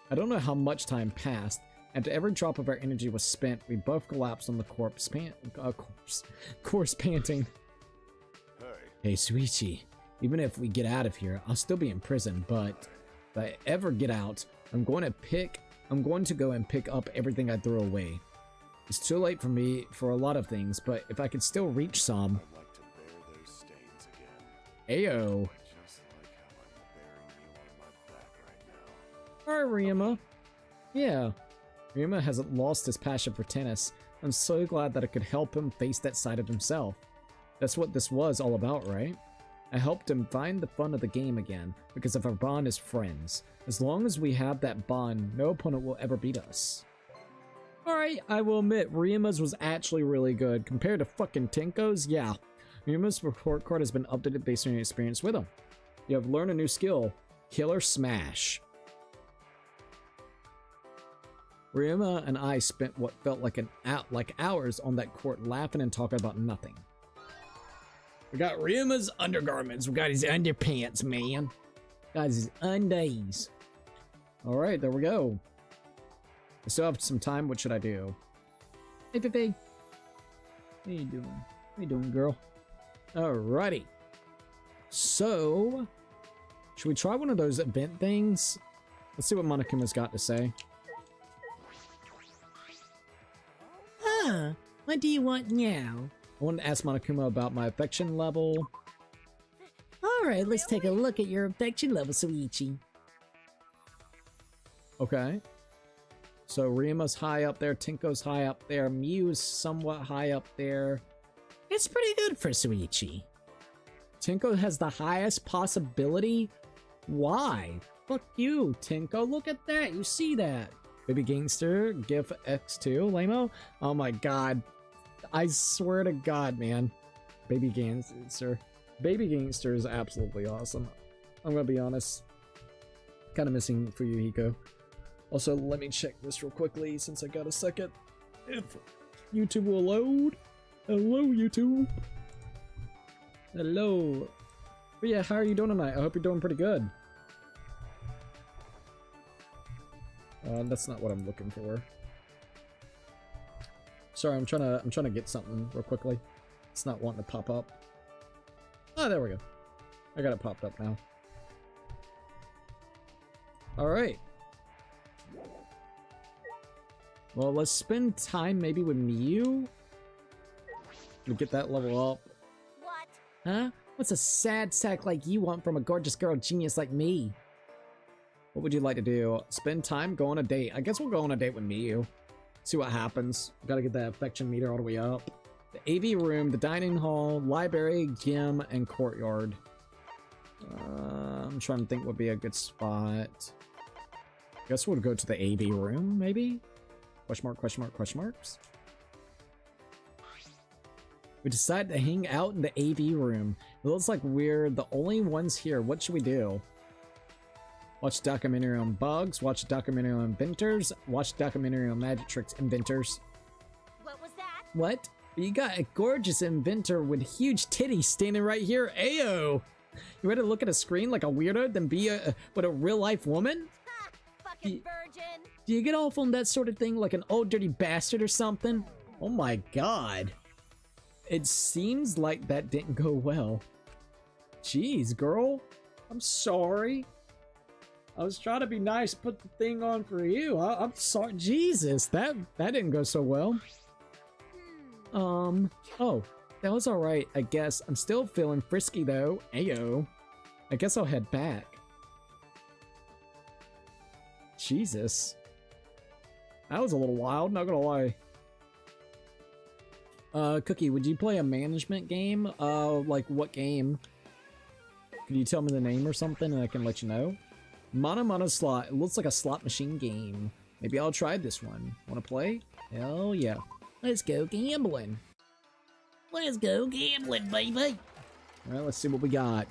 I don't know how much time passed. After every drop of our energy was spent, we both collapsed on the course panting. Hey, Suichi, even if we get out of here, I'll still be in prison, but if I ever get out, I'm going to go and pick up everything I threw away. It's too late for me for a lot of things, but if I could still reach some... I'd like to bear those stains again. Ayo. Just like how I'm bearing you on my back right now. Alright, Ryuma. Yeah. Ryuma hasn't lost his passion for tennis. I'm so glad that I could help him face that side of himself. That's what this was all about, right? I helped him find the fun of the game again, because of our bond as friends. As long as we have that bond, no opponent will ever beat us. Alright, I will admit, Ryuma's was actually really good. Compared to fucking Tenko's, yeah. Ryuma's report card has been updated based on your experience with him. You have learned a new skill, Killer Smash. Ryuma and I spent what felt like hours on that court laughing and talking about nothing. We got Ryuma's undergarments. We got his underpants, man. Got his undies. All right, there we go. I still have some time. What should I do? Hey, Pepe. How you doing? How you doing, girl? Alrighty. So, should we try one of those event things? Let's see what Monokuma's got to say. What do you want now? I wanted to ask Monokuma about my affection level. Alright, let's take a look at your affection level, Suichi. Okay. So Ryuma's high up there, Tinko's high up there, Miu's somewhat high up there. It's pretty good for Suichi. Tinko has the highest possibility? Why? Fuck you, Tinko. Look at that. You see that. Baby Gangster, GIF X2, Lamo. Oh my god. I swear to god, man. Baby Gangster. Baby Gangster is absolutely awesome. I'm gonna be honest. Kind of missing for you, Hiko. Also, let me check this real quickly since I got a second. If YouTube will load. Hello, YouTube. Hello. But yeah, how are you doing tonight? I hope you're doing pretty good. That's not what I'm looking for. Sorry, I'm trying to get something real quickly. It's not wanting to pop up. Oh, there we go. I got it popped up now. All right. Well, let's spend time maybe with Miu to get that level up. What? Huh? What's a sad sack like you want from a gorgeous girl genius like me? What would you like to do? Spend time? Go on a date? I guess we'll go on a date with Miu. See what happens. Gotta get that affection meter all the way up. The AV room, the dining hall, library, gym, and courtyard. I'm trying to think what would be a good spot. Guess we'll go to the AV room, maybe? Question mark, question mark, question marks? We decided to hang out in the AV room. It looks like we're the only ones here. What should we do? Watch a documentary on bugs, watch a documentary on inventors, watch a documentary on magic tricks inventors. What was that? What? You got a gorgeous inventor with huge titties standing right here. Ayo! You ready to look at a screen like a weirdo, then be with a real life woman? Ha! Fucking virgin! Do you get off on that sort of thing like an old dirty bastard or something? Oh my god. It seems like that didn't go well. Jeez, girl. I'm sorry. I was trying to be nice, put the thing on for you. I'm sorry. Jesus, that didn't go so well. Oh, that was alright, I guess. I'm still feeling frisky though. Ayo. I guess I'll head back. Jesus. That was a little wild, not gonna lie. Cookie, would you play a management game? Like what game? Can you tell me the name or something and I can let you know? Mono slot. It looks like a slot machine game. Maybe I'll try this one. Wanna play? Hell yeah. Let's go gambling. Let's go gambling, baby. Alright, let's see what we got.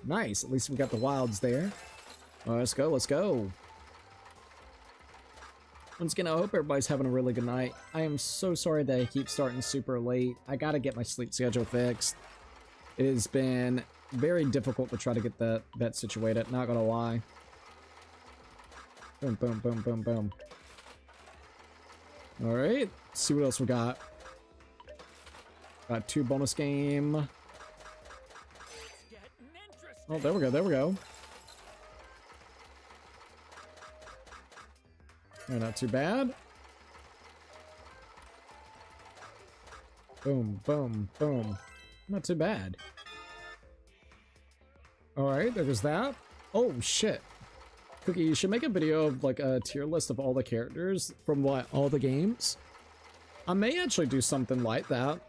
Nice. At least we got the wilds there. Alright, let's go. Let's go. Once again, I hope everybody's having a really good night. I am so sorry that I keep starting super late. I gotta get my sleep schedule fixed. It has been very difficult to try to get that situated, not gonna lie. Boom, boom, boom, boom, boom. Alright, let's see what else we got. Got 2 bonus game. Oh, there we go, there we go. Oh, not too bad. Boom, boom, boom. Not too bad. Alright, there goes that. Oh, shit. Cookie, you should make a video of, like, a tier list of all the characters from, what, all the games? I may actually do something like that.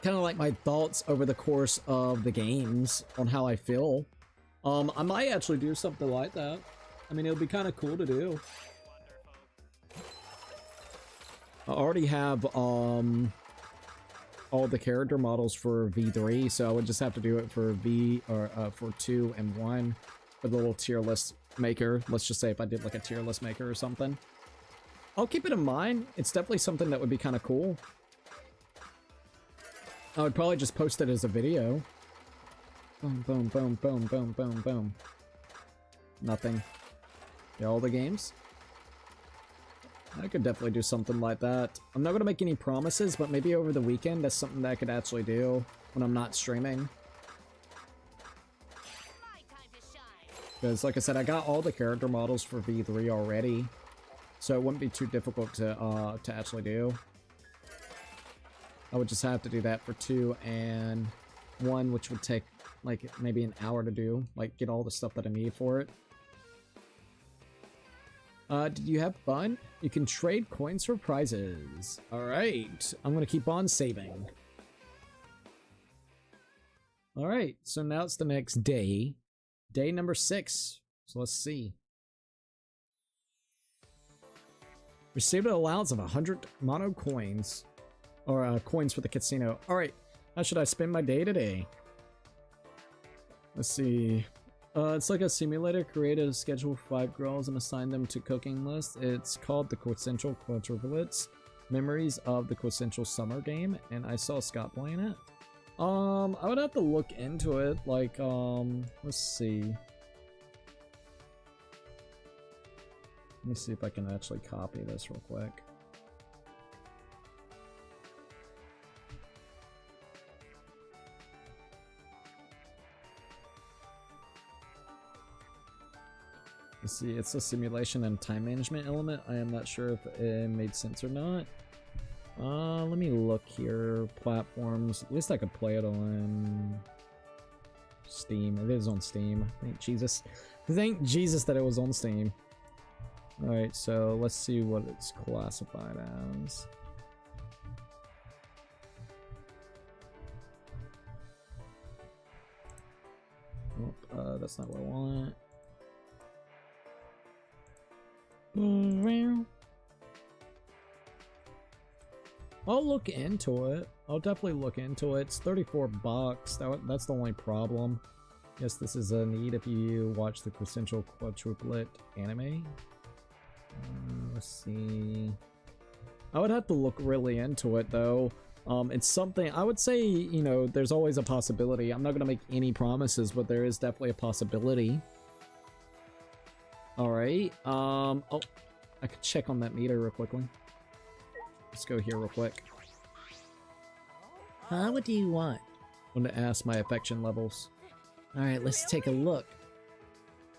Kind of like my thoughts over the course of the games on how I feel. I might actually do something like that. I mean, it would be kind of cool to do. I already have, all the character models for V3, so I would just have to do it for for 2 and 1 with a little tier list maker. Let's just say if I did like a tier list maker or something. I'll keep it in mind. It's definitely something that would be kind of cool. I would probably just post it as a video. Boom, boom, boom, boom, boom, boom, boom. Nothing. Yeah, all the games? I could definitely do something like that. I'm not gonna make any promises, but maybe over the weekend, that's something that I could actually do when I'm not streaming. Because, like I said, I got all the character models for V3 already, so it wouldn't be too difficult to actually do. I would just have to do that for 2 and 1, which would take, like, maybe an hour to do. Like, get all the stuff that I need for it. Did you have fun? You can trade coins for prizes. Alright, I'm gonna keep on saving. Alright, so now it's the next day. Day number 6. So let's see. Received an allowance of 100 mono coins. Or coins for the casino. Alright, how should I spend my day today? Let's see. It's like a simulator. Create a schedule for 5 girls and assign them to cooking lists. It's called the Quintessential Quadruplets. Memories of the Quintessential Summer Game. And I saw Scott playing it. I would have to look into it, like, let's see. Let me see if I can actually copy this real quick. Let's see, it's a simulation and time management element. I am not sure if it made sense or not. Let me look here. Platforms. At least I could play it on Steam. It is on Steam. Thank Jesus. Thank Jesus that it was on Steam. Alright, so let's see what it's classified as. Oh, that's not what I want. I'll look into it. I'll definitely look into it. It's 34 bucks. That's the only problem. Yes, this is a need if you watch the Quintessential Quadruplet anime. Let's see. I would have to look really into it though. It's something I would say, you know, there's always a possibility. I'm not gonna make any promises, but there is definitely a possibility. Alright, oh, I could check on that meter real quickly. Let's go here real quick. Huh? What do you want? I want to ask my affection levels. Alright, let's take a look.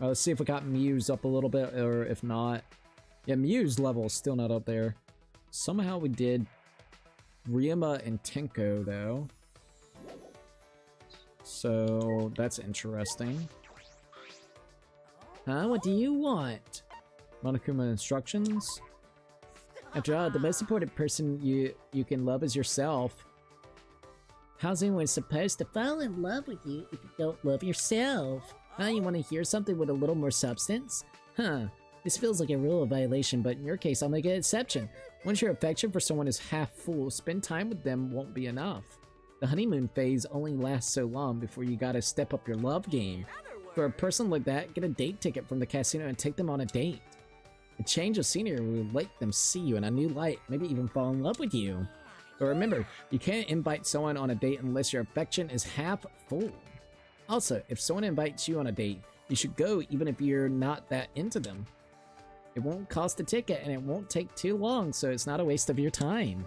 Let's see if we got Mew's up a little bit, or if not. Yeah, Mew's level is still not up there. Somehow we did Ryuma and Tenko, though. So, that's interesting. Huh? What do you want? Monokuma instructions. After all, the most important person you can love is yourself. How's anyone supposed to fall in love with you if you don't love yourself? Huh? You want to hear something with a little more substance? Huh. This feels like a rule violation, but in your case, I'll make an exception. Once your affection for someone is half full, spend time with them won't be enough. The honeymoon phase only lasts so long before you gotta step up your love game. For a person like that, get a date ticket from the casino and take them on a date. A change of scenery will make them see you in a new light, maybe even fall in love with you. But remember, you can't invite someone on a date unless your affection is half full. Also, if someone invites you on a date, you should go even if you're not that into them. It won't cost a ticket and it won't take too long, so it's not a waste of your time.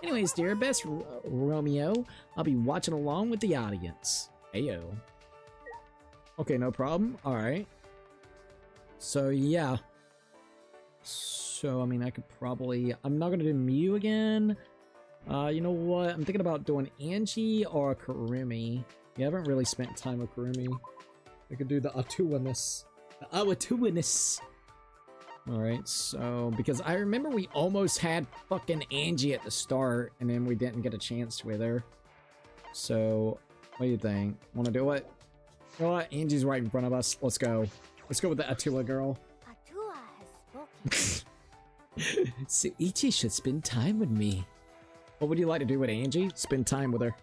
Anyways, do your best, Romeo. I'll be watching along with the audience. Ayo. Okay, no problem. Alright. So, yeah. So, I mean, I could probably... I'm not gonna do Mew again. You know what? I'm thinking about doing Angie or Kurumi. You haven't really spent time with Kurumi. I could do the Atuanus. The Awatuanus. Alright, so... Because I remember we almost had fucking Angie at the start, and then we didn't get a chance with her. So, what do you think? Wanna do it? You know what? Angie's right in front of us. Let's go. Let's go with the Atua girl. Atua has spoken. Suichi should spend time with me. What would you like to do with Angie? Spend time with her.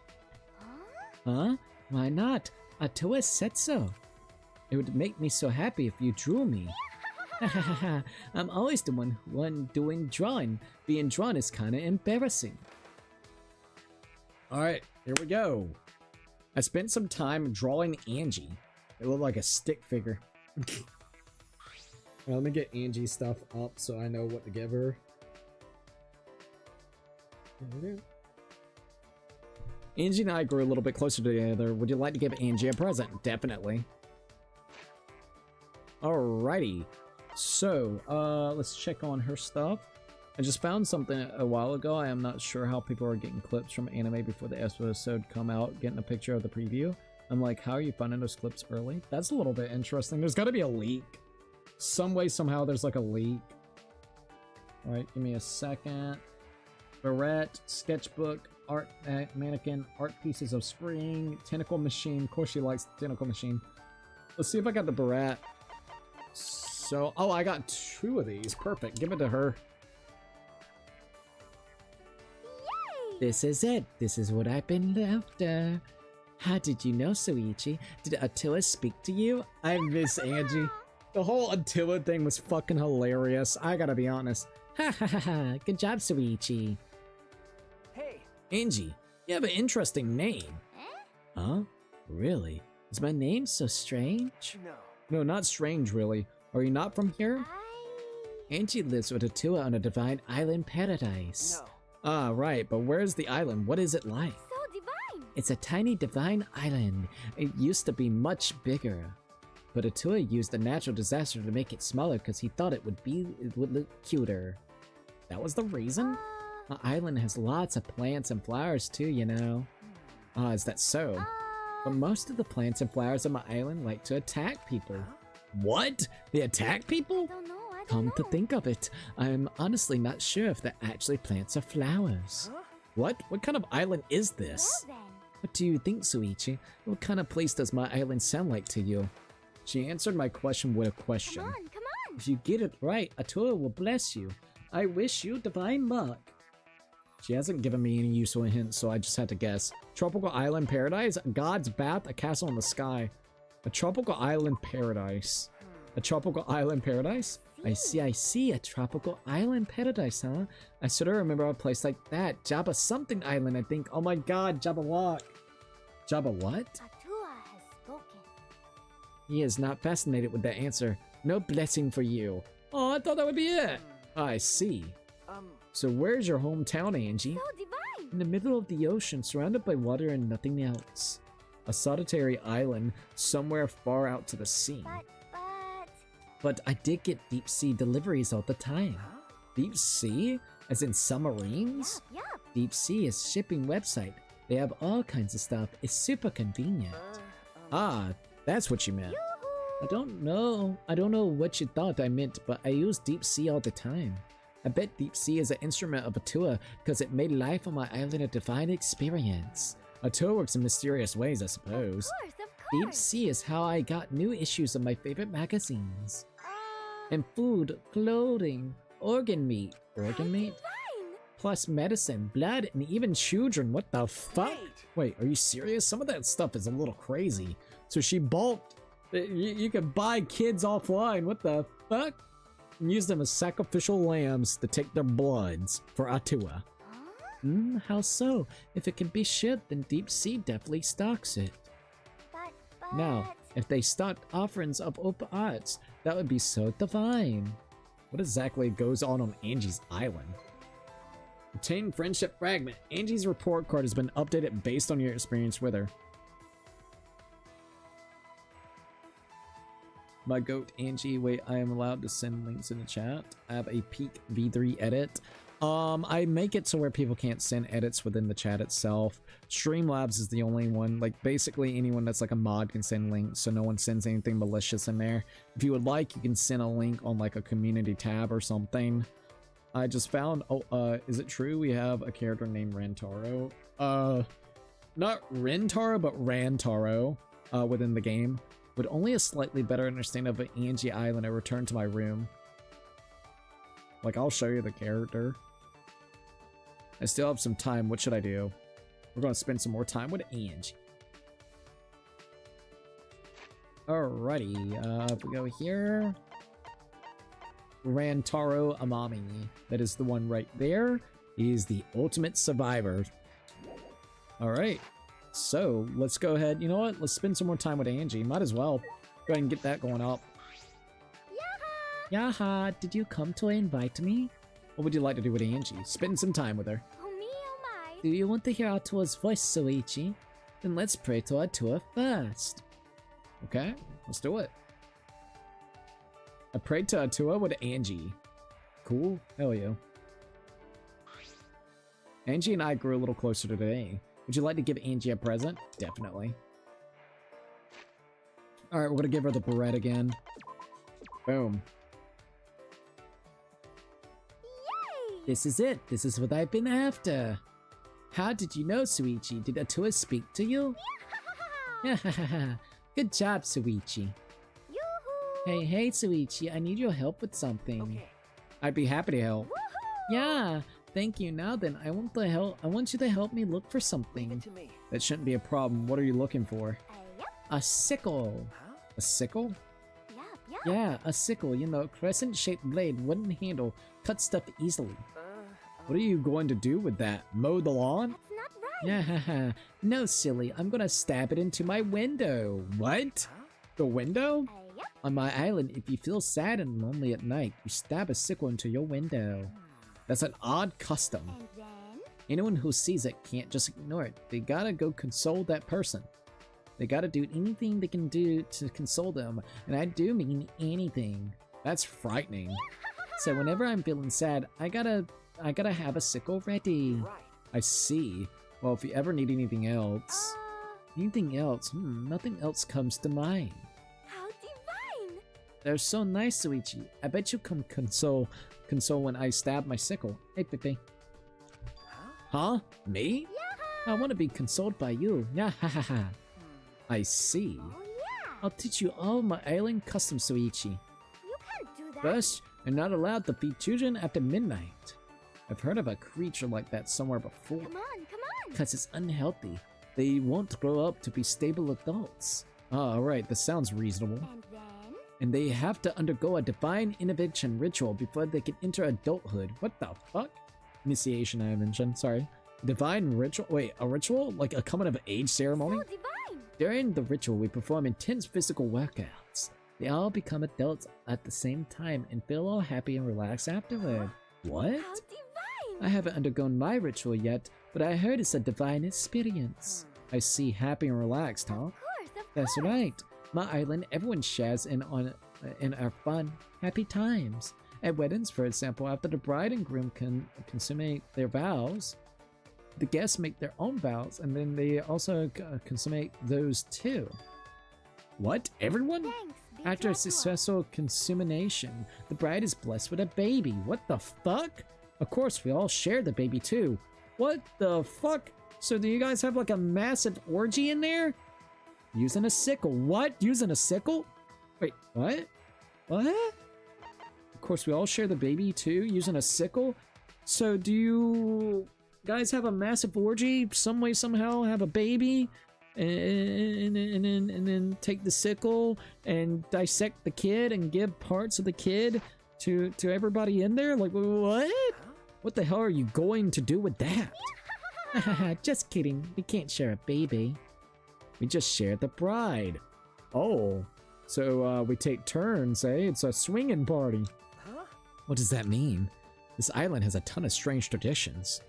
Huh? Why not? Atua said so. It would make me so happy if you drew me. I'm always the one doing drawing. Being drawn is kinda embarrassing. Alright, Here we go. I spent some time drawing Angie. It looked like a stick figure. Well, let me get Angie's stuff up so I know what to give her. Angie and I grew a little bit closer together. Would you like to give Angie a present? Definitely. Alrighty. So, let's check on her stuff. I just found something a while ago. I am not sure how people are getting clips from anime before the episode come out, getting a picture of the preview. I'm like, how are you finding those clips early? That's a little bit interesting. There's got to be a leak. Some way, somehow, there's like a leak. Alright, give me a second. Barrette, sketchbook, art mannequin, art pieces of spring, tentacle machine. Of course she likes the tentacle machine. Let's see if I got the barrette. So, oh, I got 2 of these. Perfect. Give it to her. This is it. This is what I've been after. How did you know, Suichi? Did Attila speak to you? I miss Angie. The whole Attila thing was fucking hilarious. I gotta be honest. Ha ha ha ha. Good job, Suichi. Hey, Angie, you have an interesting name. Huh? Really? Is my name so strange? no. No, not strange, really. Are you not from here? Angie lives with Attila on a divine island paradise. No. Ah, right. But where's the island? What is it like? So divine. It's a tiny divine island. It used to be much bigger. But Attila used a natural disaster to make it smaller because he thought it would look cuter. That was the reason? The island has lots of plants and flowers too, you know. Ah, is that so? But most of the plants and flowers on my island like to attack people. What? They attack people? Don't know. I don't Come know. to think of it, I'm honestly not sure if they're actually plants or flowers. Huh? What? What kind of island is this? Well then. What do you think, Suichi? What kind of place does my island sound like to you? She answered my question with a question. Come on, come on. If you get it right, Attila will bless you. I wish you divine luck. She hasn't given me any useful hints, so I just had to guess. Tropical island paradise? A god's bath? A castle in the sky? A tropical island paradise. A tropical island paradise? I see, a tropical island paradise, huh? I sort of remember a place like that. Jabba something island, I think. Oh my god, Jabba Lock. Jabba what? Atua has spoken. He is not fascinated with that answer. No blessing for you. Oh, I thought that would be it. I see. So where's your hometown, Angie? So divine. In the middle of the ocean, surrounded by water and nothing else. A solitary island somewhere far out to the sea. But I did get deep sea deliveries all the time. Deep sea? As in submarines? Yup. Deep sea is shipping website. They have all kinds of stuff. It's super convenient. Ah, that's what you meant. I don't know what you thought I meant, but I use deep sea all the time. I bet deep sea is an instrument of Atua because it made life on my island a divine experience. Atua works in mysterious ways, I suppose. Of course. Deep sea is how I got new issues of my favorite magazines. And food, clothing, organ meat. Organ meat? Divine. Plus medicine, blood, and even children. What the fuck? Wait, are you serious? Some of that stuff is a little crazy. So she bulked. You can buy kids offline. What the fuck? And use them as sacrificial lambs to take their bloods for Atua. How so? If it can be shipped, then Deep Sea definitely stocks it. But... Now, if they stocked offerings of open arts, that would be so divine. What exactly goes on Angie's island? Obtain friendship fragment. Angie's report card has been updated based on your experience with her. My goat Angie. Wait, I am allowed to send links in the chat. I have a peak v3 edit. I make it so where people can't send edits within the chat itself. Streamlabs is the only one. Like, basically anyone that's like a mod can send links, so no one sends anything malicious in there. If you would like, you can send a link on like a community tab or something. I just found, is it true we have a character named Rantaro? Not Rentaro, but Rantaro, within the game. With only a slightly better understanding of Angie Island, I returned to my room. Like, I'll show you the character. I still have some time. What should I do? We're going to spend some more time with Angie. Alrighty, if we go here. Rantaro Amami. That is the one right there. He is the ultimate survivor. Alright, so let's go ahead. You know what? Let's spend some more time with Angie. Might as well. Go ahead and get that going up. Yaha, did you come to invite me? What would you like to do with Angie? Spend some time with her. Oh me, oh my. Do you want to hear Atua's voice, Soichi? Then let's pray to Atua first. Okay, let's do it. I prayed to Atua with Angie. Cool. Hell yeah. Angie and I grew a little closer today. Would you like to give Angie a present? Definitely. Alright, we're gonna give her the beret again. Boom. Yay! This is it. This is what I've been after. How did you know, Soichi? Did Atua speak to you? Good job, Soichi. Yoo-hoo! Hey, Soichi, I need your help with something. Okay. I'd be happy to help. Woohoo! Yeah, thank you. Now then, I want you to help me look for Leave something. it to me. That shouldn't be a problem. What are you looking for? Yep, A sickle. Huh? A sickle? yep. Yeah, a sickle. You know, crescent-shaped blade, wooden handle, cut stuff easily. What are you going to do with that? Mow the lawn? That's not right. Yeah, no, silly. I'm gonna stab it into my window. What? Huh? The window? Yep. On my island, if you feel sad and lonely at night, you stab a sickle into your window. That's an odd custom. And then? Anyone who sees it can't just ignore it. They gotta go console that person. They gotta do anything they can do to console them, and I do mean anything. That's frightening. So whenever I'm feeling sad, I gotta have a sickle ready. Right. I see. Well, if you ever need anything else... Anything else? Nothing else comes to mind. How divine! They're so nice, Soichi. I bet you come console when I stab my sickle. Hey, Pepe. Huh? Huh? Me? I want to be consoled by you. Yeah, ha ha ha. I see. Oh yeah! I'll teach you all my island custom, Soichi. You can't do that. First, you're not allowed to feed children after midnight. I've heard of a creature like that somewhere before. Come on, come on! Because it's unhealthy. They won't grow up to be stable adults. Oh, alright, that sounds reasonable. And then? And they have to undergo a divine intervention ritual before they can enter adulthood. What the fuck? Initiation, I mentioned, sorry. Divine ritual? Wait, a ritual? Like a coming of age ceremony? So divine! During the ritual, we perform intense physical workouts. They all become adults at the same time and feel all happy and relaxed afterward. What? How divine! I haven't undergone my ritual yet, but I heard it's a divine experience. I see, happy and relaxed, huh? Of course, of That's course! right. My island, everyone shares in our fun, happy times. At weddings, for example, after the bride and groom can consummate their vows, the guests make their own vows, and then they also consummate those too. What? Everyone? Thanks, big After a Joshua. successful consummation, the bride is blessed with a baby. What the fuck? Of course, we all share the baby too. What the fuck? So do you guys have like a massive orgy in there? Using a sickle. What? Using a sickle? Wait, what? What? Of course, we all share the baby too, using a sickle? So do you guys have a massive orgy, some way, somehow, have a baby? And then take the sickle and dissect the kid and give parts of the kid to everybody in there? Like, what? What the hell are you going to do with that? Just kidding. We can't share a baby. We just share the bride. Oh. So, we take turns, eh? It's a swinging party. Huh? What does that mean? This island has a ton of strange traditions.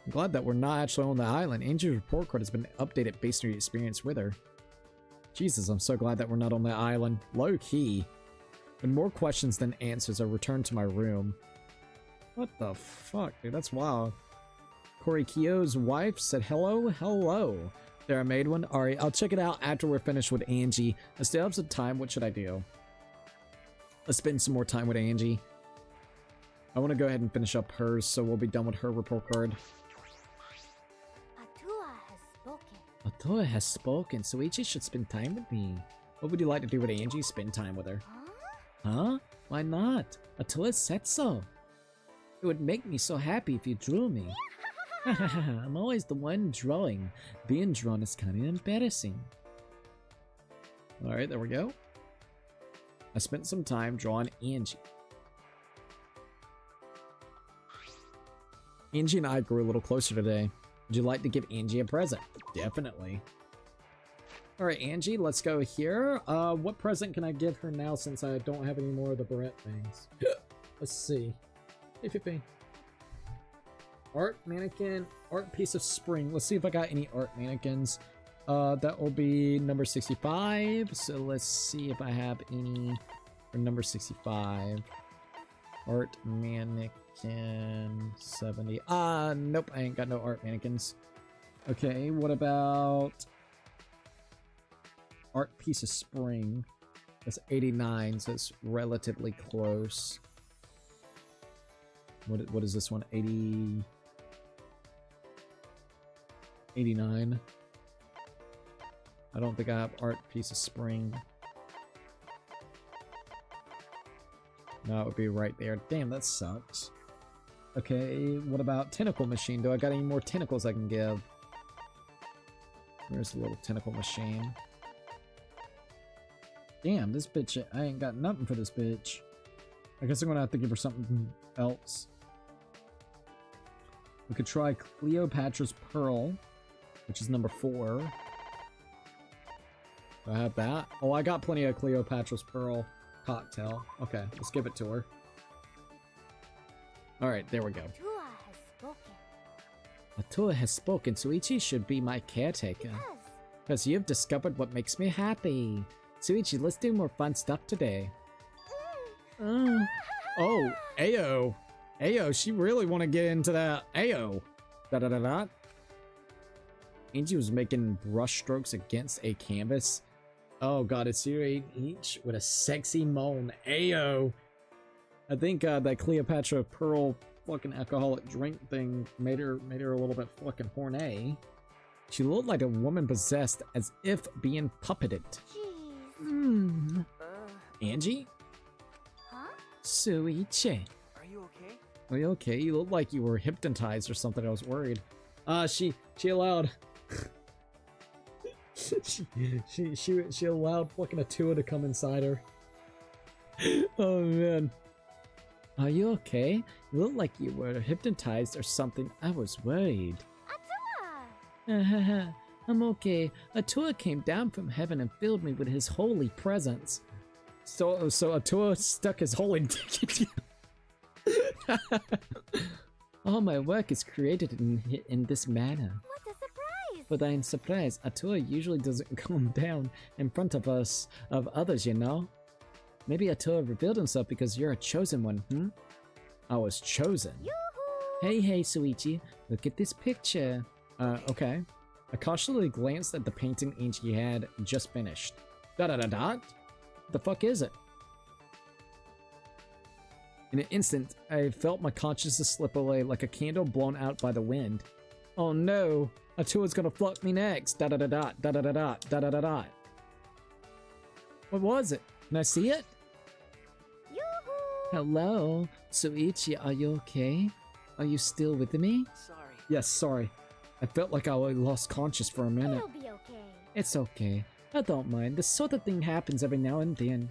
I'm glad that we're not actually on the island. Angie's report card has been updated based on your experience with her. Jesus, I'm so glad that we're not on the island. Low key. When more questions than answers, I return to my room. What the fuck, dude? That's wild. Korikyo's wife said hello? Hello. There, I made one. Alright, I'll check it out after we're finished with Angie. I still have some time. What should I do? Let's spend some more time with Angie. I want to go ahead and finish up hers, so we'll be done with her report card. Atua has spoken. Atua has spoken, so Soichi should spend time with me. What would you like to do with Angie? Spend time with her. Huh? Huh? Why not? Atua said so. It would make me so happy if you drew me. I'm always the one drawing. Being drawn is kind of embarrassing. Alright, there we go. I spent some time drawing Angie. Angie and I grew a little closer today. Would you like to give Angie a present? Definitely. Alright, Angie, let's go here. What present can I give her now since I don't have any more of the barrette things? Let's see. Art mannequin, art piece of spring. Let's see if I got any art mannequins. That will be number 65. So let's see if I have any for number 65. Art mannequin 70. Nope, I ain't got no art mannequins. Okay, what about art piece of spring? That's 89, so it's relatively close. What is this one? 80... 89. I don't think I have art piece of spring. No, it would be right there. Damn, that sucks. Okay, what about tentacle machine? Do I got any more tentacles I can give? Where's the little tentacle machine? Damn, this bitch, I ain't got nothing for this bitch. I guess I'm gonna have to give her something else. We could try Cleopatra's Pearl, which is number 4. Do I have that? Oh, I got plenty of Cleopatra's Pearl cocktail. Okay, let's give it to her. Alright, there we go. Atua has spoken. Atua has spoken. Suichi should be my caretaker. Because you've discovered what makes me happy. Suichi, let's do more fun stuff today. Oh, Ayo. Ayo, she really want to get into that. Ayo. Da-da-da-da. Angie was making brush strokes against a canvas. Oh god, it's each with a sexy moan. Ayo. I think that Cleopatra Pearl fucking alcoholic drink thing made her a little bit fucking horny. She looked like a woman possessed, as if being puppeted. Jeez. Angie? Huh? Suichi. Are you okay? Are you okay? You look like you were hypnotized or something. I was worried. She allowed she allowed fucking Atua to come inside her. Oh man. Are you okay? You look like you were hypnotized or something. I was worried. Atua! I'm okay. Atua came down from heaven and filled me with his holy presence. So Atua stuck his holy dick in you. All my work is created in this manner. What a surprise! But I'm surprised. Atua usually doesn't come down in front of us, of others, you know? Maybe Atua revealed himself because you're a chosen one, I was chosen. Hey, Suichi, look at this picture. Okay. I cautiously glanced at the painting Angie had just finished. What the fuck is it? In an instant, I felt my consciousness slip away like a candle blown out by the wind. Oh no, Atua's gonna fuck me next. What was it? Can I see it? Hello, Suichi, are you okay? Are you still with me? Sorry. Yes, sorry. I felt like I lost conscious for a minute. It'll be okay. It's okay. I don't mind. This sort of thing happens every now and then.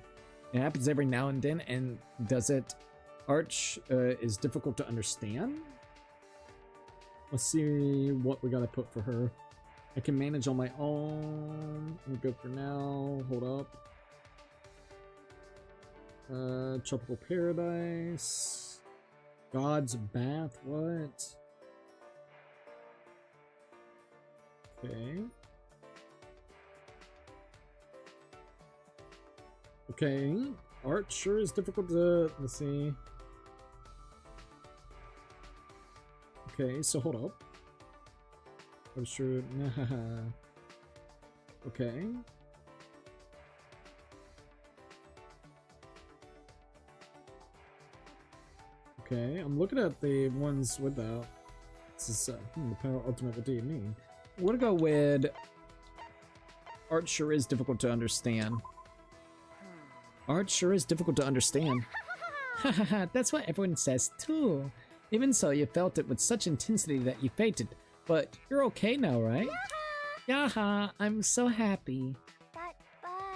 It happens every now and then, and does it... Arch is difficult to understand? Let's see what we gotta put for her. I can manage on my own. I'm good for now. Hold up. Tropical Paradise. God's Bath, what? Okay. Okay. Art sure is difficult to... Let's see. Okay, so hold up. I'm sure... Okay. Okay, I'm looking at the ones without. This is the power ultimate. What do you mean? I'm gonna go with art sure is difficult to understand. Art sure is difficult to understand. Hahaha, that's what everyone says too. Even so, you felt it with such intensity that you fainted. But you're okay now, right? Yaha, I'm so happy. But...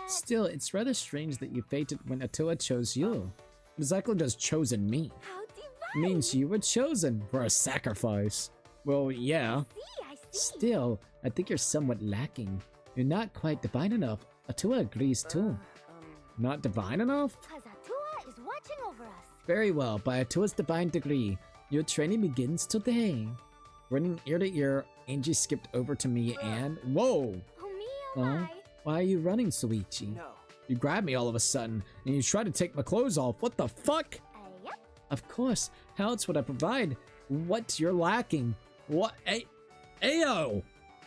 Still, it's rather strange that you fainted when Atua chose you. What exactly does chosen mean? How divine! Means you were chosen. For a sacrifice. Well, yeah. See, I Still, I think you're somewhat lacking. You're not quite divine enough. Atua agrees too. Not divine enough? Cause Atua is watching over us. Very well, by Atua's divine degree, your training begins today. Running ear to ear, Angie skipped over to me and... Whoa! Oh me, oh my. Why are you running, Suichi? No. You grabbed me all of a sudden, and you tried to take my clothes off. What the fuck? Yep. Of course. How else would I provide what you're lacking? What? Ayo!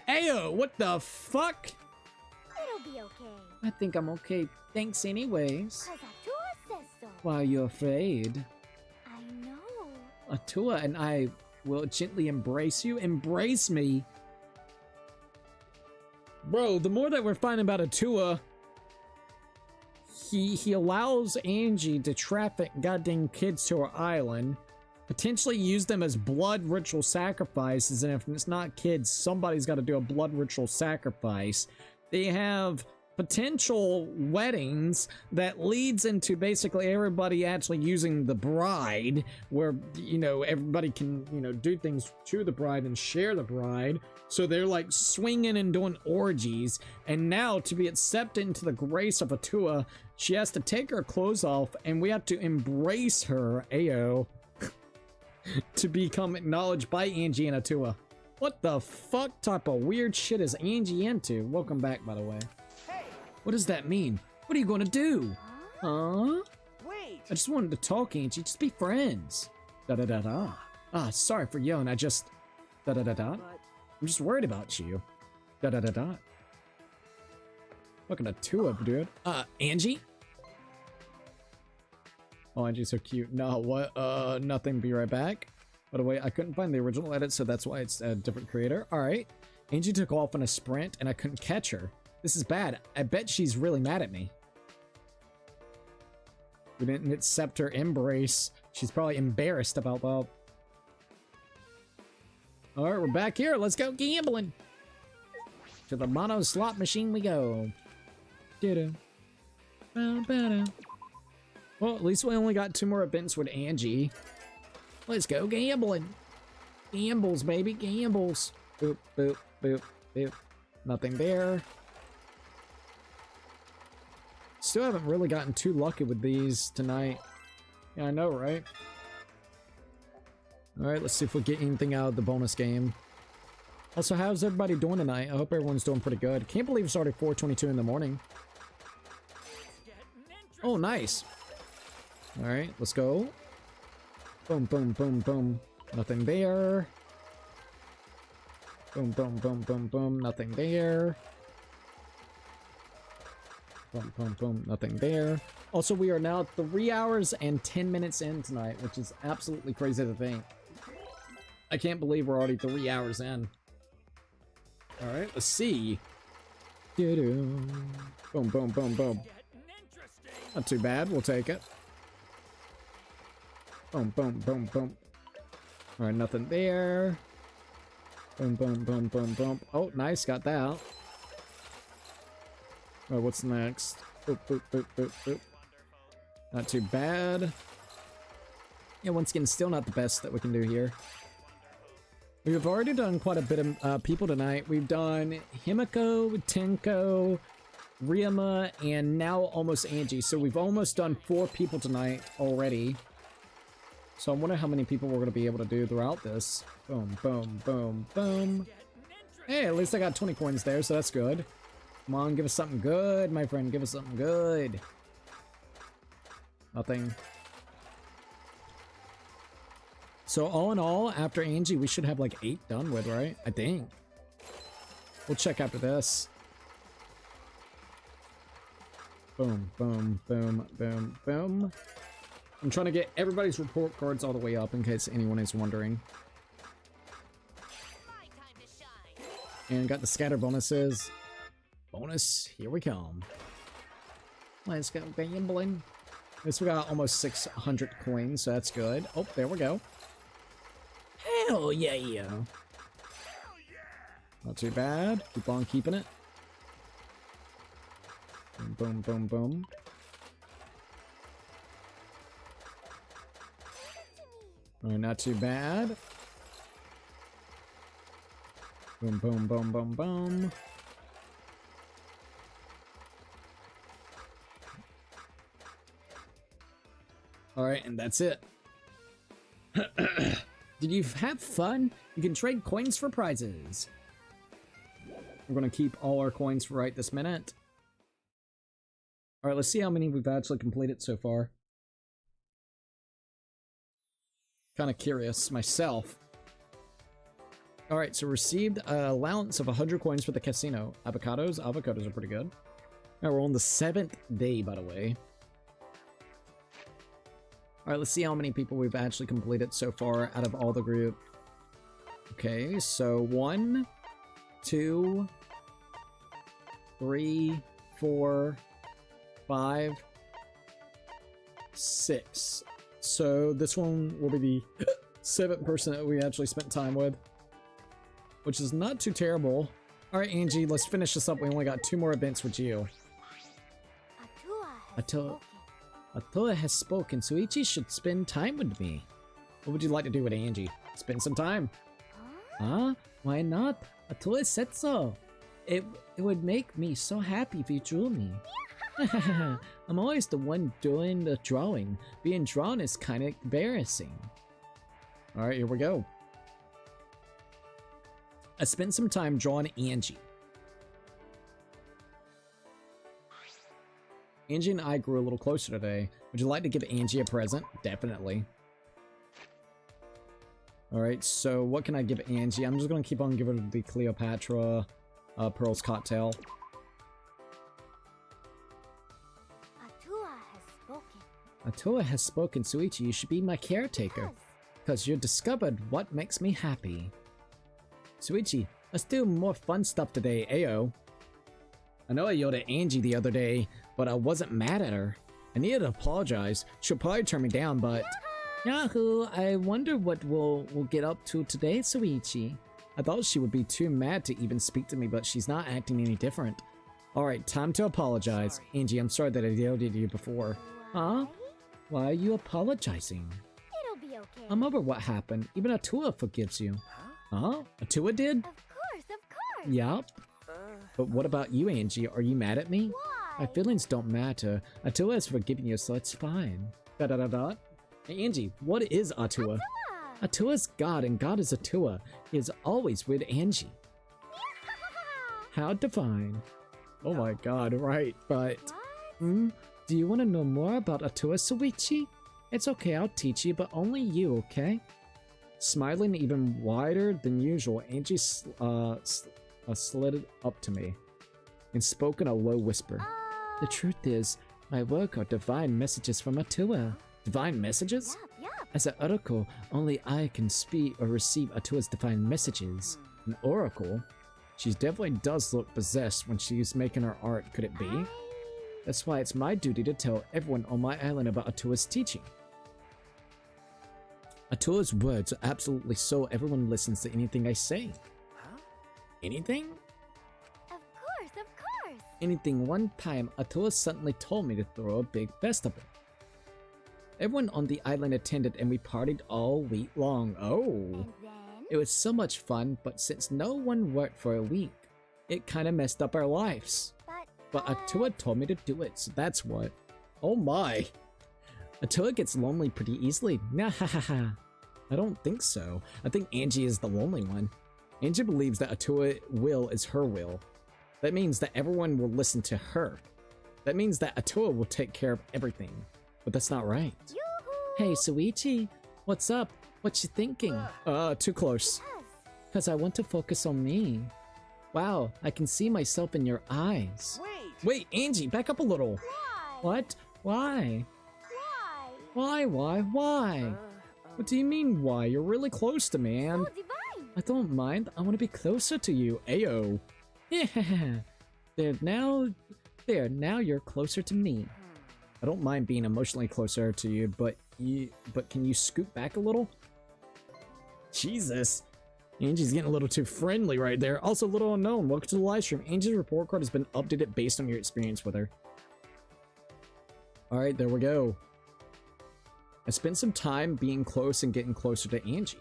Ayo! What the fuck? It'll be okay. I think I'm okay. Thanks anyways. Cause Atua says so. Why are you afraid? I know. Atua and I will gently embrace you. Embrace me? Bro, the more that we're finding about Atua, he allows Angie to traffic goddamn kids to her island, potentially use them as blood ritual sacrifices, and if it's not kids, somebody's got to do a blood ritual sacrifice. They have potential weddings that leads into basically everybody actually using the bride, where, you know, everybody can, you know, do things to the bride and share the bride. So they're like swinging and doing orgies. And now to be accepted into the grace of Atua, she has to take her clothes off and we have to embrace her, ayo, to become acknowledged by Angie and Atua. What the fuck type of weird shit is Angie into? Welcome back, by the way. Hey, What does that mean? What are you gonna do? Huh? wait. I just wanted to talk, Angie. Just be friends. Da-da-da-da. Ah, sorry for yelling. I just... Da-da-da-da. But I'm just worried about you. Da-da-da-da. Looking at Atua, dude. Angie? Oh, Angie's so cute. No, what? Nothing. Be right back. By the way, I couldn't find the original edit, so that's why it's a different creator. Alright. Angie took off in a sprint, and I couldn't catch her. This is bad. I bet she's really mad at me. We didn't accept her embrace. She's probably embarrassed about that. Alright, we're back here. Let's go gambling. To the mono slot machine we go. Doo-doo. Ba-ba-da. Well, at least we only got 2 more events with Angie. Let's go gambling. Gambles, baby, gambles. Boop, boop, boop, boop. Nothing there. Still haven't really gotten too lucky with these tonight. Yeah, I know, right? Alright, let's see if we get anything out of the bonus game. Also, how's everybody doing tonight? I hope everyone's doing pretty good. Can't believe it's already 4:22 in the morning. Oh, nice. Alright, let's go. Boom, boom, boom, boom. Nothing there. Boom, boom, boom, boom, boom. Nothing there. Boom, boom, boom. Nothing there. Also, we are now 3 hours and 10 minutes in tonight, which is absolutely crazy to think. I can't believe we're already 3 hours in. Alright, let's see. Doo-doo. Boom, boom, boom, boom. Not too bad. We'll take it. Boom, boom, boom, boom. Alright, nothing there. Boom, boom, boom, boom, boom. Oh, nice. Got that. Oh, what's next? Boop, boop, boop, boop, boop. Not too bad. Yeah, once again, still not the best that we can do here. We've already done quite a bit of people tonight. We've done Himiko, Tenko, Ryuma, and now almost Angie. So we've almost done 4 people tonight already. So I wonder how many people we're going to be able to do throughout this. Boom, boom, boom, boom. Hey, at least I got 20 coins there, so that's good. Come on, give us something good, my friend. Give us something good. Nothing. So all in all, after Angie, we should have like 8 done with, right? I think. We'll check after this. Boom, boom, boom, boom, boom. I'm trying to get everybody's report cards all the way up in case anyone is wondering. And got the scatter bonuses. Bonus, here we come. Let's go gambling. At least we got almost 600 coins, so that's good. Oh, there we go. Hell yeah! Not too bad. Keep on keeping it. Boom, boom, boom, boom. Alright, not too bad. Boom, boom, boom, boom, boom. Alright, and that's it. Did you have fun? You can trade coins for prizes. We're gonna keep all our coins for right this minute. Alright, let's see how many we've actually completed so far. Kind of curious myself. Alright, so received an allowance of 100 coins for the casino. Avocados? Avocados are pretty good. Alright, we're on the 7th day, by the way. Alright, let's see how many people we've actually completed so far out of all the group. Okay, so 1, 2, 3, 4, 5, 6. So this one will be the 7th person that we actually spent time with, which is not too terrible. Alright, Angie, let's finish this up. We only got 2 more events with you. Atua has spoken, so Ichi should spend time with me. What would you like to do with Angie? Spend some time. Huh? Why not? Atua said so. It would make me so happy if you drew me. I'm always the one doing the drawing. Being drawn is kind of embarrassing. Alright, here we go. I spent some time drawing Angie. Angie and I grew a little closer today. Would you like to give Angie a present? Definitely. Alright, so what can I give Angie? I'm just going to keep on giving her the Cleopatra Pearl's Cocktail. Atua has spoken, Suichi. You should be my caretaker. Because you discovered what makes me happy. Suichi, let's do more fun stuff today, Ayo. I know I yelled at Angie the other day, but I wasn't mad at her. I needed to apologize. She'll probably turn me down, but... Yahoo! I wonder what we'll get up to today, Suichi. I thought she would be too mad to even speak to me, but she's not acting any different. Alright, time to apologize. Angie, I'm sorry that I yelled at you before. Huh? Why are you apologizing? It'll be okay. I'm over what happened. Even Atua forgives you. Huh? Atua did? Of course. Yup. But what about you, Angie? Are you mad at me? Why? My feelings don't matter. Atua has forgiven you, so it's fine. Hey, Angie, what is Atua? Atua's God, and God is Atua. He is always with Angie. How divine. Oh my god, right, but... Do you want to know more about Atua, Suichi? It's okay, I'll teach you, but only you, okay? Smiling even wider than usual, Angie slid up to me and spoke in a low whisper. The truth is, my work are divine messages from Atua. Divine messages? Yup. As an oracle, only I can speak or receive Atua's divine messages. An oracle? She definitely does look possessed when she's making her art, could it be? That's why it's my duty to tell everyone on my island about Atua's teaching. Atua's words are absolutely so everyone listens to anything I say. Huh? Anything? Of course. Anything. One time, Atua suddenly told me to throw a big festival. Everyone on the island attended and we partied all week long. Oh. And then? It was so much fun, but since no one worked for a week, it kinda messed up our lives. But Atua told me to do it, so that's what. Oh my. Atua gets lonely pretty easily. Nah. I don't think so. I think Angie is the lonely one. Angie believes that Atua will is her will. That means that everyone will listen to her. That means that Atua will take care of everything. But that's not right. Hey, Suichi, what's up? What you thinking? Too close. Cause I want to focus on me. Wow, I can see myself in your eyes. Wait, Angie, back up a little. What? Why? Why? Why? What do you mean, why? You're really close to me, and... So divine. I don't mind. I want to be closer to you. Ayo. Yeah. There, now you're closer to me. I don't mind being emotionally closer to you, but can you scoot back a little? Jesus. Angie's getting a little too friendly right there. Also, little unknown. Welcome to the live stream. Angie's report card has been updated based on your experience with her. Alright, there we go. I spent some time being close and getting closer to Angie.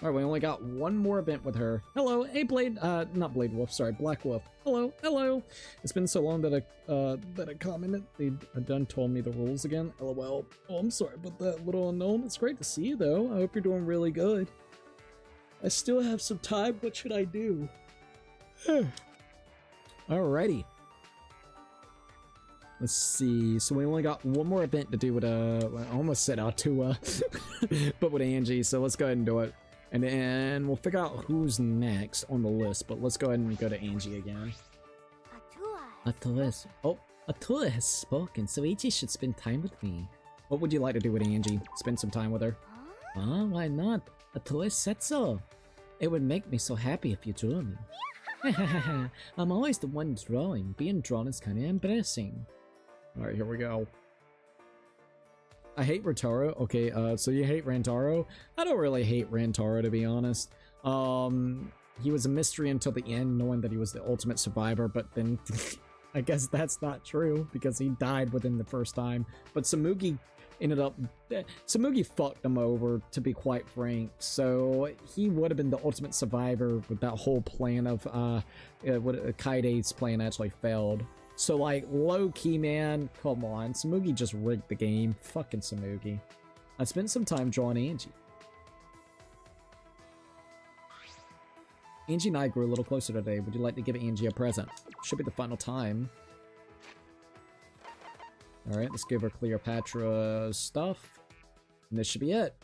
All right, we only got one more event with her. Hello, hey Blade, not Blade Wolf, sorry, Black Wolf. Hello, hello. It's been so long that I commented. They done told me the rules again. LOL. Oh, I'm sorry about that, little unknown. It's great to see you though. I hope you're doing really good. I still have some time. What should I do? Alrighty. Let's see. So we only got one more event to do with I almost said Atua, but with Angie. So let's go ahead and do it. And then we'll figure out who's next on the list, but let's go ahead and go to Angie again. Atua has spoken, so Ichi should spend time with me. What would you like to do with Angie? Spend some time with her? Why not? Atua said so. It would make me so happy if you drew me. I'm always the one drawing. Being drawn is kind of embarrassing. Alright, here we go. I hate Rantaro. Okay, so you hate Rantaro? I don't really hate Rantaro, to be honest. He was a mystery until the end, knowing that he was the ultimate survivor, but then I guess that's not true, because he died within the first time. But Samugi Samugi fucked him over, to be quite frank, so he would have been the ultimate survivor with that whole plan of, Kaide's plan actually failed. So, like, low-key, man, come on. Samugi just rigged the game. Fucking Samugi. I spent some time drawing Angie. Angie and I grew a little closer today. Would you like to give Angie a present? Should be the final time. Alright, let's give her Cleopatra's stuff. And this should be it.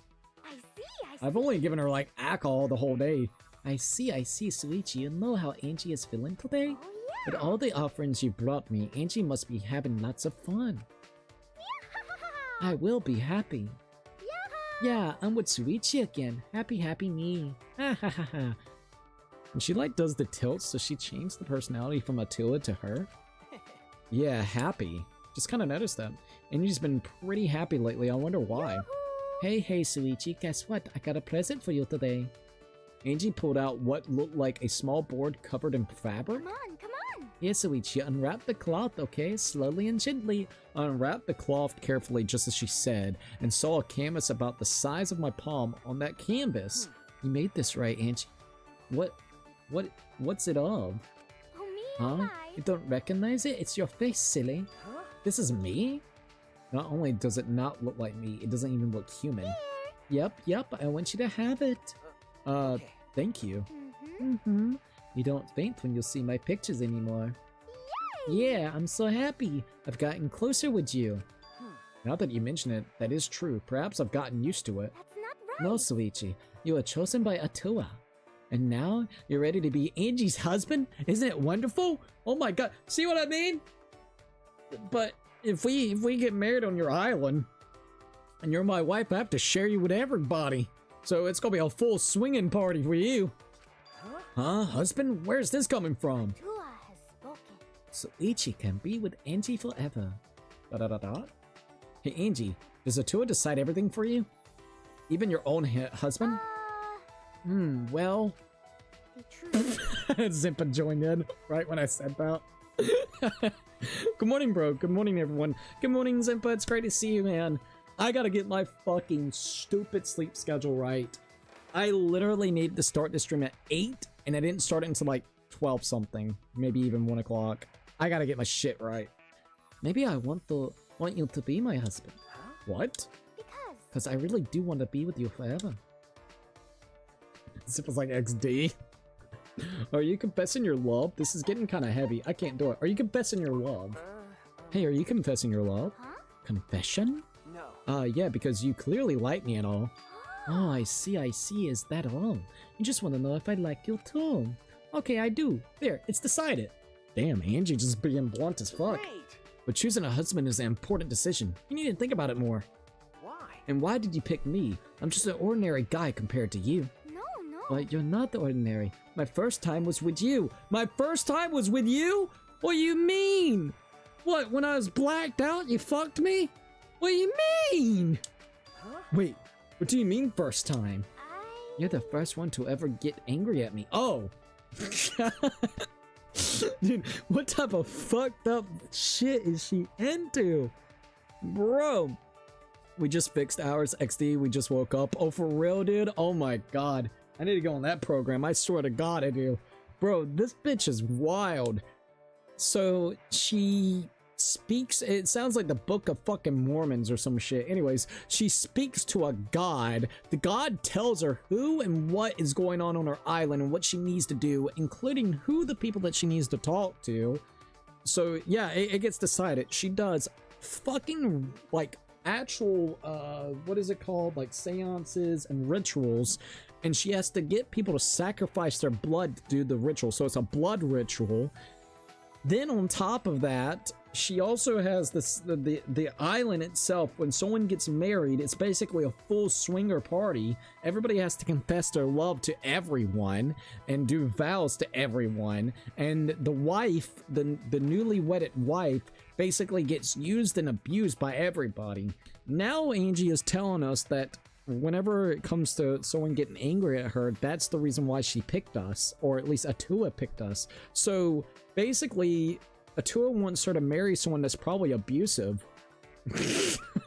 I see. I've only given her, like, alcohol the whole day. I see, Suichi. You know how Angie is feeling today? Oh, yeah. With all the offerings you brought me, Angie must be having lots of fun. I will be happy. Yeah, I'm with Suichi again. Happy me. Ha ha ha ha. And she, like, does the tilt, so she changed the personality from Attila to her. Yeah, happy. Just kind of noticed that. Angie's been pretty happy lately. I wonder why. Hey, Suichi, guess what? I got a present for you today. Angie pulled out what looked like a small board covered in fabric. Come on. Here, Suichi, unwrap the cloth, okay? Slowly and gently. Unwrapped the cloth carefully, just as she said, and saw a canvas about the size of my palm on that canvas. You made this right, Angie. What's it of? Oh, me, Huh? You don't recognize it? It's your face, silly. This is me? Not only does it not look like me, it doesn't even look human. Yep, I want you to have it. Thank you. You don't faint when you see my pictures anymore. Yeah, I'm so happy. I've gotten closer with you. Now that you mention it, that is true. Perhaps I've gotten used to it. That's not right. No, Suichi, you were chosen by Atua. And now you're ready to be Angie's husband? Isn't it wonderful? Oh my god, see what I mean? But if we get married on your island, and you're my wife, I have to share you with everybody. So it's gonna be a full swinging party for you. Huh? Husband? Where's this coming from? Tua has spoken. Suichi can be with Angie forever. Hey Angie, does Atua decide everything for you? Even your own husband? Well... The truth. Zimpa joined in right when I said that. Good morning, bro. Good morning, everyone. Good morning, Zimpa. It's great to see you, man. I gotta get my fucking stupid sleep schedule right. I literally needed to start this stream at 8, and I didn't start it until like 12 something, maybe even 1 o'clock. I gotta get my shit right. Maybe I want you to be my husband. What? Because I really do want to be with you forever. Zimpa's like XD. Are you confessing your love? This is getting kind of heavy. I can't do it. Are you confessing your love? Hey, are you confessing your love? Huh? Confession? No. Yeah, because you clearly like me and all. Oh, I see. Is that all? You just want to know if I like you too. Okay, I do. There, it's decided. Damn, Angie just being blunt as fuck. Great. But choosing a husband is an important decision. You need to think about it more. Why? And why did you pick me? I'm just an ordinary guy compared to you. No. But you're not ordinary. My first time was with you. My first time was with you? What do you mean? What, when I was blacked out, you fucked me? What do you mean? Huh? Wait, what do you mean first time? You're the first one to ever get angry at me. Oh. Dude, what type of fucked up shit is she into? Bro. We just fixed ours, XD. We just woke up. Oh, for real, dude? Oh my god. I need to go on that program. I swear to God I do. Bro, this bitch is wild. So she speaks, it sounds like the Book of fucking Mormons or some shit. Anyways, she speaks to a god. The god tells her who and what is going on her island and what she needs to do, including who the people that she needs to talk to. So yeah, it gets decided. She does fucking like actual what is it called, like seances and rituals, and she has to get people to sacrifice their blood to do the ritual. So it's a blood ritual. Then on top of that, she also has this the island itself. When someone gets married, it's basically a full swinger party. Everybody has to confess their love to everyone and do vows to everyone. And the wife, the newly wedded wife, basically gets used and abused by everybody. Now Angie is telling us that whenever it comes to someone getting angry at her, that's the reason why she picked us, or at least Atua picked us. So basically, Atua wants her to marry someone that's probably abusive.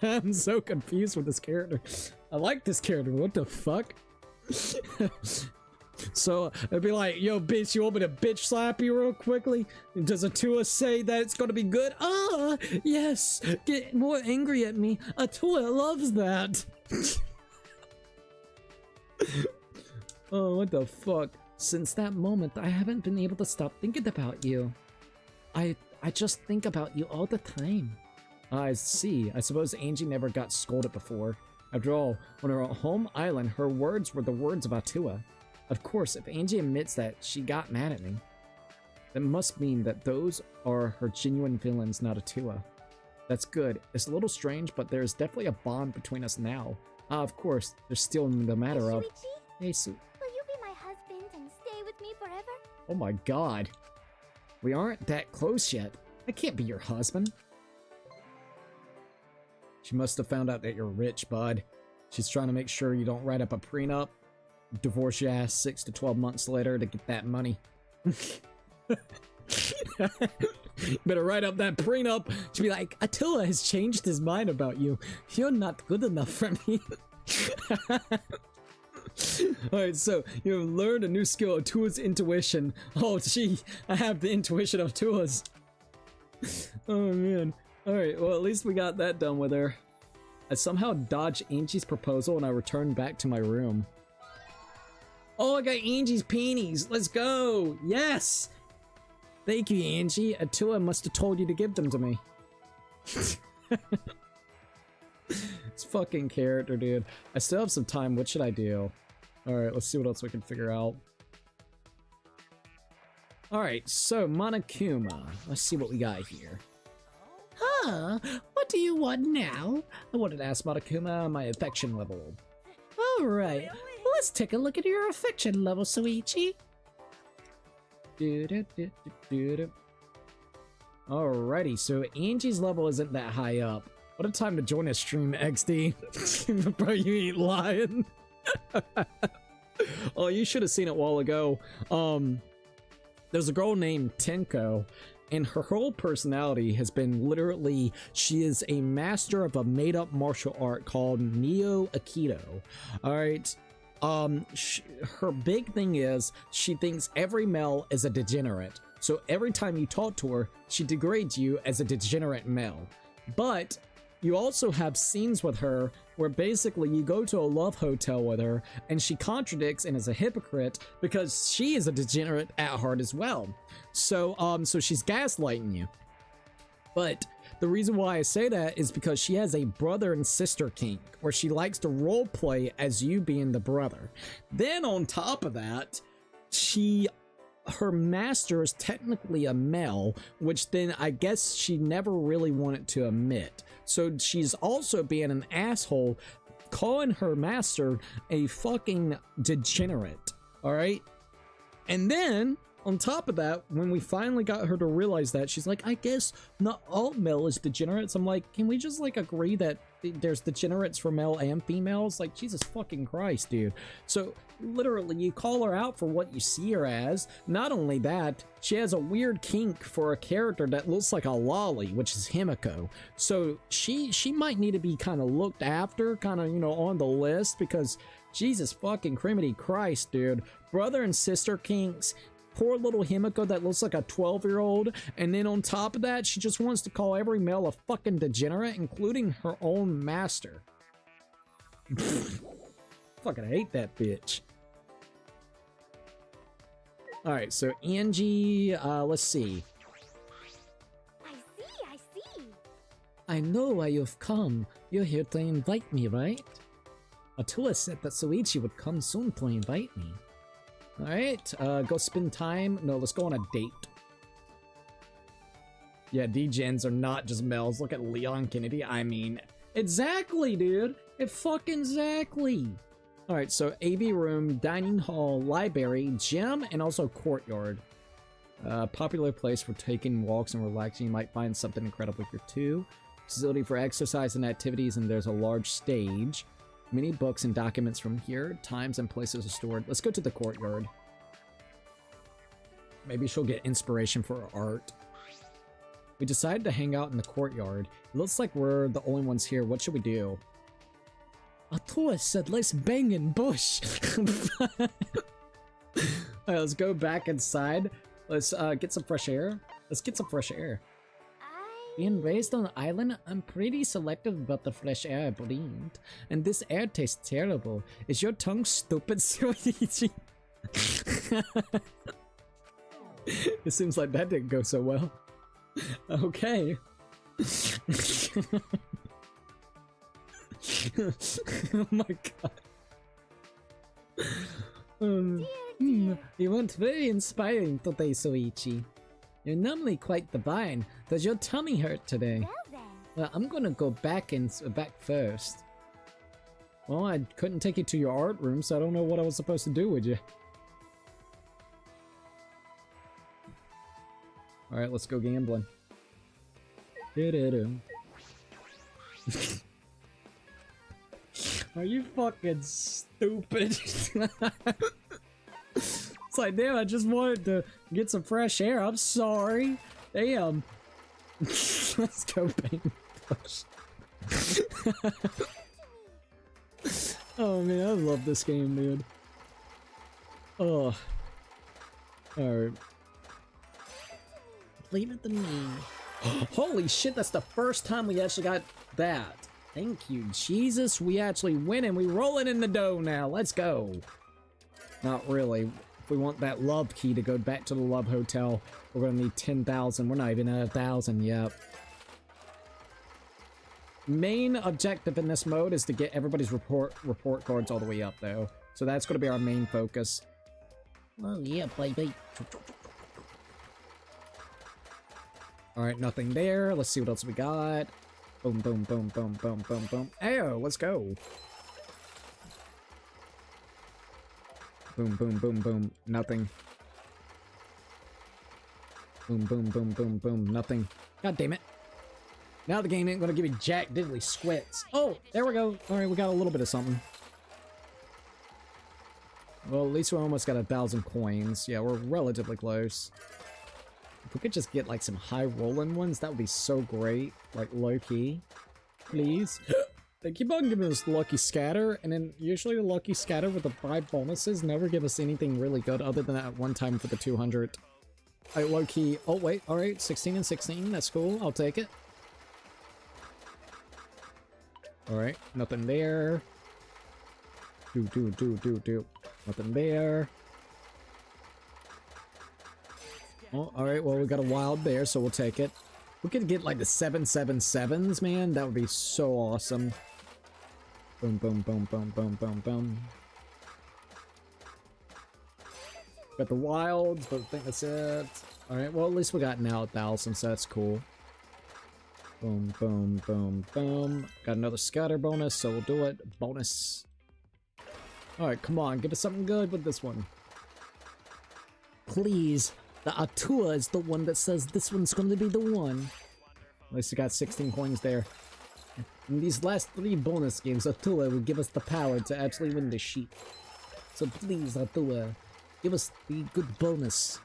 I'm so confused with this character. I like this character. What the fuck? So it'd be like, yo, bitch, you want me to bitch slap you real quickly? Does Atua say that it's gonna be good? Ah, yes. Get more angry at me. Atua loves that. Oh, what the fuck? Since that moment, I haven't been able to stop thinking about you. I just think about you all the time. I see. I suppose Angie never got scolded before. After all, on her home island, her words were the words of Atua. Of course, if Angie admits that she got mad at me, that must mean that those are her genuine feelings, not Atua. That's good. It's a little strange, but there's definitely a bond between us now. Of course, there's still the matter of... Hey, Su... Will you be my husband and stay with me forever? Oh my god. We aren't that close yet. I can't be your husband. She must have found out that you're rich, bud. She's trying to make sure you don't write up a prenup, divorce your ass 6 to 12 months later to get that money. Better write up that prenup. She'll be like, Attila has changed his mind about you. You're not good enough for me. Alright, so you have learned a new skill, Atua's intuition. Oh gee, I have the intuition of Atua's. Oh man. Alright, well at least we got that done with her. I somehow dodged Angie's proposal and I returned back to my room. Oh, I got Angie's peonies. Let's go. Yes. Thank you, Angie. Atua must have told you to give them to me. It's fucking character, dude. I still have some time. What should I do? Alright, let's see what else we can figure out. Alright, so Monokuma. Let's see what we got here. Huh? What do you want now? I wanted to ask Monokuma my affection level. Alright, let's take a look at your affection level, Soichi. Alrighty, so Angie's level isn't that high up. What a time to join a stream, XD. Bro, you ain't lying. Oh, you should have seen it a while ago. There's a girl named Tenko, and her whole personality has been literally, she is a master of a made-up martial art called Neo Aikido. Alright, her big thing is she thinks every male is a degenerate. So every time you talk to her, she degrades you as a degenerate male. But you also have scenes with her where basically you go to a love hotel with her and she contradicts and is a hypocrite because she is a degenerate at heart as well. So so she's gaslighting you. But the reason why I say that is because she has a brother and sister kink where she likes to role play as you being the brother. Then on top of that, her master is technically a male, which then I guess she never really wanted to admit. So she's also being an asshole, calling her master a fucking degenerate, alright? And then, on top of that, when we finally got her to realize that, she's like, I guess not all male is degenerates. I'm like, can we just like agree that there's degenerates for male and females? Like, Jesus fucking Christ, dude. So literally you call her out for what you see her as. Not only that, she has a weird kink for a character that looks like a lolly, which is Himiko. So she might need to be kind of looked after, kind of, you know, on the list, because Jesus fucking criminy Christ, dude. Brother and sister kinks. Poor little Himiko that looks like a 12-year-old. And then on top of that, she just wants to call every male a fucking degenerate, including her own master. Fucking hate that bitch. Alright, so Angie, let's see. I see. I know why you've come. You're here to invite me, right? Atua said that Soichi would come soon to invite me. Alright, go spend time. No, let's go on a date. Yeah, D-gens are not just males. Look at Leon Kennedy. I mean, exactly, dude. It fucking exactly. Alright, so AV room, dining hall, library, gym, and also courtyard. Popular place for taking walks and relaxing. You might find something incredible here too. Facility for exercise and activities, and there's a large stage. Many books and documents from here. Times and places are stored. Let's go to the courtyard. Maybe she'll get inspiration for her art. We decided to hang out in the courtyard. It looks like we're the only ones here. What should we do? Atua said let's bang in bush. Alright, let's go back inside. Let's get some fresh air. Let's get some fresh air. Being raised on an island, I'm pretty selective about the fresh air I breathe. And this air tastes terrible. Is your tongue stupid, Soichi? It seems like that didn't go so well. Okay. Oh my god. You went very inspiring today, Soichi. You're normally quite divine. Does your tummy hurt today? Well then. Well, I'm gonna go back first. Well, I couldn't take you to your art room, so I don't know what I was supposed to do with you. Alright, let's go gambling. Are you fucking stupid? It's like, damn, I just wanted to get some fresh air. I'm sorry. Damn. Let's go bang push. Oh man, I love this game, dude. Oh. Alright. Leave it to me. Holy shit, that's the first time we actually got that. Thank you, Jesus. We actually win and we rolling in the dough now. Let's go. Not really. If we want that love key to go back to the love hotel, we're gonna need 10,000. We're not even at 1,000 yet. Main objective in this mode is to get everybody's report cards all the way up, though. So that's gonna be our main focus. Oh yeah, baby. Alright, nothing there. Let's see what else we got. Boom, boom, boom, boom, boom, boom, boom. Ayo, let's go. Boom, boom, boom, boom. Nothing. Boom, boom, boom, boom, boom. Nothing. God damn it. Now the game ain't gonna give me jack diddly squits. Oh, there we go. Alright, we got a little bit of something. Well, at least we almost got 1,000 coins. Yeah, we're relatively close. If we could just get like some high rolling ones, that would be so great. Like low key. Please. They keep on giving us Lucky Scatter, and then usually the Lucky Scatter with the 5 bonuses never give us anything really good other than that one time for the 200. Alright, low key. Oh wait, alright, 16 and 16, that's cool, I'll take it. Alright, nothing there. Nothing there. Oh, alright, well we got a wild there, so we'll take it. We could get like the 777s, man, that would be so awesome. Boom, boom, boom, boom, boom, boom, boom. Got the wilds, but I think that's it. Alright, well at least we got now 1,000, so that's cool. Boom, boom, boom, boom. Got another scatter bonus, so we'll do it. Bonus. Alright, come on, give us something good with this one. Please. The Atua is the one that says this one's going to be the one. At least we got 16 coins there. In these last 3 bonus games, Atua will give us the power to actually win the sheep. So please, Atua, give us the good bonus.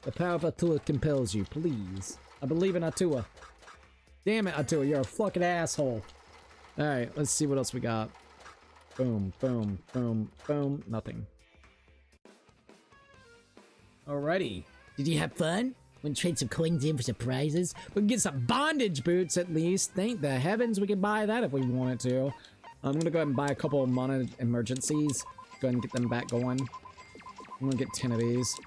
The power of Atua compels you, please. I believe in Atua. Damn it, Atua, you're a fucking asshole. Alright, let's see what else we got. Boom, boom, boom, boom. Nothing. Alrighty. Did you have fun? Want to trade some coins in for some prizes? We can get some bondage boots at least. Thank the heavens we can buy that if we wanted to. I'm gonna go ahead and buy a couple of mana emergencies. Go ahead and get them back going. I'm gonna get 10 of these.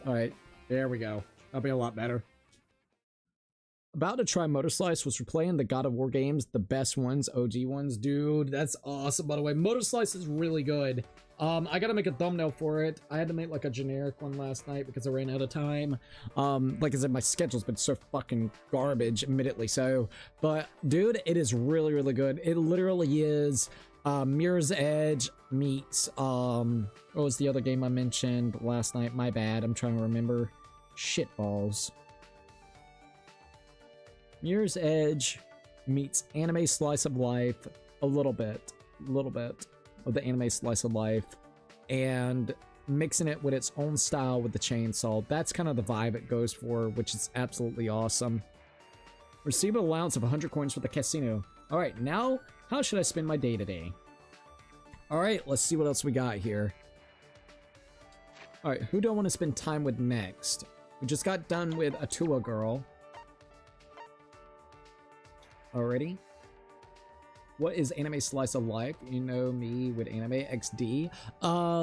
Alright, there we go. That'll be a lot better. About to try Motor Slice, was replaying the God of War games, the best ones, OG ones. Dude, that's awesome, by the way. Motor Slice is really good. I gotta make a thumbnail for it. I had to make like a generic one last night because I ran out of time. Like I said, my schedule's been so fucking garbage, admittedly so. But dude, it is really, really good. It literally is Mirror's Edge meets, what was the other game I mentioned last night? My bad, I'm trying to remember. Shitballs. Mirror's Edge meets anime slice of life a little bit of the anime slice of life, and mixing it with its own style with the chainsaw. That's kind of the vibe it goes for, which is absolutely awesome. Receive an allowance of 100 coins for the casino. All right, now how should I spend my day today? All right, let's see what else we got here. All right, who do I want to spend time with next? We just got done with Atua Girl. Already. What is anime slice of life? You know me with anime XD.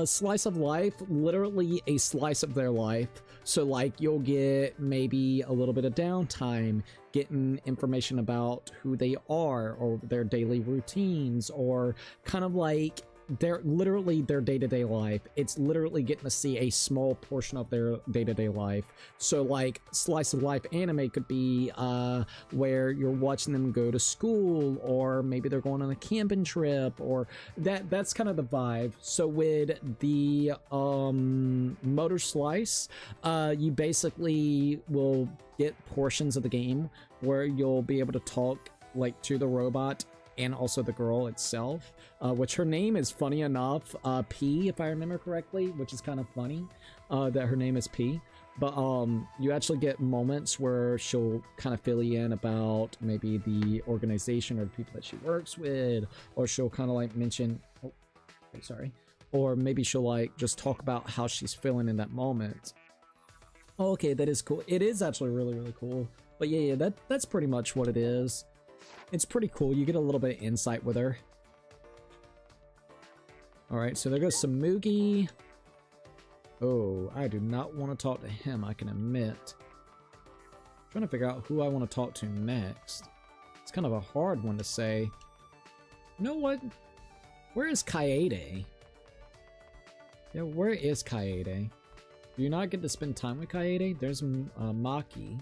Slice of life, literally a slice of their life. So like you'll get maybe a little bit of downtime, getting information about who they are or their daily routines, or kind of like their day-to-day life. It's literally getting to see a small portion of their day-to-day life. So like slice of life anime could be where you're watching them go to school, or maybe they're going on a camping trip, or that's kind of the vibe. So with the motor slice, you basically will get portions of the game where you'll be able to talk like to the robot and also the girl itself, which her name is, funny enough, P, if I remember correctly, which is kind of funny that her name is P. But you actually get moments where she'll kind of fill you in about maybe the organization or the people that she works with, or she'll kind of like mention, oh, sorry, or maybe she'll like just talk about how she's feeling in that moment. Oh, okay, that is cool. It is actually really, really cool. But yeah, that's pretty much what it is. It's pretty cool. You get a little bit of insight with her. Alright, so there goes Samugi. Oh, I do not want to talk to him, I can admit. I'm trying to figure out who I want to talk to next. It's kind of a hard one to say. You know what? Where is Kaede? Yeah, where is Kaede? Do you not get to spend time with Kaede? There's Maki.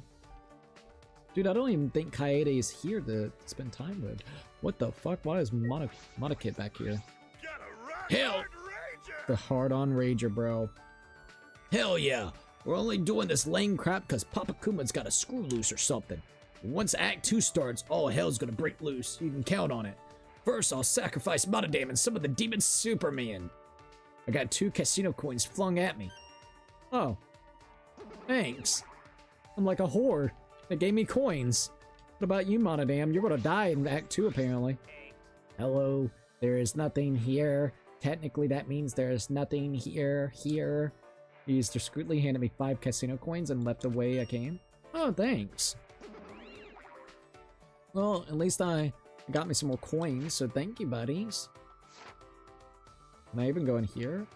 Dude, I don't even think Kaede is here to spend time with. What the fuck? Why is Monokit back here? Hell! The hard-on rager, bro. Hell yeah! We're only doing this lame crap because Papa Kuma's got a screw loose or something. Once Act 2 starts, all hell's gonna break loose. You can count on it. First, I'll sacrifice Monodam and some of the demon Superman. I got 2 casino coins flung at me. Oh. Thanks. I'm like a whore. They gave me coins. What about you, Monodam? You're gonna die in Act 2, apparently. Hello. There is nothing here. Technically, that means there is nothing here. Here. Used discreetly handed me 5 casino coins and left the way I came. Oh, thanks. Well, at least I got me some more coins, so thank you, buddies. Can I even go in here?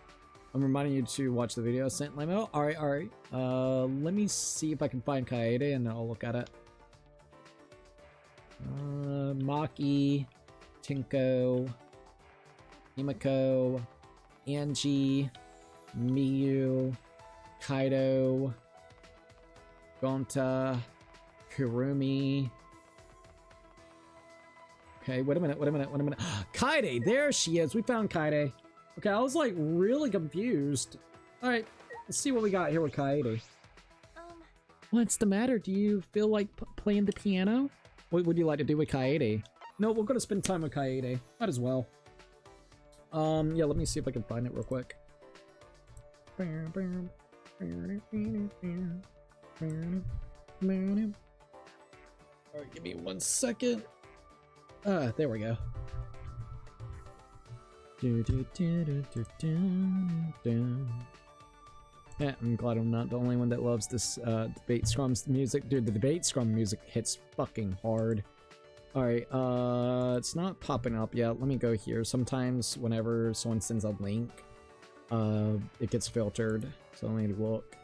I'm reminding you to watch the video I sent Lemo. Alright, alright. Let me see if I can find Kaede and I'll look at it. Maki, Tinko, Himiko, Angie, Miyu, Kaido, Gonta, Kurumi. Okay, wait a minute. Kaede, there she is. We found Kaede. Okay, I was like really confused. Alright, let's see what we got here with Kaede. What's the matter? Do you feel like playing the piano? What would you like to do with Kaede? No, we're gonna spend time with Kaede. Might as well. Yeah, let me see if I can find it real quick. Alright, give me 1 second. There we go. Yeah, I'm glad I'm not the only one that loves this debate scrum's music. Dude, the debate scrum music hits fucking hard. Alright, it's not popping up yet. Let me go here. Sometimes whenever someone sends a link, it gets filtered. So let me look.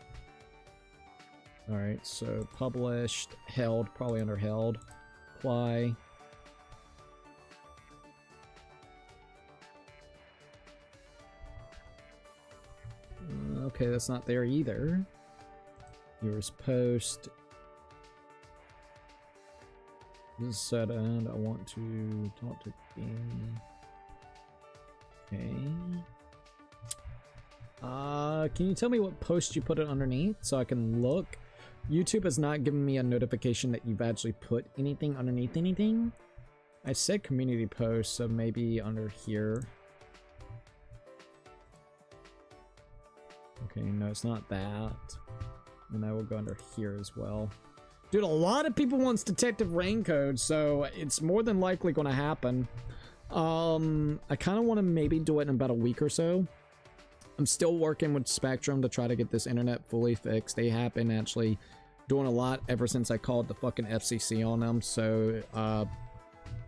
Alright, so published, held, probably under held. Apply. Okay, that's not there either. Viewers post. This is set and I want to talk to game. Okay. Can you tell me what post you put it underneath so I can look? YouTube has not given me a notification that you've actually put anything underneath anything. I said community post, so maybe under here. Okay, no, it's not that. And I will go under here as well. Dude, a lot of people wants Detective Raincode, so it's more than likely going to happen. I kind of want to maybe do it in about a week or so. I'm still working with Spectrum to try to get this internet fully fixed. They have been actually doing a lot ever since I called the fucking FCC on them, so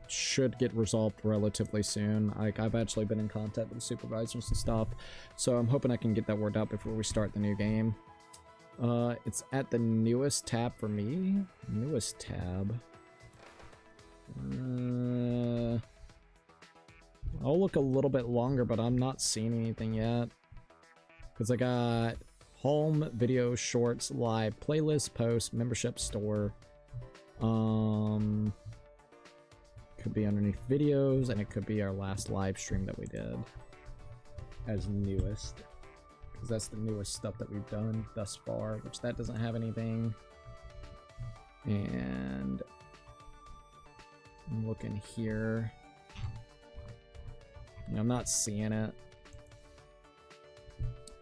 should get resolved relatively soon. Like, I've actually been in contact with the supervisors and stuff, so I'm hoping I can get that worked out before we start the new game. It's at the newest tab for me. Newest tab. I'll look a little bit longer, but I'm not seeing anything yet. Because I got home, video, shorts, live, playlist, post, membership, store. Could be underneath videos, and it could be our last live stream that we did as newest. Because that's the newest stuff that we've done thus far, which that doesn't have anything. And I'm looking here. I'm not seeing it.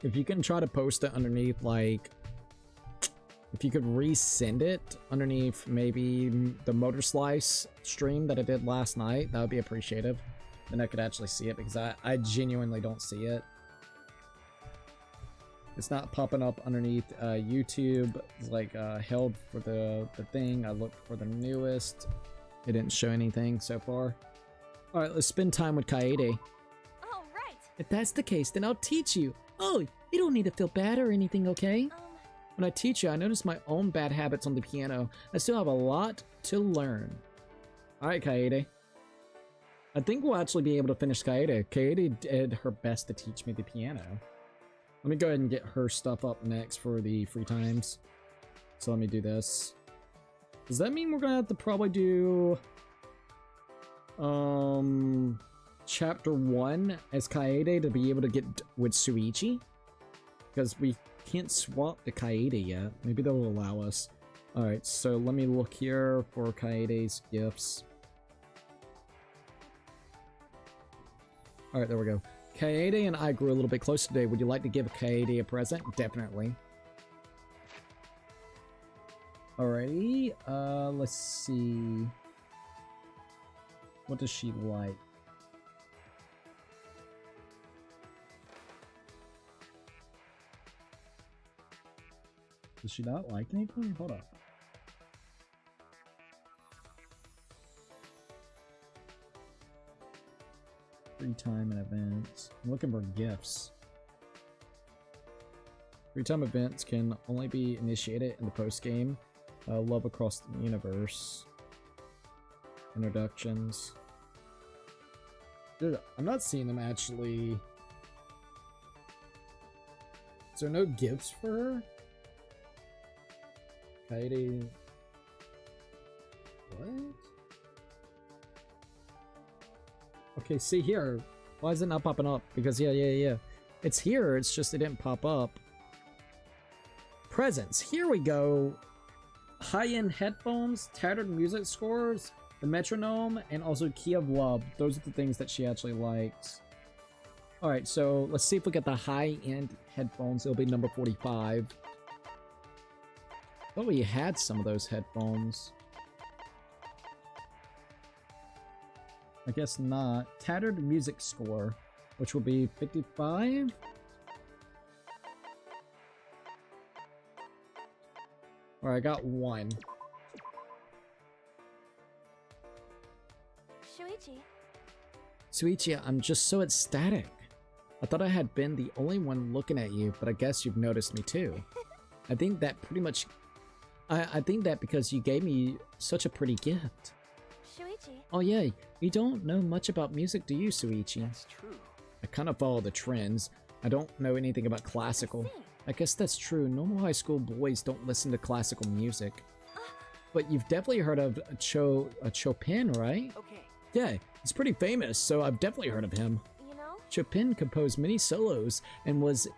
If you can try to post it underneath, like, if you could resend it underneath maybe the Motor Slice stream that I did last night, that would be appreciative. Then I could actually see it, because I genuinely don't see it. It's not popping up underneath YouTube. It's like held for the thing. I looked for the newest. It didn't show anything so far. Alright, let's spend time with Kaede. Oh, right. If that's the case, then I'll teach you. Oh, you don't need to feel bad or anything, okay? When I teach you, I notice my own bad habits on the piano. I still have a lot to learn. Alright, Kaede. I think we'll actually be able to finish Kaede. Kaede did her best to teach me the piano. Let me go ahead and get her stuff up next for the free times. So let me do this. Does that mean we're gonna have to probably do chapter 1 as Kaede to be able to get with Suichi? Because we can't swap the Kaede yet. Maybe they'll allow us. Alright, so let me look here for Kaede's gifts. Alright, there we go. Kaede and I grew a little bit closer today. Would you like to give Kaede a present? Definitely. Alrighty, let's see. What does she like? Does she not like anything? Hold up. Free time and events. I'm looking for gifts. Free time events can only be initiated in the post game. Love across the universe. Introductions. Dude, I'm not seeing them actually. Is there no gifts for her? Kaede. What? Okay, see here. Why is it not popping up? Because yeah. It's here, it's just it didn't pop up. Presents. Here we go. High-end headphones, tattered music scores, the metronome, and also Key of Love. Those are the things that she actually likes. Alright, so let's see if we get the high-end headphones. It'll be number 45. I thought we had some of those headphones. I guess not. Tattered music score. which will be 55. All right, I got 1. Shuichi. Suichi, I'm just so ecstatic. I thought I had been the only one looking at you, but I guess you've noticed me too. I think that pretty much... I think that because you gave me such a pretty gift. Shuichi. Oh yeah, you don't know much about music, do you, Suichi? That's true. I kind of follow the trends. I don't know anything about classical. I guess that's true. Normal high school boys don't listen to classical music. But you've definitely heard of Chopin, right? Okay. Yeah, he's pretty famous, so I've definitely heard of him. You know? Chopin composed many solos and was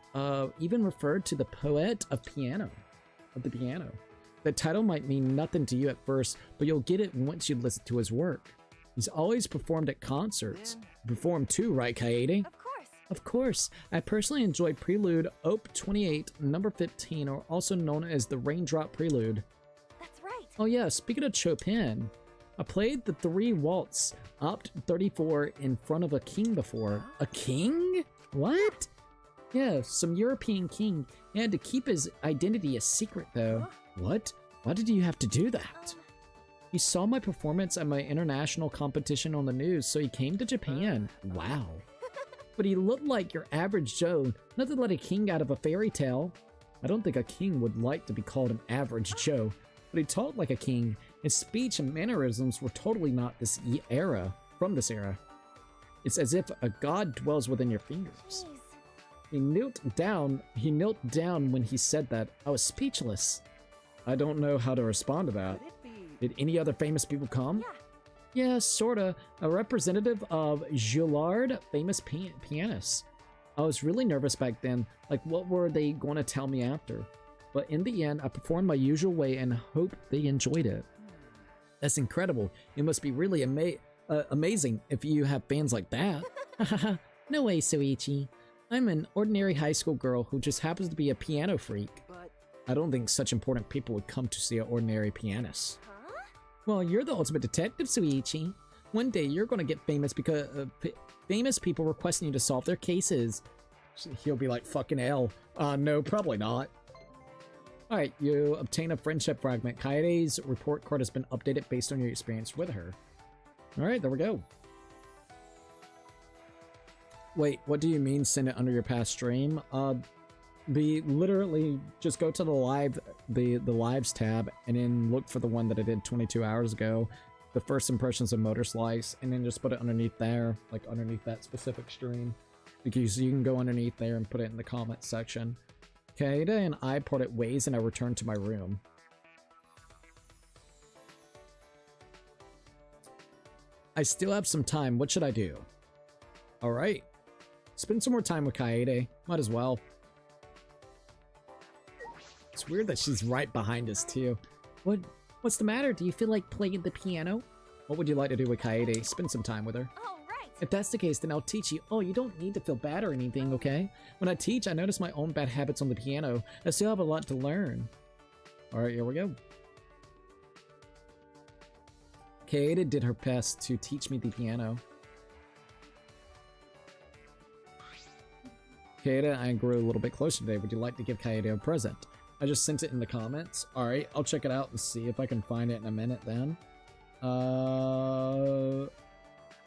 even referred to the poet of the piano. The title might mean nothing to you at first, but you'll get it once you listen to his work. He's always performed at concerts. Performed too, right, Kaede? Of course. Of course. I personally enjoy Prelude Op. 28, number 15, or also known as the Raindrop Prelude. That's right. Oh yeah, speaking of Chopin, I played the 3 Waltz Op. 34 in front of a king before. A king? What? Yeah, some European king. He had to keep his identity a secret though. What? Why did you have to do that? He saw my performance at my international competition on the news, so he came to Japan. Wow. But he looked like your average Joe, nothing like a king out of a fairy tale. I don't think a king would like to be called an average Joe, but he talked like a king. His speech and mannerisms were totally not from this era. It's as if a god dwells within your fingers. Jeez. He knelt down when he said that. I was speechless. I don't know how to respond to that. Could it be? Did any other famous people come? Yeah. Yeah, sorta. A representative of Gillard, famous pianist. I was really nervous back then, like what were they going to tell me after? But in the end, I performed my usual way and hope they enjoyed it. That's incredible. It must be really amazing if you have fans like that. No way, Soichi. I'm an ordinary high school girl who just happens to be a piano freak. But I don't think such important people would come to see an ordinary pianist. Huh? Well, you're the ultimate detective, Suichi. One day you're gonna get famous because famous people requesting you to solve their cases. He'll be like, fucking hell. No, probably not. Alright, you obtain a friendship fragment. Kaede's report card has been updated based on your experience with her. Alright, there we go. Wait, what do you mean send it under your past stream? Literally just go to the lives tab and then look for the one that I did 22 hours ago. The first impressions of Motor Slice, and then just put it underneath there, like underneath that specific stream. Because you can go underneath there and put it in the comment section. Kaede and I parted ways and I returned to my room. I still have some time. What should I do? Alright. Spend some more time with Kaede. Might as well. It's weird that she's right behind us too. What's the matter? Do you feel like playing the piano? What would you like to do with Kaede? Spend some time with her. Oh, right. If that's the case, then I'll teach you. Oh, you don't need to feel bad or anything, okay? When I teach, I notice my own bad habits on the piano. I still have a lot to learn. Alright, here we go. Kaede did her best to teach me the piano. Kaede, I grew a little bit closer today. Would you like to give Kaede a present? I just sent it in the comments. Alright, I'll check it out and see if I can find it in a minute then.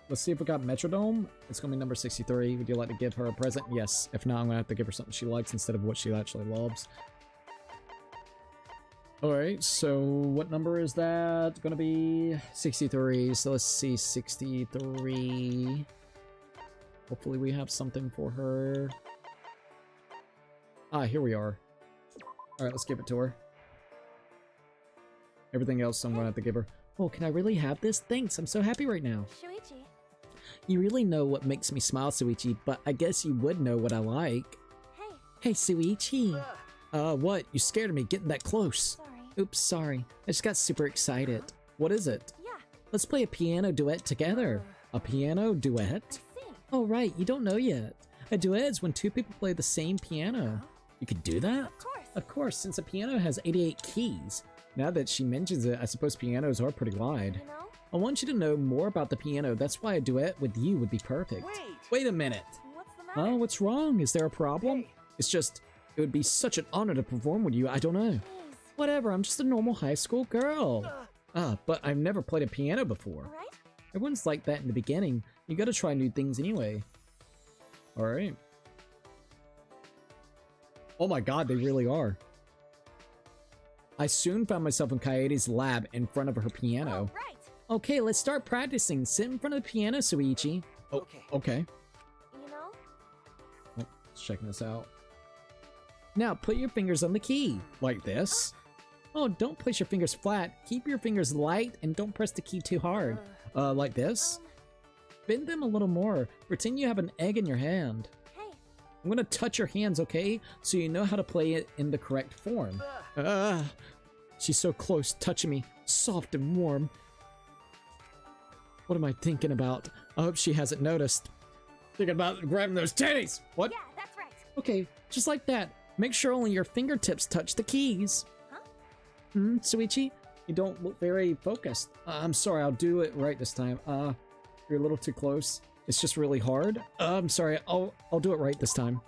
Let's see if we got Metrodome. It's gonna be number 63. Would you like to give her a present? Yes. If not, I'm gonna have to give her something she likes instead of what she actually loves. Alright, so what number is that? Gonna be 63. So let's see, 63. Hopefully we have something for her. Ah, here we are. Alright, let's give it to her. Everything else I'm gonna have to give her. Oh, can I really have this? Thanks, I'm so happy right now. Shuichi. You really know what makes me smile, Suichi, but I guess you would know what I like. Hey. Hey, Suichi. What? You scared me getting that close. Sorry. Oops, sorry. I just got super excited. What is it? Yeah. Let's play a piano duet together. A piano duet? I see. Oh, right, you don't know yet. A duet is when two people play the same piano. You could do that? Of course. Of course, since a piano has 88 keys. Now that she mentions it, I suppose pianos are pretty wide. You know? I want you to know more about the piano. That's why a duet with you would be perfect. Wait! Wait a minute. What's Oh, what's wrong? Is there a problem? Hey. It's just, it would be such an honor to perform with you. I don't know. Please. Whatever, I'm just a normal high school girl. But I've never played a piano before. All right? Everyone's like that in the beginning. You gotta try new things anyway. Alright. Oh my god, they really are. I soon found myself in Kaede's lab in front of her piano. All right. Okay, let's start practicing. Sit in front of the piano, Suichi. Oh, Okay. okay. You know? Oh, let's check this out. Now, put your fingers on the key. Like this. Oh, don't place your fingers flat. Keep your fingers light and don't press the key too hard. Like this. Bend them a little more. Pretend you have an egg in your hand. Hey. I'm gonna touch your hands, okay? So you know how to play it in the correct form. She's so close, touching me. Soft and warm. What am I thinking about? I hope she hasn't noticed. Thinking about grabbing those titties! What? Yeah, that's right. Okay, just like that. Make sure only your fingertips touch the keys. Huh? Suichi? You don't look very focused. I'm sorry, I'll do it right this time. You're a little too close. It's just really hard. I'm sorry, I'll do it right this time.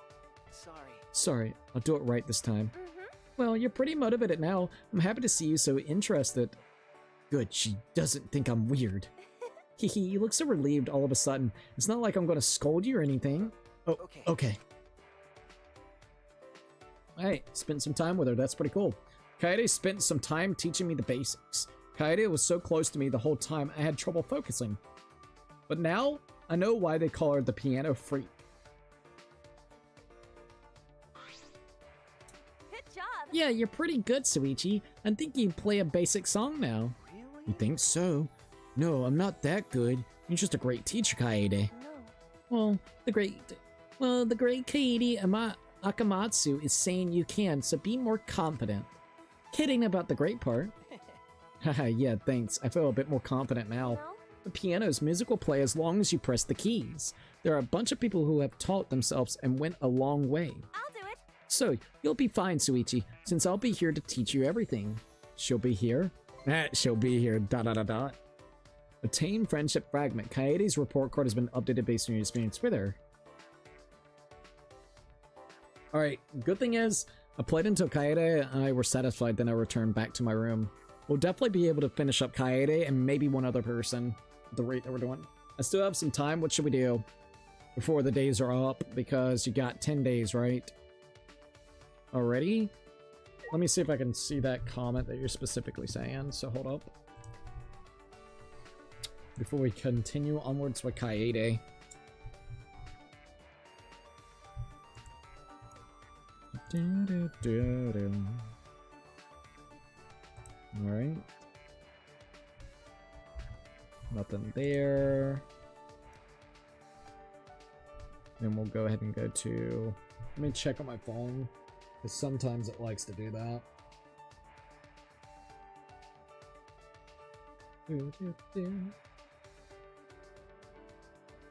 Sorry, I'll do it right this time. Well, you're pretty motivated now. I'm happy to see you so interested. Good, she doesn't think I'm weird. Hehe, you look so relieved all of a sudden. It's not like I'm gonna scold you or anything. Oh, okay. Alright, spent some time with her. That's pretty cool. Kaede spent some time teaching me the basics. Kaede was so close to me the whole time I had trouble focusing. But now, I know why they call her the piano freak. Good job. Yeah, you're pretty good, Suichi. I think you play a basic song now. Really? You think so? No, I'm not that good. You're just a great teacher, Kaede. No. Well, the great Kaede Akamatsu is saying you can, so be more confident. Kidding about the great part. Haha, yeah, thanks. I feel a bit more confident now. No? The piano's musical play as long as you press the keys. There are a bunch of people who have taught themselves and went a long way. I'll do it. So, you'll be fine, Suichi, since I'll be here to teach you everything. She'll be here? She'll be here, ... Attain friendship fragment. Kaede's report card has been updated based on your experience with her. Alright, good thing is, I played until Kaede and I were satisfied, then I returned back to my room. We'll definitely be able to finish up Kaede and maybe one other person at the rate that we're doing. I still have some time. What should we do before the days are up? Because you got 10 days, right? Already? Let me see if I can see that comment that you're specifically saying, so hold up. Before we continue onwards with Kaede. Alright. Nothing there. Then we'll go ahead and go to... Let me check on my phone, because sometimes it likes to do that.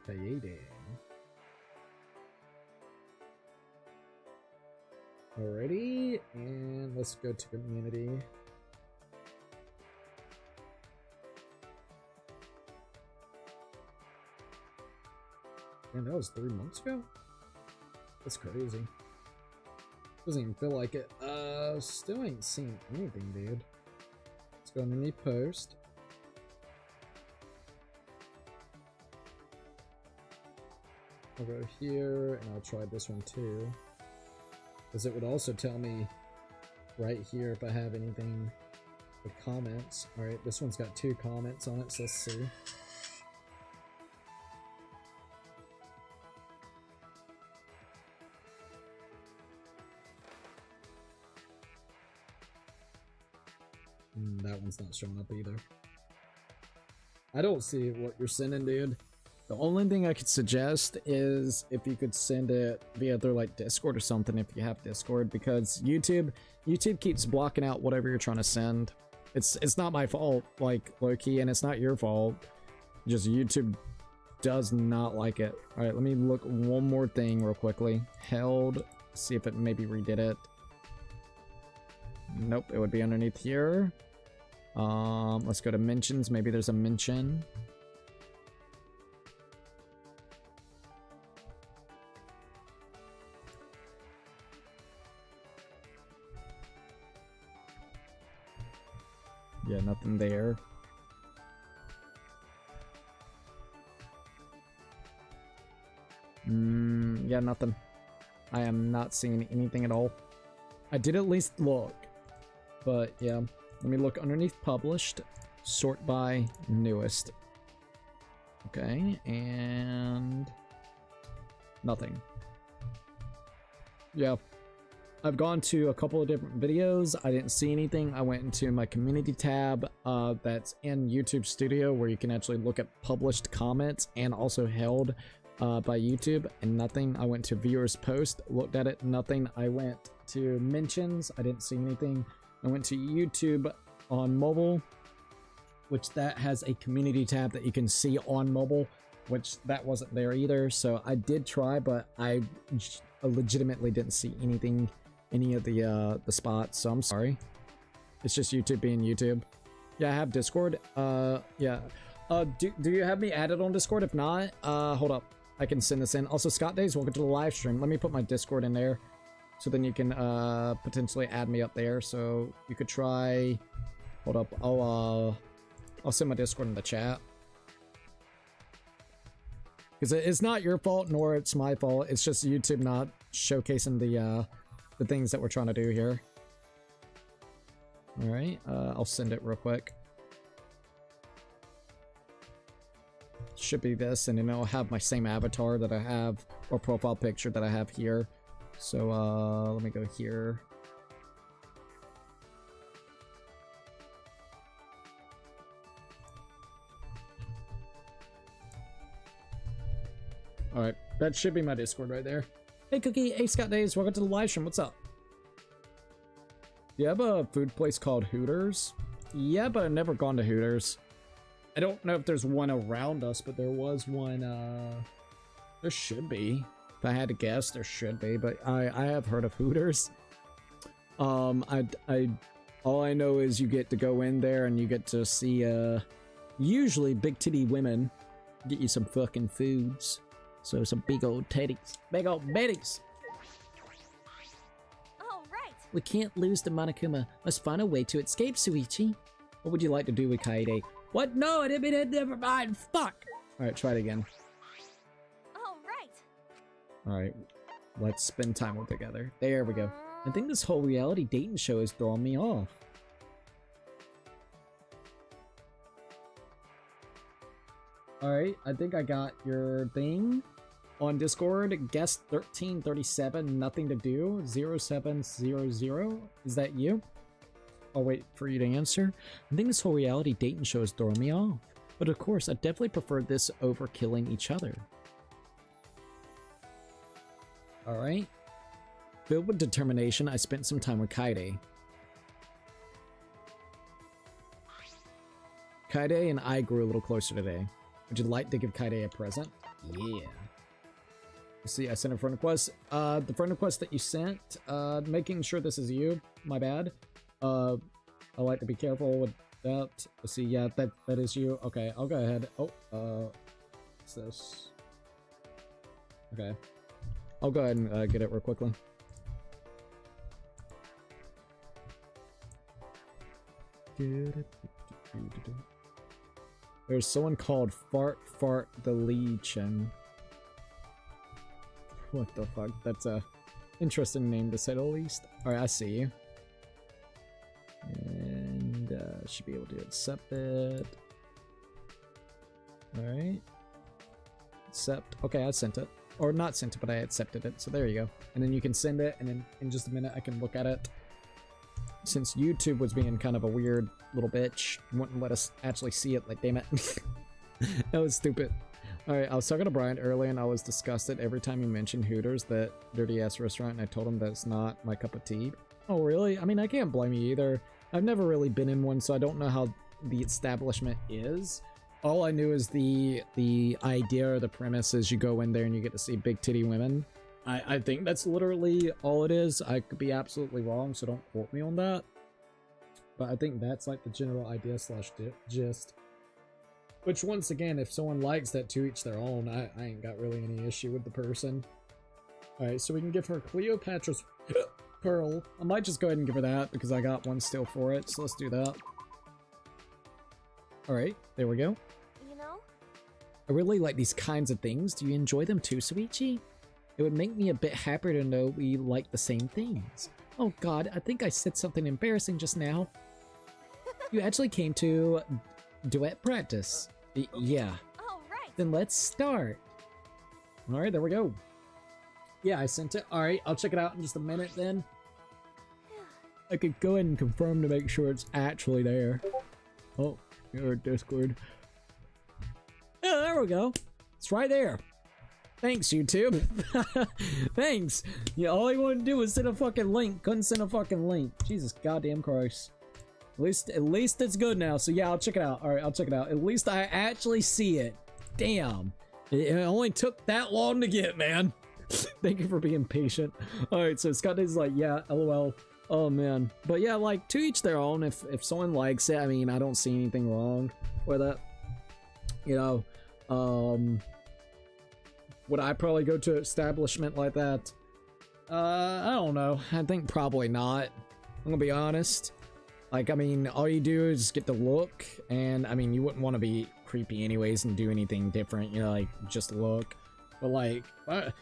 Kaede. Alrighty, and let's go to community. Man, that was 3 months ago? That's crazy. Doesn't even feel like it. Still ain't seen anything, dude. Let's go on any post. I'll go here, and I'll try this one too. Because it would also tell me right here if I have anything with comments. Alright, this one's got 2 comments on it, so let's see. That one's not showing up either. I don't see what you're sending, dude. The only thing I could suggest is if you could send it via their like Discord or something if you have Discord, because YouTube keeps blocking out whatever you're trying to send. It's not my fault, like low-key, and it's not your fault. Just YouTube does not like it. Alright, let me look one more thing real quickly. Held, see if it maybe redid it. Nope, it would be underneath here. Let's go to mentions. Maybe there's a mention. nothing there. Yeah, nothing. I am not seeing anything at all. I did at least look, but yeah. Let me look underneath published, sort by newest. Okay, and nothing. Yeah, I've gone to a couple of different videos. I didn't see anything. I went into my community tab that's in YouTube Studio, where you can actually look at published comments and also held by YouTube, and nothing. I went to viewers post, looked at it, nothing. I went to mentions, I didn't see anything. I went to YouTube on mobile, which that has a community tab that you can see on mobile, which that wasn't there either. So I did try, but I legitimately didn't see anything, any of the spots, so I'm sorry. It's just YouTube being YouTube. Yeah, I have Discord. Yeah. Do you have me added on Discord? If not, hold up. I can send this in. Also, Scott Days, welcome to the live stream. Let me put my Discord in there, so then you can potentially add me up there. So you could try. Hold up. I'll send my Discord in the chat, because it's not your fault nor it's my fault. It's just YouTube not showcasing the things that we're trying to do here. All right. I'll send it real quick. Should be this, and then I'll have my same avatar that I have, or profile picture that I have here. So let me go here. All right, that should be my Discord right there. Hey Cookie, hey Scott Days, welcome to the live stream. What's up? You have a food place called Hooters? Yeah, but I've never gone to Hooters. I don't know if there's one around us, but there was one, there should be. If I had to guess, there should be, but I have heard of Hooters. All I know is you get to go in there and you get to see, usually big titty women get you some fucking foods. So some big old titties. Big old bitties. All right. We can't lose the Monokuma. Must find a way to escape, Suichi. What would you like to do with Kaede? What? No, I didn't mean it. Never mind. Fuck. All right, try it again. All right. All right, let's spend time together. There we go. I think this whole reality dating show is throwing me off. All right, I think I got your thing on Discord. Guest 1337, nothing to do. 0700. Is that you? I'll wait for you to answer. I think this whole reality dating show is throwing me off. But of course, I definitely prefer this over killing each other. All right. Filled with determination, I spent some time with Kaede. Kaede and I grew a little closer today. Would you like to give Kaede a present? Yeah. See, I sent a friend request. The friend request that you sent, making sure this is you, my bad. I like to be careful with that. Let's see, yeah, that is you. Okay, I'll go ahead. Oh, what's this? Okay. I'll go ahead and get it real quickly. There's someone called Fart the Legion. What the fuck? That's a interesting name to say the least. Alright, I see you. And should be able to accept it. Alright. Accept. Okay, I sent it. Or not sent it, but I accepted it. So there you go. And then you can send it, and then in just a minute I can look at it. Since YouTube was being kind of a weird little bitch, wouldn't let us actually see it, like, damn it. That was stupid. Alright, I was talking to Brian earlier and I was disgusted every time he mentioned Hooters, that dirty ass restaurant, and I told him that it's not my cup of tea. Oh really? I mean, I can't blame you either. I've never really been in one, so I don't know how the establishment is. All I knew is the idea or the premise is you go in there and you get to see big titty women. I think that's literally all it is. I could be absolutely wrong, so don't quote me on that. But I think that's like the general idea slash gist. Which, once again, if someone likes that, to each their own. I ain't got really any issue with the person. Alright, so we can give her Cleopatra's Pearl. I might just go ahead and give her that because I got one still for it, so let's do that. Alright, there we go. You know? I really like these kinds of things. Do you enjoy them too, Suichi? It would make me a bit happier to know we like the same things. Oh god, I think I said something embarrassing just now. You actually came to duet practice. Yeah. Oh, right. Then let's start. Alright, there we go. Yeah, I sent it. Alright, I'll check it out in just a minute then. I could go ahead and confirm to make sure it's actually there. Oh, your Discord. Oh, there we go. It's right there. Thanks, YouTube. Thanks. Yeah, all he wanted to do was send a fucking link. Couldn't send a fucking link. Jesus goddamn Christ. At least it's good now. So yeah, I'll check it out. All right, I'll check it out. At least I actually see it. Damn. It only took that long to get, man. Thank you for being patient. All right, so Scott is like, yeah, LOL. Oh man. But yeah, like to each their own. If someone likes it, I mean, I don't see anything wrong with it. You know, would I probably go to an establishment like that? I don't know. I think probably not. I'm gonna be honest. Like, I mean, all you do is get the look, and I mean, you wouldn't want to be creepy anyways and do anything different, you know, like, just look. But like, I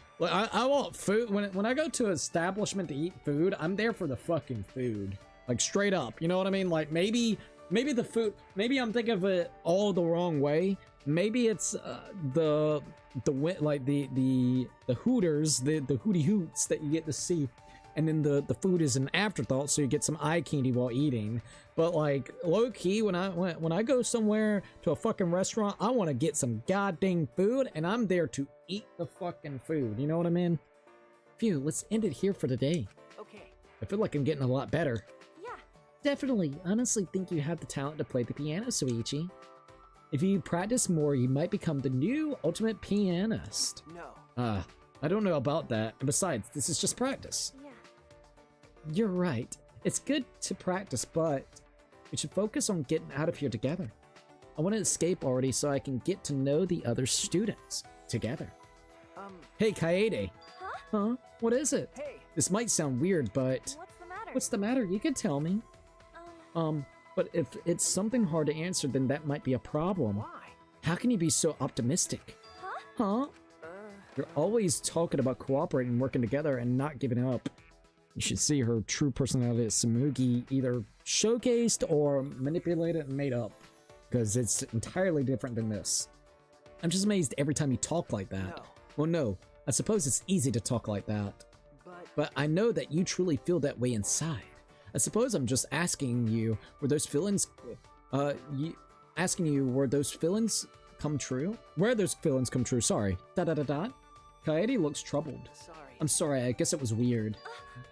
want food. When I go to an establishment to eat food, I'm there for the fucking food. Like, straight up, you know what I mean? Like, maybe the food, maybe I'm thinking of it all the wrong way. Maybe it's the hooters, the hooty hoots that you get to see, and then the food is an afterthought, so you get some eye candy while eating. But like low key, when I go somewhere to a fucking restaurant, I want to get some goddamn food, and I'm there to eat the fucking food. You know what I mean? Phew, let's end it here for today. Okay. I feel like I'm getting a lot better. Yeah. Definitely. Honestly, think you have the talent to play the piano, Suichi. If you practice more, you might become the new ultimate pianist. No. I don't know about that. And besides, this is just practice. Yeah. You're right. It's good to practice, but we should focus on getting out of here together. I want to escape already so I can get to know the other students together. Hey, Kaede. Huh? Huh? What is it? Hey. This might sound weird, but What's the matter? what's the matter? You can tell me. But if it's something hard to answer, then that might be a problem. Why? How can you be so optimistic? Huh? You're always talking about cooperating and working together and not giving up. You should see her true personality as Samugi either showcased or manipulated and made up, because it's entirely different than this. I'm just amazed every time you talk like that. No. Well, no, I suppose it's easy to talk like that, but I know that you truly feel that way inside. I suppose I'm just asking you, were those feelings, were those feelings come true? Where those feelings come true, sorry. Kaede looks troubled. Sorry. I'm sorry, I guess it was weird.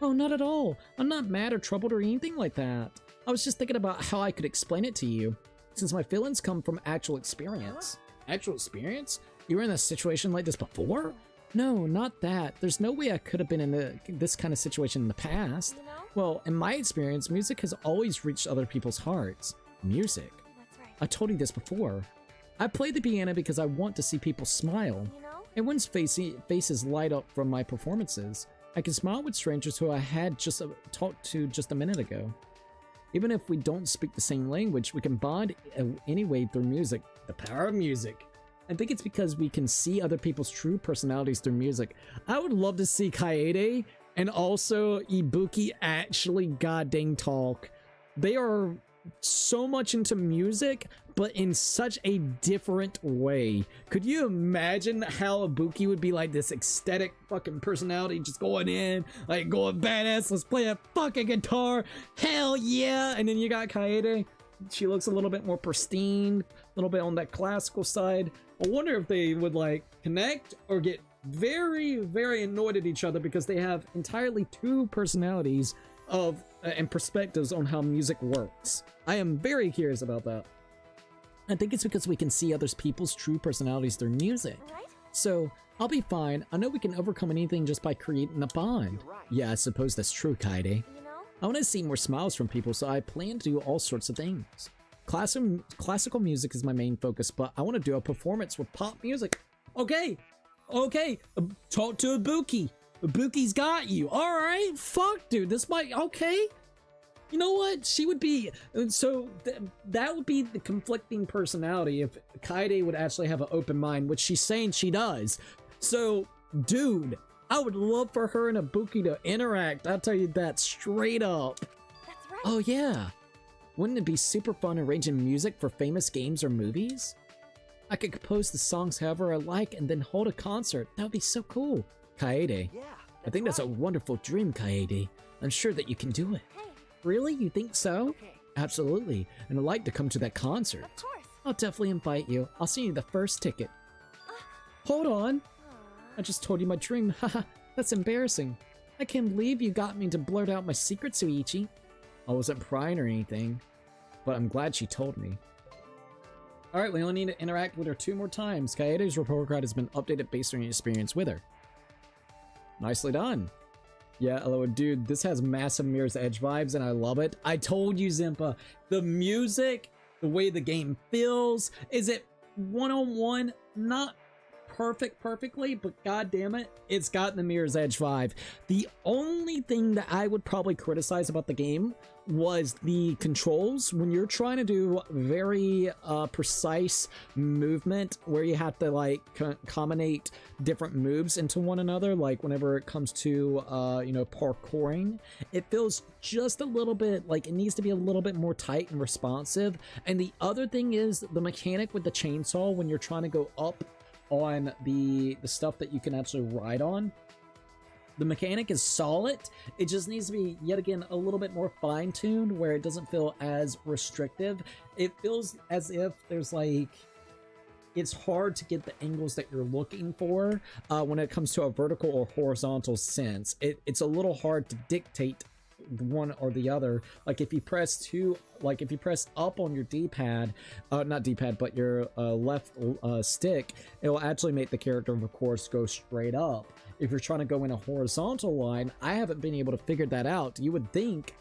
Oh, not at all. I'm not mad or troubled or anything like that. I was just thinking about how I could explain it to you, since my feelings come from actual experience. Actual experience? You were in a situation like this before? No, not that. There's no way I could have been in this kind of situation in the past. You know? Well, in my experience, music has always reached other people's hearts. Music. That's right. I told you this before. I play the piano because I want to see people smile. You know? Everyone's faces light up from my performances. I can smile with strangers who I had just talked to just a minute ago. Even if we don't speak the same language, we can bond anyway through music. The power of music. I think it's because we can see other people's true personalities through music. I would love to see Kaede and also Ibuki actually goddamn talk. They are so much into music, but in such a different way. Could you imagine how Ibuki would be like this ecstatic fucking personality, just going in, like going badass, let's play a fucking guitar, hell yeah! And then you got Kaede, she looks a little bit more pristine, a little bit on that classical side. I wonder if they would like connect or get very, very annoyed at each other because they have entirely two personalities of and perspectives on how music works. I am very curious about that. I think it's because we can see other people's true personalities through music. Right? So, I'll be fine. I know we can overcome anything just by creating a bond. You're right. Yeah, I suppose that's true, Kaede. You know? I want to see more smiles from people, so I plan to do all sorts of things. Classical music is my main focus, but I want to do a performance with pop music. Okay, talk to Ibuki. Ibuki's got you. All right, fuck, dude, this might, okay. You know what? She would be, so that would be the conflicting personality if Kaede would actually have an open mind, which she's saying she does. So, dude, I would love for her and Ibuki to interact. I'll tell you that straight up. That's right. Oh yeah. Wouldn't it be super fun arranging music for famous games or movies? I could compose the songs however I like and then hold a concert. That would be so cool. Kaede. Yeah. I think that's a wonderful dream, Kaede. I'm sure that you can do it. Hey, Really? You think so? Okay. Absolutely. And I'd like to come to that concert. of course. I'll definitely invite you. I'll send you the first ticket. Hold on. I just told you my dream. Haha, that's embarrassing. I can't believe you got me to blurt out my secret, Suichi. I wasn't prying or anything, but I'm glad she told me. Alright, we only need to interact with her 2 more times. Kaede's report card has been updated based on your experience with her. Nicely done. Yeah, hello, dude, this has massive Mirror's Edge vibes, and I love it. I told you, Zimpa, the music, the way the game feels, is it one-on-one? Not perfectly, but god damn it, it's got the Mirror's Edge vibe. The only thing that I would probably criticize about the game was the controls. When you're trying to do very precise movement where you have to like combine different moves into one another, like whenever it comes to you know, parkouring, it feels just a little bit like it needs to be a little bit more tight and responsive. And the other thing is the mechanic with the chainsaw when you're trying to go up on the stuff that you can actually ride on. The mechanic is solid. It just needs to be, yet again, a little bit more fine-tuned where it doesn't feel as restrictive. It feels as if there's like, it's hard to get the angles that you're looking for when it comes to a vertical or horizontal sense. It's a little hard to dictate one or the other. Like if you press up on your D-pad, not D-pad, but your left stick, it will actually make the character, of course, go straight up. If you're trying to go in a horizontal line, I haven't been able to figure that out. You would think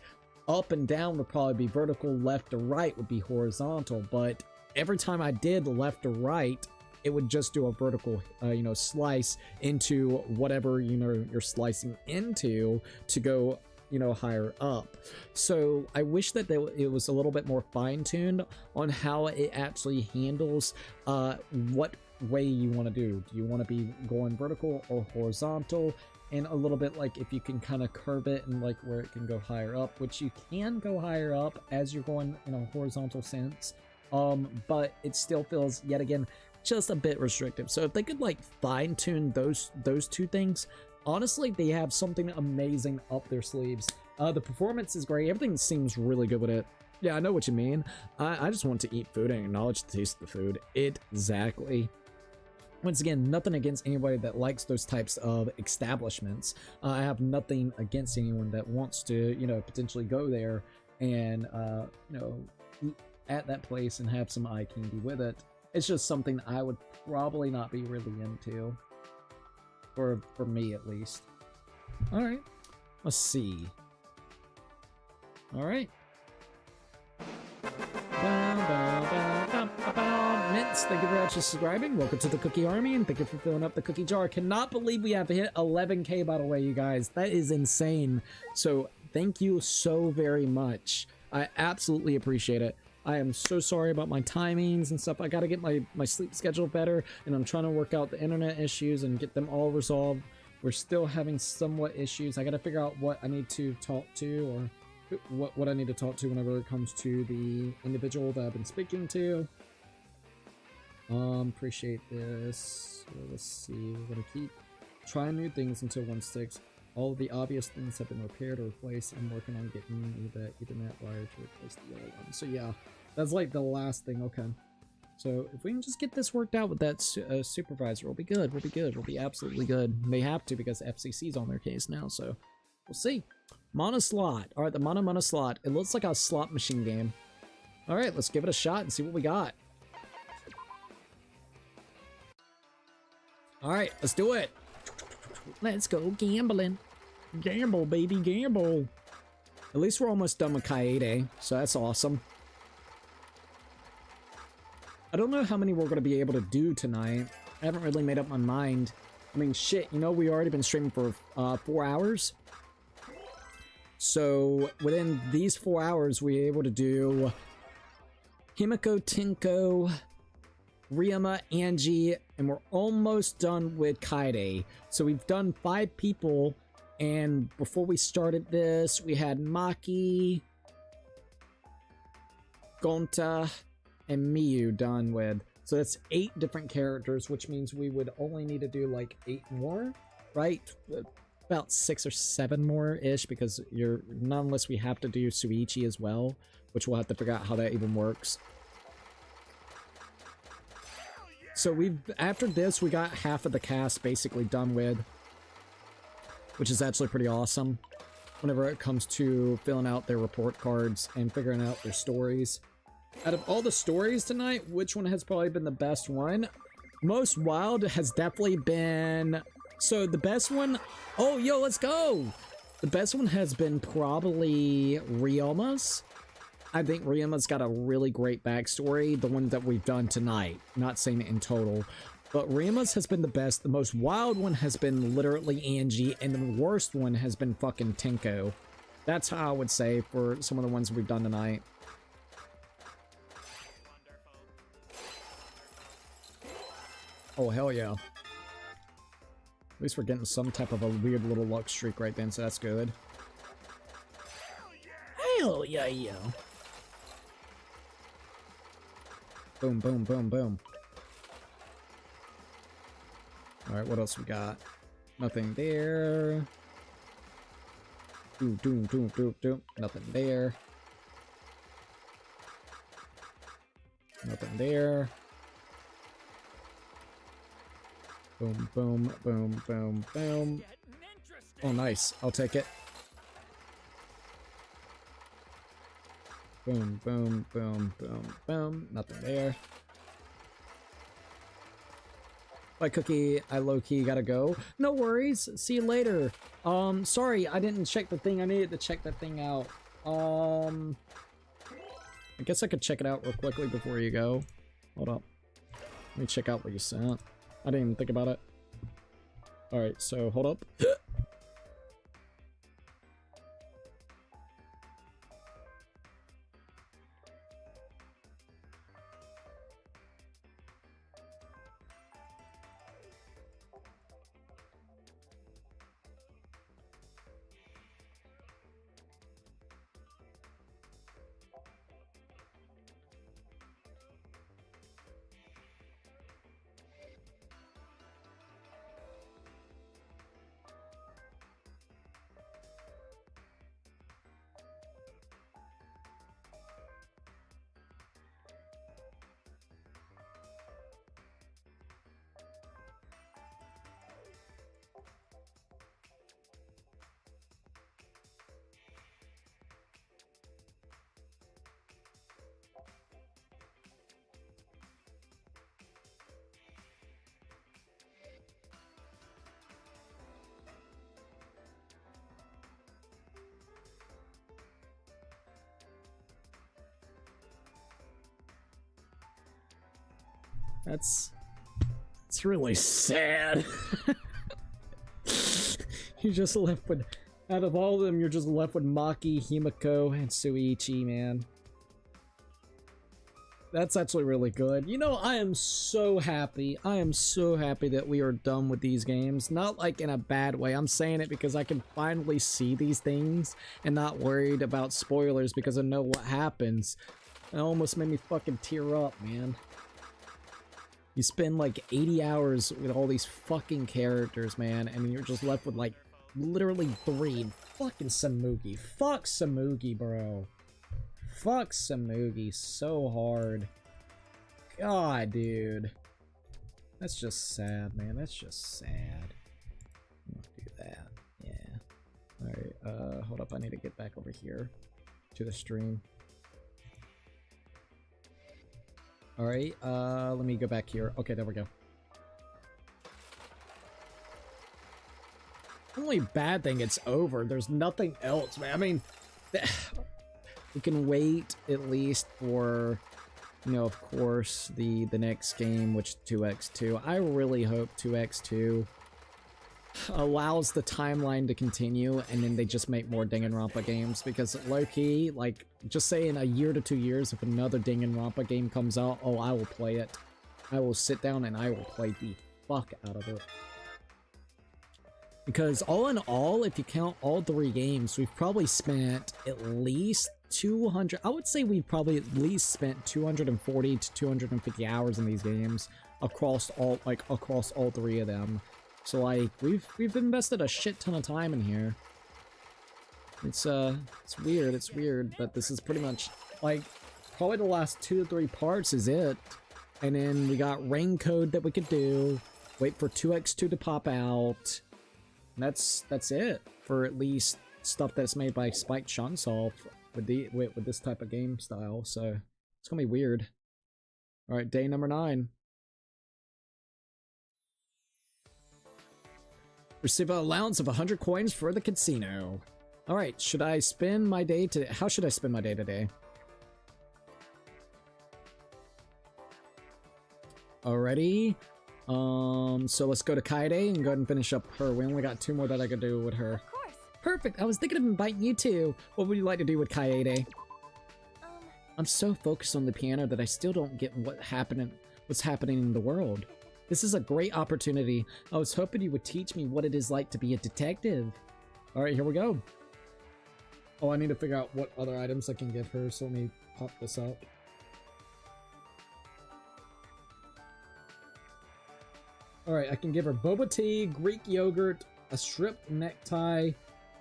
up and down would probably be vertical, left to right would be horizontal, but every time I did left to right, it would just do a vertical, you know, slice into whatever, you know, you're slicing into to go, you know, higher up. So I wish that it was a little bit more fine-tuned on how it actually handles what way you want to do. Do you want to be going vertical or horizontal? And a little bit like if you can kind of curve it and like where it can go higher up, which you can go higher up as you're going in a horizontal sense, but it still feels, yet again, just a bit restrictive. So if they could like fine-tune those 2 things, honestly, they have something amazing up their sleeves. The performance is great. Everything seems really good with it. Yeah, I know what you mean. I just want to eat food and acknowledge the taste of the food. Exactly. Once again, nothing against anybody that likes those types of establishments. I have nothing against anyone that wants to, you know, potentially go there and, you know, eat at that place and have some eye candy with it. It's just something I would probably not be really into. For me, at least. Alright. Let's see. Alright. Mints, thank you for actually subscribing. Welcome to the Cookie Army, and thank you for filling up the cookie jar. Cannot believe we have hit 11K, by the way, you guys. That is insane. So, thank you so very much. I absolutely appreciate it. I am so sorry about my timings and stuff. I gotta get my sleep schedule better, and I'm trying to work out the internet issues and get them all resolved. We're still having somewhat issues. I gotta figure out what I need to talk to, or what I need to talk to whenever it comes to the individual that I've been speaking to. Appreciate this. So let's see. We're gonna keep trying new things until one sticks. All of the obvious things have been repaired or replaced. I'm working on getting the Ethernet wire to replace the yellow one. So yeah, that's like the last thing. Okay. So if we can just get this worked out with that supervisor, we'll be good. We'll be good. We'll be absolutely good. They have to because FCC's on their case now. So we'll see. Mono slot. All right, the mono slot. It looks like a slot machine game. All right, let's give it a shot and see what we got. All right, let's do it. Let's go gambling. Gamble, baby, gamble. At least we're almost done with Kaede, so that's awesome. I don't know how many we're going to be able to do tonight. I haven't really made up my mind. I mean, shit, you know, we already been streaming for 4 hours. So within these 4 hours, we were able to do Himiko, Tinko, Ryoma, Angie, and we're almost done with Kaide. So we've done 5 people, and before we started this, we had Maki, Gonta, and Miyu done with. So that's 8 different characters, which means we would only need to do like 8 more, right? About 6 or 7 more-ish, because not unless we have to do Suichi as well, which we'll have to figure out how that even works. So after this, we got half of the cast basically done with, which is actually pretty awesome whenever it comes to filling out their report cards and figuring out their stories. Out of all the stories tonight, which one has probably been the best one? Most Wild has definitely been... So the best one... Oh, yo, let's go! The best one has been probably Ryoma's. I think Ryoma's got a really great backstory, the one that we've done tonight. Not saying it in total, but Ryoma's has been the best. The most wild one has been literally Angie, and the worst one has been fucking Tinko. That's how I would say for some of the ones we've done tonight. Oh, hell yeah. At least we're getting some type of a weird little luck streak right then, so that's good. Hell yeah, yeah. Boom, boom, boom, boom. Alright, what else we got? Nothing there. Doom, doom, doom, doom, doom. Nothing there. Nothing there. Boom, boom, boom, boom, boom. Oh, nice. I'll take it. Boom, boom, boom, boom, boom. Nothing there. Bye, Cookie. I low-key gotta go. No worries. See you later. Sorry, I didn't check the thing. I needed to check that thing out. I guess I could check it out real quickly before you go. Hold up. Let me check out what you sent. I didn't even think about it. Alright, so hold up. It's really sad. You're just left with, out of all of them, you're just left with Maki, Himiko, and Suichi, man. That's actually really good. You know, I am so happy. I am so happy that we are done with these games. Not like in a bad way. I'm saying it because I can finally see these things and not worried about spoilers because I know what happens. It almost made me fucking tear up, man. You spend like 80 hours with all these fucking characters, man, and you're just left with like literally 3. Fucking Samugi. Fuck Samugi, bro. Fuck Samugi so hard. God, dude. That's just sad, man. That's just sad. Don't do that. Yeah. Alright, hold up. I need to get back over here to the stream. Alright, let me go back here. Okay, there we go. Only bad thing, it's over. There's nothing else, man. I mean, we can wait at least for, you know, of course, the next game, which is 2x2. I really hope 2x2 allows the timeline to continue, and then they just make more Danganronpa games, because low-key, like, just say in a year to 2 years, if another Danganronpa game comes out, oh, I will play it. I will sit down and I will play the fuck out of it. Because all in all, if you count all 3 games, we've probably spent at least 200, I would say we've probably at least spent 240 to 250 hours in these games across all 3 of them. So like we've invested a shit ton of time in here. It's weird, but this is pretty much like probably the last 2 to 3 parts is it. And then we got rain code that we could do, wait for 2x2 to pop out. And that's it for at least stuff that's made by Spike Chunsoft with this type of game style. So it's gonna be weird. All right, day number 9. Receive an allowance of 100 coins for the casino. All right, should I spend my day to? How should I spend my day today? Alrighty. So let's go to Kaede and go ahead and finish up her. We only got 2 more that I could do with her. Of course. Perfect. I was thinking of inviting you too. What would you like to do with Kaede? I'm so focused on the piano that I still don't get what's happening in the world. This is a great opportunity. I was hoping you would teach me what it is like to be a detective. All right, here we go. Oh, I need to figure out what other items I can give her, so let me pop this up. All right, I can give her boba tea, Greek yogurt, a stripped necktie,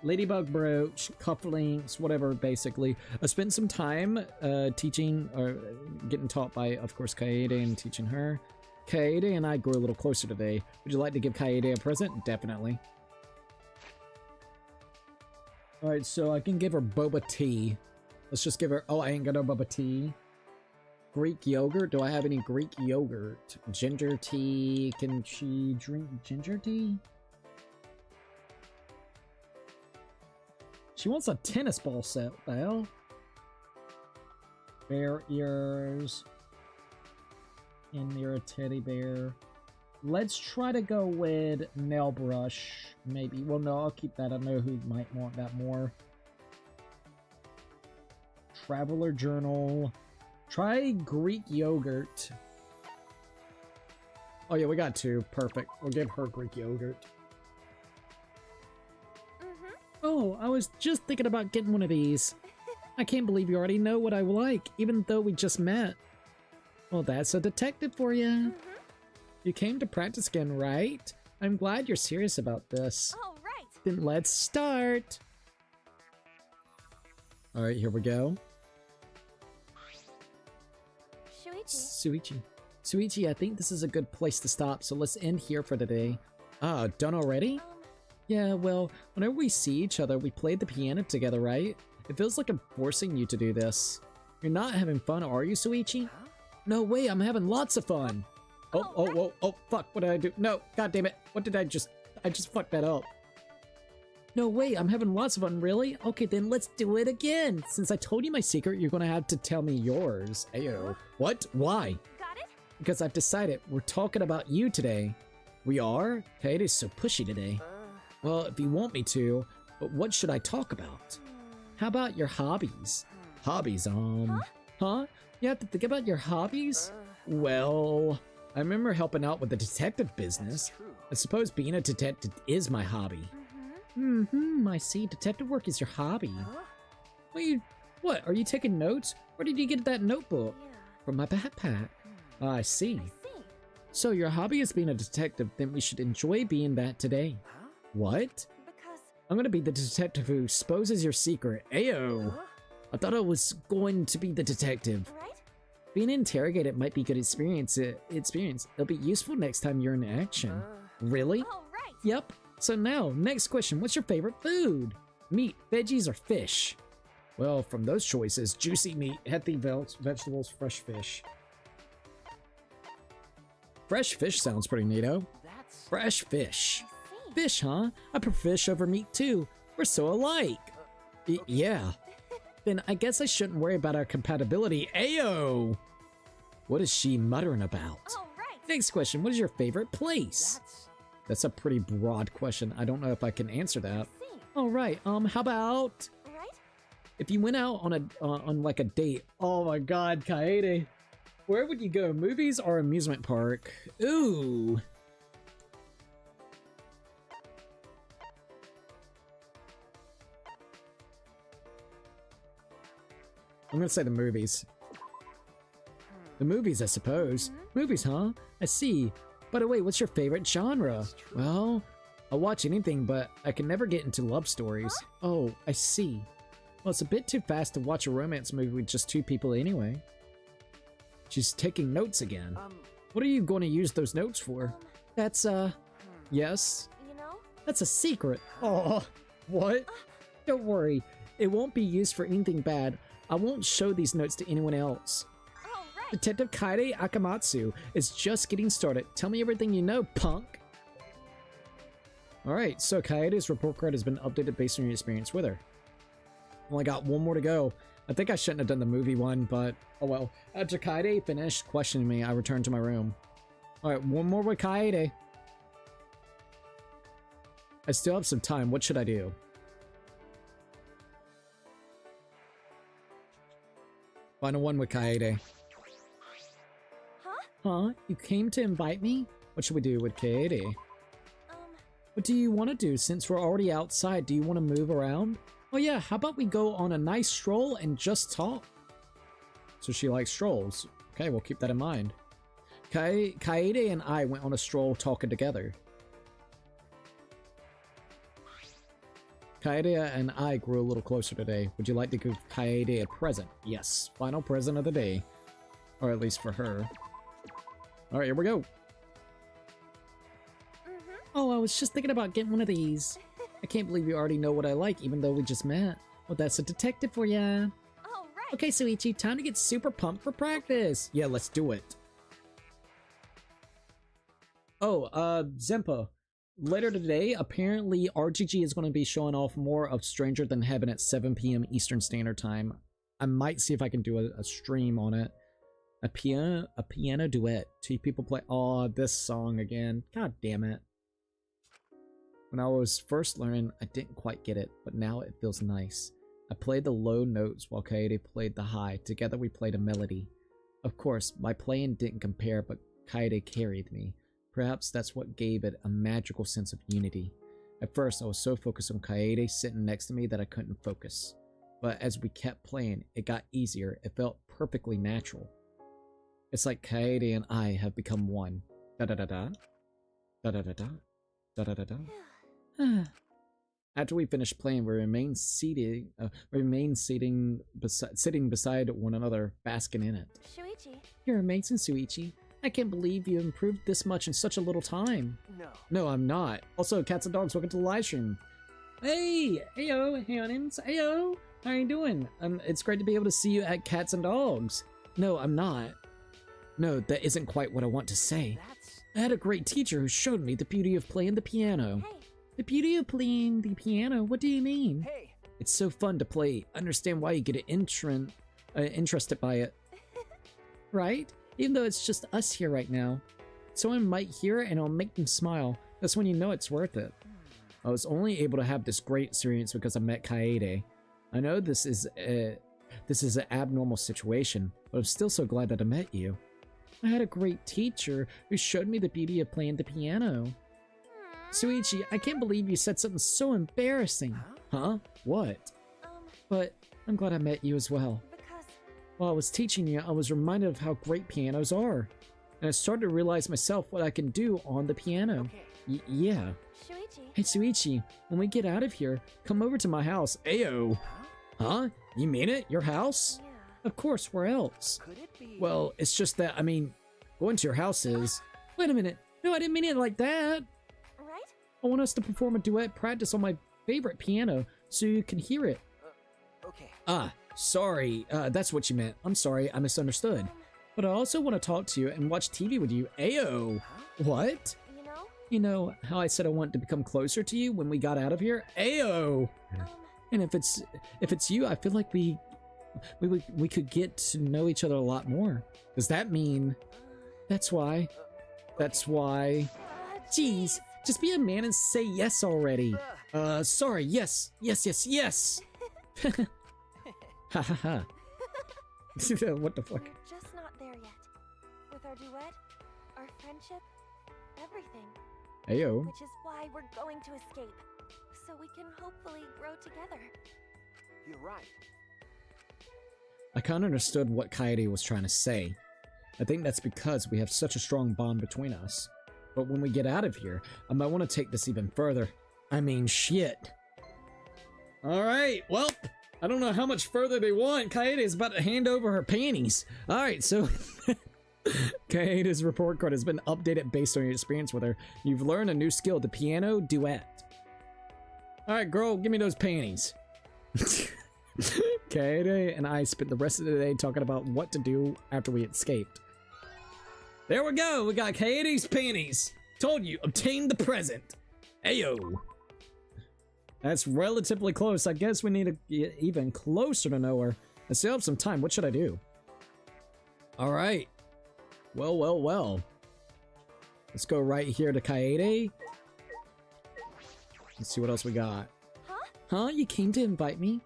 ladybug brooch, cufflinks, whatever, basically. I spent some time teaching, or getting taught by, of course, Kaede and teaching her. Kaede and I grew a little closer today. Would you like to give Kaede a present? Definitely. Alright, so I can give her boba tea. Let's just give her... Oh, I ain't got no boba tea. Greek yogurt? Do I have any Greek yogurt? Ginger tea? Can she drink ginger tea? She wants a tennis ball set. What the hell? Bear ears. And you're a teddy bear. Let's try to go with nail brush, maybe. Well, no, I'll keep that. I know who might want that more. Traveler journal. Try Greek yogurt. Oh yeah, we got 2. Perfect. We'll give her Greek yogurt. Oh, I was just thinking about getting one of these. I can't believe you already know what I like, even though we just met. Well, that's a detective for you. You came to practice again, right? I'm glad you're serious about this. All right. Then let's start. All right, here we go. Suichi, I think this is a good place to stop, so let's end here for today. Ah, done already? Yeah, well, whenever we see each other, we play the piano together, right? It feels like I'm forcing you to do this. You're not having fun, are you, Suichi? No way, I'm having lots of fun. Oh, fuck, what did I do? No, god damn it. What did I just fucked that up. No way, I'm having lots of fun, really? Okay, then let's do it again. Since I told you my secret, you're gonna have to tell me yours. Ayo. What? Why? Got it? Because I've decided we're talking about you today. We are? Okay, it is so pushy today. Well, if you want me to, but what should I talk about? How about your hobbies? Hobbies, Huh? You have to think about your hobbies? Well, I remember helping out with the detective business. I suppose being a detective is my hobby. I see. Detective work is your hobby. What? Are you taking notes? Where did you get that notebook? From my backpack. I see. So your hobby is being a detective, then we should enjoy being that today. What? Because I'm gonna be the detective who exposes your secret. Ayo! I thought I was going to be the detective. right? Being interrogated might be good experience. It'll be useful next time you're in action. Really? All right. Yep. So now, next question. What's your favorite food? Meat, veggies, or fish? Well, from those choices, juicy meat, healthy vegetables, fresh fish. Fresh fish sounds pretty neato. Fresh fish. Fish, huh? I prefer fish over meat too. We're so alike. Yeah. Then I guess I shouldn't worry about our compatibility. Ayo! What is she muttering about? All right. Next question. What is your favorite place? That's a pretty broad question. I don't know if I can answer that. See. All right. How about Right? if you went out on a on like a date? Oh my God, Kaede. Where would you go? Movies or amusement park? Ooh. I'm gonna say the movies. The movies, I suppose. Movies, huh? I see. By the way, what's your favorite genre? Well, I'll watch anything, but I can never get into love stories. Oh, I see. Well, it's a bit too fast to watch a romance movie with just two people anyway. She's taking notes again. What are you going to use those notes for? That's, yes? You know? That's a secret. Oh, what? Don't worry. It won't be used for anything bad. I won't show these notes to anyone else. Oh, right. Detective Kaede Akamatsu is just getting started. Tell me everything you know, punk. Alright, so Kaede's report card has been updated based on your experience with her. Only got one more to go. I think I shouldn't have done the movie one, but oh well. After Kaede finished questioning me, I returned to my room. Alright, one more with Kaede. I still have some time. What should I do? Final one with Kaede. Huh? Huh? You came to invite me? What should we do with Kaede? What do you want to do since we're already outside? Do you want to move around? Oh yeah, how about we go on a nice stroll and just talk? So she likes strolls. Okay, we'll keep that in mind. Kaede and I went on a stroll talking together. Kaede and I grew a little closer today. Would you like to give Kaede a present? Yes, final present of the day. Or at least for her. Alright, here we go. Oh, I was just thinking about getting one of these. I can't believe you already know what I like, even though we just met. Well, that's a detective for ya. Oh, right. Okay, Suichi, time to get super pumped for practice. Yeah, let's do it. Oh, Zempa. Later today, apparently RGG is going to be showing off more of Stranger Than Heaven at 7 p.m. Eastern Standard Time. I might see if I can do a stream on it. A piano duet. Two people play. Oh, this song again. God damn it. When I was first learning, I didn't quite get it, but now it feels nice. I played the low notes while Kaede played the high. Together we played a melody. Of course, my playing didn't compare, but Kaede carried me. Perhaps that's what gave it a magical sense of unity. At first, I was so focused on Kaede sitting next to me that I couldn't focus. But as we kept playing, it got easier. It felt perfectly natural. It's like Kaede and I have become one. Da-da-da-da. Da-da-da-da. Da-da-da-da. After we finished playing, we remained sitting beside one another, basking in it. Shuichi. You're amazing, Suichi. I can't believe you improved this much in such a little time. No, I'm not. Also, cats and dogs, welcome to the live stream. Hey, heyo, Hannons, heyo. How are you doing? It's great to be able to see you at Cats and Dogs. No, I'm not. No, that isn't quite what I want to say. I had a great teacher who showed me the beauty of playing the piano. Hey. The beauty of playing the piano? What do you mean? Hey. It's so fun to play. Understand why you get interested by it. Right? Even though it's just us here right now. Someone might hear it and it'll make them smile. That's when you know it's worth it. I was only able to have this great experience because I met Kaede. I know this is an abnormal situation, but I'm still so glad that I met you. I had a great teacher who showed me the beauty of playing the piano. Suichi, I can't believe you said something so embarrassing. Huh? What? But I'm glad I met you as well. Because... While I was teaching you, I was reminded of how great pianos are. And I started to realize myself what I can do on the piano. Yeah. Shuichi. Hey Suichi, when we get out of here, come over to my house. Ayo! Huh? You mean it? Your house? Yeah. Of course, where else? Could it be? Well, it's just that, I mean, going to your house is... Wait a minute. No, I didn't mean it like that. Right? I want us to perform a duet practice on my favorite piano so you can hear it. Okay. Ah, sorry. That's what you meant. I'm sorry, I misunderstood. But I also want to talk to you and watch TV with you. Ayo! What? You know? You know how I said I want to become closer to you when we got out of here? Ayo! And if it's you, I feel like we could get to know each other a lot more. Does that mean... That's why. That's why... Jeez, Just be a man and say yes already. Sorry, yes. Yes, yes, yes. Ha ha ha. What the fuck? We're just not there yet. With our duet, our friendship, everything. Ayo. Which is why we're going to escape. So we can hopefully grow together. You're right. I kind of understood what Kaede was trying to say. I think that's because we have such a strong bond between us. But when we get out of here, I might want to take this even further. I mean, shit. Alright, well, I don't know how much further they want. Kaede is about to hand over her panties. Alright, so... Kaede's report card has been updated based on your experience with her. You've learned a new skill, the piano duet. Alright, girl, give me those panties. Kaede and I spent the rest of the day talking about what to do after we escaped. There we go, we got Kaede's panties. Told you, obtain the present. Ayo. That's relatively close. I guess we need to get even closer to know her. I still have some time. What should I do? Alright. Well, well, well. Let's go right here to Kaede. Let's see what else we got. Huh? You came to invite me?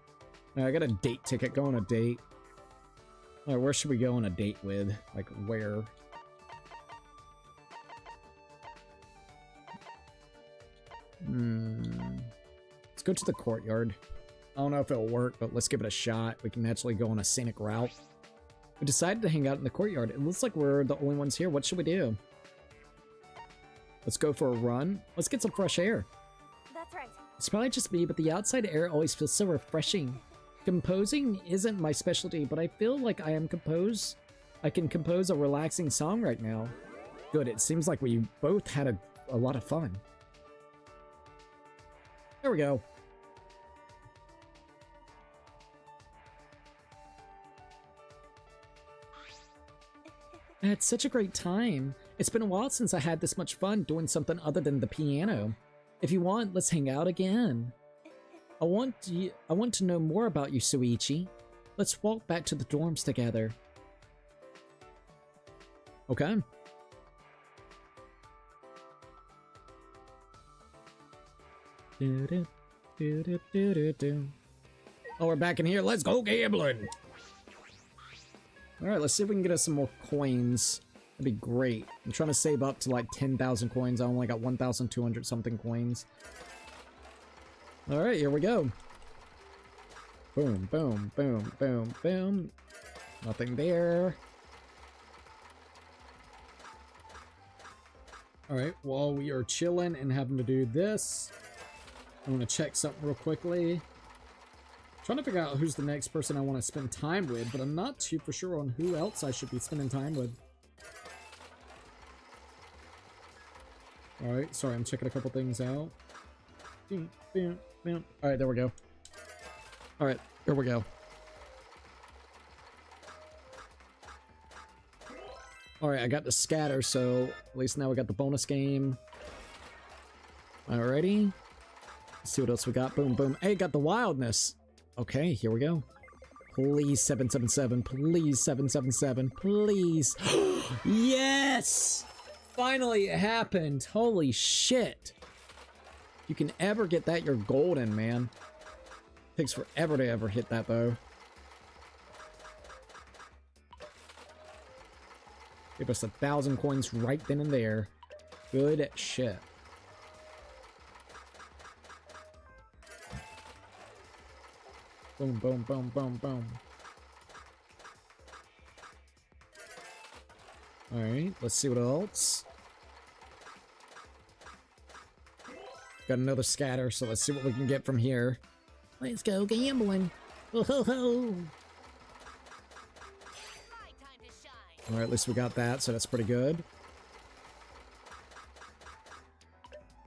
Alright, I got a date ticket. Go on a date. Alright, where should we go on a date with? Like, where? Let's go to the courtyard. I don't know if it'll work, but let's give it a shot. We can actually go on a scenic route. We decided to hang out in the courtyard. It looks like we're the only ones here. What should we do? Let's go for a run. Let's get some fresh air. That's right. It's probably just me, but the outside air always feels so refreshing. Composing isn't my specialty, but I feel like I can compose a relaxing song right now. Good, it seems like we both had a lot of fun. There we go. I had such a great time. It's been a while since I had this much fun doing something other than the piano. If you want, let's hang out again. I want to know more about you, Suichi. Let's walk back to the dorms together. Okay. Oh, we're back in here. Let's go gambling. Alright, let's see if we can get us some more coins. That'd be great. I'm trying to save up to like 10,000 coins. I only got 1,200 something coins. Alright, here we go. Boom, boom, boom, boom, boom. Nothing there. Alright, while we are chilling and having to do this, I want to check something real quickly. Trying to figure out who's the next person I want to spend time with, but I'm not too for sure on who else I should be spending time with. Alright, sorry, I'm checking a couple things out. Alright, there we go. Alright, here we go. Alright, I got the scatter, so at least now we got the bonus game. Alrighty. Let's see what else we got. Boom, boom. Hey, got the wildness. Okay, here we go. Please, 777. Please, 777. Please. Yes! Finally, it happened. Holy shit. If you can ever get that, you're golden, man. Takes forever to ever hit that, though. Give us 1,000 coins right then and there. Good shit. Boom, boom, boom, boom, boom. Alright, let's see what else. Got another scatter, so let's see what we can get from here. Let's go gambling. Ho ho ho! Alright, at least we got that, so that's pretty good.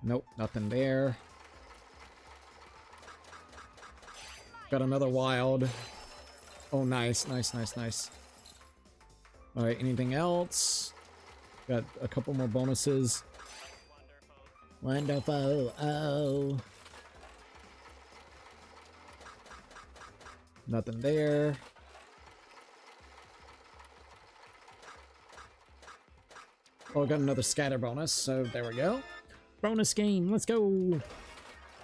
Nope, nothing there. Got another wild. Oh, nice, nice, nice, nice. Alright, anything else? Got a couple more bonuses. Wonderful. Oh. Nothing there. Oh, I got another scatter bonus, so there we go. Bonus game, let's go.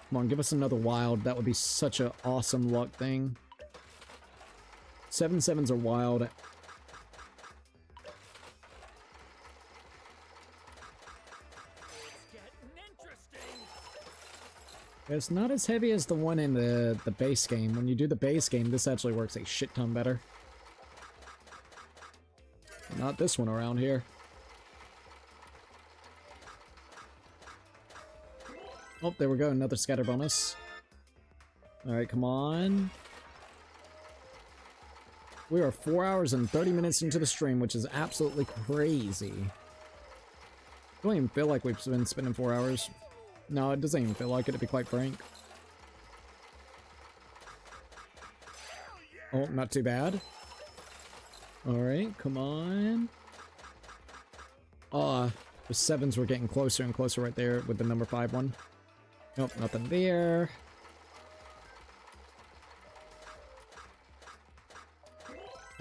Come on, give us another wild. That would be such an awesome luck thing. 7 sevens are wild. It's not as heavy as the one in the base game. When you do the base game, this actually works a shit ton better. Not this one around here. Oh, there we go. Another scatter bonus. Alright, come on. We are 4 hours and 30 minutes into the stream, which is absolutely crazy. Don't even feel like we've been spending 4 hours. No, it doesn't even feel like it, to be quite frank. Oh, not too bad. Alright, come on. The sevens were getting closer and closer right there with the number 5 one. Nope, nothing there.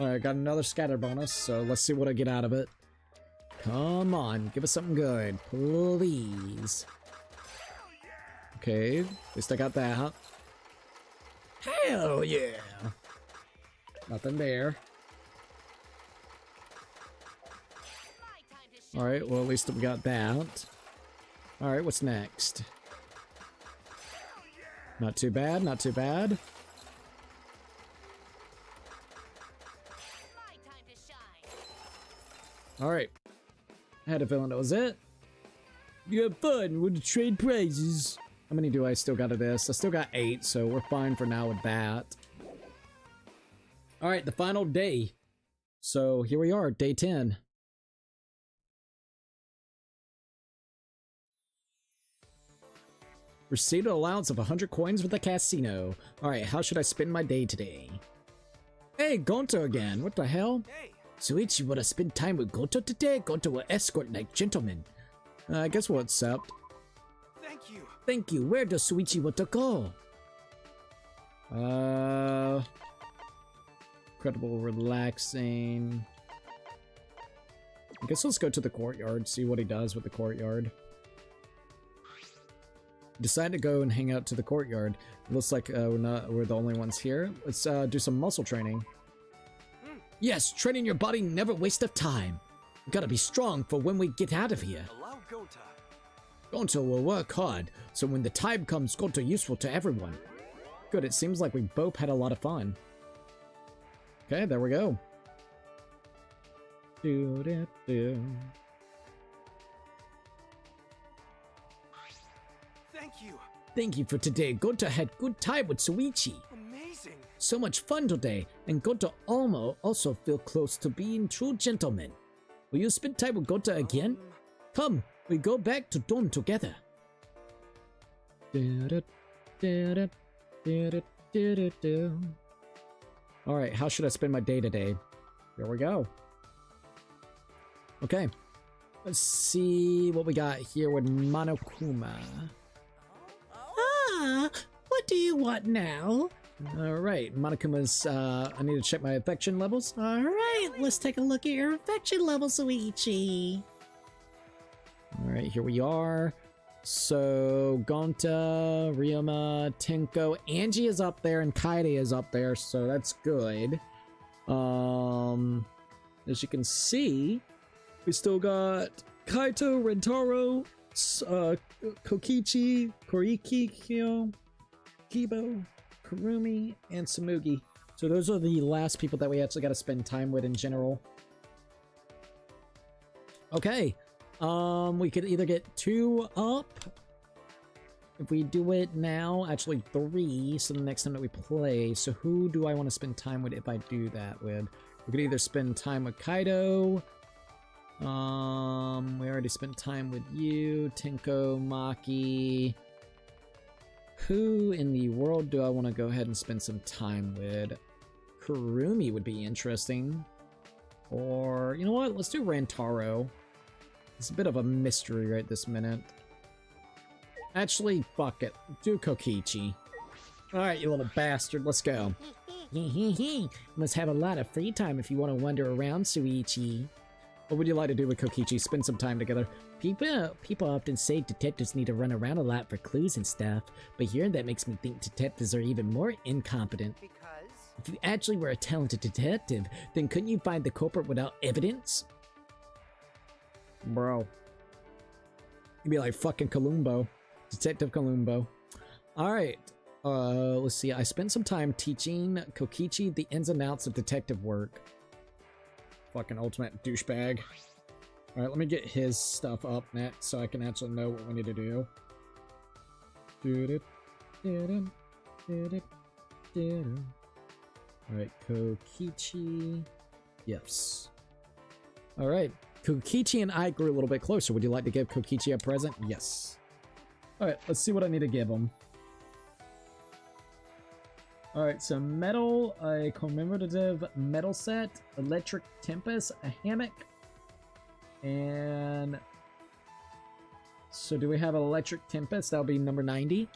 Alright, got another scatter bonus, so let's see what I get out of it. Come on, give us something good, please. Okay, at least I got that. Hell yeah! Nothing there. Alright, well at least we got that. Alright, what's next? Not too bad, not too bad. Alright. I had a feeling that was it. You have fun with the trade prizes. How many do I still got of this? I still got 8, so we're fine for now with that. Alright, the final day. So here we are, day 10. Received an allowance of 100 coins with the casino. Alright, how should I spend my day today? Hey, Gonto again. What the hell? Hey. Suichi wanna spend time with Gonto today? Gonto will escort like gentlemen. I guess we'll accept. Thank you. Thank you. Where does Suichi want to go? Incredible, relaxing. I guess let's go to the courtyard, see what he does with the courtyard. Decide to go and hang out to the courtyard. It looks like we're the only ones here. Let's do some muscle training. Yes, training your body never waste of time. You gotta be strong for when we get out of here. Allow Gonta. Gonto will work hard, so when the time comes, Gonto useful to everyone. Good, it seems like we both had a lot of fun. Okay, there we go. Thank you. Thank you for today. Gonto had good time with Suichi. Amazing. So much fun today, and Gonto also feel close to being true gentleman. Will you spend time with Gonto again? Come, we go back to dorm together. Alright, how should I spend my day today? Here we go. Okay. Let's see what we got here with Monokuma. Ah, what do you want now? Alright, Monokuma's, I need to check my affection levels. Alright, let's take a look at your affection levels, Suichi. Alright, here we are. So, Gonta, Ryoma, Tenko, Angie is up there, and Kaede is up there, so that's good. As you can see, we still got Kaito, Rentaro, Kokichi, Koriki, Kibo, Kurumi, and Samugi. So those are the last people that we actually got to spend time with in general. Okay. We could either get 2 up. If we do it now, actually 3, so the next time that we play. So who do I want to spend time with if I do that with? We could either spend time with Kaido. We already spent time with you, Tenko, Maki. Who in the world do I want to go ahead and spend some time with? Kurumi would be interesting. Or, you know what? Let's do Rantaro. It's a bit of a mystery right this minute. Actually, fuck it. Do Kokichi. Alright, you little bastard. Let's go. Must have a lot of free time if you want to wander around, Suichi. What would you like to do with Kokichi? Spend some time together. People often say detectives need to run around a lot for clues and stuff, but hearing that makes me think detectives are even more incompetent. Because? If you actually were a talented detective, then couldn't you find the culprit without evidence? Bro. You'd be like fucking Columbo. Detective Columbo. Alright. Let's see. I spent some time teaching Kokichi the ins and outs of detective work. Fucking ultimate douchebag. Alright, let me get his stuff up next so I can actually know what we need to do. Alright, Kokichi. Yes. Alright, Kokichi and I grew a little bit closer. Would you like to give Kokichi a present? Yes. Alright, let's see what I need to give him. Alright, so metal, a commemorative metal set, electric tempest, a hammock, and... So do we have an electric tempest? That'll be number 90.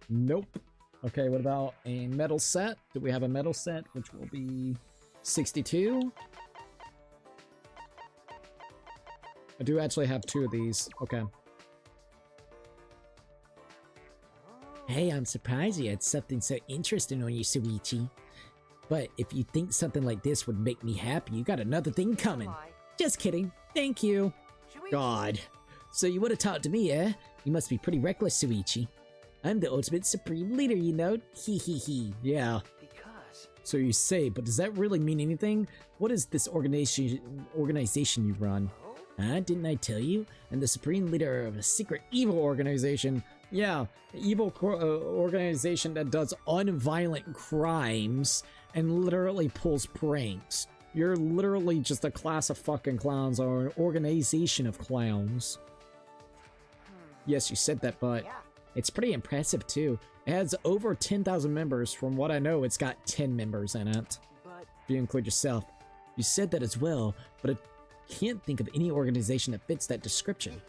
Nope. Okay, what about a metal set? Do we have a metal set, which will be 62? I do actually have 2 of these. Okay. Hey, I'm surprised you had something so interesting on you, Suichi. But if you think something like this would make me happy, you got another thing coming. Just kidding. Thank you. God. So you would have talked to me, eh? You must be pretty reckless, Suichi. I'm the ultimate supreme leader, you know? Hee hee hee. Yeah. Because? So you say, but does that really mean anything? What is this organization you run? Huh? Didn't I tell you? I'm the supreme leader of a secret Evil organization. Yeah, evil organization that does unviolent crimes and literally pulls pranks. You're literally just a class of fucking clowns or an organization of clowns. Yes, you said that, but Yeah. It's pretty impressive too. it has over 10,000 members. From what I know, it's got 10 members in it, But if you include yourself. You said that as well, but I can't think of any organization that fits that description.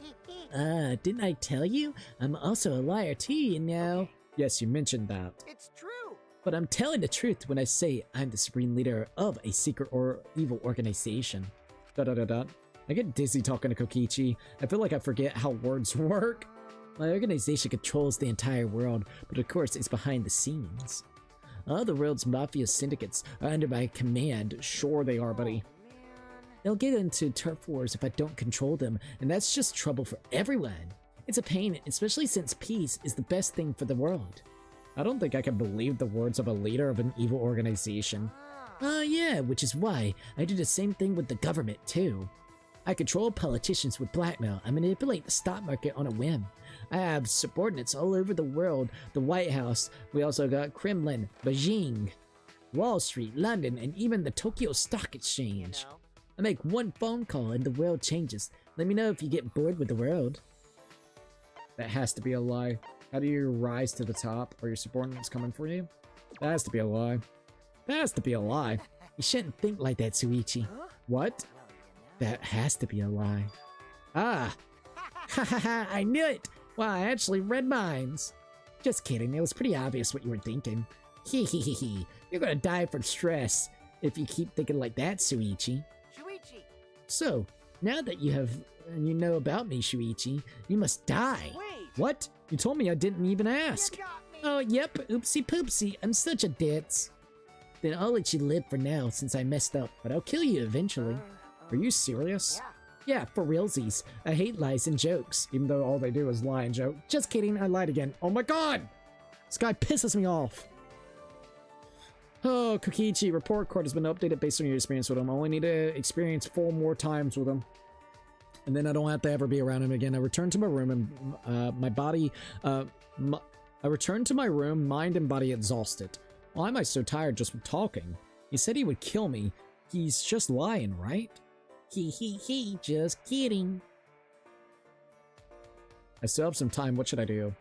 Didn't I tell you? I'm also a liar too, you know. Yes, you mentioned that. it's true. But I'm telling the truth when I say I'm the supreme leader of a secret or evil organization. I get dizzy talking to Kokichi. I feel like I forget how words work. My organization controls the entire world, but of course it's behind the scenes. All the world's mafia syndicates are under my command. Sure they are, buddy. They'll get into turf wars if I don't control them, and that's just trouble for everyone. It's a pain, especially since peace is the best thing for the world. I don't think I can believe the words of a leader of an evil organization. Yeah, which is why I do the same thing with the government too. I control politicians with blackmail. I manipulate the stock market on a whim. I have subordinates all over the world, the White House. We also got Kremlin, Beijing, Wall Street, London, and even the Tokyo Stock Exchange. I make one phone call and the world changes. Let me know if you get bored with the world. That has to be a lie. How do you rise to the top? Are your subordinates coming for you? That has to be a lie. That has to be a lie. You shouldn't think like that, Suichi. What? That has to be a lie. Ah! Ha ha ha! I knew it! Wow, I actually read minds. Just kidding, it was pretty obvious what you were thinking. Hee hee hee hee. You're gonna die from stress if you keep thinking like that, Suichi. Shuichi, So, now that you know about me, Shuichi, you must die. wait. What? You told me I didn't even ask. You got me. Oh, yep, oopsie poopsie, I'm such a ditz. Then I'll let you live for now since I messed up, but I'll kill you eventually. Are you serious? Yeah. Yeah, for realsies. I hate lies and jokes. Even though all they do is lie and joke. Just kidding, I lied again. Oh my god! This guy pisses me off. Oh, Kokichi, report card has been updated based on your experience with him. I only need to experience 4 more times with him. And then I don't have to ever be around him again. I return to my room and my body, I return to my room, mind and body exhausted. Why am I so tired just from talking? He said he would kill me. He's just lying, right? Hee, just kidding. I still have some time. What should I do?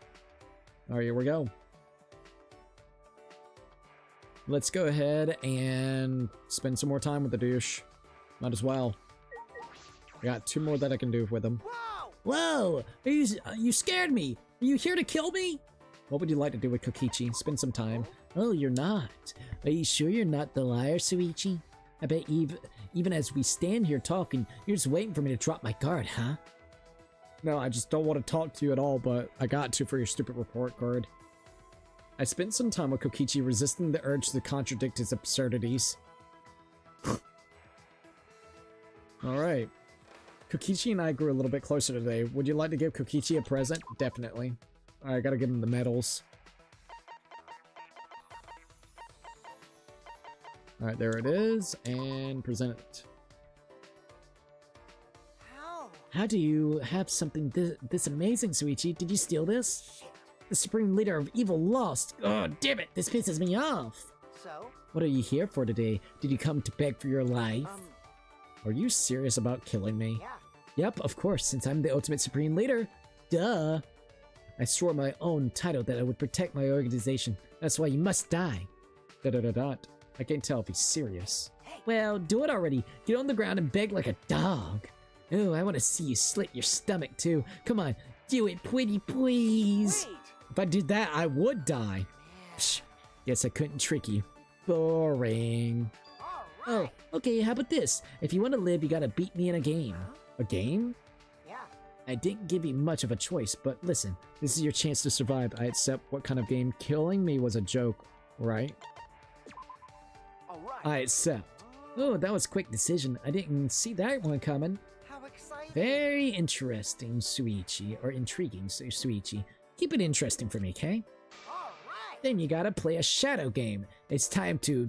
Alright, here we go. Let's go ahead and spend some more time with the douche. Might as well. I got 2 more that I can do with him. Whoa! Whoa! You scared me! Are you here to kill me? What would you like to do with Kokichi? Spend some time. Oh, you're not. Are you sure you're not the liar, Suichi? I bet even as we stand here talking, you're just waiting for me to drop my guard, huh? No, I just don't want to talk to you at all, but I got to for your stupid report card. I spent some time with Kokichi resisting the urge to contradict his absurdities. Alright. Kokichi and I grew a little bit closer today. Would you like to give Kokichi a present? Definitely. I gotta give him the medals. Alright, there it is, and present it. How do you have something this amazing, Suichi? Did you steal this? Shit. The supreme leader of evil lost. Oh, damn it, this pisses me off. So? What are you here for today? Did you come to beg for your life? Are you serious about killing me? Yeah. Yep, of course, since I'm the ultimate supreme leader. Duh. I swore my own title that I would protect my organization. That's why you must die. Da-da-da-dot. I can't tell if he's serious. Well, do it already. Get on the ground and beg like a dog. Oh, I want to see you slit your stomach too. Come on, do it, pretty please. Wait. If I did that, I would die. Psh, guess I couldn't trick you. Boring. All right. Oh, okay, how about this? If you want to live, you gotta beat me in a game. A game? Yeah. I didn't give you much of a choice, but listen, this is your chance to survive. I accept what kind of game. Killing me was a joke, right? All right. I accept. Oh, that was a quick decision. I didn't see that one coming. How exciting. Very interesting, Suichi. Or intriguing, Suichi. Keep it interesting for me, okay? All right. Then you gotta play a shadow game. It's time to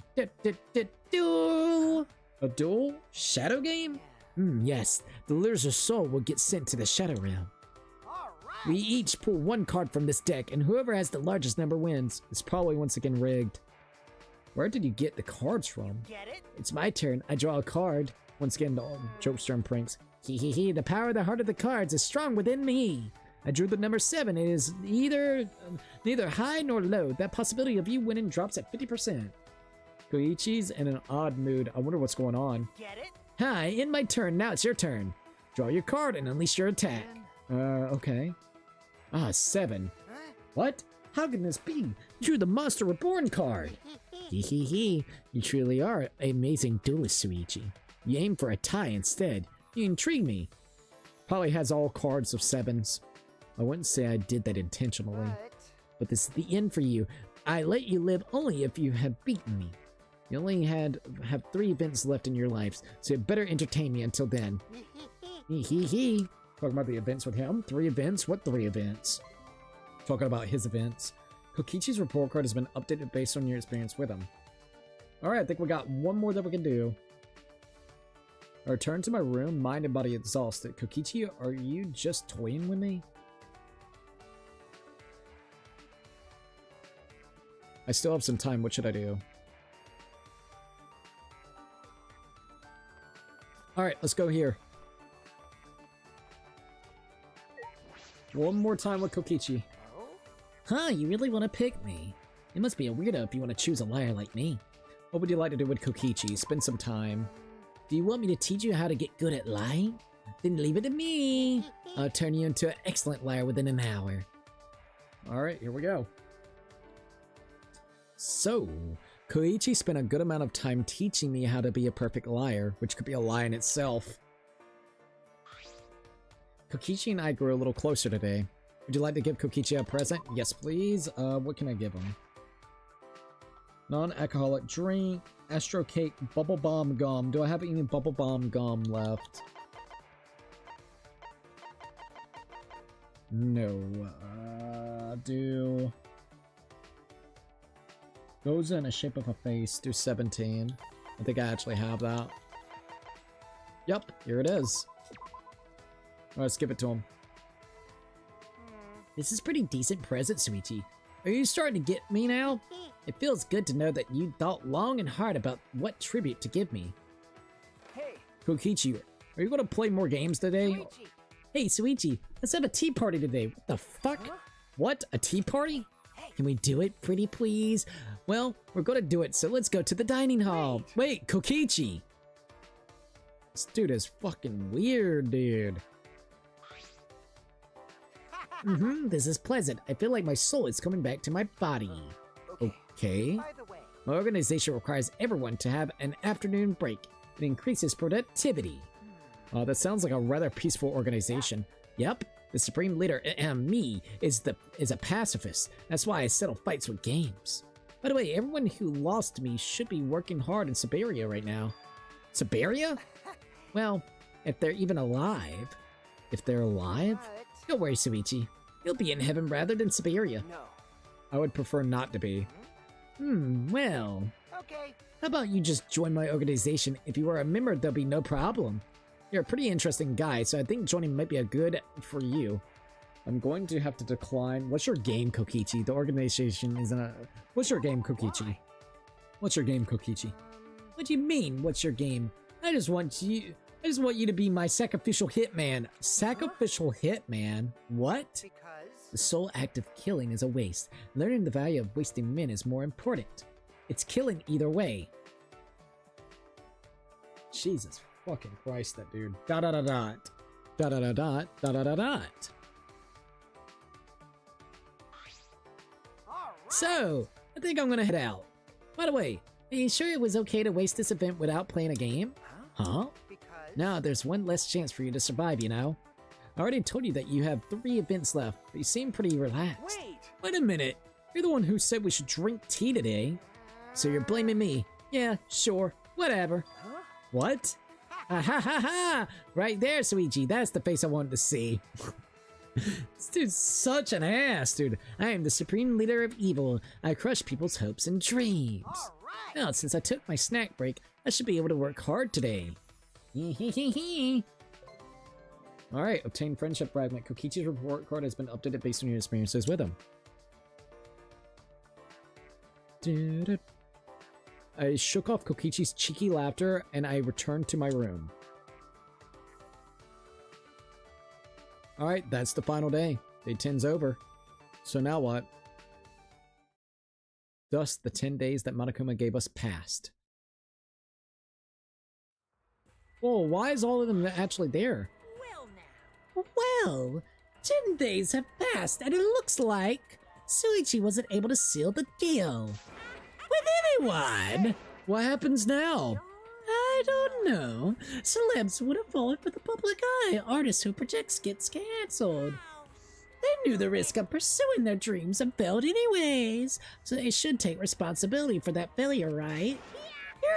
duel. A duel? Shadow game? Yes, the loser's soul will get sent to the shadow realm. All right. We each pull one card from this deck, and whoever has the largest number wins. It's probably once again rigged. Where did you get the cards from? Get it? It's my turn. I draw a card. Once again, the jokester and pranks. Hee hee hee, the power of the heart of the cards is strong within me. I drew the number 7. It is neither high nor low. That possibility of you winning drops at 50%. Koichi's in an odd mood. I wonder what's going on. Get it? Hi, in my turn. Now it's your turn. Draw your card and unleash your attack. Okay. Ah, 7. Huh? What? How can this be? You drew the Monster Reborn card. Hee hee hee. You truly are an amazing duelist, Suichi. You aim for a tie instead. You intrigue me. Probably has all cards of 7s. I wouldn't say I did that intentionally. But this is the end for you. I let you live only if you have beaten me. You only have 3 events left in your lives, so you better entertain me until then. Hee hee hee. Talking about the events with him? 3 events? What 3 events? Talking about his events. Kokichi's report card has been updated based on your experience with him. Alright, I think we got one more that we can do. I return to my room, mind and body exhausted. Kokichi, are you just toying with me? I still have some time. What should I do? Alright, let's go here. One more time with Kokichi. Oh? Huh, you really want to pick me? You must be a weirdo if you want to choose a liar like me. What would you like to do with Kokichi? Spend some time. Do you want me to teach you how to get good at lying? Then leave it to me. I'll turn you into an excellent liar within an hour. Alright, here we go. So, Koichi spent a good amount of time teaching me how to be a perfect liar, which could be a lie in itself. Kokichi and I grew a little closer today. Would you like to give Kokichi a present? Yes, please. What can I give him? Non-alcoholic drink, Astro Cake, Bubble Bomb Gum. Do I have any Bubble Bomb Gum left? No. Do... Goes in a shape of a face. Do 17. I think I actually have that. Yep, here it is. Alright, let's give it to him. This is pretty decent present, Suichi. Are you starting to get me now? It feels good to know that you thought long and hard about what tribute to give me. Hey, Kokichi, are you gonna play more games today? Luigi. Hey, Suichi, let's have a tea party today. What the fuck? Huh? What? A tea party? Can we do it, pretty please? Well, we're gonna do it, so let's go to the dining hall. Wait, Kokichi! This dude is fucking weird, dude. This is pleasant. I feel like my soul is coming back to my body. Okay. Okay. By the way, My organization requires everyone to have an afternoon break. It increases productivity. That sounds like a rather peaceful organization. Yep. The supreme leader, me, is a pacifist. That's why I settle fights with games. By the way, everyone who lost to me should be working hard in Siberia right now. Siberia? Well, if they're even alive. If they're alive? but Don't worry, Suichi. You'll be in heaven rather than Siberia. no. I would prefer not to be. Well. Okay. How about you just join my organization? If you are a member, there'll be no problem. You're a pretty interesting guy, so I think joining might be a good for you. I'm going to have to decline. What's your game, Kokichi? The organization isn't a... What's your game, Kokichi? What's your game, Kokichi? What do you mean, what's your game? I just want you to be my sacrificial hitman. Sacrificial hitman? What? Because The sole act of killing is a waste. Learning the value of wasting men is more important. It's killing either way. Jesus fucking Christ, that dude. Dot dot dot dot. Dot dot dot dot dot dot dot dot. all right. So, I think I'm gonna head out. By the way, are you sure it was okay to waste this event without playing a game? Huh? Because No, there's one less chance for you to survive, you know? I already told you that you have 3 events left, but you seem pretty relaxed. Wait a minute. You're the one who said we should drink tea today. So you're blaming me. Yeah, sure. Whatever. Huh? What? Ha ha ha ha! Right there, Suichi. That's the face I wanted to see. This dude's such an ass, dude. I am the supreme leader of evil. I crush people's hopes and dreams. All right. Now, since I took my snack break, I should be able to work hard today. Alright, obtain friendship fragment. Kokichi's report card has been updated based on your experiences with him. I shook off Kokichi's cheeky laughter and I returned to my room. Alright, that's the final day. Day 10's over. So now what? Thus, the 10 days that Monokuma gave us passed. Whoa, why is all of them actually there? Well, 10 days have passed, and it looks like Suichi wasn't able to seal the deal with anyone. What happens now? I don't know. Celebs would have fallen for the public eye. Artists who projects gets cancelled. They knew the risk of pursuing their dreams and failed anyways, so they should take responsibility for that failure, right?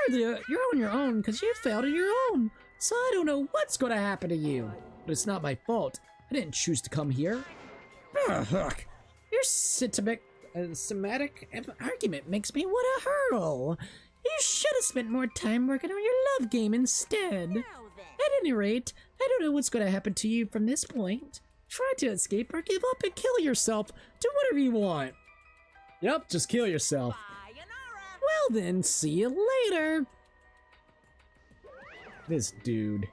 You're on your own because you failed on your own, so I don't know what's going to happen to you. But it's not my fault. I didn't choose to come here. Ugh. Your semantic argument makes me want to hurl. You should have spent more time working on your love game instead. At any rate, I don't know what's going to happen to you from this point. Try to escape or give up and kill yourself. Do whatever you want. Yep, just kill yourself. Well then, see you later. This dude.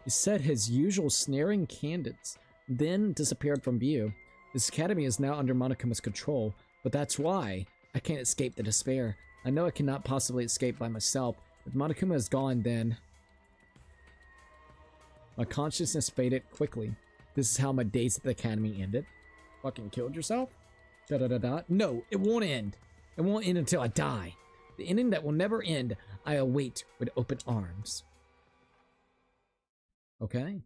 He set his usual snaring candidates, then disappeared from view. This academy is now under Monokuma's control, but that's why I can't escape the despair. I know I cannot possibly escape by myself. If Monokuma is gone, then... My consciousness faded quickly. This is how my days at the academy ended. Fucking killed yourself? Da-da-da-da. No, it won't end. It won't end until I die. The ending that will never end, I await with open arms. Okay.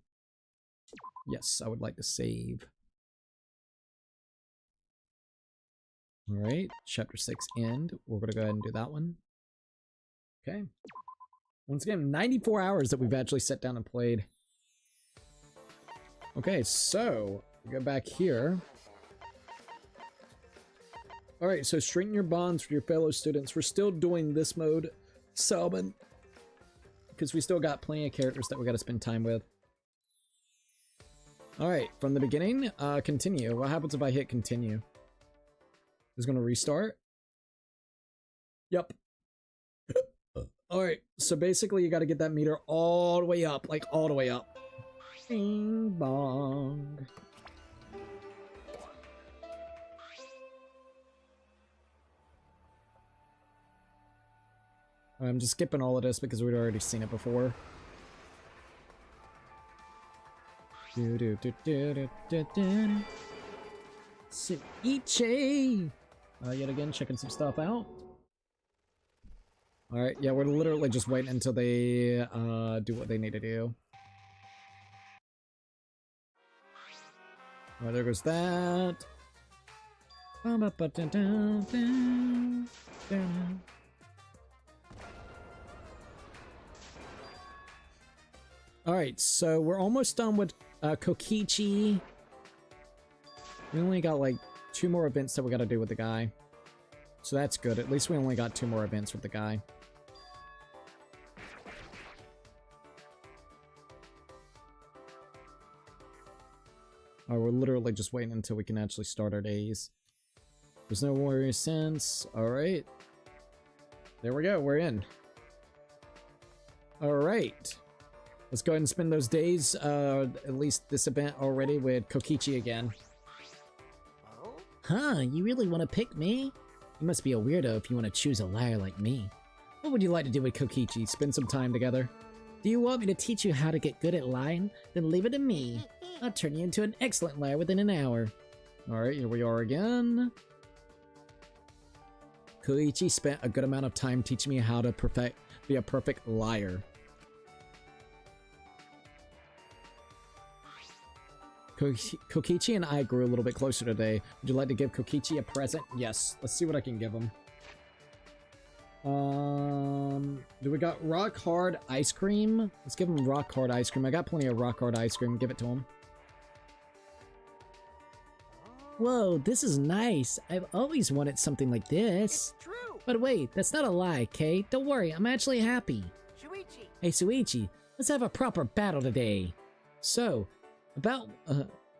Yes, I would like to save. Alright, chapter 6 end. We're gonna go ahead and do that one. Okay. Once again, 94 hours that we've actually sat down and played. Okay, so we go back here. Alright, so strengthen your bonds with your fellow students. We're still doing this mode, Salmon, because we still got plenty of characters that we gotta spend time with. Alright, from the beginning, continue. What happens if I hit continue? It's gonna restart? Yep. Alright, so basically you gotta get that meter all the way up, like all the way up. Bing bong. I'm just skipping all of this because we'd already seen it before. Suichi! Yet again, checking some stuff out. Alright, yeah, we're literally just waiting until they do what they need to do. Alright, there goes that. Alright, so we're almost done with Kokichi. We only got like 2 more events that we gotta do with the guy. So that's good. At least we only got 2 more events with the guy. Alright, we're literally just waiting until we can actually start our days. There's no warrior sense. Alright. There we go, we're in. Alright. Let's go ahead and spend those days, at least this event already, with Kokichi again. Oh? Huh, you really want to pick me? You must be a weirdo if you want to choose a liar like me. What would you like to do with Kokichi? Spend some time together? Do you want me to teach you how to get good at lying? Then leave it to me. I'll turn you into an excellent liar within an hour. Alright, here we are again. Koichi spent a good amount of time teaching me how to be a perfect liar. Kokichi and I grew a little bit closer today. Would you like to give Kokichi a present? Yes. Let's see what I can give him. Do we got rock hard ice cream? Let's give him rock hard ice cream. I got plenty of rock hard ice cream. Give it to him. Whoa, this is nice. I've always wanted something like this. It's true. But wait, that's not a lie, Kay. Don't worry, I'm actually happy. Shuichi. Hey, Suichi, let's have a proper battle today. So, how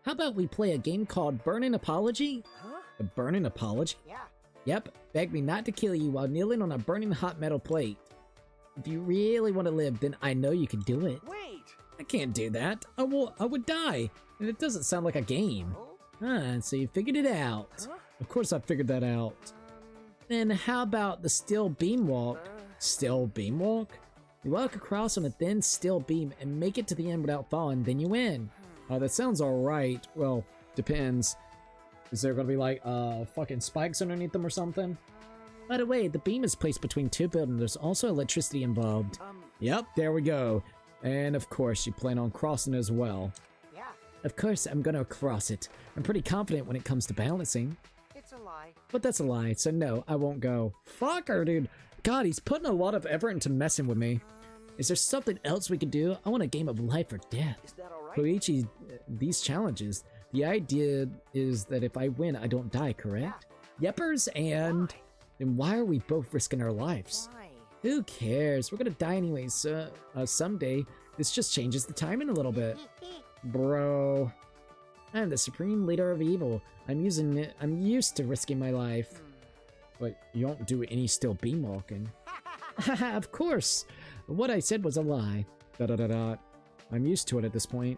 about we play a game called Burning Apology? Huh? A burning apology? Yeah. Yep, beg me not to kill you while kneeling on a burning hot metal plate. If you really want to live, then I know you can do it. Wait. I can't do that. I would die. And it doesn't sound like a game. Oh? Ah, so you figured it out. Huh? Of course I figured that out. Then how about the steel beam walk? Still beam walk? You walk across on a thin steel beam and make it to the end without falling, then you win. That sounds alright. Well, depends. Is there gonna be like fucking spikes underneath them or something? By the way, the beam is placed between 2 buildings. There's also electricity involved. Yep, there we go. And of course you plan on crossing as well. Yeah. Of course, I'm gonna cross it. I'm pretty confident when it comes to balancing. It's a lie. But that's a lie, so no, I won't go. Fucker, dude. God, he's putting a lot of effort into messing with me. Is there something else we could do? I want a game of life or death. Is that all right? Koichi, these challenges, the idea is that if I win, I don't die, correct? Yepers, and then why are we both risking our lives? Why? Who cares? We're gonna die anyways, so someday. This just changes the timing a little bit. Bro. I'm the supreme leader of evil. I'm used to risking my life. But you don't do any still beam walking. Haha, of course. What I said was a lie. I'm used to it at this point.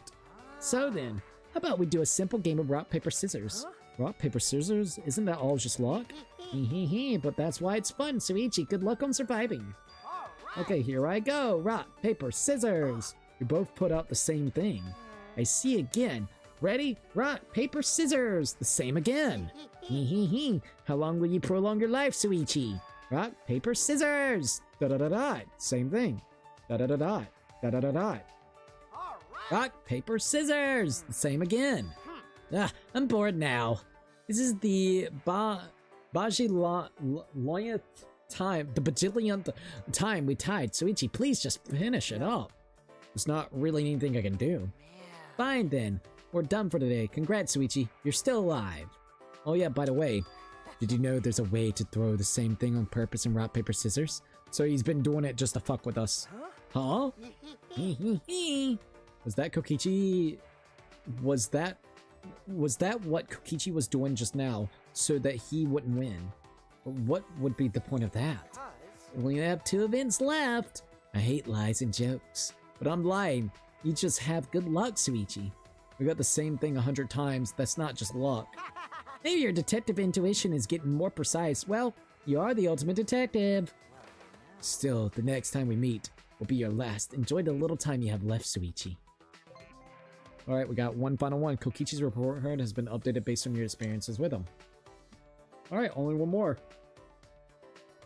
So then, how about we do a simple game of rock, paper, scissors? Huh? Rock, paper, scissors? Isn't that all just luck? But that's why it's fun, Suichi. Good luck on surviving. All right. Okay, here I go. Rock, paper, scissors. We both put out the same thing. I see again. Ready? Rock, paper, scissors. The same again. How long will you prolong your life, Suichi? Rock, paper, scissors. Same thing. All right. Rock, paper, scissors. The same again. Ah, I'm bored now. This is the bajillionth time. The bajillionth time we tied. Suichi, please just finish it up. There's not really anything I can do. Fine then. We're done for today. Congrats, Suichi. You're still alive. Oh yeah, by the way, did you know there's a way to throw the same thing on purpose in rock, paper, scissors? So he's been doing it just to fuck with us. Huh? Huh? Was that Kokichi? Was that what Kokichi was doing just now so that he wouldn't win? What would be the point of that? Because We only have 2 events left. I hate lies and jokes. But I'm lying. You just have good luck, Suichi. We got the same thing 100 times. That's not just luck. Maybe your detective intuition is getting more precise. Well, you are the ultimate detective. Still, the next time we meet will be your last. Enjoy the little time you have left, Suichi. Alright, we got one final one. Kokichi's report card has been updated based on your experiences with him. Alright, only one more.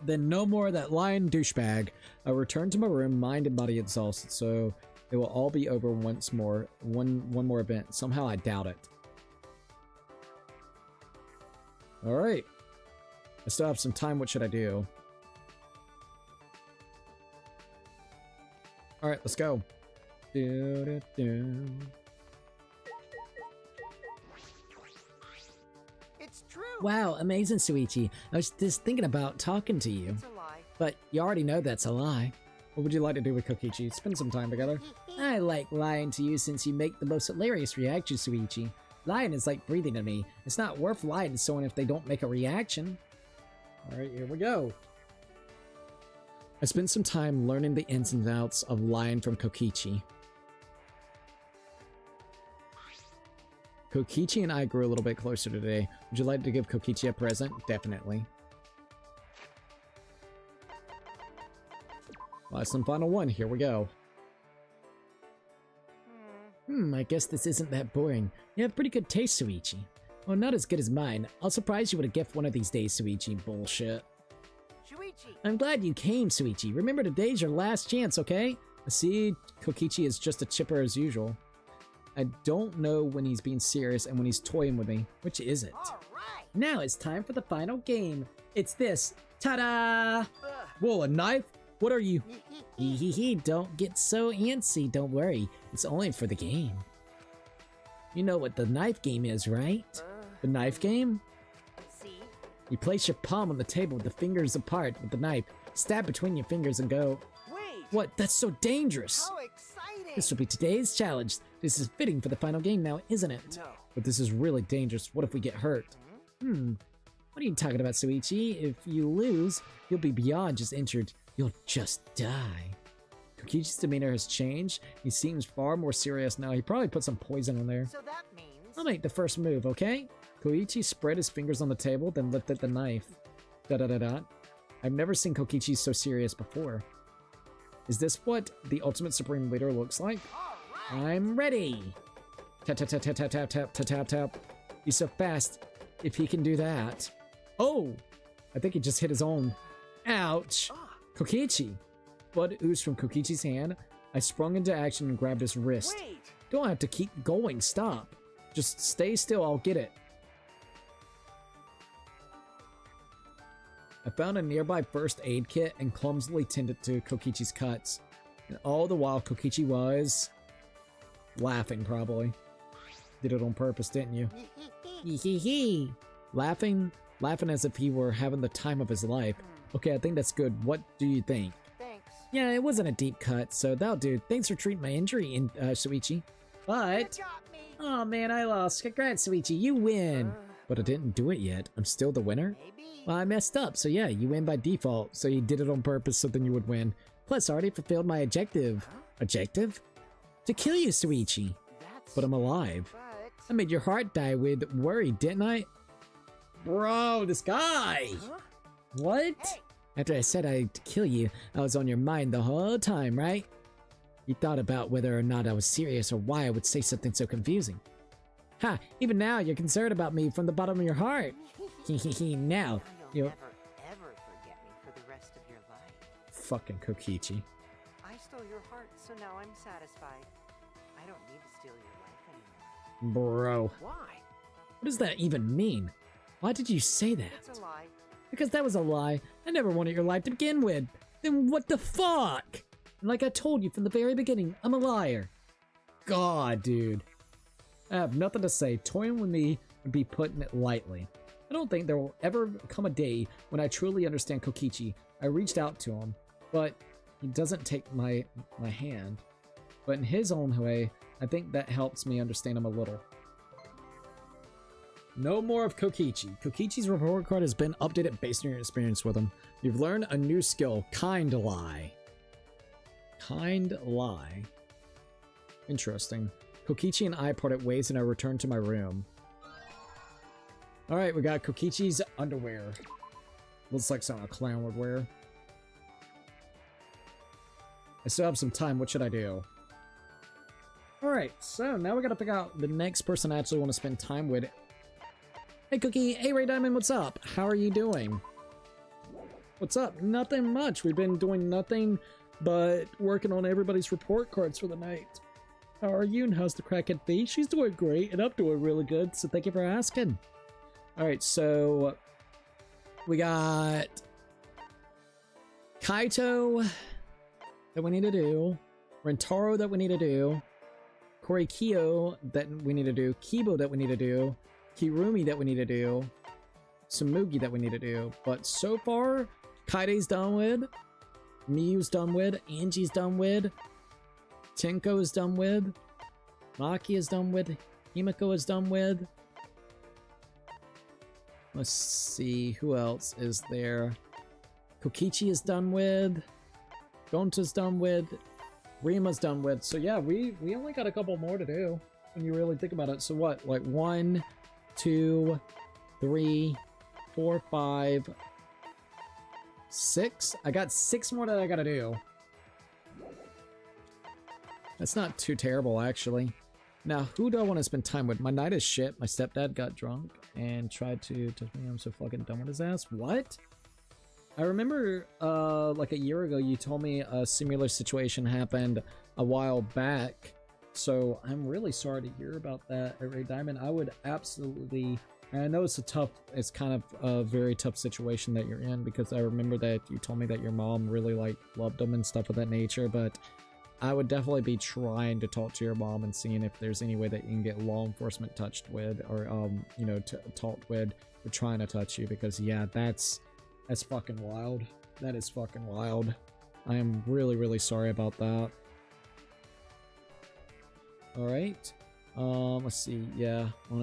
then no more of that lying douchebag. I return to my room, mind and body exhausted, so it will all be over once more. One more event. Somehow I doubt it. Alright. I still have some time. What should I do? Alright, let's go. It's true. Wow, amazing, Suichi. I was just thinking about talking to you. It's a lie. But you already know that's a lie. What would you like to do with Kokichi? Spend some time together. I like lying to you since you make the most hilarious reactions, Suichi. Lying is like breathing to me. It's not worth lying to someone if they don't make a reaction. Alright, here we go. I spent some time learning the ins and outs of lying from Kokichi. Kokichi and I grew a little bit closer today. Would you like to give Kokichi a present? Definitely. Last and final one, here we go. I guess this isn't that boring. You have pretty good taste, Suichi. Well, not as good as mine. I'll surprise you with a gift one of these days, Suichi. Bullshit. Shuichi. I'm glad you came, Suichi. Remember, today's your last chance, okay? I see Kokichi is just a chipper as usual. I don't know when he's being serious and when he's toying with me. Which is it? All right. Now it's time for the final game. It's this. Ta-da! Whoa, a knife? What are you? Hee hee hee, don't get so antsy, don't worry. It's only for the game. You know what the knife game is, right? The knife game? See? You place your palm on the table with the fingers apart with the knife, stab between your fingers and go, Wait. what? That's so dangerous! How exciting. This will be today's challenge. This is fitting for the final game now, isn't it? No. But this is really dangerous. What if we get hurt? What are you talking about, Suichi? If you lose, you'll be beyond just injured. You'll just die. Kokichi's demeanor has changed. He seems far more serious now. He probably put some poison in there. So that means. I'll make the first move, okay? Koichi spread his fingers on the table, then lifted the knife. Da-da-da-da. I've never seen Kokichi so serious before. Is this what the ultimate supreme leader looks like? All right. I'm ready! Tap tap tap tap tap tap tap tap tap tap. He's so fast. If he can do that. Oh! I think he just hit his own. Ouch! Kokichi! Blood oozed from Kokichi's hand. I sprung into action and grabbed his wrist. Wait. Don't have to keep going, stop. Just stay still, I'll get it. I found a nearby first aid kit and clumsily tended to Kokichi's cuts. And all the while Kokichi was... laughing, probably. Did it on purpose, didn't you? Hee hee hee! Laughing as if he were having the time of his life. Okay, I think that's good. What do you think? Thanks. Yeah, it wasn't a deep cut, so that'll do. Thanks for treating my injury, Suichi. But... You got me. oh man, I lost. Congrats, Suichi, you win! But I didn't do it yet. I'm still the winner? Maybe. Well, I messed up, so yeah, you win by default. So you did it on purpose so then you would win. Plus, I already fulfilled my objective. Objective? To kill you, Suichi. That's. But I'm alive. But. I made your heart die with worry, didn't I? Bro, this guy! Huh? What? Hey. After I said I'd kill you, I was on your mind the whole time, right? You thought about whether or not I was serious or why I would say something so confusing. Ha! Even now, you're concerned about me from the bottom of your heart. Hehehe, now, Now you'll you're... never ever forget me for the rest of your life. Fucking Kokichi. I stole your heart, so now I'm satisfied. I don't need to steal your life anymore. Bro. Why? What does that even mean? Why did you say that? It's a lie. Because that was a lie. I never wanted your life to begin with. Then what the fuck? And like I told you from the very beginning, I'm a liar. God, dude. I have nothing to say. Toying with me would be putting it lightly. I don't think there will ever come a day when I truly understand Kokichi. I reached out to him, but he doesn't take my hand. But in his own way, I think that helps me understand him a little. No more of Kokichi. Kokichi's report card has been updated based on your experience with him. You've learned a new skill, kind lie. Kind lie. Interesting. Kokichi and I parted ways and I returned to my room. Alright, we got Kokichi's underwear. Looks like something a clown would wear. I still have some time, what should I do? Alright, so now we gotta pick out the next person I actually want to spend time with. Hey Cookie, hey Ray Diamond, what's up? How are you doing? What's up? Nothing much. We've been doing nothing but working on everybody's report cards for the night. How are you and how's the crackhead thief? She's doing great and I'm doing really good, so thank you for asking. Alright, so we got Kaito that we need to do, Rentaro that we need to do, Korikyo that we need to do, Kibo that we need to do, Kirumi that we need to do, Samugi that we need to do. But so far, Kaide's done with, Miyu's done with, Angie's done with, Tenko is done with, Maki is done with, Himiko is done with. Let's see, who else is there? Kokichi is done with, Gonta's done with, Rima's done with. So yeah, we only got a couple more to do when you really think about it. So what, like 1, 2, 3, 4, 5, 6? I got 6 more that I gotta do. That's not too terrible, actually. Now, who do I want to spend time with? My night is shit. My stepdad got drunk and tried to touch me. I'm so fucking done with his ass. What? I remember, like a year ago, you told me a similar situation happened a while back. So I'm really sorry to hear about that, Ray Diamond. I would absolutely, and I know it's kind of a very tough situation that you're in, because I remember that you told me that your mom really like loved him and stuff of that nature, but I would definitely be trying to talk to your mom and seeing if there's any way that you can get law enforcement touched with, or, you know, talked with for trying to touch you, because yeah, that's fucking wild. That is fucking wild. I am really, really sorry about that. Alright. Let's see. Yeah, on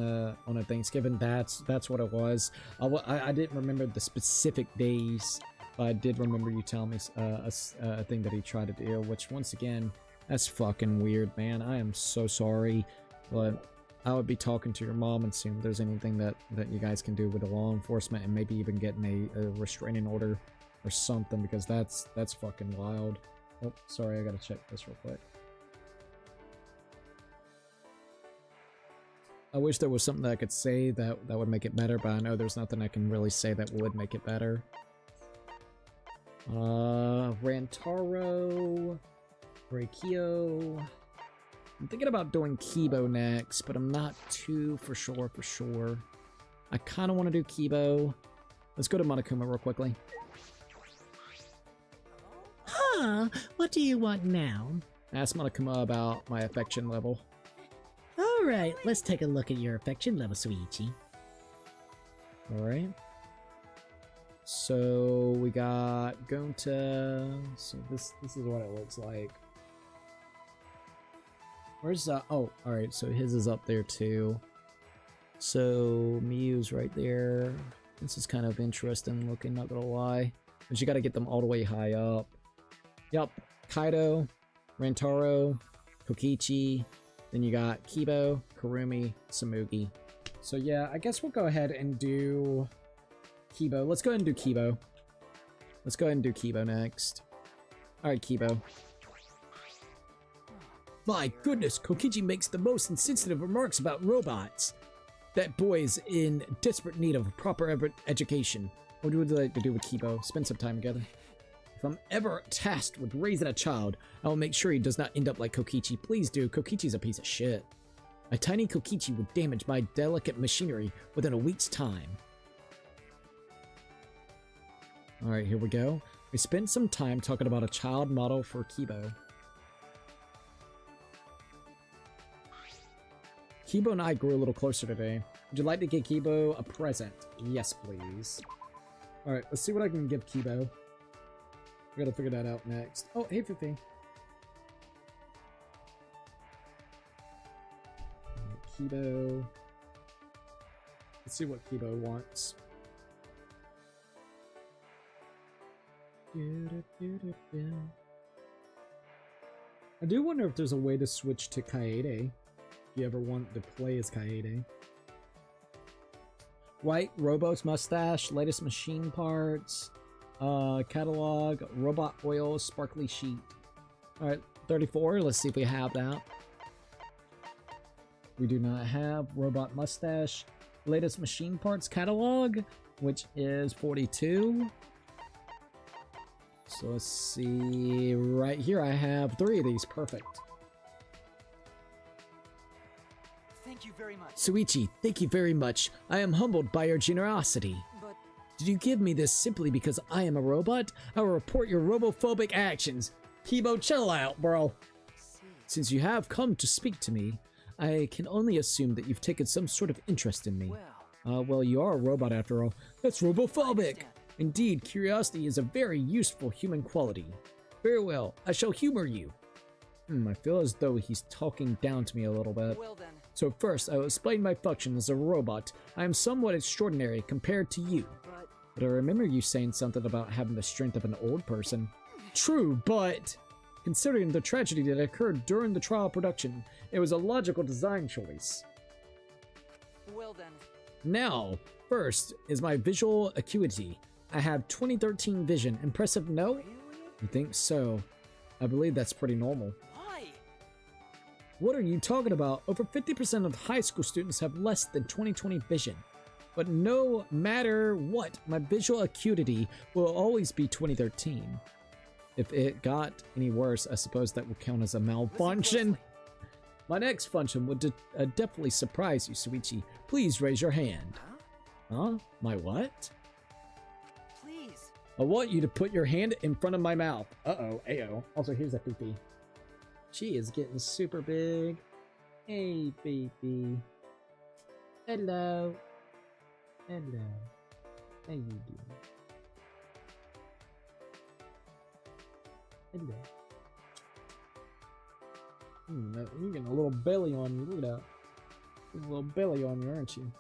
a Thanksgiving, that's what it was. I didn't remember the specific days, but I did remember you telling me a thing that he tried to do, which once again, that's fucking weird, man. I am so sorry, but I would be talking to your mom and seeing if there's anything that you guys can do with the law enforcement, and maybe even getting a restraining order or something, because that's fucking wild. Oh, sorry, I gotta check this real quick. I wish there was something that I could say that would make it better, but I know there's nothing I can really say that would make it better. Rantaro, Reikio. I'm thinking about doing Kibo next, but I'm not too for sure. I kind of want to do Kibo. Let's go to Monokuma real quickly. Huh? What do you want now? Ask Monokuma about my affection level. Alright, let's take a look at your affection level, Suichi. Alright. So we got Gonta. So this is what it looks like. Where's oh, alright, so his is up there too. So Miyu's right there. This is kind of interesting looking, not gonna lie. But you gotta get them all the way high up. Yup, Kaido, Rantaro, Kokichi, then you got Kibo, Kurumi, Samugi. So yeah, I guess we'll go ahead and do Kibo. Let's go ahead and do Kibo. Let's go ahead and do Kibo next. Alright, Kibo. My goodness, Kokichi makes the most insensitive remarks about robots. That boy is in desperate need of a proper education. What would you like to do with Kibo? Spend some time together. If I'm ever tasked with raising a child, I will make sure he does not end up like Kokichi. Please do. Kokichi's a piece of shit. A tiny Kokichi would damage my delicate machinery within a week's time. Alright, here we go. We spent some time talking about a child model for Kibo. Kibo and I grew a little closer today. Would you like to get Kibo a present? Yes, please. Alright, let's see what I can give Kibo. We gotta figure that out next. Oh, hey, Fifi. Kibo. Let's see what Kibo wants. I do wonder if there's a way to switch to Kaede. If you ever want to play as Kaede. White Robo's mustache, latest machine parts, catalog, robot oil, sparkly sheet. Alright, 34, let's see if we have that. We do not have robot mustache, latest machine parts catalog, which is 42. So let's see, right here I have 3 of these, perfect. Thank you very much. Suichi, thank you very much. I am humbled by your generosity. But Did you give me this simply because I am a robot? I will report your robophobic actions. Kibo, chill out, bro. Since you have come to speak to me, I can only assume that you've taken some sort of interest in me. Well, you are a robot after all. That's robophobic. Indeed, curiosity is a very useful human quality. Very well, I shall humor you. I feel as though he's talking down to me a little bit. well then. So first, I will explain my function as a robot. I am somewhat extraordinary compared to you. But I remember you saying something about having the strength of an old person. True, but considering the tragedy that occurred during the trial production, it was a logical design choice. Well then. Now, first is my visual acuity. I have 2013 vision. Impressive, no? Really? You think so? I believe that's pretty normal. Why? What are you talking about? Over 50% of high school students have less than 20/20 vision. But no matter what, my visual acuity will always be 2013. If it got any worse, I suppose that would count as a malfunction. My next function would definitely surprise you, Suichi. Please raise your hand. Huh? My what? Please. I want you to put your hand in front of my mouth. Uh-oh, ayo. Also, here's a pee-pee. She is getting super big. Hey, baby. Hello. Hello. How you doing? Hello. You're getting a little belly on you. Look at that. There's a little belly on you, aren't you?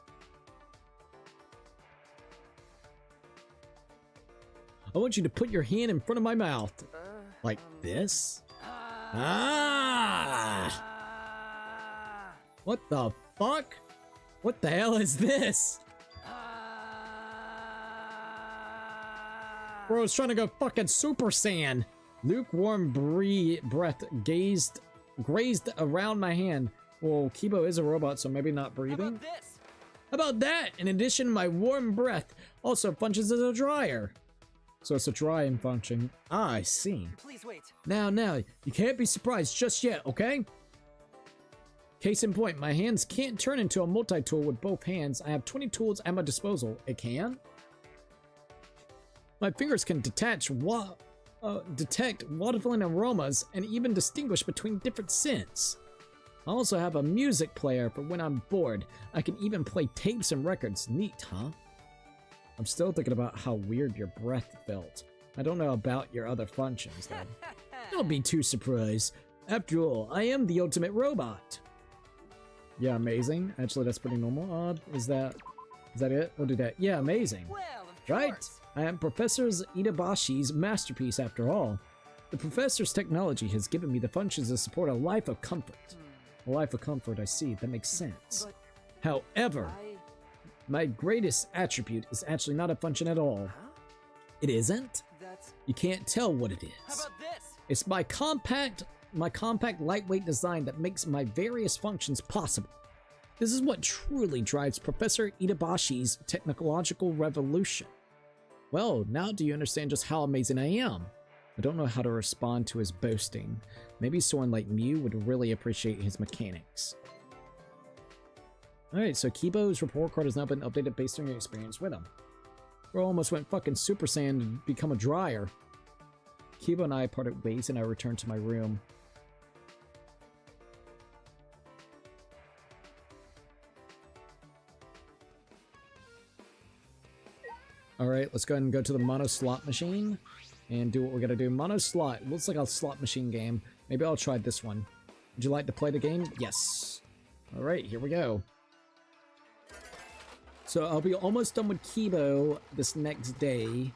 I want you to put your hand in front of my mouth. Like this? Ah! What the fuck? What the hell is this? Bro's trying to go fucking Super Saiyan. Lukewarm breath grazed around my hand. Well, Kibo is a robot, so maybe not breathing. How about this? How about that? In addition, my warm breath also functions as a dryer. So it's a drying function. Ah, I see. Please wait. Now, you can't be surprised just yet, okay? Case in point, my hands can't turn into a multi-tool with both hands. I have 20 tools at my disposal. It can? My fingers can detect waterfalling aromas and even distinguish between different scents. I also have a music player for when I'm bored. I can even play tapes and records. Neat, huh? I'm still thinking about how weird your breath felt. I don't know about your other functions, though. Don't be too surprised. After all, I am the ultimate robot. Yeah, amazing. Actually, that's pretty normal. Is that it? We'll do that. Yeah, amazing. Well, of Right. course. I am Professor Itabashi's masterpiece after all. The professor's technology has given me the functions to support a life of comfort. A life of comfort, I see. That makes sense. But However, my greatest attribute is actually not a function at all. Huh? It isn't? That's. You can't tell what it How is. about this? It's my compact, lightweight design that makes my various functions possible. This is what truly drives Professor Itabashi's technological revolution. Well, now do you understand just how amazing I am? I don't know how to respond to his boasting. Maybe someone like Mew would really appreciate his mechanics. Alright, so Kibo's report card has now been updated based on your experience with him. Bro almost went fucking Super Saiyan to become a dryer. Kibo and I parted ways and I returned to my room. Alright, let's go ahead and go to the mono slot machine and do what we're gonna do. Mono slot, looks like a slot machine game. Maybe I'll try this one. Would you like to play the game? Yes. Alright, here we go. So I'll be almost done with Kibo this next day,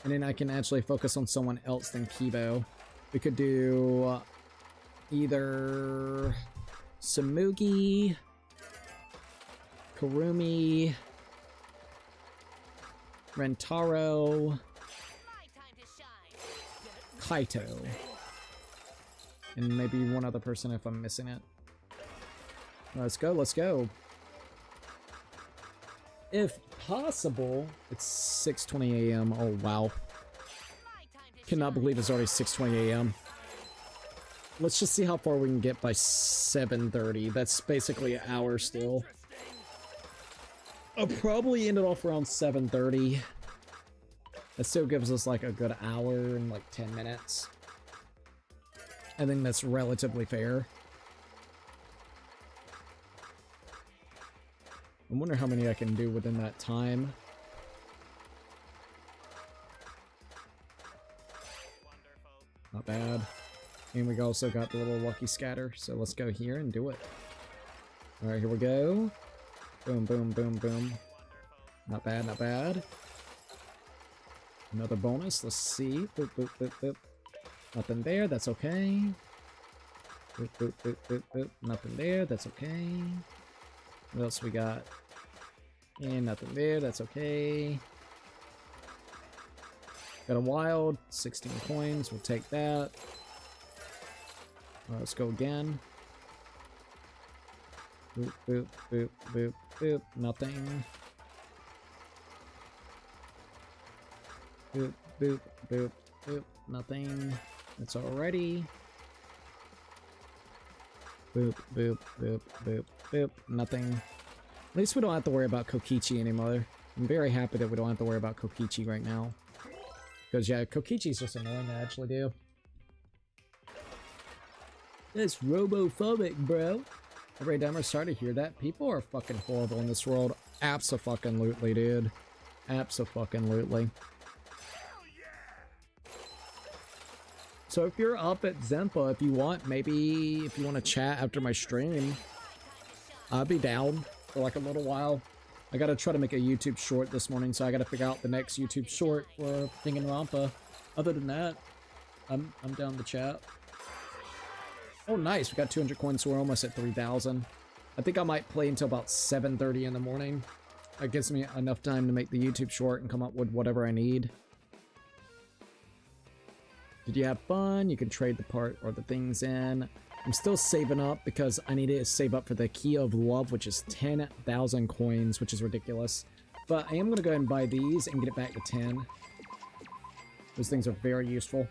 and then I can actually focus on someone else than Kibo. We could do either Samugi, Kurumi, Rentaro, Kaito, and maybe one other person if I'm missing it. Let's go, let's go. If possible, it's 6:20 a.m. Oh, wow. Cannot believe it's already 6:20 a.m. Let's just see how far we can get by 7:30. That's basically an hour still. I'll probably end it off around 7:30. That still gives us like a good hour and like 10 minutes. I think that's relatively fair. I wonder how many I can do within that time. Not bad. And we also got the little lucky scatter, so let's go here and do it. Alright, here we go. Boom, boom, boom, boom. Not bad, not bad. Another bonus, let's see. Boop, boop, boop, boop. Nothing there, that's okay. Boop, boop, boop, boop, boop. Nothing there, that's okay. What else we got? And nothing there, that's okay. Got a wild, 16 coins, we'll take that. Let's go again. Boop, boop, boop, boop, boop. Nothing. Boop, boop, boop, boop. Nothing. That's already. Boop, boop, boop, boop, boop. Nothing. At least we don't have to worry about Kokichi anymore. I'm very happy that we don't have to worry about Kokichi right now. Because, yeah, Kokichi's just annoying to actually do. That's robophobic, bro. Every time I start to hear that, people are fucking horrible in this world. Abso-fucking-lutely, dude. Abso-fucking-lutely. So if you're up at Zenpa, if you want, maybe if you want to chat after my stream, I'll be down for like a little while. I gotta try to make a YouTube short this morning, so I gotta figure out the next YouTube short for Danganronpa. Other than that, I'm down to chat. Oh, nice. We got 200 coins, so we're almost at 3,000. I think I might play until about 7:30 in the morning. That gives me enough time to make the YouTube short and come up with whatever I need. Did you have fun? You can trade the part or the things in. I'm still saving up because I need to save up for the Key of Love, which is 10,000 coins, which is ridiculous. But I am going to go ahead and buy these and get it back to 10. Those things are very useful.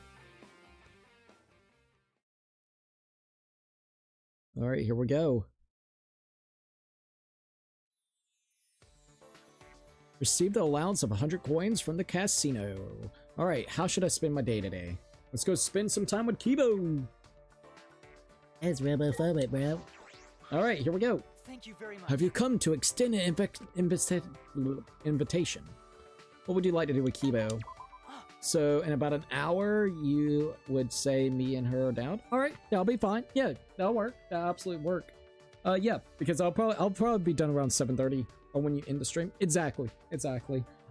Alright, here we go. Received the allowance of 100 coins from the casino. Alright, how should I spend my day today? Let's go spend some time with Kibo! That's robophobic, bro. Alright, here we go. Thank you very much. Have you come to extend an invitation? What would you like to do with Kibo? So, in about an hour, you would say me and her are down? Alright, that'll be fine. Yeah, that'll work. That'll absolutely work. Yeah, because I'll probably be done around 7:30 or when you end the stream. Exactly.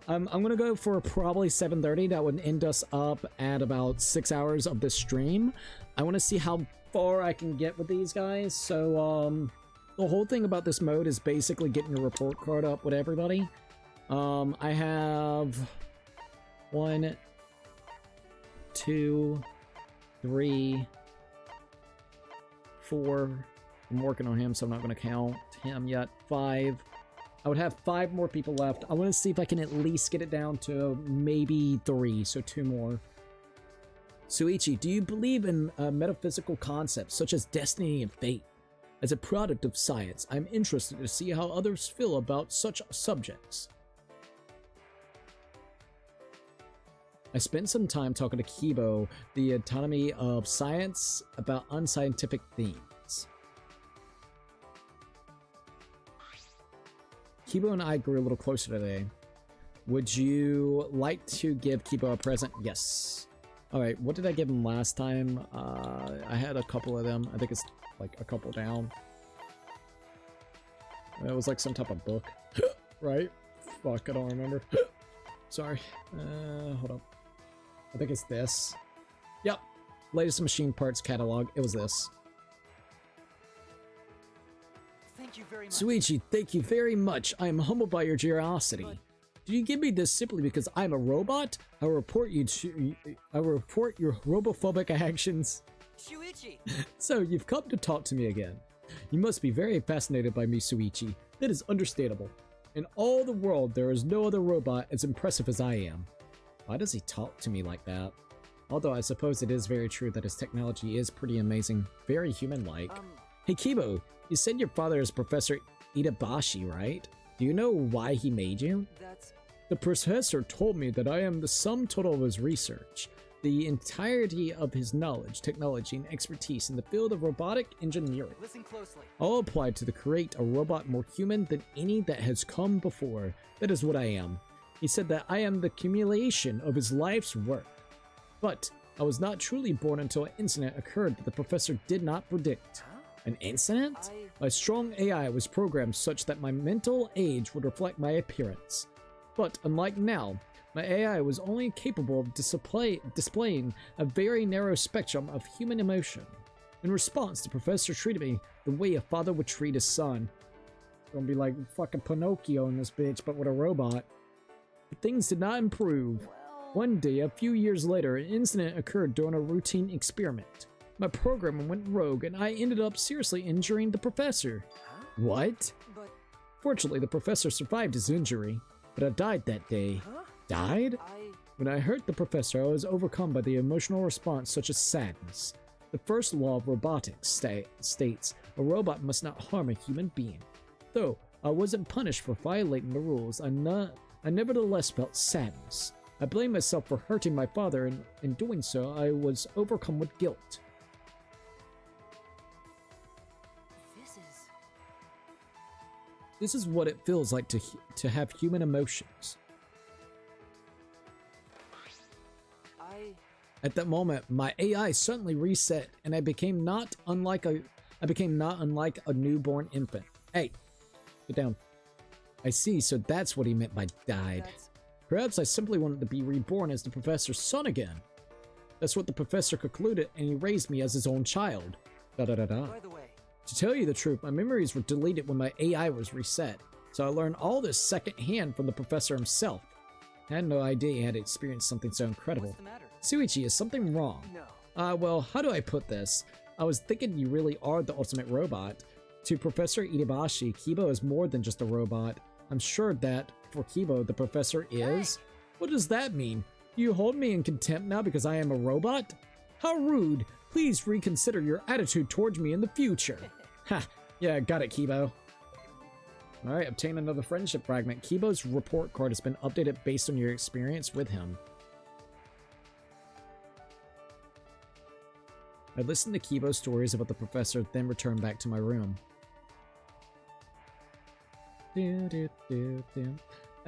I'm gonna go for probably 7:30. That would end us up at about 6 hours of this stream. I want to see how far I can get with these guys. So, the whole thing about this mode is basically getting your report card up with everybody. I have 1, 2, 3, 4. I'm working on him, so I'm not going to count him yet. 5. I would have 5 more people left. I want to see if I can at least get it down to maybe 3, so 2 more. Suichi, do you believe in metaphysical concepts such as destiny and fate? As a product of science, I'm interested to see how others feel about such subjects. I spent some time talking to Kibo, the autonomy of science, about unscientific themes. Kibo and I grew a little closer today. Would you like to give Kibo a present? Yes. Alright, what did I give him last time? I had a couple of them. I think it's like a couple down. It was like some type of book. Right? Fuck, I don't remember. Sorry. Hold up. I think it's this. Yep. Latest machine parts catalog. It was this. Thank you very much. Suichi, thank you very much. I am humbled by your generosity. Did you give me this simply because I'm a robot? I will report your robophobic actions. Shuichi! So, you've come to talk to me again. You must be very fascinated by me, Suichi. That is understandable. In all the world, there is no other robot as impressive as I am. Why does he talk to me like that? Although I suppose it is very true that his technology is pretty amazing. Very human-like. Hey Kibo, you said your father is Professor Itabashi, right? Do you know why he made you? That's... The professor told me that I am the sum total of his research, the entirety of his knowledge, technology, and expertise in the field of robotic engineering. Listen closely. All applied to create a robot more human than any that has come before. That is what I am. He said that I am the accumulation of his life's work. But I was not truly born until an incident occurred that the professor did not predict. An incident? My strong AI was programmed such that my mental age would reflect my appearance. But unlike now, my AI was only capable of displaying a very narrow spectrum of human emotion. In response, the professor treated me the way a father would treat his son. It's gonna be like fucking Pinocchio in this bitch, but with a robot. But things did not improve. One day, a few years later, an incident occurred during a routine experiment. My program went rogue and I ended up seriously injuring the professor. What? But... Fortunately, the professor survived his injury, but I died that day. Died? When I hurt the professor, I was overcome by the emotional response such as sadness. The first law of robotics states a robot must not harm a human being. Though I wasn't punished for violating the rules, I nevertheless felt sadness. I blamed myself for hurting my father, and in doing so, I was overcome with guilt. This is what it feels like to have human emotions. At that moment, my AI suddenly reset, and I became not unlike a newborn infant. Hey, get down. I see, so that's what he meant by died. Perhaps I simply wanted to be reborn as the professor's son again. That's what the professor concluded, and he raised me as his own child. By the way, to tell you the truth, my memories were deleted when my AI was reset, so I learned all this secondhand from the professor himself. I had no idea he had experienced something so incredible. What's the matter? Suichi, is something wrong? No. Well, how do I put this? I was thinking you really are the ultimate robot. To Professor Itabashi, Kibo is more than just a robot. I'm sure that, for Kibo, the professor is... Hey. What does that mean? You hold me in contempt now because I am a robot? How rude! Please reconsider your attitude towards me in the future. Ha! Yeah, got it, Kibo. Alright, obtain another friendship fragment. Kibo's report card has been updated based on your experience with him. I listened to Kibo's stories about the professor, then returned back to my room. I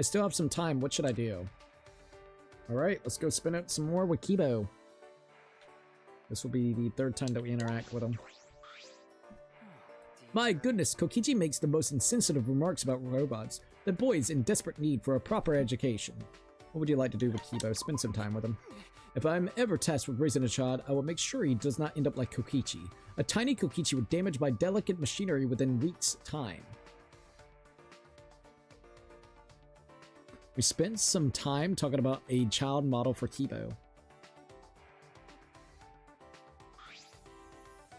still have some time. What should I do? Alright, let's go spin it some more with Kibo. This will be the third time that we interact with him. My goodness, Kokichi makes the most insensitive remarks about robots. The boy is in desperate need for a proper education. What would you like to do with Kibo? Spend some time with him. If I'm ever tasked with raising a child, I will make sure he does not end up like Kokichi. A tiny Kokichi would damage my delicate machinery within weeks' time. We spent some time talking about a child model for Kibo.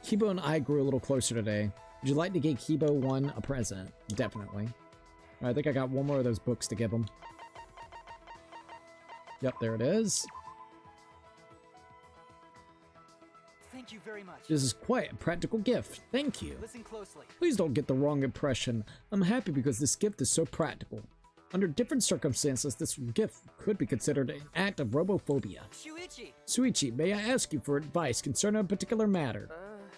Kibo and I grew a little closer today. Would you like to give Kibo 1 a present? Definitely. I think I got one more of those books to give him. Yep, there it is. Thank you very much. This is quite a practical gift. Thank you. Listen closely. Please don't get the wrong impression. I'm happy because this gift is so practical. Under different circumstances, this gift could be considered an act of robophobia. Suichi, may I ask you for advice concerning a particular matter?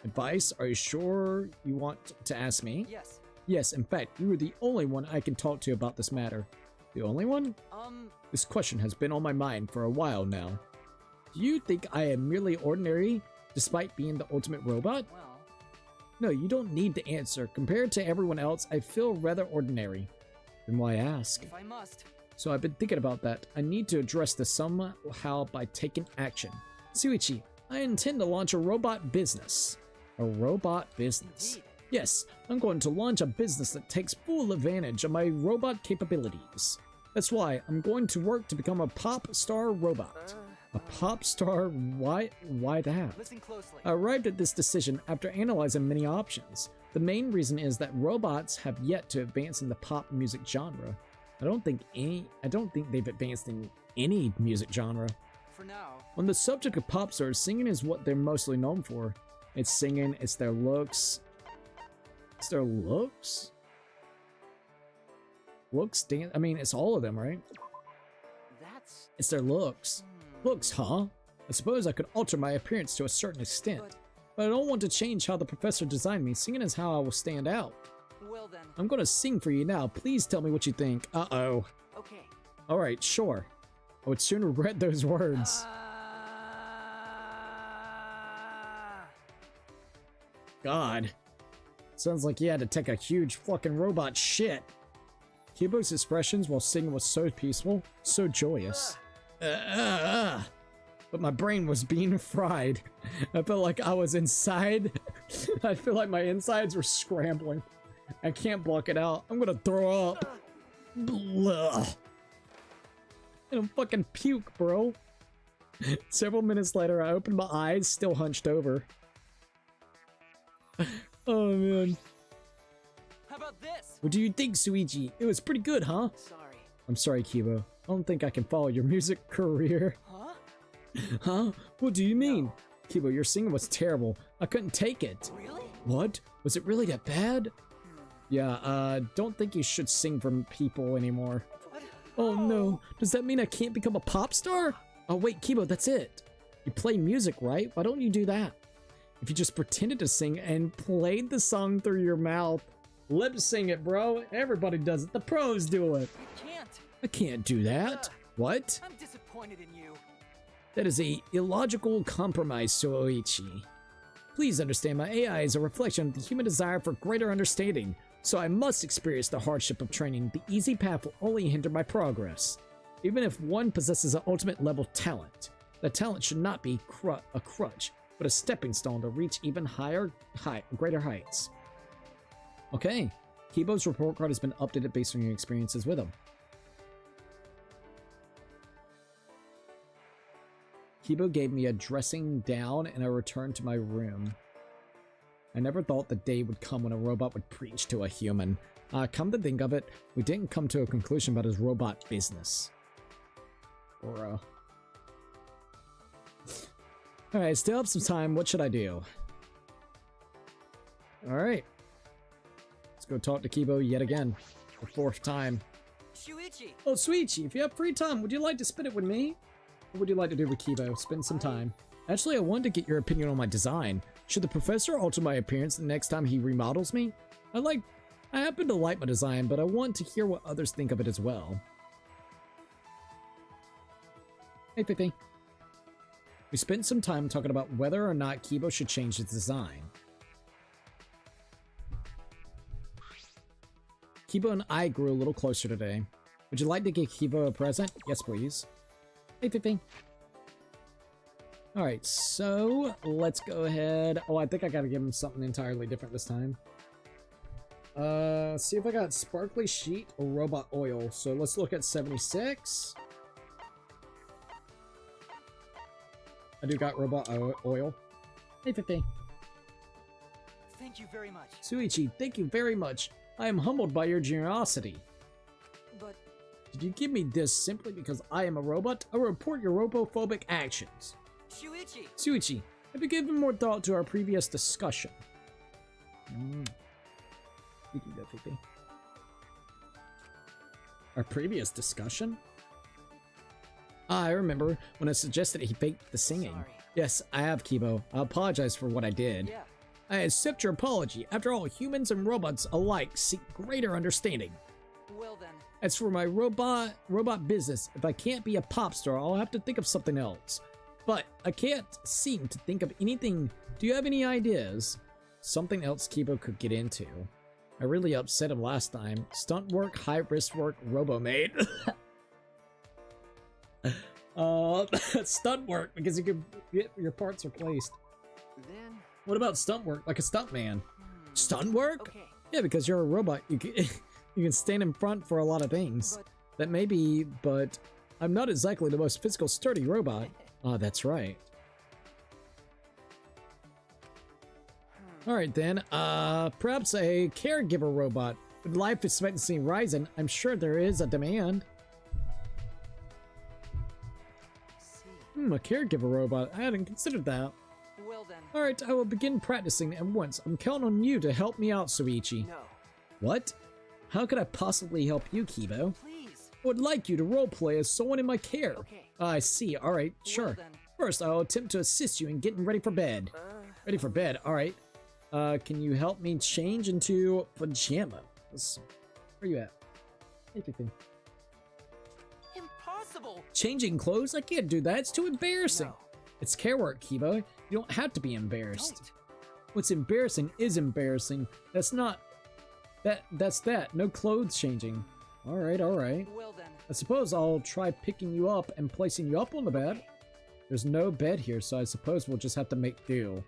Advice? Are you sure you want to ask me? Yes. Yes, in fact, you are the only one I can talk to about this matter. The only one? This question has been on my mind for a while now. Do you think I am merely ordinary, despite being the ultimate robot? Well... No, you don't need to answer. Compared to everyone else, I feel rather ordinary. Then why ask? If I must. So I've been thinking about that. I need to address this somehow by taking action. Suichi, I intend to launch a robot business. A robot business? Indeed. Yes, I'm going to launch a business that takes full advantage of my robot capabilities. That's why I'm going to work to become a pop star robot. A pop star? Why that? Listen closely. I arrived at this decision after analyzing many options. The main reason is that robots have yet to advance in the pop music genre. I don't think they've advanced in any music genre. for now. On the subject of pop stars, singing is what they're mostly known for. It's singing, it's their looks. It's their looks? Looks, I mean, it's all of them, right? That's... It's their looks. Looks, huh? I suppose I could alter my appearance to a certain extent. But I don't want to change how the professor designed me. Singing is how I will stand out. Well then. I'm gonna sing for you now. Please tell me what you think. Uh-oh. Okay. Alright, sure. I would soon regret those words. God. Sounds like he had to take a huge fucking robot shit. Kibo's expressions while singing was so peaceful, so joyous. But my brain was being fried. I felt like I was inside. I feel like my insides were scrambling. I can't block it out. I'm gonna throw up. Blah. And I'm fucking puke, bro. Several minutes later, I opened my eyes, still hunched over. Oh, man. How about this? What do you think, Suichi? It was pretty good, huh? Sorry. I'm sorry, Kibo. I don't think I can follow your music career. Huh? Huh? What do you mean? No. Kibo, your singing was terrible. I couldn't take it. Really? What? Was it really that bad? Yeah, don't think you should sing for people anymore. What? Oh no, does that mean I can't become a pop star? Oh wait, Kibo, that's it. You play music, right? Why don't you do that? If you just pretended to sing and played the song through your mouth, lip sing it, bro. Everybody does it. The pros do it. I can't. I can't do that. What? I'm disappointed in you. That is a illogical compromise, Soichi. Please understand, my AI is a reflection of the human desire for greater understanding, so I must experience the hardship of training. The easy path will only hinder my progress. Even if one possesses an ultimate level talent, the talent should not be a crutch, but a stepping stone to reach even greater heights. Okay, Kibo's report card has been updated based on your experiences with him. Kibo gave me a dressing down and a return to my room. I never thought the day would come when a robot would preach to a human. Come to think of it, we didn't come to a conclusion about his robot business. Bruh. Alright, still have some time. What should I do? Alright. Let's go talk to Kibo yet again. The fourth time. Shuichi! Oh, Suichi, if you have free time, would you like to spend it with me? What would you like to do with Kibo? Spend some time. Actually, I wanted to get your opinion on my design. Should the professor alter my appearance the next time he remodels me? I happen to like my design, but I want to hear what others think of it as well. Hey, Fifi. We spent some time talking about whether or not Kibo should change his design. Kibo and I grew a little closer today. Would you like to give Kibo a present? Yes, please. Hey, Fifi. Alright, so let's go ahead. Oh, I think I gotta give him something entirely different this time. See if I got sparkly sheet or robot oil. So let's look at 76. I do got robot oil. Hey, Fifi. Thank you very much. Suichi, thank you very much. I am humbled by your generosity. But... Did you give me this simply because I am a robot? I will report your homophobic actions. Shuichi! Suichi, have you given more thought to our previous discussion? You can go, Fifi. Our previous discussion? I remember when I suggested he faked the singing. Sorry. Yes, I have, Kibo. I apologize for what I did. Yeah. I accept your apology. After all, humans and robots alike seek greater understanding. Well then. As for my robot business, if I can't be a pop star, I'll have to think of something else. But I can't seem to think of anything. Do you have any ideas? Something else Kibo could get into. I really upset him last time. Stunt work, high-risk work, robo-maid. Stunt work, because you can get your parts replaced. Then... What about stunt work, like a stunt man? Stunt work? Okay. Yeah, because you're a robot. You can stand in front for a lot of things. But... That may be, but I'm not exactly the most physical sturdy robot. Oh, that's right. Alright then, perhaps a caregiver robot. With life expectancy rising, I'm sure there is a demand. See. A caregiver robot. I hadn't considered that. Well then. Alright, I will begin practicing at once. I'm counting on you to help me out, Soichi. No. What? How could I possibly help you, Kibo? Please. I would like you to roleplay as someone in my care. Okay. I see. Alright, sure. Well then. First, I'll attempt to assist you in getting ready for bed. Ready for bed. Alright. Can you help me change into pajamas? Where you at? Everything. Impossible. Changing clothes? I can't do that. It's too embarrassing. No. It's care work, Kibo. You don't have to be embarrassed. Don't. What's embarrassing is embarrassing. That's not... That's that. No clothes changing. Alright, alright. Well then. I suppose I'll try picking you up and placing you up on the bed. There's no bed here, so I suppose we'll just have to make do.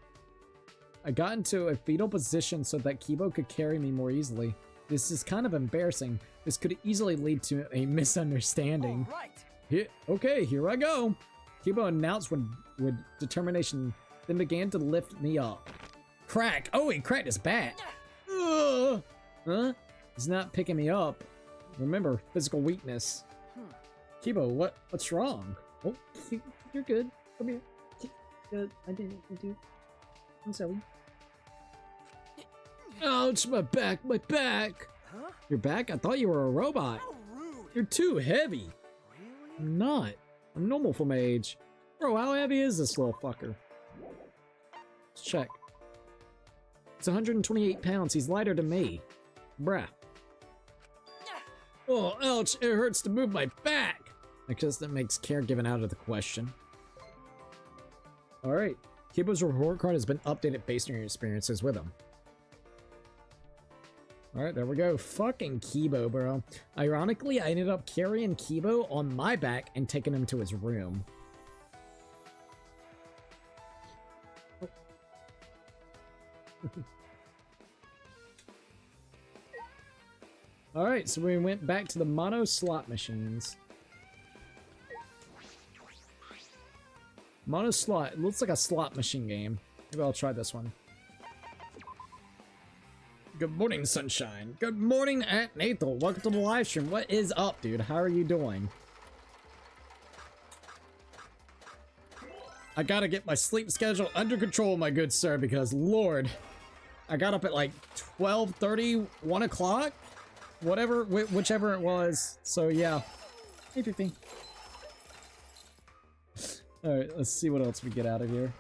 I got into a fetal position so that Kibo could carry me more easily. This is kind of embarrassing. This could easily lead to a misunderstanding. All right. Okay, here I go. Kibo announced with determination, then began to lift me up. Crack! Oh, he cracked his back. Ugh. Huh? He's not picking me up. Remember, physical weakness. Kibo, what's wrong? Oh, you're good. Come here. Good. I didn't do. I'm sorry. Ouch, my back, my back. Huh? Your back? I thought you were a robot. How rude. You're too heavy. Really? I'm not. I'm normal for my age. Bro, how heavy is this little fucker? Let's check. It's 128 pounds. He's lighter than me. Bruh. Oh, ouch. It hurts to move my back. I guess that makes caregiving out of the question. Alright. Kibo's report card has been updated based on your experiences with him. Alright, there we go. Fucking Kibo, bro. Ironically, I ended up carrying Kibo on my back and taking him to his room. Alright, so we went back to the mono slot machines. Mono slot. It looks like a slot machine game. Maybe I'll try this one. Good morning, sunshine. Good morning, Aunt Nathal. Welcome to the live stream. What is up, dude? How are you doing? I gotta get my sleep schedule under control, my good sir, because Lord, I got up at like 12:30, 1 o'clock, whatever, whichever it was. So yeah. Everything. All right, let's see what else we get out of here.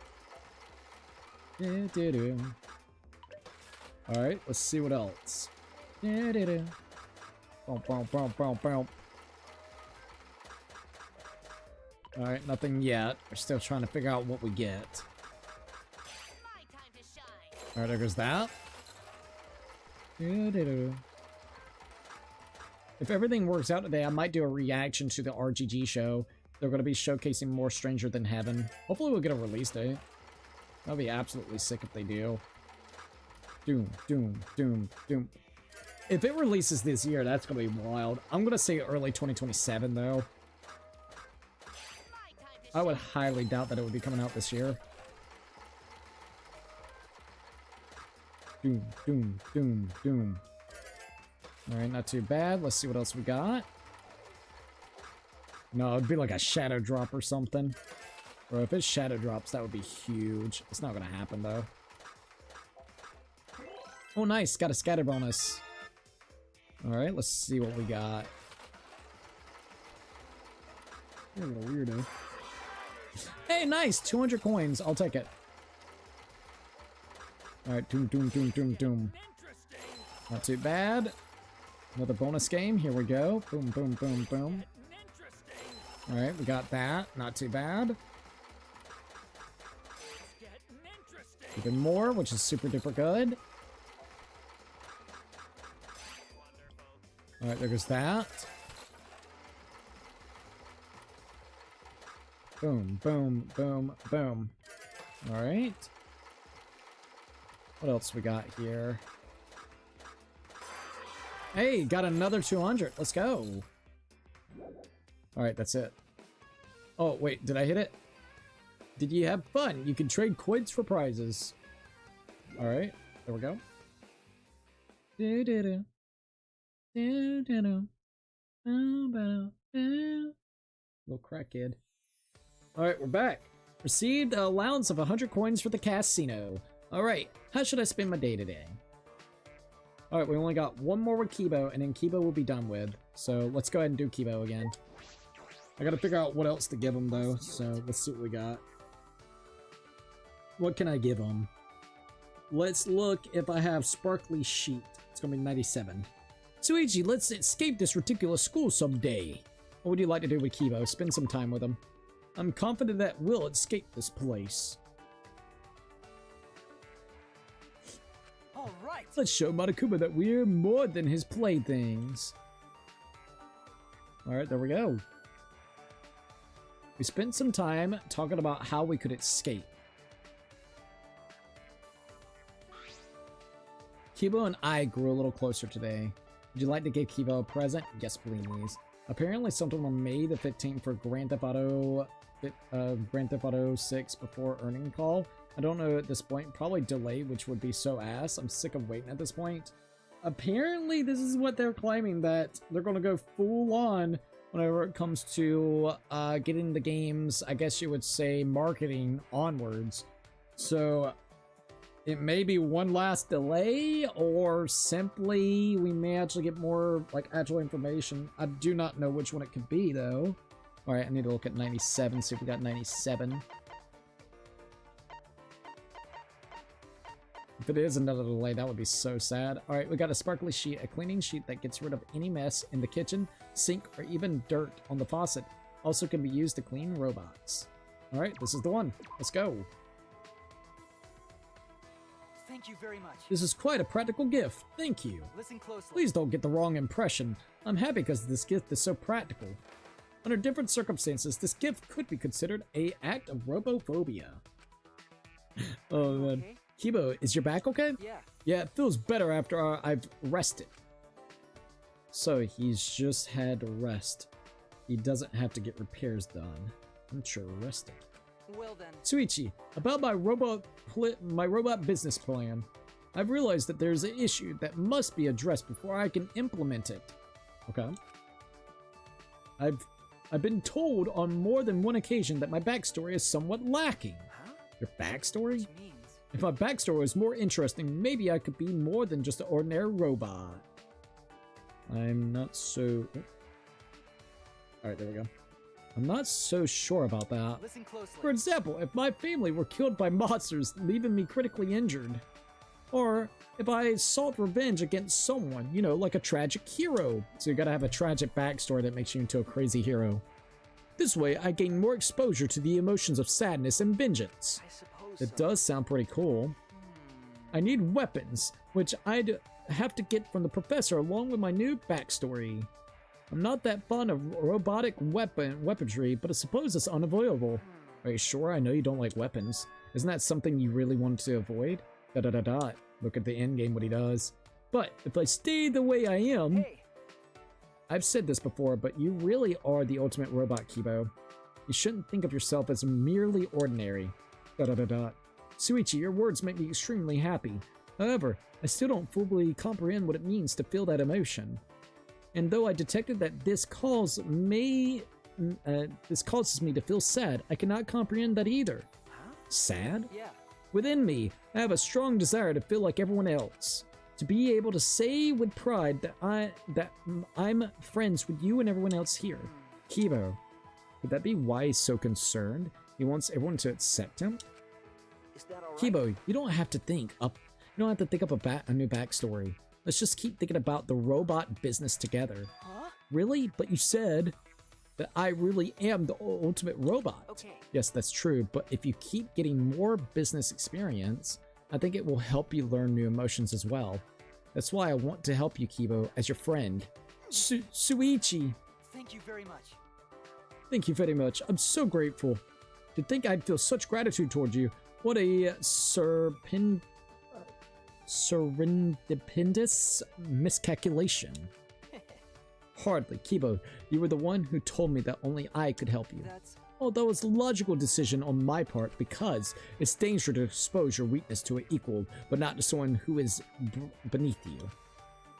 All right, let's see what else. All right, nothing yet. We're still trying to figure out what we get. All right, there goes that. If everything works out today, I might do a reaction to the RGG show. They're going to be showcasing more Stranger Than Heaven. Hopefully we'll get a release date. That'll be absolutely sick if they do. Doom, doom, doom, doom. If it releases this year, that's going to be wild. I'm going to say early 2027, though. I would highly doubt that it would be coming out this year. Doom, doom, doom, doom. Alright, not too bad. Let's see what else we got. No, it'd be like a shadow drop or something. Bro, if it shadow drops, that would be huge. It's not gonna happen, though. Oh, nice. Got a scatter bonus. Alright, let's see what we got. You're a little weirdo. Hey, nice! 200 coins. I'll take it. Alright, doom, doom, doom, doom, doom. Not too bad. Another bonus game. Here we go. Boom, boom, boom, boom. Alright, we got that. Not too bad. Even more, which is super duper good. Alright, there goes that. Boom, boom, boom, boom. Alright. What else we got here? Hey, got another 200. Let's go. Alright, that's it. Oh, wait, did I hit it? Did you have fun? You can trade coins for prizes. Alright, there we go. Little crackhead. Alright, we're back. Received an allowance of 100 coins for the casino. Alright, how should I spend my day today? Alright, we only got one more with Kibo, and then Kibo will be done with. So let's go ahead and do Kibo again. I gotta figure out what else to give him though, so let's see what we got. What can I give him? Let's look if I have Sparkly Sheet. It's gonna be 97. Suichi, let's escape this ridiculous school someday. What would you like to do with Kibo? Spend some time with him. I'm confident that we'll escape this place. All right. Let's show Monokuma that we're more than his playthings. Alright, there we go. We spent some time talking about how we could escape. Kibo and I grew a little closer today. Would you like to give Kibo a present? Yes, please. Apparently something on May the 15th for Grand Theft Auto 6 before earning call. I don't know at this point. Probably delayed, which would be so ass. I'm sick of waiting at this point. Apparently this is what they're claiming, that they're going to go full on whenever it comes to getting the games, I guess you would say, marketing onwards. So it may be one last delay, or simply we may actually get more like actual information. I do not know which one it could be though. All right, I need to look at 97, see if we got 97. If it is another delay, that would be so sad. All right, we got a sparkly sheet, a cleaning sheet that gets rid of any mess in the kitchen, sink, or even dirt on the faucet. Also can be used to clean robots. All right, this is the one. Let's go. Thank you very much. This is quite a practical gift. Thank you. Listen closely. Please don't get the wrong impression. I'm happy because this gift is so practical. Under different circumstances, this gift could be considered an act of robophobia. Oh man. Okay? Kibo, is your back okay? Yeah. Yeah, it feels better after I've rested. So he's just had to rest. He doesn't have to get repairs done. I'm sure rested. Well then. Suichi, about my robot business plan. I've realized that there's an issue that must be addressed before I can implement it. Okay. I've been told on more than one occasion that my backstory is somewhat lacking. Huh? Your backstory? Which means. If my backstory was more interesting, maybe I could be more than just an ordinary robot. I'm not so... Alright, there we go. I'm not so sure about that. Listen closely. For example, if my family were killed by monsters, leaving me critically injured. Or if I sought revenge against someone, you know, like a tragic hero. So you gotta have a tragic backstory that makes you into a crazy hero. This way, I gain more exposure to the emotions of sadness and vengeance. I suppose It so. does sound pretty cool. I need weapons, which I'd have to get from the professor along with my new backstory. I'm not that fond of robotic weaponry, but I suppose it's unavoidable. Are you sure? I know you don't like weapons. Isn't that something you really wanted to avoid? Look at the end game, what he does. But if I stay the way I am... Hey. I've said this before, but you really are the ultimate robot, Kibo. You shouldn't think of yourself as merely ordinary. Suichi, your words make me extremely happy. However, I still don't fully comprehend what it means to feel that emotion. And though I detected that this causes me to feel sad, I cannot comprehend that either. Huh? Sad? Yeah. Within me, I have a strong desire to feel like everyone else. To be able to say with pride that I'm friends with you and everyone else here. Kibo, could that be why he's so concerned? He wants everyone to accept him? Is that all right? Kibo, you don't have to think up a new backstory. Let's just keep thinking about the robot business together. Huh? Really? But you said that I really am the ultimate robot. Okay. Yes, that's true, but if you keep getting more business experience, I think it will help you learn new emotions as well. That's why I want to help you, Kibo, as your friend. Suichi! Thank you very much. Thank you very much. I'm so grateful. To think I'd feel such gratitude toward you. What a serendipitous miscalculation. Hardly. Kibo, you were the one who told me that only I could help you. That's... Although it's a logical decision on my part because it's dangerous to expose your weakness to an equal, but not to someone who is beneath you.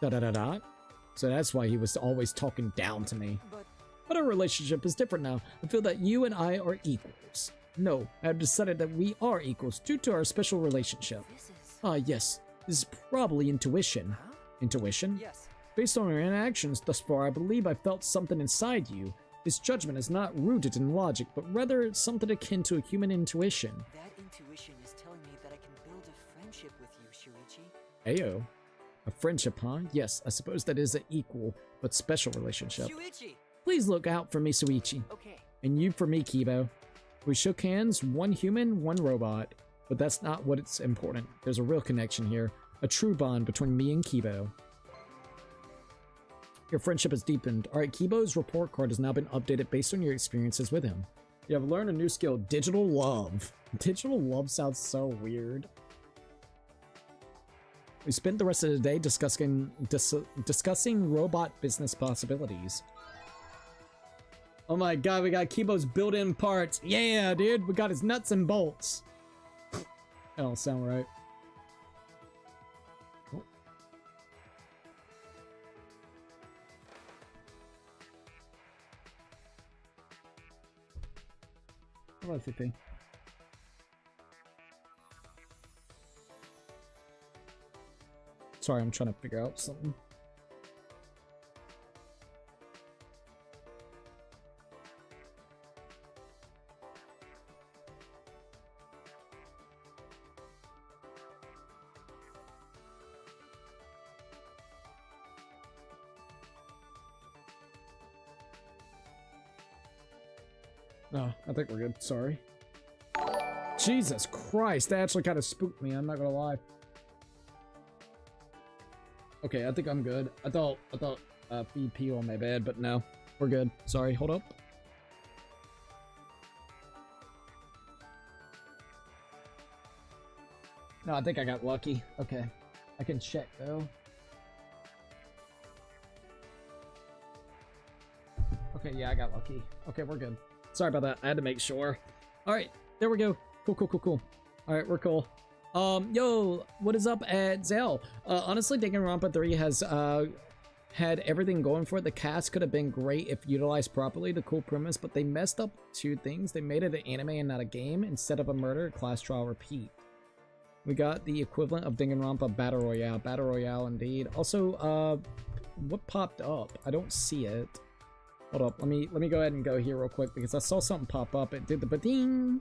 So that's why he was always talking down to me. But... But our relationship is different now. I feel that you and I are equals. No, I have decided that we are equals due to our special relationship. This is... Yes. This is probably intuition. Huh? Intuition? Yes. Based on our interactions thus far, I believe I felt something inside you. This judgment is not rooted in logic, but rather something akin to a human intuition. That intuition is telling me that I can build a friendship with you, Shuichi. Ayo. A friendship, huh? Yes, I suppose that is an equal but special relationship. Shuichi! Please look out for me, Suichi. Okay. And you for me, Kibo. We shook hands, one human, one robot. But that's not what it's important. There's a real connection here. A true bond between me and Kibo. Your friendship has deepened. Alright, Kibo's report card has now been updated based on your experiences with him. You have learned a new skill, digital love. Digital love sounds so weird. We spent the rest of the day discussing robot business possibilities. Oh my god, we got Kibo's built-in parts. Yeah, dude, we got his nuts and bolts. That don't sound right. Oh. How about 50? Sorry, I'm trying to figure out something. No, I think we're good. Sorry. Jesus Christ, that actually kind of spooked me. I'm not gonna lie. Okay, I think I'm good. I thought BP on my bed, but no, we're good. Sorry, hold up. No, I think I got lucky. Okay, I can check though. Okay, yeah, I got lucky. Okay, we're good. Sorry about that. I had to make sure. All right, there we go. Cool. All right, we're cool. Yo, what is up at Zell? Honestly, Danganronpa 3 has had everything going for it. The cast could have been great if utilized properly, the cool premise, but they messed up two things. They made it an anime and not a game. Instead of a murder, class trial repeat. We got the equivalent of Danganronpa Battle Royale. Battle Royale, indeed. Also, what popped up? I don't see it. Hold up, let me go ahead and go here real quick because I saw something pop up. It did the ba-ding.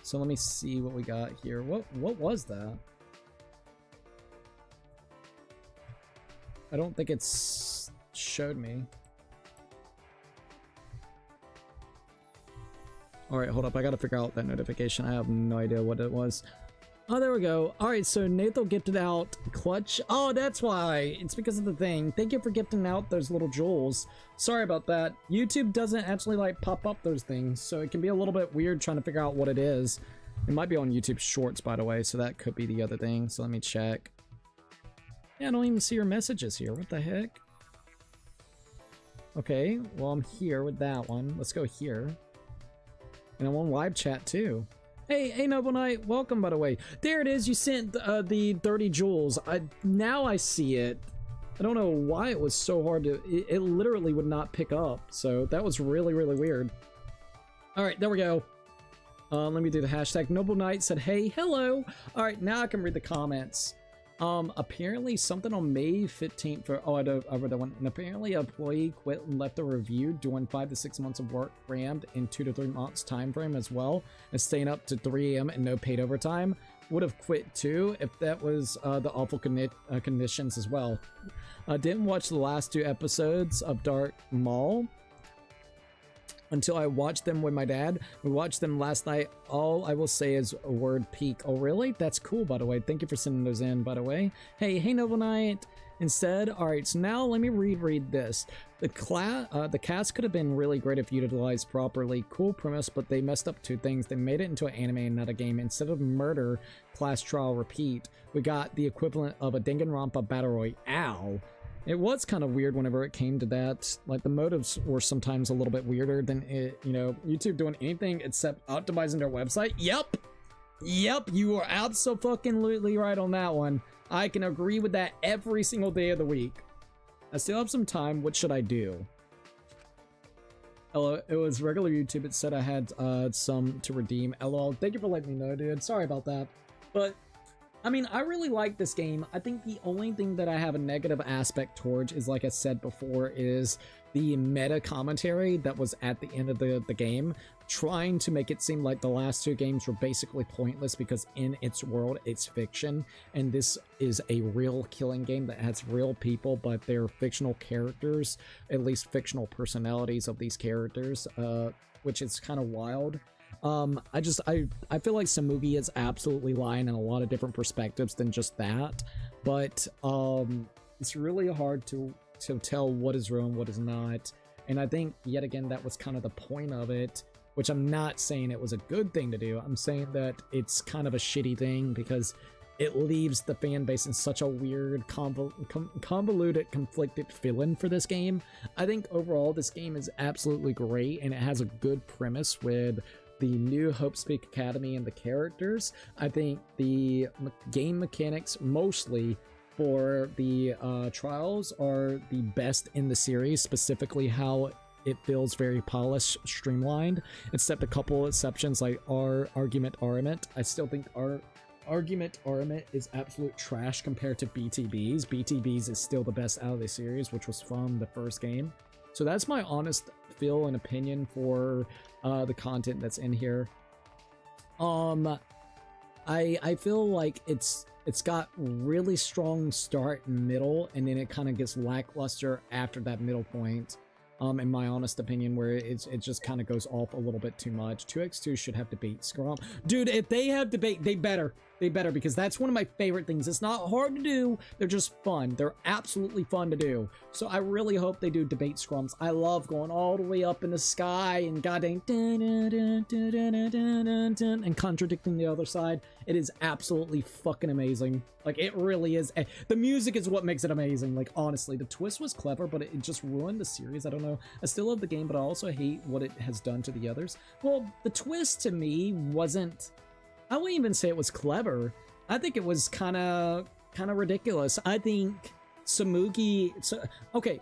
So let me see what we got here. What was that? I don't think it's showed me. All right, hold up. I gotta figure out that notification. I have no idea what it was. Oh, there we go. All right, so Nathan gifted out Clutch. Oh, that's why. It's because of the thing. Thank you for gifting out those little jewels. Sorry about that. YouTube doesn't actually like pop up those things, so it can be a little bit weird trying to figure out what it is. It might be on YouTube Shorts, by the way, so that could be the other thing. So let me check. Yeah, I don't even see your messages here. What the heck? Okay, well, I'm here with that one. Let's go here. And I'm on live chat, too. Hey, Noble Knight, welcome, by the way. There it is, you sent the 30 jewels. Now I see it. I don't know why it was so hard to... It literally would not pick up, so that was really, really weird. Alright, there we go. Let me do the hashtag. Noble Knight said, hey, hello. Alright, now I can read the comments. Apparently something on May 15th for... Oh, I read that one. And apparently an employee quit and left a review doing 5 to 6 months of work crammed in 2 to 3 months time frame as well, and staying up to 3 a.m. and no paid overtime. Would have quit too if that was the awful conditions as well. Didn't watch the last 2 episodes of Dark Mall until I watched them with my dad. We watched them last night. All I will say is a word peak. Oh, really? That's cool, by the way. Thank you for sending those in, by the way. Hey, Noble Knight. Instead, all right, so now let me reread this. The cast could have been really great if utilized properly. Cool premise, but they messed up 2 things. They made it into an anime and not a game. Instead of murder, class trial repeat, we got the equivalent of a Danganronpa Battle Royale. It was kind of weird whenever it came to that. Like, the motives were sometimes a little bit weirder than it, you know, YouTube doing anything except optimizing their website. Yep, you are absolutely right on that one. I can agree with that every single day of the week. I still have some time. What should I do? Hello, it was regular YouTube. It said I had some to redeem. LOL. Thank you for letting me know, dude. Sorry about that. But I mean, I really like this game. I think the only thing that I have a negative aspect towards is, like I said before, is the meta commentary that was at the end of the game, trying to make it seem like the last two games were basically pointless because in its world, it's fiction, and this is a real killing game that has real people, but they're fictional characters, at least fictional personalities of these characters, which is kind of wild. I feel like Samugi is absolutely lying in a lot of different perspectives than just that, but it's really hard to tell what is real and what is not, and I think yet again that was kind of the point of it, which I'm not saying it was a good thing to do. I'm saying that it's kind of a shitty thing because it leaves the fan base in such a weird, convoluted, conflicted feeling for this game. I think overall this game is absolutely great, and it has a good premise with the new Homophobic Academy and the characters. I think the game mechanics, mostly for the trials, are the best in the series, specifically how it feels very polished, streamlined, except a couple exceptions like our Argument Armament. I still think our Argument Armament is absolute trash compared to BTB's. BTB's is still the best out of the series, which was from the first game. So that's my honest feel and opinion for the content that's in here. I feel like it's got really strong start and middle, and then it kind of gets lackluster after that middle point. In my honest opinion, where it just kind of goes off a little bit too much. 2x2 should have debate scrum. Dude, if they have debate, they better, because that's one of my favorite things. It's not hard to do, they're just fun. They're absolutely fun to do. So I really hope they do debate scrums. I love going all the way up in the sky and goddamn and contradicting the other side. It is absolutely fucking amazing. Like, it really is. The music is what makes it amazing. Like, honestly, the twist was clever, but it just ruined the series. I don't know. I still love the game, but I also hate what it has done to the others. Well, the twist to me wasn't... I wouldn't even say it was clever. I think it was kind of ridiculous. I think Samugi... okay,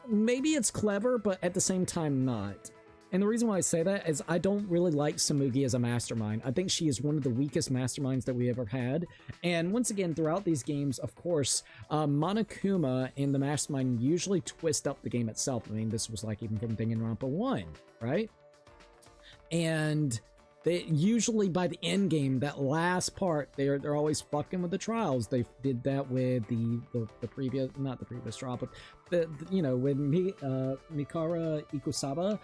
maybe it's clever, but at the same time not. And the reason why I say that is I don't really like Samugi as a mastermind. I think she is one of the weakest masterminds that we ever had. And once again, throughout these games, of course, Monokuma and the mastermind usually twist up the game itself. I mean, this was like even from Danganronpa 1, right? And they usually by the end game, that last part, they're always fucking with the trials. They did that with the previous, not the previous trial, but you know, with Mikara Ikusaba,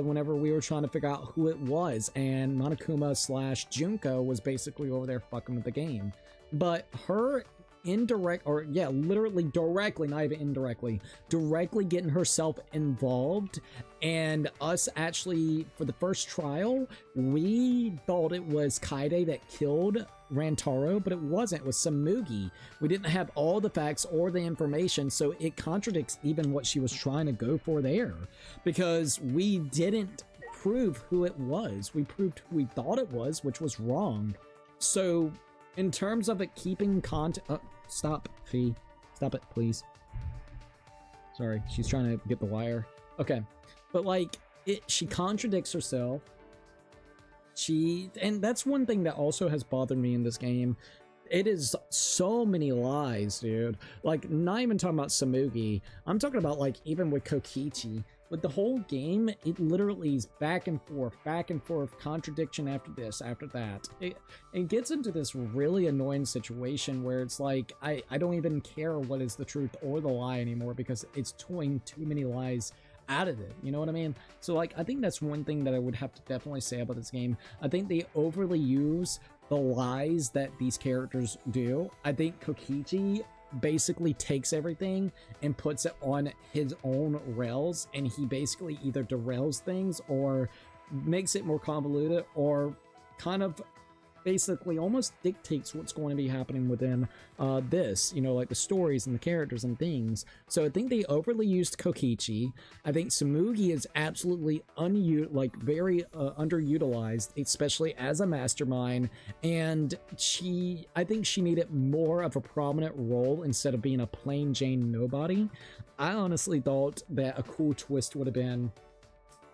whenever we were trying to figure out who it was, and Monokuma / Junko was basically over there fucking with the game. But her literally directly, not even indirectly, directly getting herself involved, and us actually, for the first trial, we thought it was Kaide that killed Rantaro, but it wasn't. It was Samugi. We didn't have all the facts or the information, so it contradicts even what she was trying to go for there, because we didn't prove who it was. We proved who we thought it was, which was wrong. So in terms of it keeping stop, Fee. Stop it, please. Sorry, she's trying to get the wire. Okay. But like, she contradicts herself. And that's one thing that also has bothered me in this game. It is so many lies, dude. Like, not even talking about Samugi. I'm talking about, like, even with Kokichi. With the whole game, it literally is back and forth, contradiction after this, after that. It gets into this really annoying situation where it's like, I don't even care what is the truth or the lie anymore, because it's towing too many lies out of it, you know what I mean? So like, I think that's one thing that I would have to definitely say about this game. I think they overly use the lies that these characters do. I think Kokichi basically takes everything and puts it on his own rails, and he basically either derails things or makes it more convoluted, or kind of basically almost dictates what's going to be happening within this, you know, like the stories and the characters and things. So I think they overly used Kokichi. I think Samugi is absolutely very underutilized, especially as a mastermind, and I think she needed more of a prominent role instead of being a plain Jane nobody. I honestly thought that a cool twist would have been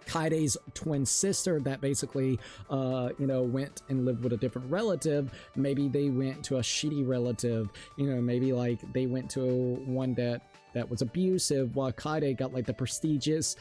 Kaide's twin sister that basically, you know, went and lived with a different relative. Maybe they went to a shitty relative, you know, maybe like they went to one that was abusive, while Kaide got like the prestigious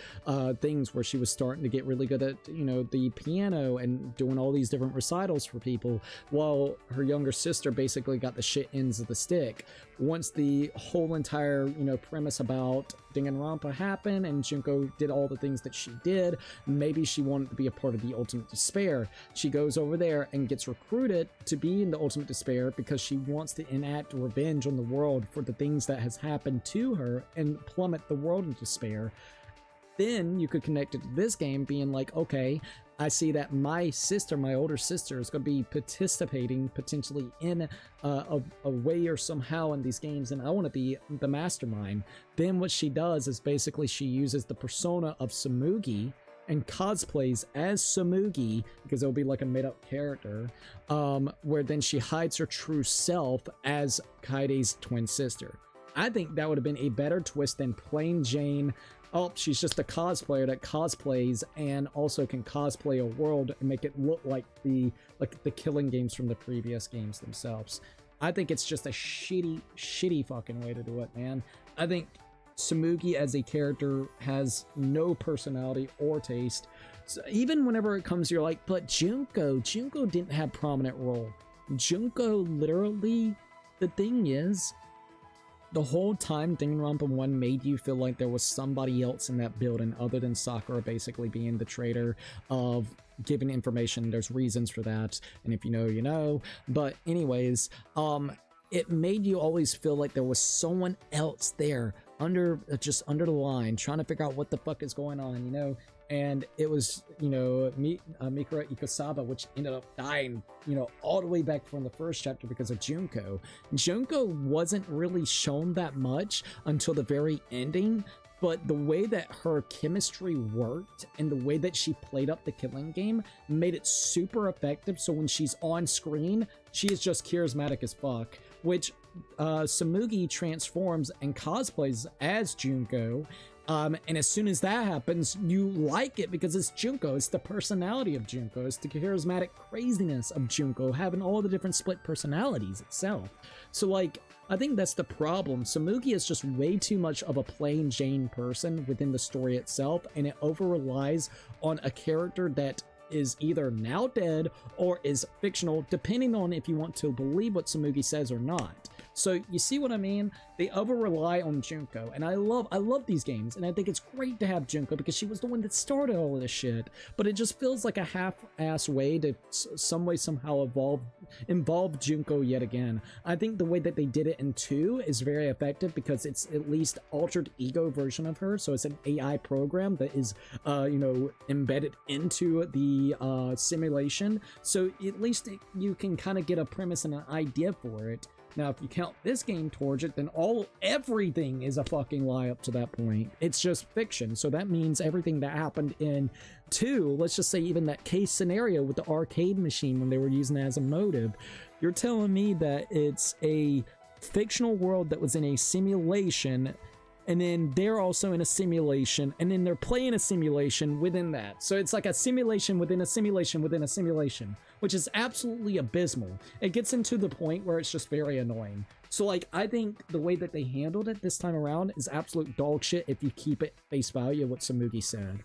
things where she was starting to get really good at, you know, the piano and doing all these different recitals for people, while her younger sister basically got the shit ends of the stick. Once the whole entire, you know, premise about Danganronpa happened and Junko did all the things that she did, maybe she wanted to be a part of the Ultimate Despair. She goes over there and gets recruited to be in the Ultimate Despair because she wants to enact revenge on the world for the things that has happened to her and plummet the world into despair. Then you could connect it to this game being like, okay, I see that my sister, my older sister, is going to be participating potentially in a way or somehow in these games, and I want to be the mastermind. Then what she does is basically she uses the persona of Samugi and cosplays as Samugi, because it'll be like a made-up character, where then she hides her true self as Kaide's twin sister. I think that would have been a better twist than plain Jane, oh, she's just a cosplayer that cosplays and also can cosplay a world and make it look like the killing games from the previous games themselves. I think it's just a shitty fucking way to do it, man. I think Samugi as a character has no personality or taste. So even whenever it comes, you're like, but Junko didn't have prominent role. Junko literally, the thing is, the whole time Danganronpa 1 made you feel like there was somebody else in that building other than Sakura basically being the traitor of giving information. There's reasons for that, and if you know, you know. But anyways, it made you always feel like there was someone else there just under the line trying to figure out what the fuck is going on, you know. And it was, you know, Mikura Ikosaba, which ended up dying, you know, all the way back from the first chapter because of Junko. Junko wasn't really shown that much until the very ending, but the way that her chemistry worked and the way that she played up the killing game made it super effective. So when she's on screen, she is just charismatic as fuck, which Samugi transforms and cosplays as Junko. And as soon as that happens, you like it because it's Junko. It's the personality of Junko. It's the charismatic craziness of Junko, having all the different split personalities itself. So, like, I think that's the problem. Samugi is just way too much of a plain Jane person within the story itself, and it over-relies on a character that is either now dead or is fictional, depending on if you want to believe what Samugi says or not. So you see what I mean? They over-rely on Junko, and I love these games, and I think it's great to have Junko because she was the one that started all of this shit, but it just feels like a half-ass way to somehow involve Junko yet again. I think the way that they did it in 2 is very effective because it's at least altered ego version of her, so it's an AI program that is, you know, embedded into the simulation, so at least you can kind of get a premise and an idea for it. Now, if you count this game towards it, then everything is a fucking lie up to that point. It's just fiction. So that means everything that happened in 2, let's just say even that case scenario with the arcade machine when they were using it as a motive, you're telling me that it's a fictional world that was in a simulation, and then they're also in a simulation, and then they're playing a simulation within that. So it's like a simulation within a simulation within a simulation, which is absolutely abysmal. It gets into the point where it's just very annoying. So, like, I think the way that they handled it this time around is absolute dog shit if you keep it face value what Samugi said.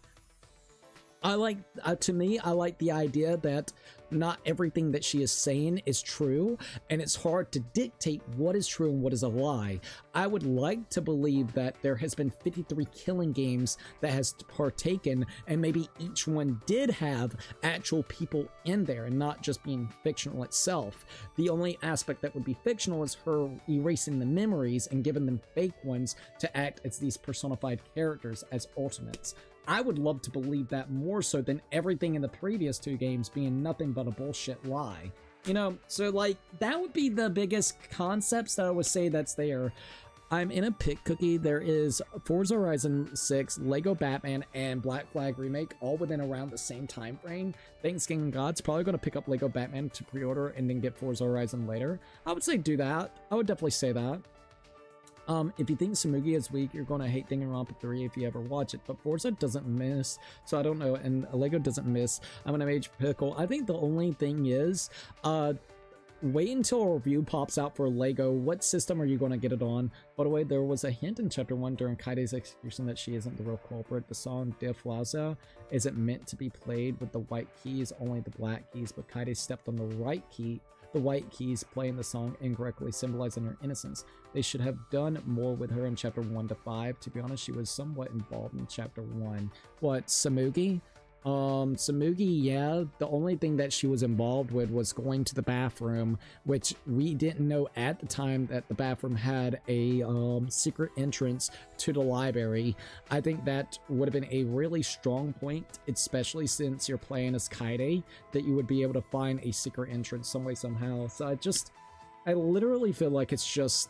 I like, to me, I like the idea that not everything that she is saying is true, and it's hard to dictate what is true and what is a lie. I would like to believe that there has been 53 killing games that has partaken, and maybe each one did have actual people in there and not just being fictional itself. The only aspect that would be fictional is her erasing the memories and giving them fake ones to act as these personified characters as ultimates. I would love to believe that more so than everything in the previous 2 games being nothing but a bullshit lie. You know, so like, that would be the biggest concepts that I would say that's there. I'm in a pick cookie. There is Forza Horizon 6, Lego Batman, and Black Flag Remake all within around the same time frame. Thanksgiving God's probably going to pick up Lego Batman to pre-order and then get Forza Horizon later. I would say do that. I would definitely say that. If you think Samugi is weak, you're gonna hate Danganronpa 3 if you ever watch it. But Forza doesn't miss, so I don't know. And Lego doesn't miss. I'm in a major pickle. I think the only thing is, wait until a review pops out for Lego. What system are you going to get it on? By the way, there was a hint in Chapter 1 during Kaide's execution that she isn't the real culprit. The song De Flauza isn't meant to be played with the white keys, only the black keys, but Kaide stepped on the right key, the white keys, playing the song incorrectly, symbolizing her innocence. They should have done more with her in Chapter 1 to 5. To be honest, she was somewhat involved in Chapter 1. What, Samugi? Samugi, yeah, the only thing that she was involved with was going to the bathroom, which we didn't know at the time that the bathroom had a secret entrance to the library. I think that would have been a really strong point, especially since you're playing as Kaide, that you would be able to find a secret entrance some way, somehow. So I literally feel like it's just,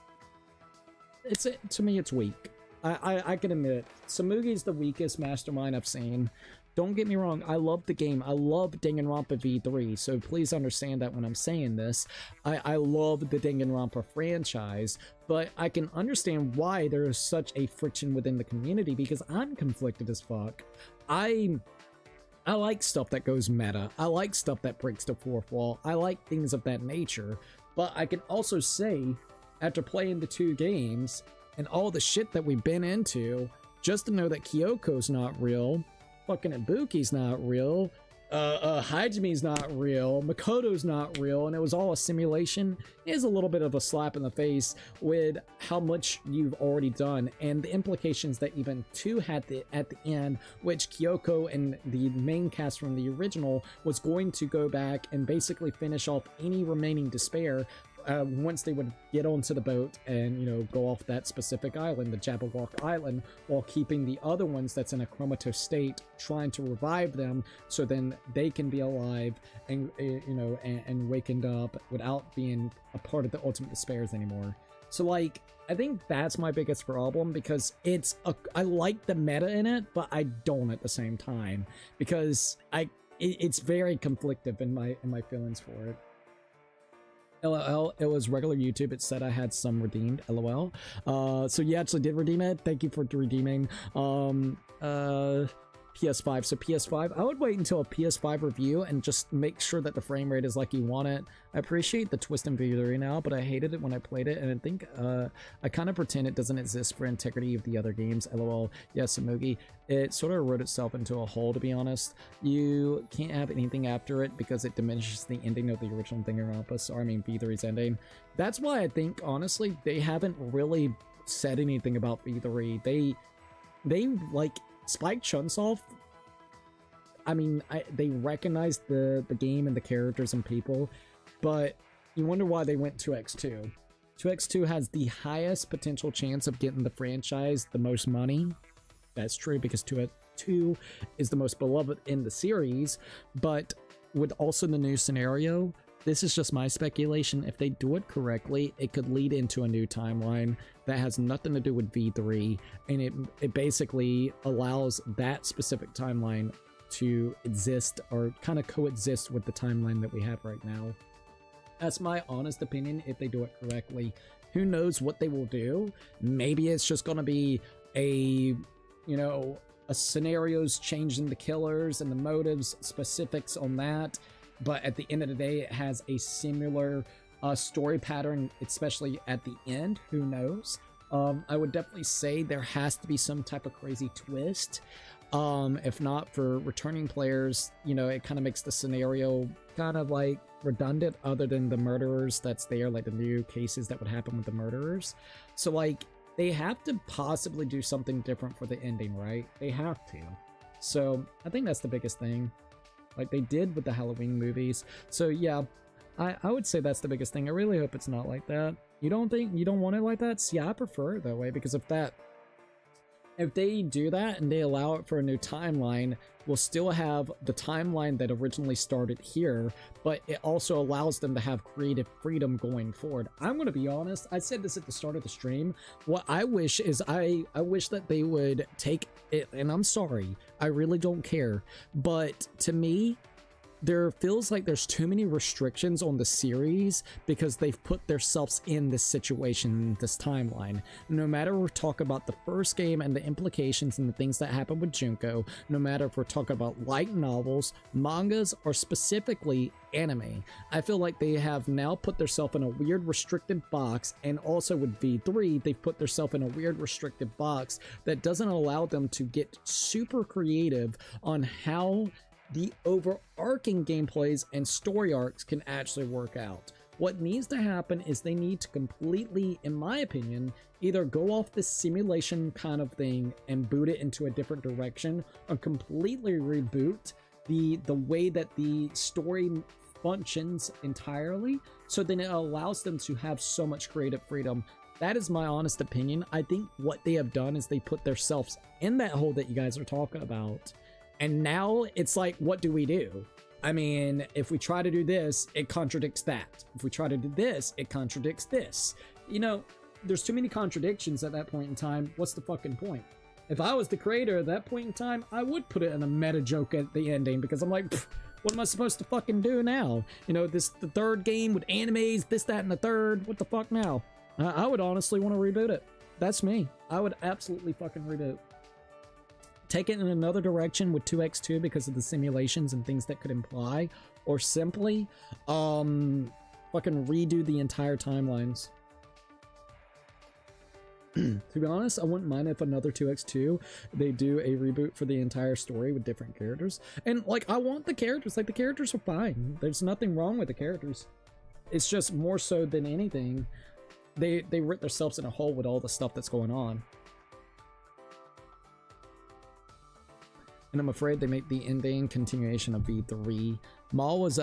to me, it's weak. I can admit, Samugi's the weakest mastermind I've seen. Don't get me wrong, I love the game. I love Danganronpa V3, so please understand that when I'm saying this. I love the Danganronpa franchise, but I can understand why there is such a friction within the community, because I'm conflicted as fuck. I like stuff that goes meta. I like stuff that breaks the fourth wall. I like things of that nature, but I can also say, after playing the 2 games, and all the shit that we've been into, just to know that Kyoko's not real, fucking Ibuki's not real, Hajime's not real, Makoto's not real, and it was all a simulation, is a little bit of a slap in the face with how much you've already done, and the implications that even 2 had at the end, which Kyoko and the main cast from the original was going to go back and basically finish off any remaining despair once they would get onto the boat and, you know, go off that specific island, the Jabberwock Island, while keeping the other ones that's in a comatose state, trying to revive them so then they can be alive and, you know, and wakened up without being a part of the Ultimate Despairs anymore. So, like, I think that's my biggest problem, because I like the meta in it, but I don't at the same time, because it's very conflictive in my feelings for it. LOL, it was regular YouTube. It said I had some redeemed. LOL. So you actually did redeem it. Thank you for redeeming. PS5. So PS5, I would wait until a PS5 review and just make sure that the frame rate is like you want it. I appreciate the twist in V3 now, but I hated it when I played it, and I think I kind of pretend it doesn't exist for integrity of the other games. LOL. Yes, Samugi. It sort of wrote itself into a hole, to be honest. You can't have anything after it because it diminishes the ending of the original Danganronpa, so I mean V3's ending. That's why I think, honestly, they haven't really said anything about V3. They like, Spike Chunsoft, I mean, they recognize the game and the characters and people, but you wonder why they went 2x2. 2x2 has the highest potential chance of getting the franchise the most money. That's true, because 2x2 is the most beloved in the series, but with also the new scenario, this is just my speculation. If they do it correctly, it could lead into a new timeline that has nothing to do with V3, and it basically allows that specific timeline to exist or kind of coexist with the timeline that we have right now. That's my honest opinion if they do it correctly. Who knows what they will do? Maybe it's just going to be a scenarios changing the killers and the motives, specifics on that. But at the end of the day, it has a similar story pattern, especially at the end. Who knows? I would definitely say there has to be some type of crazy twist. If not, for returning players, you know, it kind of makes the scenario kind of like redundant, other than the murderers that's there, like the new cases that would happen with the murderers. So, like, they have to possibly do something different for the ending, right? They have to. So I think that's the biggest thing, like they did with the Halloween movies. So yeah, I would say that's the biggest thing. I really hope it's not like that. You don't want it like that? See, I prefer it that way, because if they do that and they allow it for a new timeline, we'll still have the timeline that originally started here, but it also allows them to have creative freedom going forward. I'm going to be honest, I said this at the start of the stream, what I wish is I wish that they would take it, and I'm sorry, I really don't care, but to me, there feels like there's too many restrictions on the series because they've put themselves in this situation, this timeline. No matter if we're talking about the first game and the implications and the things that happen with Junko, no matter if we're talking about light novels, mangas, or specifically anime, I feel like they have now put themselves in a weird restricted box, and also with V3, they've put themselves in a weird restricted box that doesn't allow them to get super creative on how the overarching gameplays and story arcs can actually work out. What needs to happen is they need to completely, in my opinion, either go off this simulation kind of thing and boot it into a different direction, or completely reboot the way that the story functions entirely, so then it allows them to have so much creative freedom. That is my honest opinion. I think what they have done is they put themselves in that hole that you guys are talking about. And now it's like, what do we do? I mean, if we try to do this, it contradicts that. If we try to do this, it contradicts this. You know, there's too many contradictions at that point in time. What's the fucking point? If I was the creator at that point in time, I would put it in a meta joke at the ending, because I'm like, what am I supposed to fucking do now? You know, the third game with animes, this, that, and the third. What the fuck now? I would honestly want to reboot it. That's me. I would absolutely fucking reboot. Take it in another direction with 2x2 because of the simulations and things that could imply, or simply fucking redo the entire timelines. To be honest, I wouldn't mind if another 2x2 they do a reboot for the entire story with different characters. And like, I want the characters, like the characters are fine. There's nothing wrong with the characters. It's just more so than anything, they rip themselves in a hole with all the stuff that's going on. And I'm afraid they make the ending continuation of V3. Maul was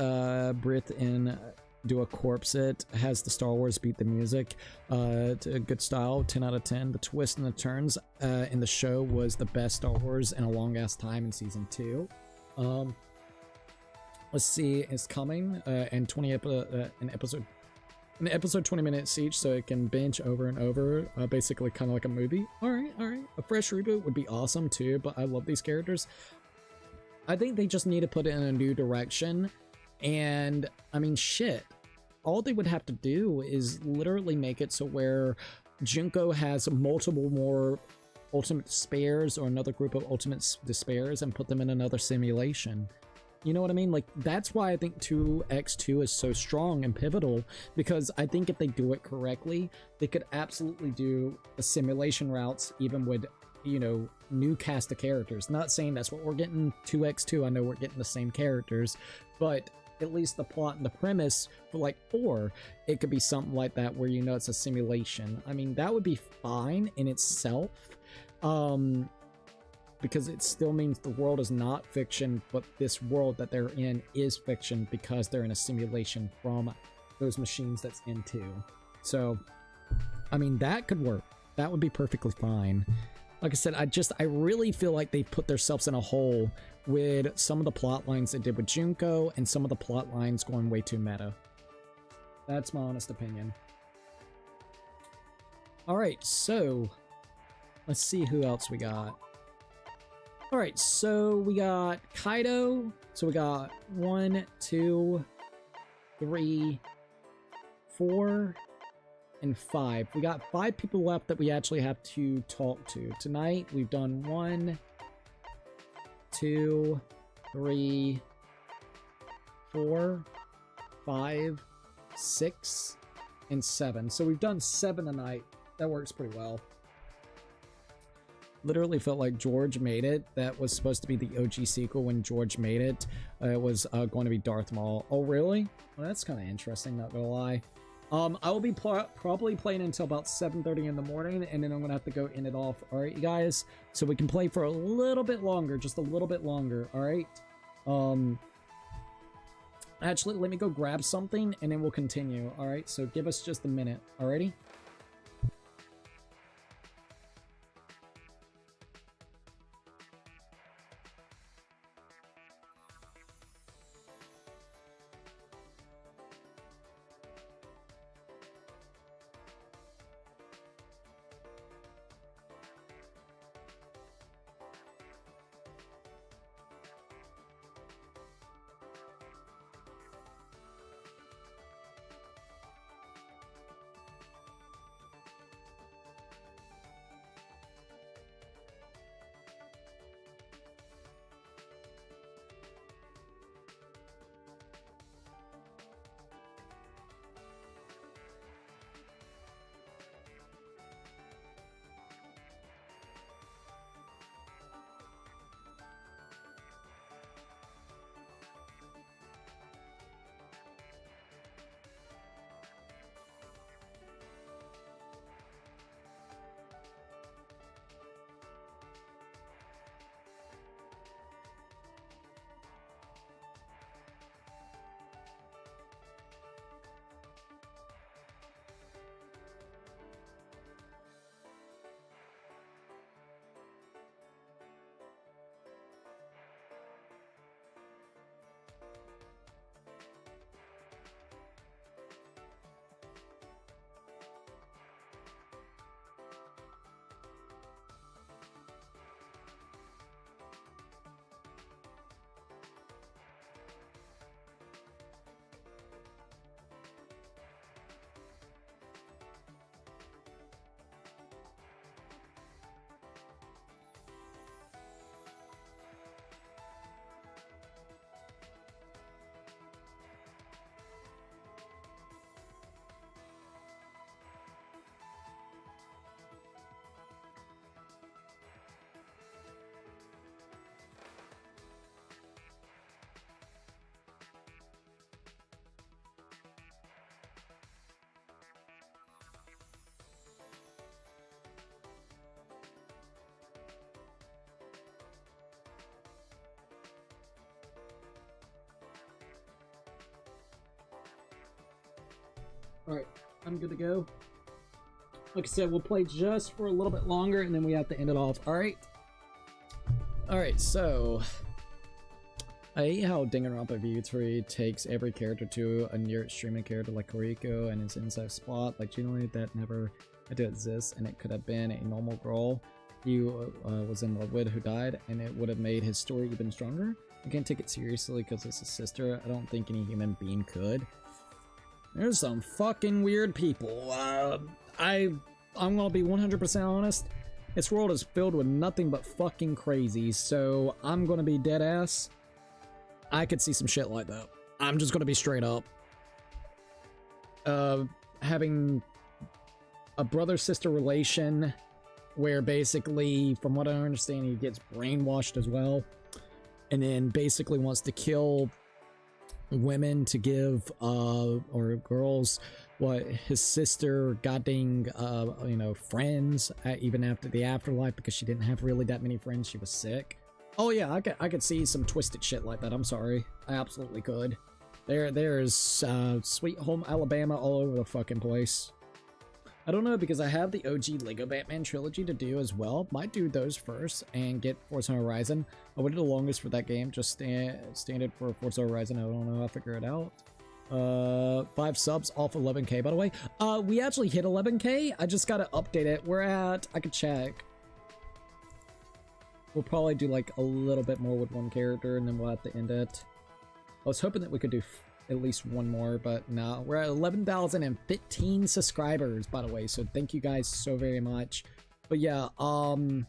Brit in Do a Corpse It, has the Star Wars beat the music, to good style, 10 out of 10. The twist and the turns in the show was the best Star Wars in a long ass time in season 2. Let's see, it's coming in 20 an episode 20 minutes each, so it can binge over and over, basically kind of like a movie. All right. A fresh reboot would be awesome too, but I love these characters. I think they just need to put it in a new direction. And I mean, shit, all they would have to do is literally make it so where Junko has multiple more ultimate despairs, or another group of ultimate despairs, and put them in another simulation. You know what I mean? Like, that's why I think 2x2 is so strong and pivotal, because I think if they do it correctly, they could absolutely do the simulation routes, even with, you know, new cast of characters. Not saying that's what we're getting 2x2. I know we're getting the same characters, but at least the plot and the premise for like 4, it could be something like that where, you know, it's a simulation. I mean, that would be fine in itself. Because it still means the world is not fiction, but this world that they're in is fiction because they're in a simulation from those machines that's into. So, I mean, that could work. That would be perfectly fine. Like I said, I really feel like they put themselves in a hole with some of the plot lines they did with Junko, and some of the plot lines going way too meta. That's my honest opinion. Alright, so let's see who else we got. Alright, so we got Kaido. So we got 1, 2, 3, 4, and 5. We got 5 people left that we actually have to talk to. Tonight, we've done 1, 2, 3, 4, 5, 6, and 7. So we've done 7 tonight. That works pretty well. Literally felt like George made it. That was supposed to be the OG sequel when George made it. It was going to be Darth Maul. Oh, really? Well, that's kind of interesting, not gonna lie. I will be probably playing until about 7:30 in the morning, and then I'm gonna have to go in it off. All right, you guys? So we can play for a little bit longer, just a little bit longer, all right? Actually, let me go grab something, and then we'll continue, all right? So give us just a minute, alrighty? Alright, I'm good to go. Like I said, we'll play just for a little bit longer and then we have to end it off. Alright. Alright, so I hate how Danganronpa V3 takes every character to a near extreme character like Koriko and his inside spot. Like, generally that never had to exist, and it could have been a normal girl he was in love with who died, and it would have made his story even stronger. I can't take it seriously because it's a sister. I don't think any human being could. There's some fucking weird people. I'm gonna be 100% honest. This world is filled with nothing but fucking crazy, so I'm gonna be dead ass. I could see some shit like that. I'm just gonna be straight up. Having a brother-sister relation where basically, from what I understand, he gets brainwashed as well, and then basically wants to kill women to give, or girls, what his sister goddamn, you know, friends, even after the afterlife, because she didn't have really that many friends, she was sick. Oh yeah, I could see some twisted shit like that, I'm sorry. I absolutely could. There's, Sweet Home Alabama all over the fucking place. I don't know, because I have the OG Lego Batman trilogy to do as well. Might do those first and get Forza Horizon. I waited the longest for that game, just standard for Forza Horizon. I don't know, I'll figure it out. 5 subs off 11k, by the way. We actually hit 11k. I just gotta update it. We're at, I could check. We'll probably do like a little bit more with one character and then we'll have to end it. I was hoping that we could do at least one more, but no. We're at 11,015 subscribers, by the way, so thank you guys so very much. But yeah, oh,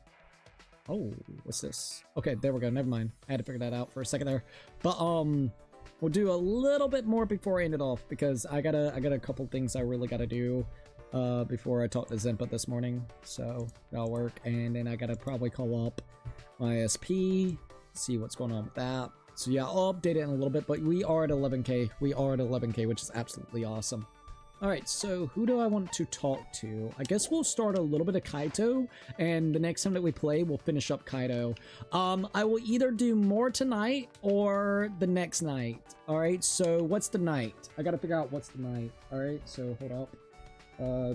what's this? Okay, there we go, never mind. I had to figure that out for a second there. But we'll do a little bit more before I end it off, because I got a couple things I really gotta do before I talk to Zempa this morning, so that'll work. And then I gotta probably call up my ISP, see what's going on with that. So yeah, I'll update it in a little bit, but we are at 11k. We are at 11k, which is absolutely awesome. Alright, so who do I want to talk to? I guess we'll start a little bit of Kaito, and the next time that we play, we'll finish up Kaito. I will either do more tonight or the next night. Alright, so what's the night? I gotta figure out what's the night. Alright, so hold up.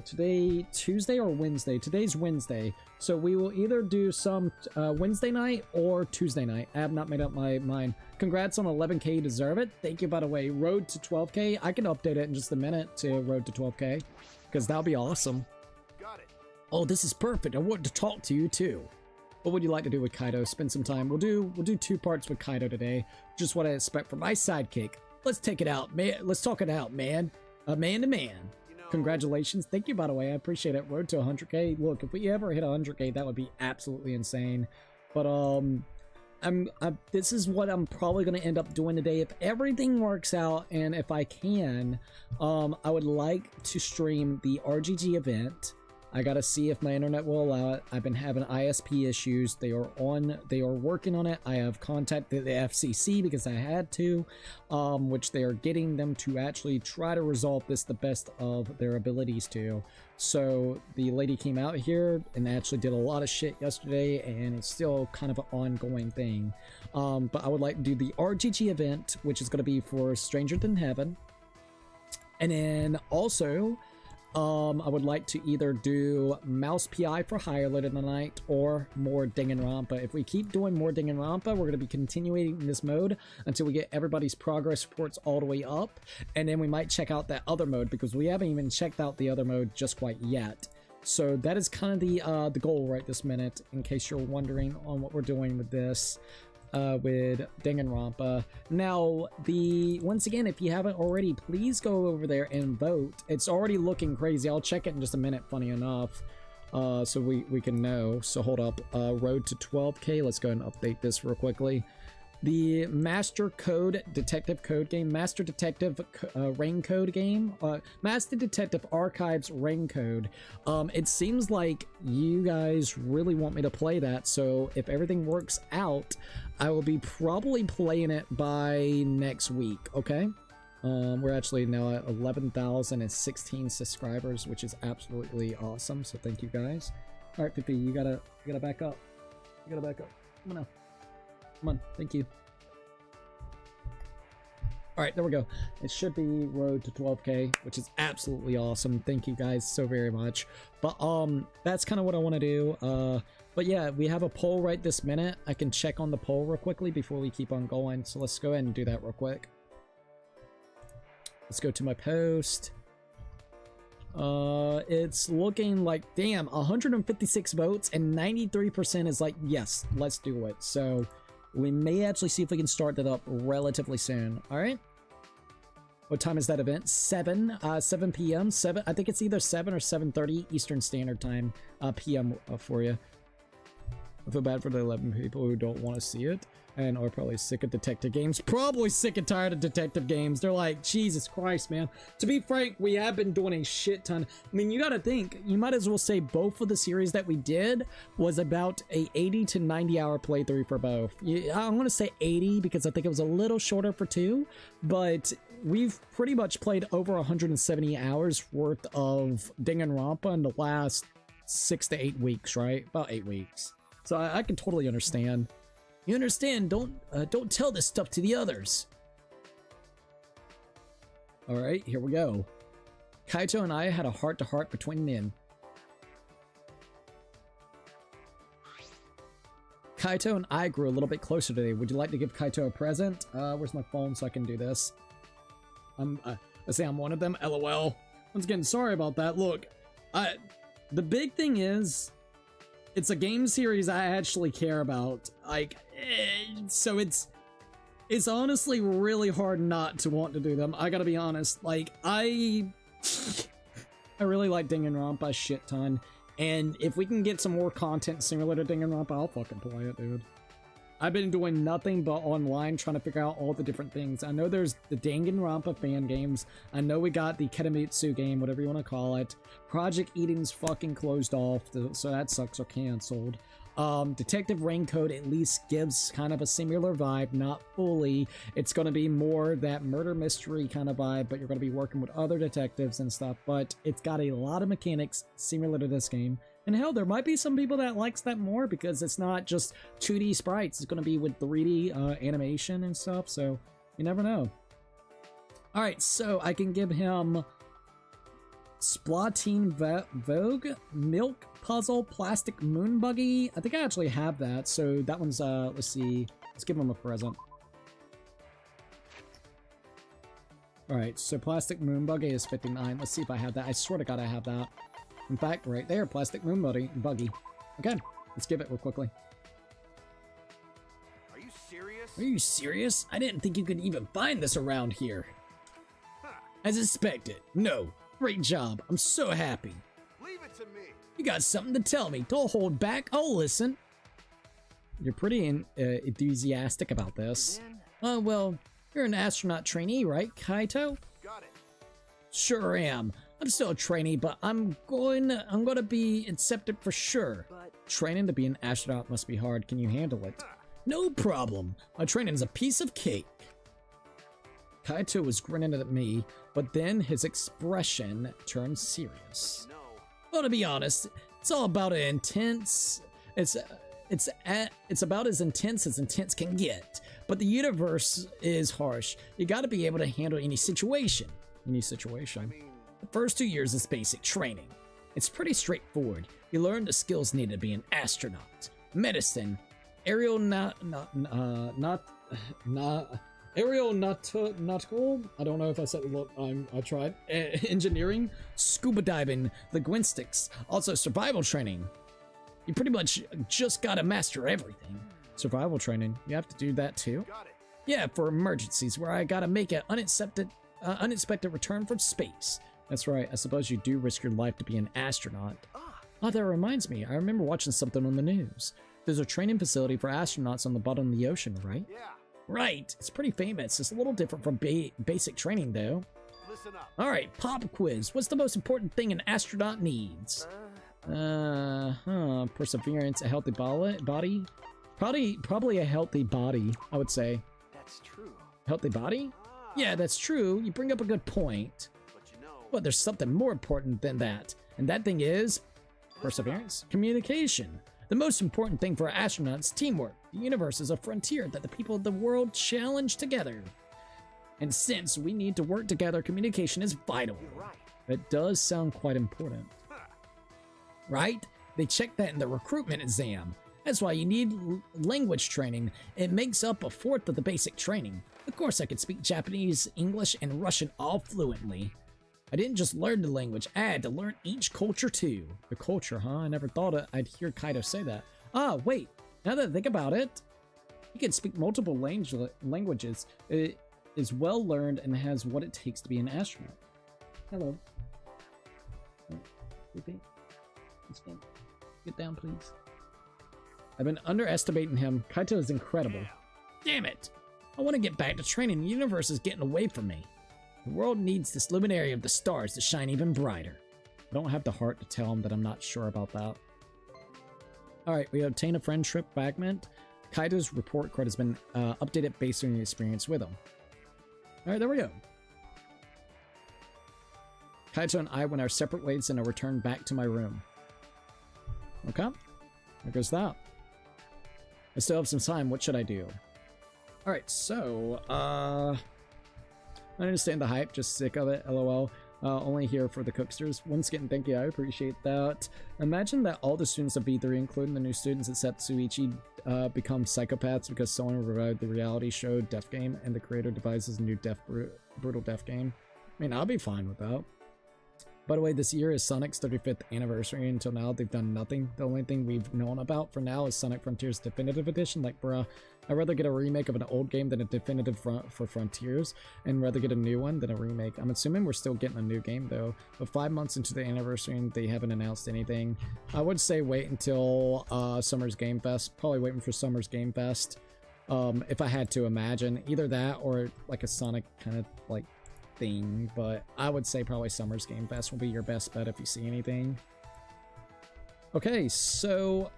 Today, Tuesday or Wednesday? Today's Wednesday. So we will either do some Wednesday night or Tuesday night. I have not made up my mind. Congrats on 11k, you deserve it. Thank you, by the way. Road to 12k. I can update it in just a minute to road to 12k, because that'll be awesome. Got it. Oh, this is perfect. I want to talk to you too. What would you like to do with Kaito? Spend some time. We'll do 2 parts with Kaito today. Just what I expect from my sidekick. Let's take it out, man. Let's talk it out, man. Man to man. Congratulations. Thank you, by the way. I appreciate it. Road to 100k. Look, if we ever hit 100k, that would be absolutely insane. But this is what I'm probably going to end up doing today. If everything works out and if I can, I would like to stream the RGG event. I gotta see if my internet will allow it. I've been having ISP issues. They are working on it. I have contacted the FCC because I had to, which they are getting them to actually try to resolve this the best of their abilities to. So the lady came out here and actually did a lot of shit yesterday, and it's still kind of an ongoing thing. But I would like to do the RGG event, which is going to be for Stranger Than Heaven. And then also, I would like to either do Mouse PI for Hire later tonight or more Danganronpa. If we keep doing more Danganronpa, we're going to be continuing this mode until we get everybody's progress reports all the way up, and then we might check out that other mode, because we haven't even checked out the other mode just quite yet. So that is kind of the goal right this minute, in case you're wondering on what we're doing with this. With Danganronpa. Now, once again, if you haven't already, please go over there and vote. It's already looking crazy. I'll check it in just a minute, funny enough, so we can know. So hold up, road to 12k. Let's go ahead and update this real quickly. The Master Code Detective Code game, Master Detective Rain Code game, Master Detective Archives Rain Code. It seems like you guys really want me to play that, so if everything works out, I will be probably playing it by next week, okay? We're actually now at 11,016 subscribers, which is absolutely awesome, so thank you guys. All right, Fifi, you gotta back up. You gotta back up. Come on now. Come on, thank you. All right, there we go. It should be road to 12K, which is absolutely awesome. Thank you guys so very much. But that's kind of what I want to do. But yeah, we have a poll right this minute. I can check on the poll real quickly before we keep on going. So let's go ahead and do that real quick. Let's go to my post. It's looking like, damn, 156 votes and 93% is like, yes, let's do it. So we may actually see if we can start that up relatively soon. All right. What time is that event? 7 p.m. 7. I think it's either 7 or 7:30 Eastern Standard Time p.m. For you. I feel bad for the 11 people who don't want to see it and are probably sick of detective games. Probably sick and tired of detective games. They're like, Jesus Christ, man. To be frank, we have been doing a shit ton. I mean, you gotta think, you might as well say both of the series that we did was about a 80 to 90 hour playthrough for both. I'm gonna say 80 because I think it was a little shorter for 2, but we've pretty much played over 170 hours worth of Danganronpa in the last 6 to 8 weeks, right? About 8 weeks. So I can totally understand. You understand? Don't tell this stuff to the others. All right, here we go. Kaito and I had a heart-to-heart between men. Kaito and I grew a little bit closer today. Would you like to give Kaito a present? Where's my phone so I can do this? I say I'm one of them. LOL. Once again, sorry about that. Look, the big thing is, it's a game series I actually care about. Like, so it's honestly really hard not to want to do them. I gotta be honest. Like, I really like Danganronpa a shit ton. And if we can get some more content similar to Danganronpa, I'll fucking play it, dude. I've been doing nothing but online trying to figure out all the different things. I know there's the Danganronpa fan games. I know we got the Ketamitsu game, whatever you want to call it. Project Eden's fucking closed off, so that sucks or canceled. Detective Raincoat at least gives kind of a similar vibe, not fully. It's going to be more that murder mystery kind of vibe, but you're going to be working with other detectives and stuff. But it's got a lot of mechanics similar to this game. And hell, there might be some people that likes that more because it's not just 2D sprites. It's going to be with 3D animation and stuff, so you never know. All right, so I can give him Splatoon Vogue, Milk Puzzle, Plastic Moon Buggy. I think I actually have that, so that one's, let's see. Let's give him a present. All right, so Plastic Moon Buggy is 59. Let's see if I have that. I swear to God I have that. In fact, right there, Plastic Moon Buggy. Okay, let's give it real quickly. Are you serious? Are you serious? I didn't think you could even find this around here. Huh. As expected. No. Great job. I'm so happy. Leave it to me. You got something to tell me. Don't hold back. I'll listen. You're pretty enthusiastic about this. Well, you're an astronaut trainee, right, Kaito? Got it. Sure am. I'm still a trainee, but I'm gonna be accepted for sure. But Training to be an astronaut must be hard. Can you handle it? No problem. My training is a piece of cake. Kaito was grinning at me, but then his expression turned serious. No. Well, to be honest, it's all about an intense. It's about as intense can get. But the universe is harsh. You got to be able to handle any situation. Any situation. I mean, The first 2 years is basic training. It's pretty straightforward. You learn the skills needed to be an astronaut, medicine, aeronautical. I don't know if I said it. Look, I tried. Engineering, scuba diving, linguistics, also survival training. You pretty much just gotta master everything. Survival training. You have to do that too? got it. Yeah, for emergencies where I gotta make an unexpected return from space. That's right. I suppose you do risk your life to be an astronaut. Ah, Oh, that reminds me. I remember watching something on the news. There's a training facility for astronauts on the bottom of the ocean, right? yeah. Right, it's pretty famous. It's a little different from basic training, though. Listen up. All right, pop quiz. What's the most important thing an astronaut needs? Perseverance, a healthy body. Probably a healthy body, I would say. that's true. Healthy body? Ah, Yeah, that's true. You bring up a good point. but you know. But there's something more important than that. And that thing is Perseverance? communication. The most important thing for astronauts is teamwork. The universe is a frontier that the people of the world challenge together. And since we need to work together, communication is vital. You're right. That does sound quite important. Right? They checked that in the recruitment exam. That's why you need language training. It makes up a fourth of the basic training. Of course, I could speak Japanese, English, and Russian all fluently. I didn't just learn the language, I had to learn each culture too. The culture, huh? I never thought I'd hear Kaido say that. Ah, wait. Now that I think about it, he can speak multiple languages. It is well learned and has what it takes to be an astronaut. Hello. Let's get down, please. I've been underestimating him. Kaito is incredible. Damn it! I want to get back to training. The universe is getting away from me. The world needs this luminary of the stars to shine even brighter. I don't have the heart to tell him that I'm not sure about that. Alright, we obtain a friendship fragment. Kaito's report card has been updated based on your experience with him. Alright, there we go. Kaito and I went our separate ways and I returned back to my room. Okay, there goes that. I still have some time. What should I do? Alright, so, I understand the hype, just sick of it, lol. Only here for the cooksters. Once again, thank you, I appreciate that. Imagine that all the students of B3, including the new students except Suichi, become psychopaths because someone revived the reality show Death Game and the creator devises a new brutal death game. I mean, I'll be fine with that. By the way, this year is Sonic's 35th anniversary. Until now, they've done nothing. The only thing we've known about for now is Sonic Frontiers Definitive Edition. Like, bruh, I'd rather get a remake of an old game than a definitive for Frontiers, and rather get a new one than a remake. I'm assuming we're still getting a new game, though. But 5 months into the anniversary, and they haven't announced anything. I would say wait until Summer's Game Fest. Probably waiting for Summer's Game Fest. If I had to imagine. Either that or, like, a Sonic kind of, like, thing, but I would say probably Summer's Game Fest will be your best bet if you see anything. Okay, so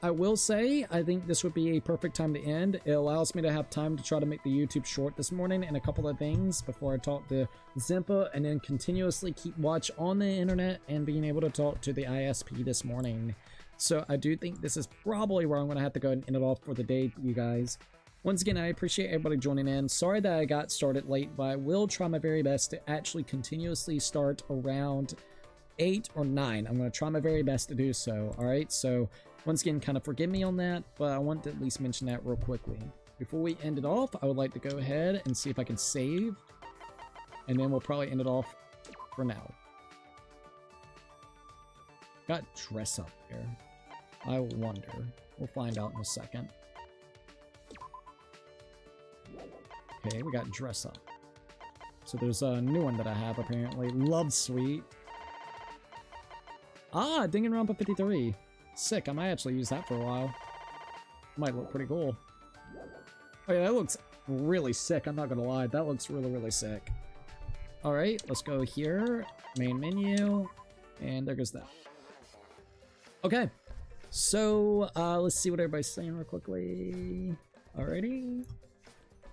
I will say I think this would be a perfect time to end. It allows me to have time to try to make the YouTube short this morning and a couple of things before I talk to Zimpa, and then continuously keep watch on the internet and being able to talk to the ISP this morning. So I do think this is probably where I'm going to have to go and end it off for the day, you guys. Once again, I appreciate everybody joining in. Sorry that I got started late, but I will try my very best to actually continuously start around 8 or 9. I'm going to try my very best to do so, alright? So, once again, kind of forgive me on that, but I want to at least mention that real quickly. Before we end it off, I would like to go ahead and see if I can save, and then we'll probably end it off for now. Got dress up there. I wonder. We'll find out in a second. Okay, we got dress up. So there's a new one that I have apparently. Love Suite. Ah, Danganronpa 53. Sick, I might actually use that for a while. Might look pretty cool. Oh yeah, that looks really sick, I'm not gonna lie. That looks really, really sick. Alright, let's go here. Main menu. And there goes that. Okay. So, let's see what everybody's saying real quickly. Alrighty.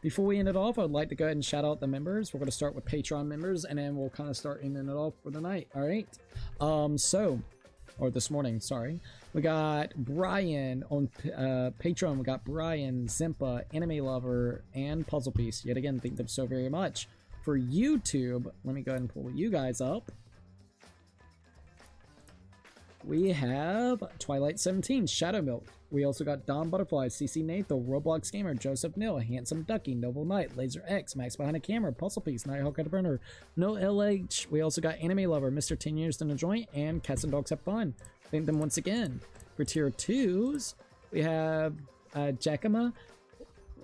Before we end it off, I would like to go ahead and shout out the members. We're going to start with Patreon members, and then we'll kind of start ending it off for the night. All right. Or this morning, sorry. We got Brian on Patreon. We got Brian, Zimpa, Anime Lover, and Puzzle Piece. Yet again, thank them so very much. For YouTube, let me go ahead and pull you guys up. We have Twilight 17, Shadow Milk. We also got Don Butterfly, CC Nathan, Roblox Gamer, Joseph Nil, Handsome Ducky, Noble Knight, Laser X, Max Behind a Camera, Puzzle Piece, Nighthawk at a Burner, No LH. We also got Anime Lover, Mr. 10 Years in a Joint, and Cats and Dogs Have Fun. Thank them once again. For tier 2s, we have Jacama,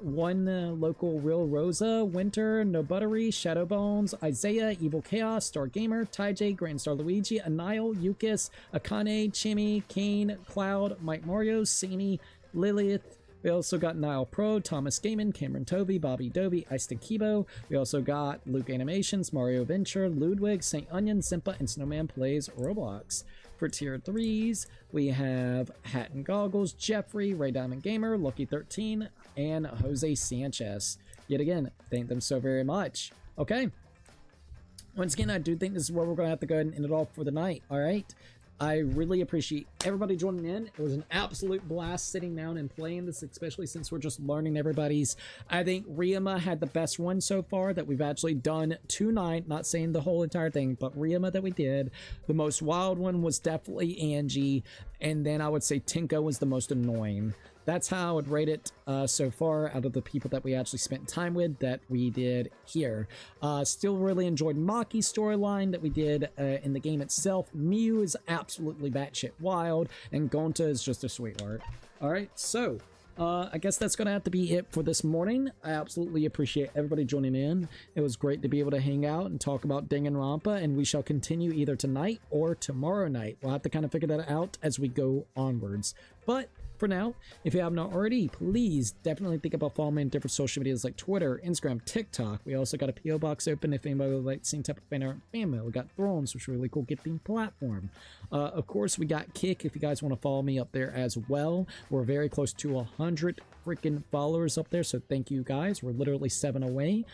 One Local Real Rosa, Winter, No Buttery, Shadow Bones, Isaiah, Evil Chaos, Star Gamer, Taijay, Grand Star Luigi, Anile, Yukis, Akane, Chimmy, Kane, Cloud, Mike Mario, Sammy, Lilith. We also got Nile Pro, Thomas Gaiman, Cameron Tovey, Bobby Dovey, Iced Kibo. We also got Luke Animations, Mario Venture, Ludwig, St. Onion, Simpa, and Snowman Plays Roblox. For tier 3s, we have Hat and Goggles, Jeffrey, Ray Diamond Gamer, Lucky 13, and Jose Sanchez. Yet again, thank them so very much. Okay. Once again, I do think this is where we're going to have to go ahead and end it off for the night. All right. I really appreciate everybody joining in. It was an absolute blast sitting down and playing this, especially since we're just learning everybody's. I think Ryuma had the best one so far that we've actually done tonight. Not saying the whole entire thing, but Ryuma that we did. The most wild one was definitely Angie, and then I would say Tinko was the most annoying. That's how I would rate it so far out of the people that we actually spent time with that we did here. Still really enjoyed Maki's storyline that we did in the game itself. Miu is absolutely batshit wild, and Gonta is just a sweetheart. Alright, so I guess that's going to have to be it for this morning. I absolutely appreciate everybody joining in. It was great to be able to hang out and talk about Danganronpa, and we shall continue either tonight or tomorrow night. We'll have to kind of figure that out as we go onwards. But for now, if you have not already, please definitely think about following me on different social medias like Twitter, Instagram, TikTok. We also got a PO box open if anybody would like the same type of fan art fan mail. We got Thrones, which is a really cool gifting platform. Of course, we got Kick if you guys want to follow me up there as well. We're very close to 100 freaking followers up there, so thank you guys. We're literally 7 away.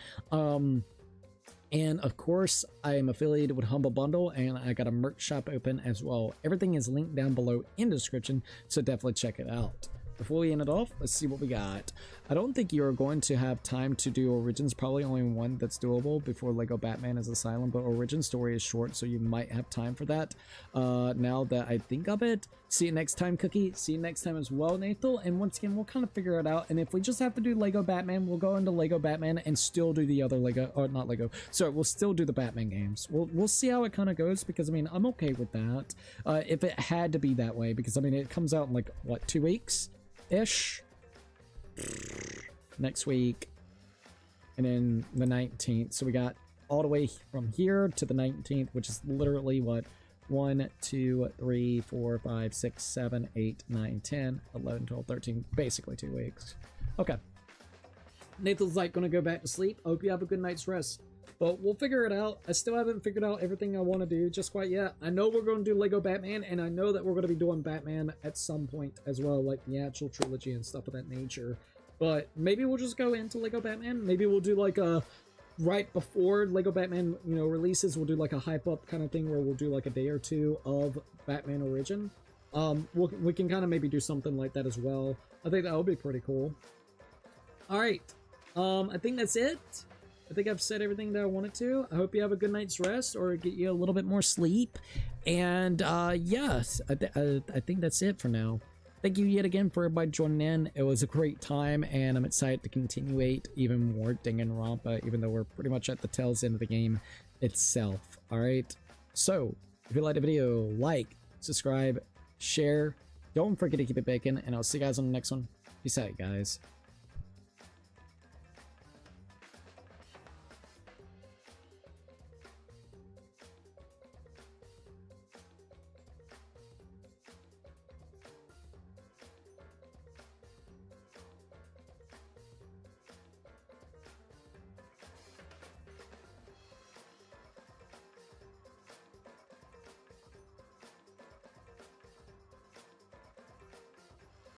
And of course, I am affiliated with Humble Bundle, and I got a merch shop open as well. Everything is linked down below in the description, so definitely check it out. Before we end it off, let's see what we got. I don't think you're going to have time to do Origins, probably only one that's doable before Lego Batman is Asylum, but Origin story is short, so you might have time for that. Now that I think of it, see you next time, Cookie. See you next time as well, Nathal. And once again, we'll kind of figure it out. And if we just have to do Lego Batman, we'll go into Lego Batman and still do the other Lego, or not Lego. Sorry, we'll still do the Batman games. We'll see how it kind of goes, because I mean, I'm okay with that. If it had to be that way, because I mean, it comes out in like, what, 2 weeks? Ish next week, and then the 19th, so we got all the way from here to the 19th, which is literally what, 1 2 3 4 5 6 7 8 9 10 11 12 13, basically 2 weeks. Okay, Nathan's like gonna go back to sleep. I hope you have a good night's rest, but we'll figure it out. I still haven't figured out everything I want to do just quite yet. I know we're going to do Lego Batman, and I know that we're going to be doing Batman at some point as well, like the actual trilogy and stuff of that nature. But maybe we'll just go into Lego Batman. Maybe we'll do like a, right before Lego Batman, you know, releases, we'll do like a hype up kind of thing where we'll do like a day or two of Batman Origin. We can kind of maybe do something like that as well. I think that would be pretty cool. All right. I think that's it. I think I've said everything that I wanted to. I hope you have a good night's rest, or get you a little bit more sleep. And yes, I think that's it for now. Thank you yet again for everybody joining in. It was a great time, and I'm excited to continuate even more Danganronpa, even though we're pretty much at the tail's end of the game itself. All right. So if you liked the video, like, subscribe, share. Don't forget to keep it bacon, and I'll see you guys on the next one. Peace out, guys.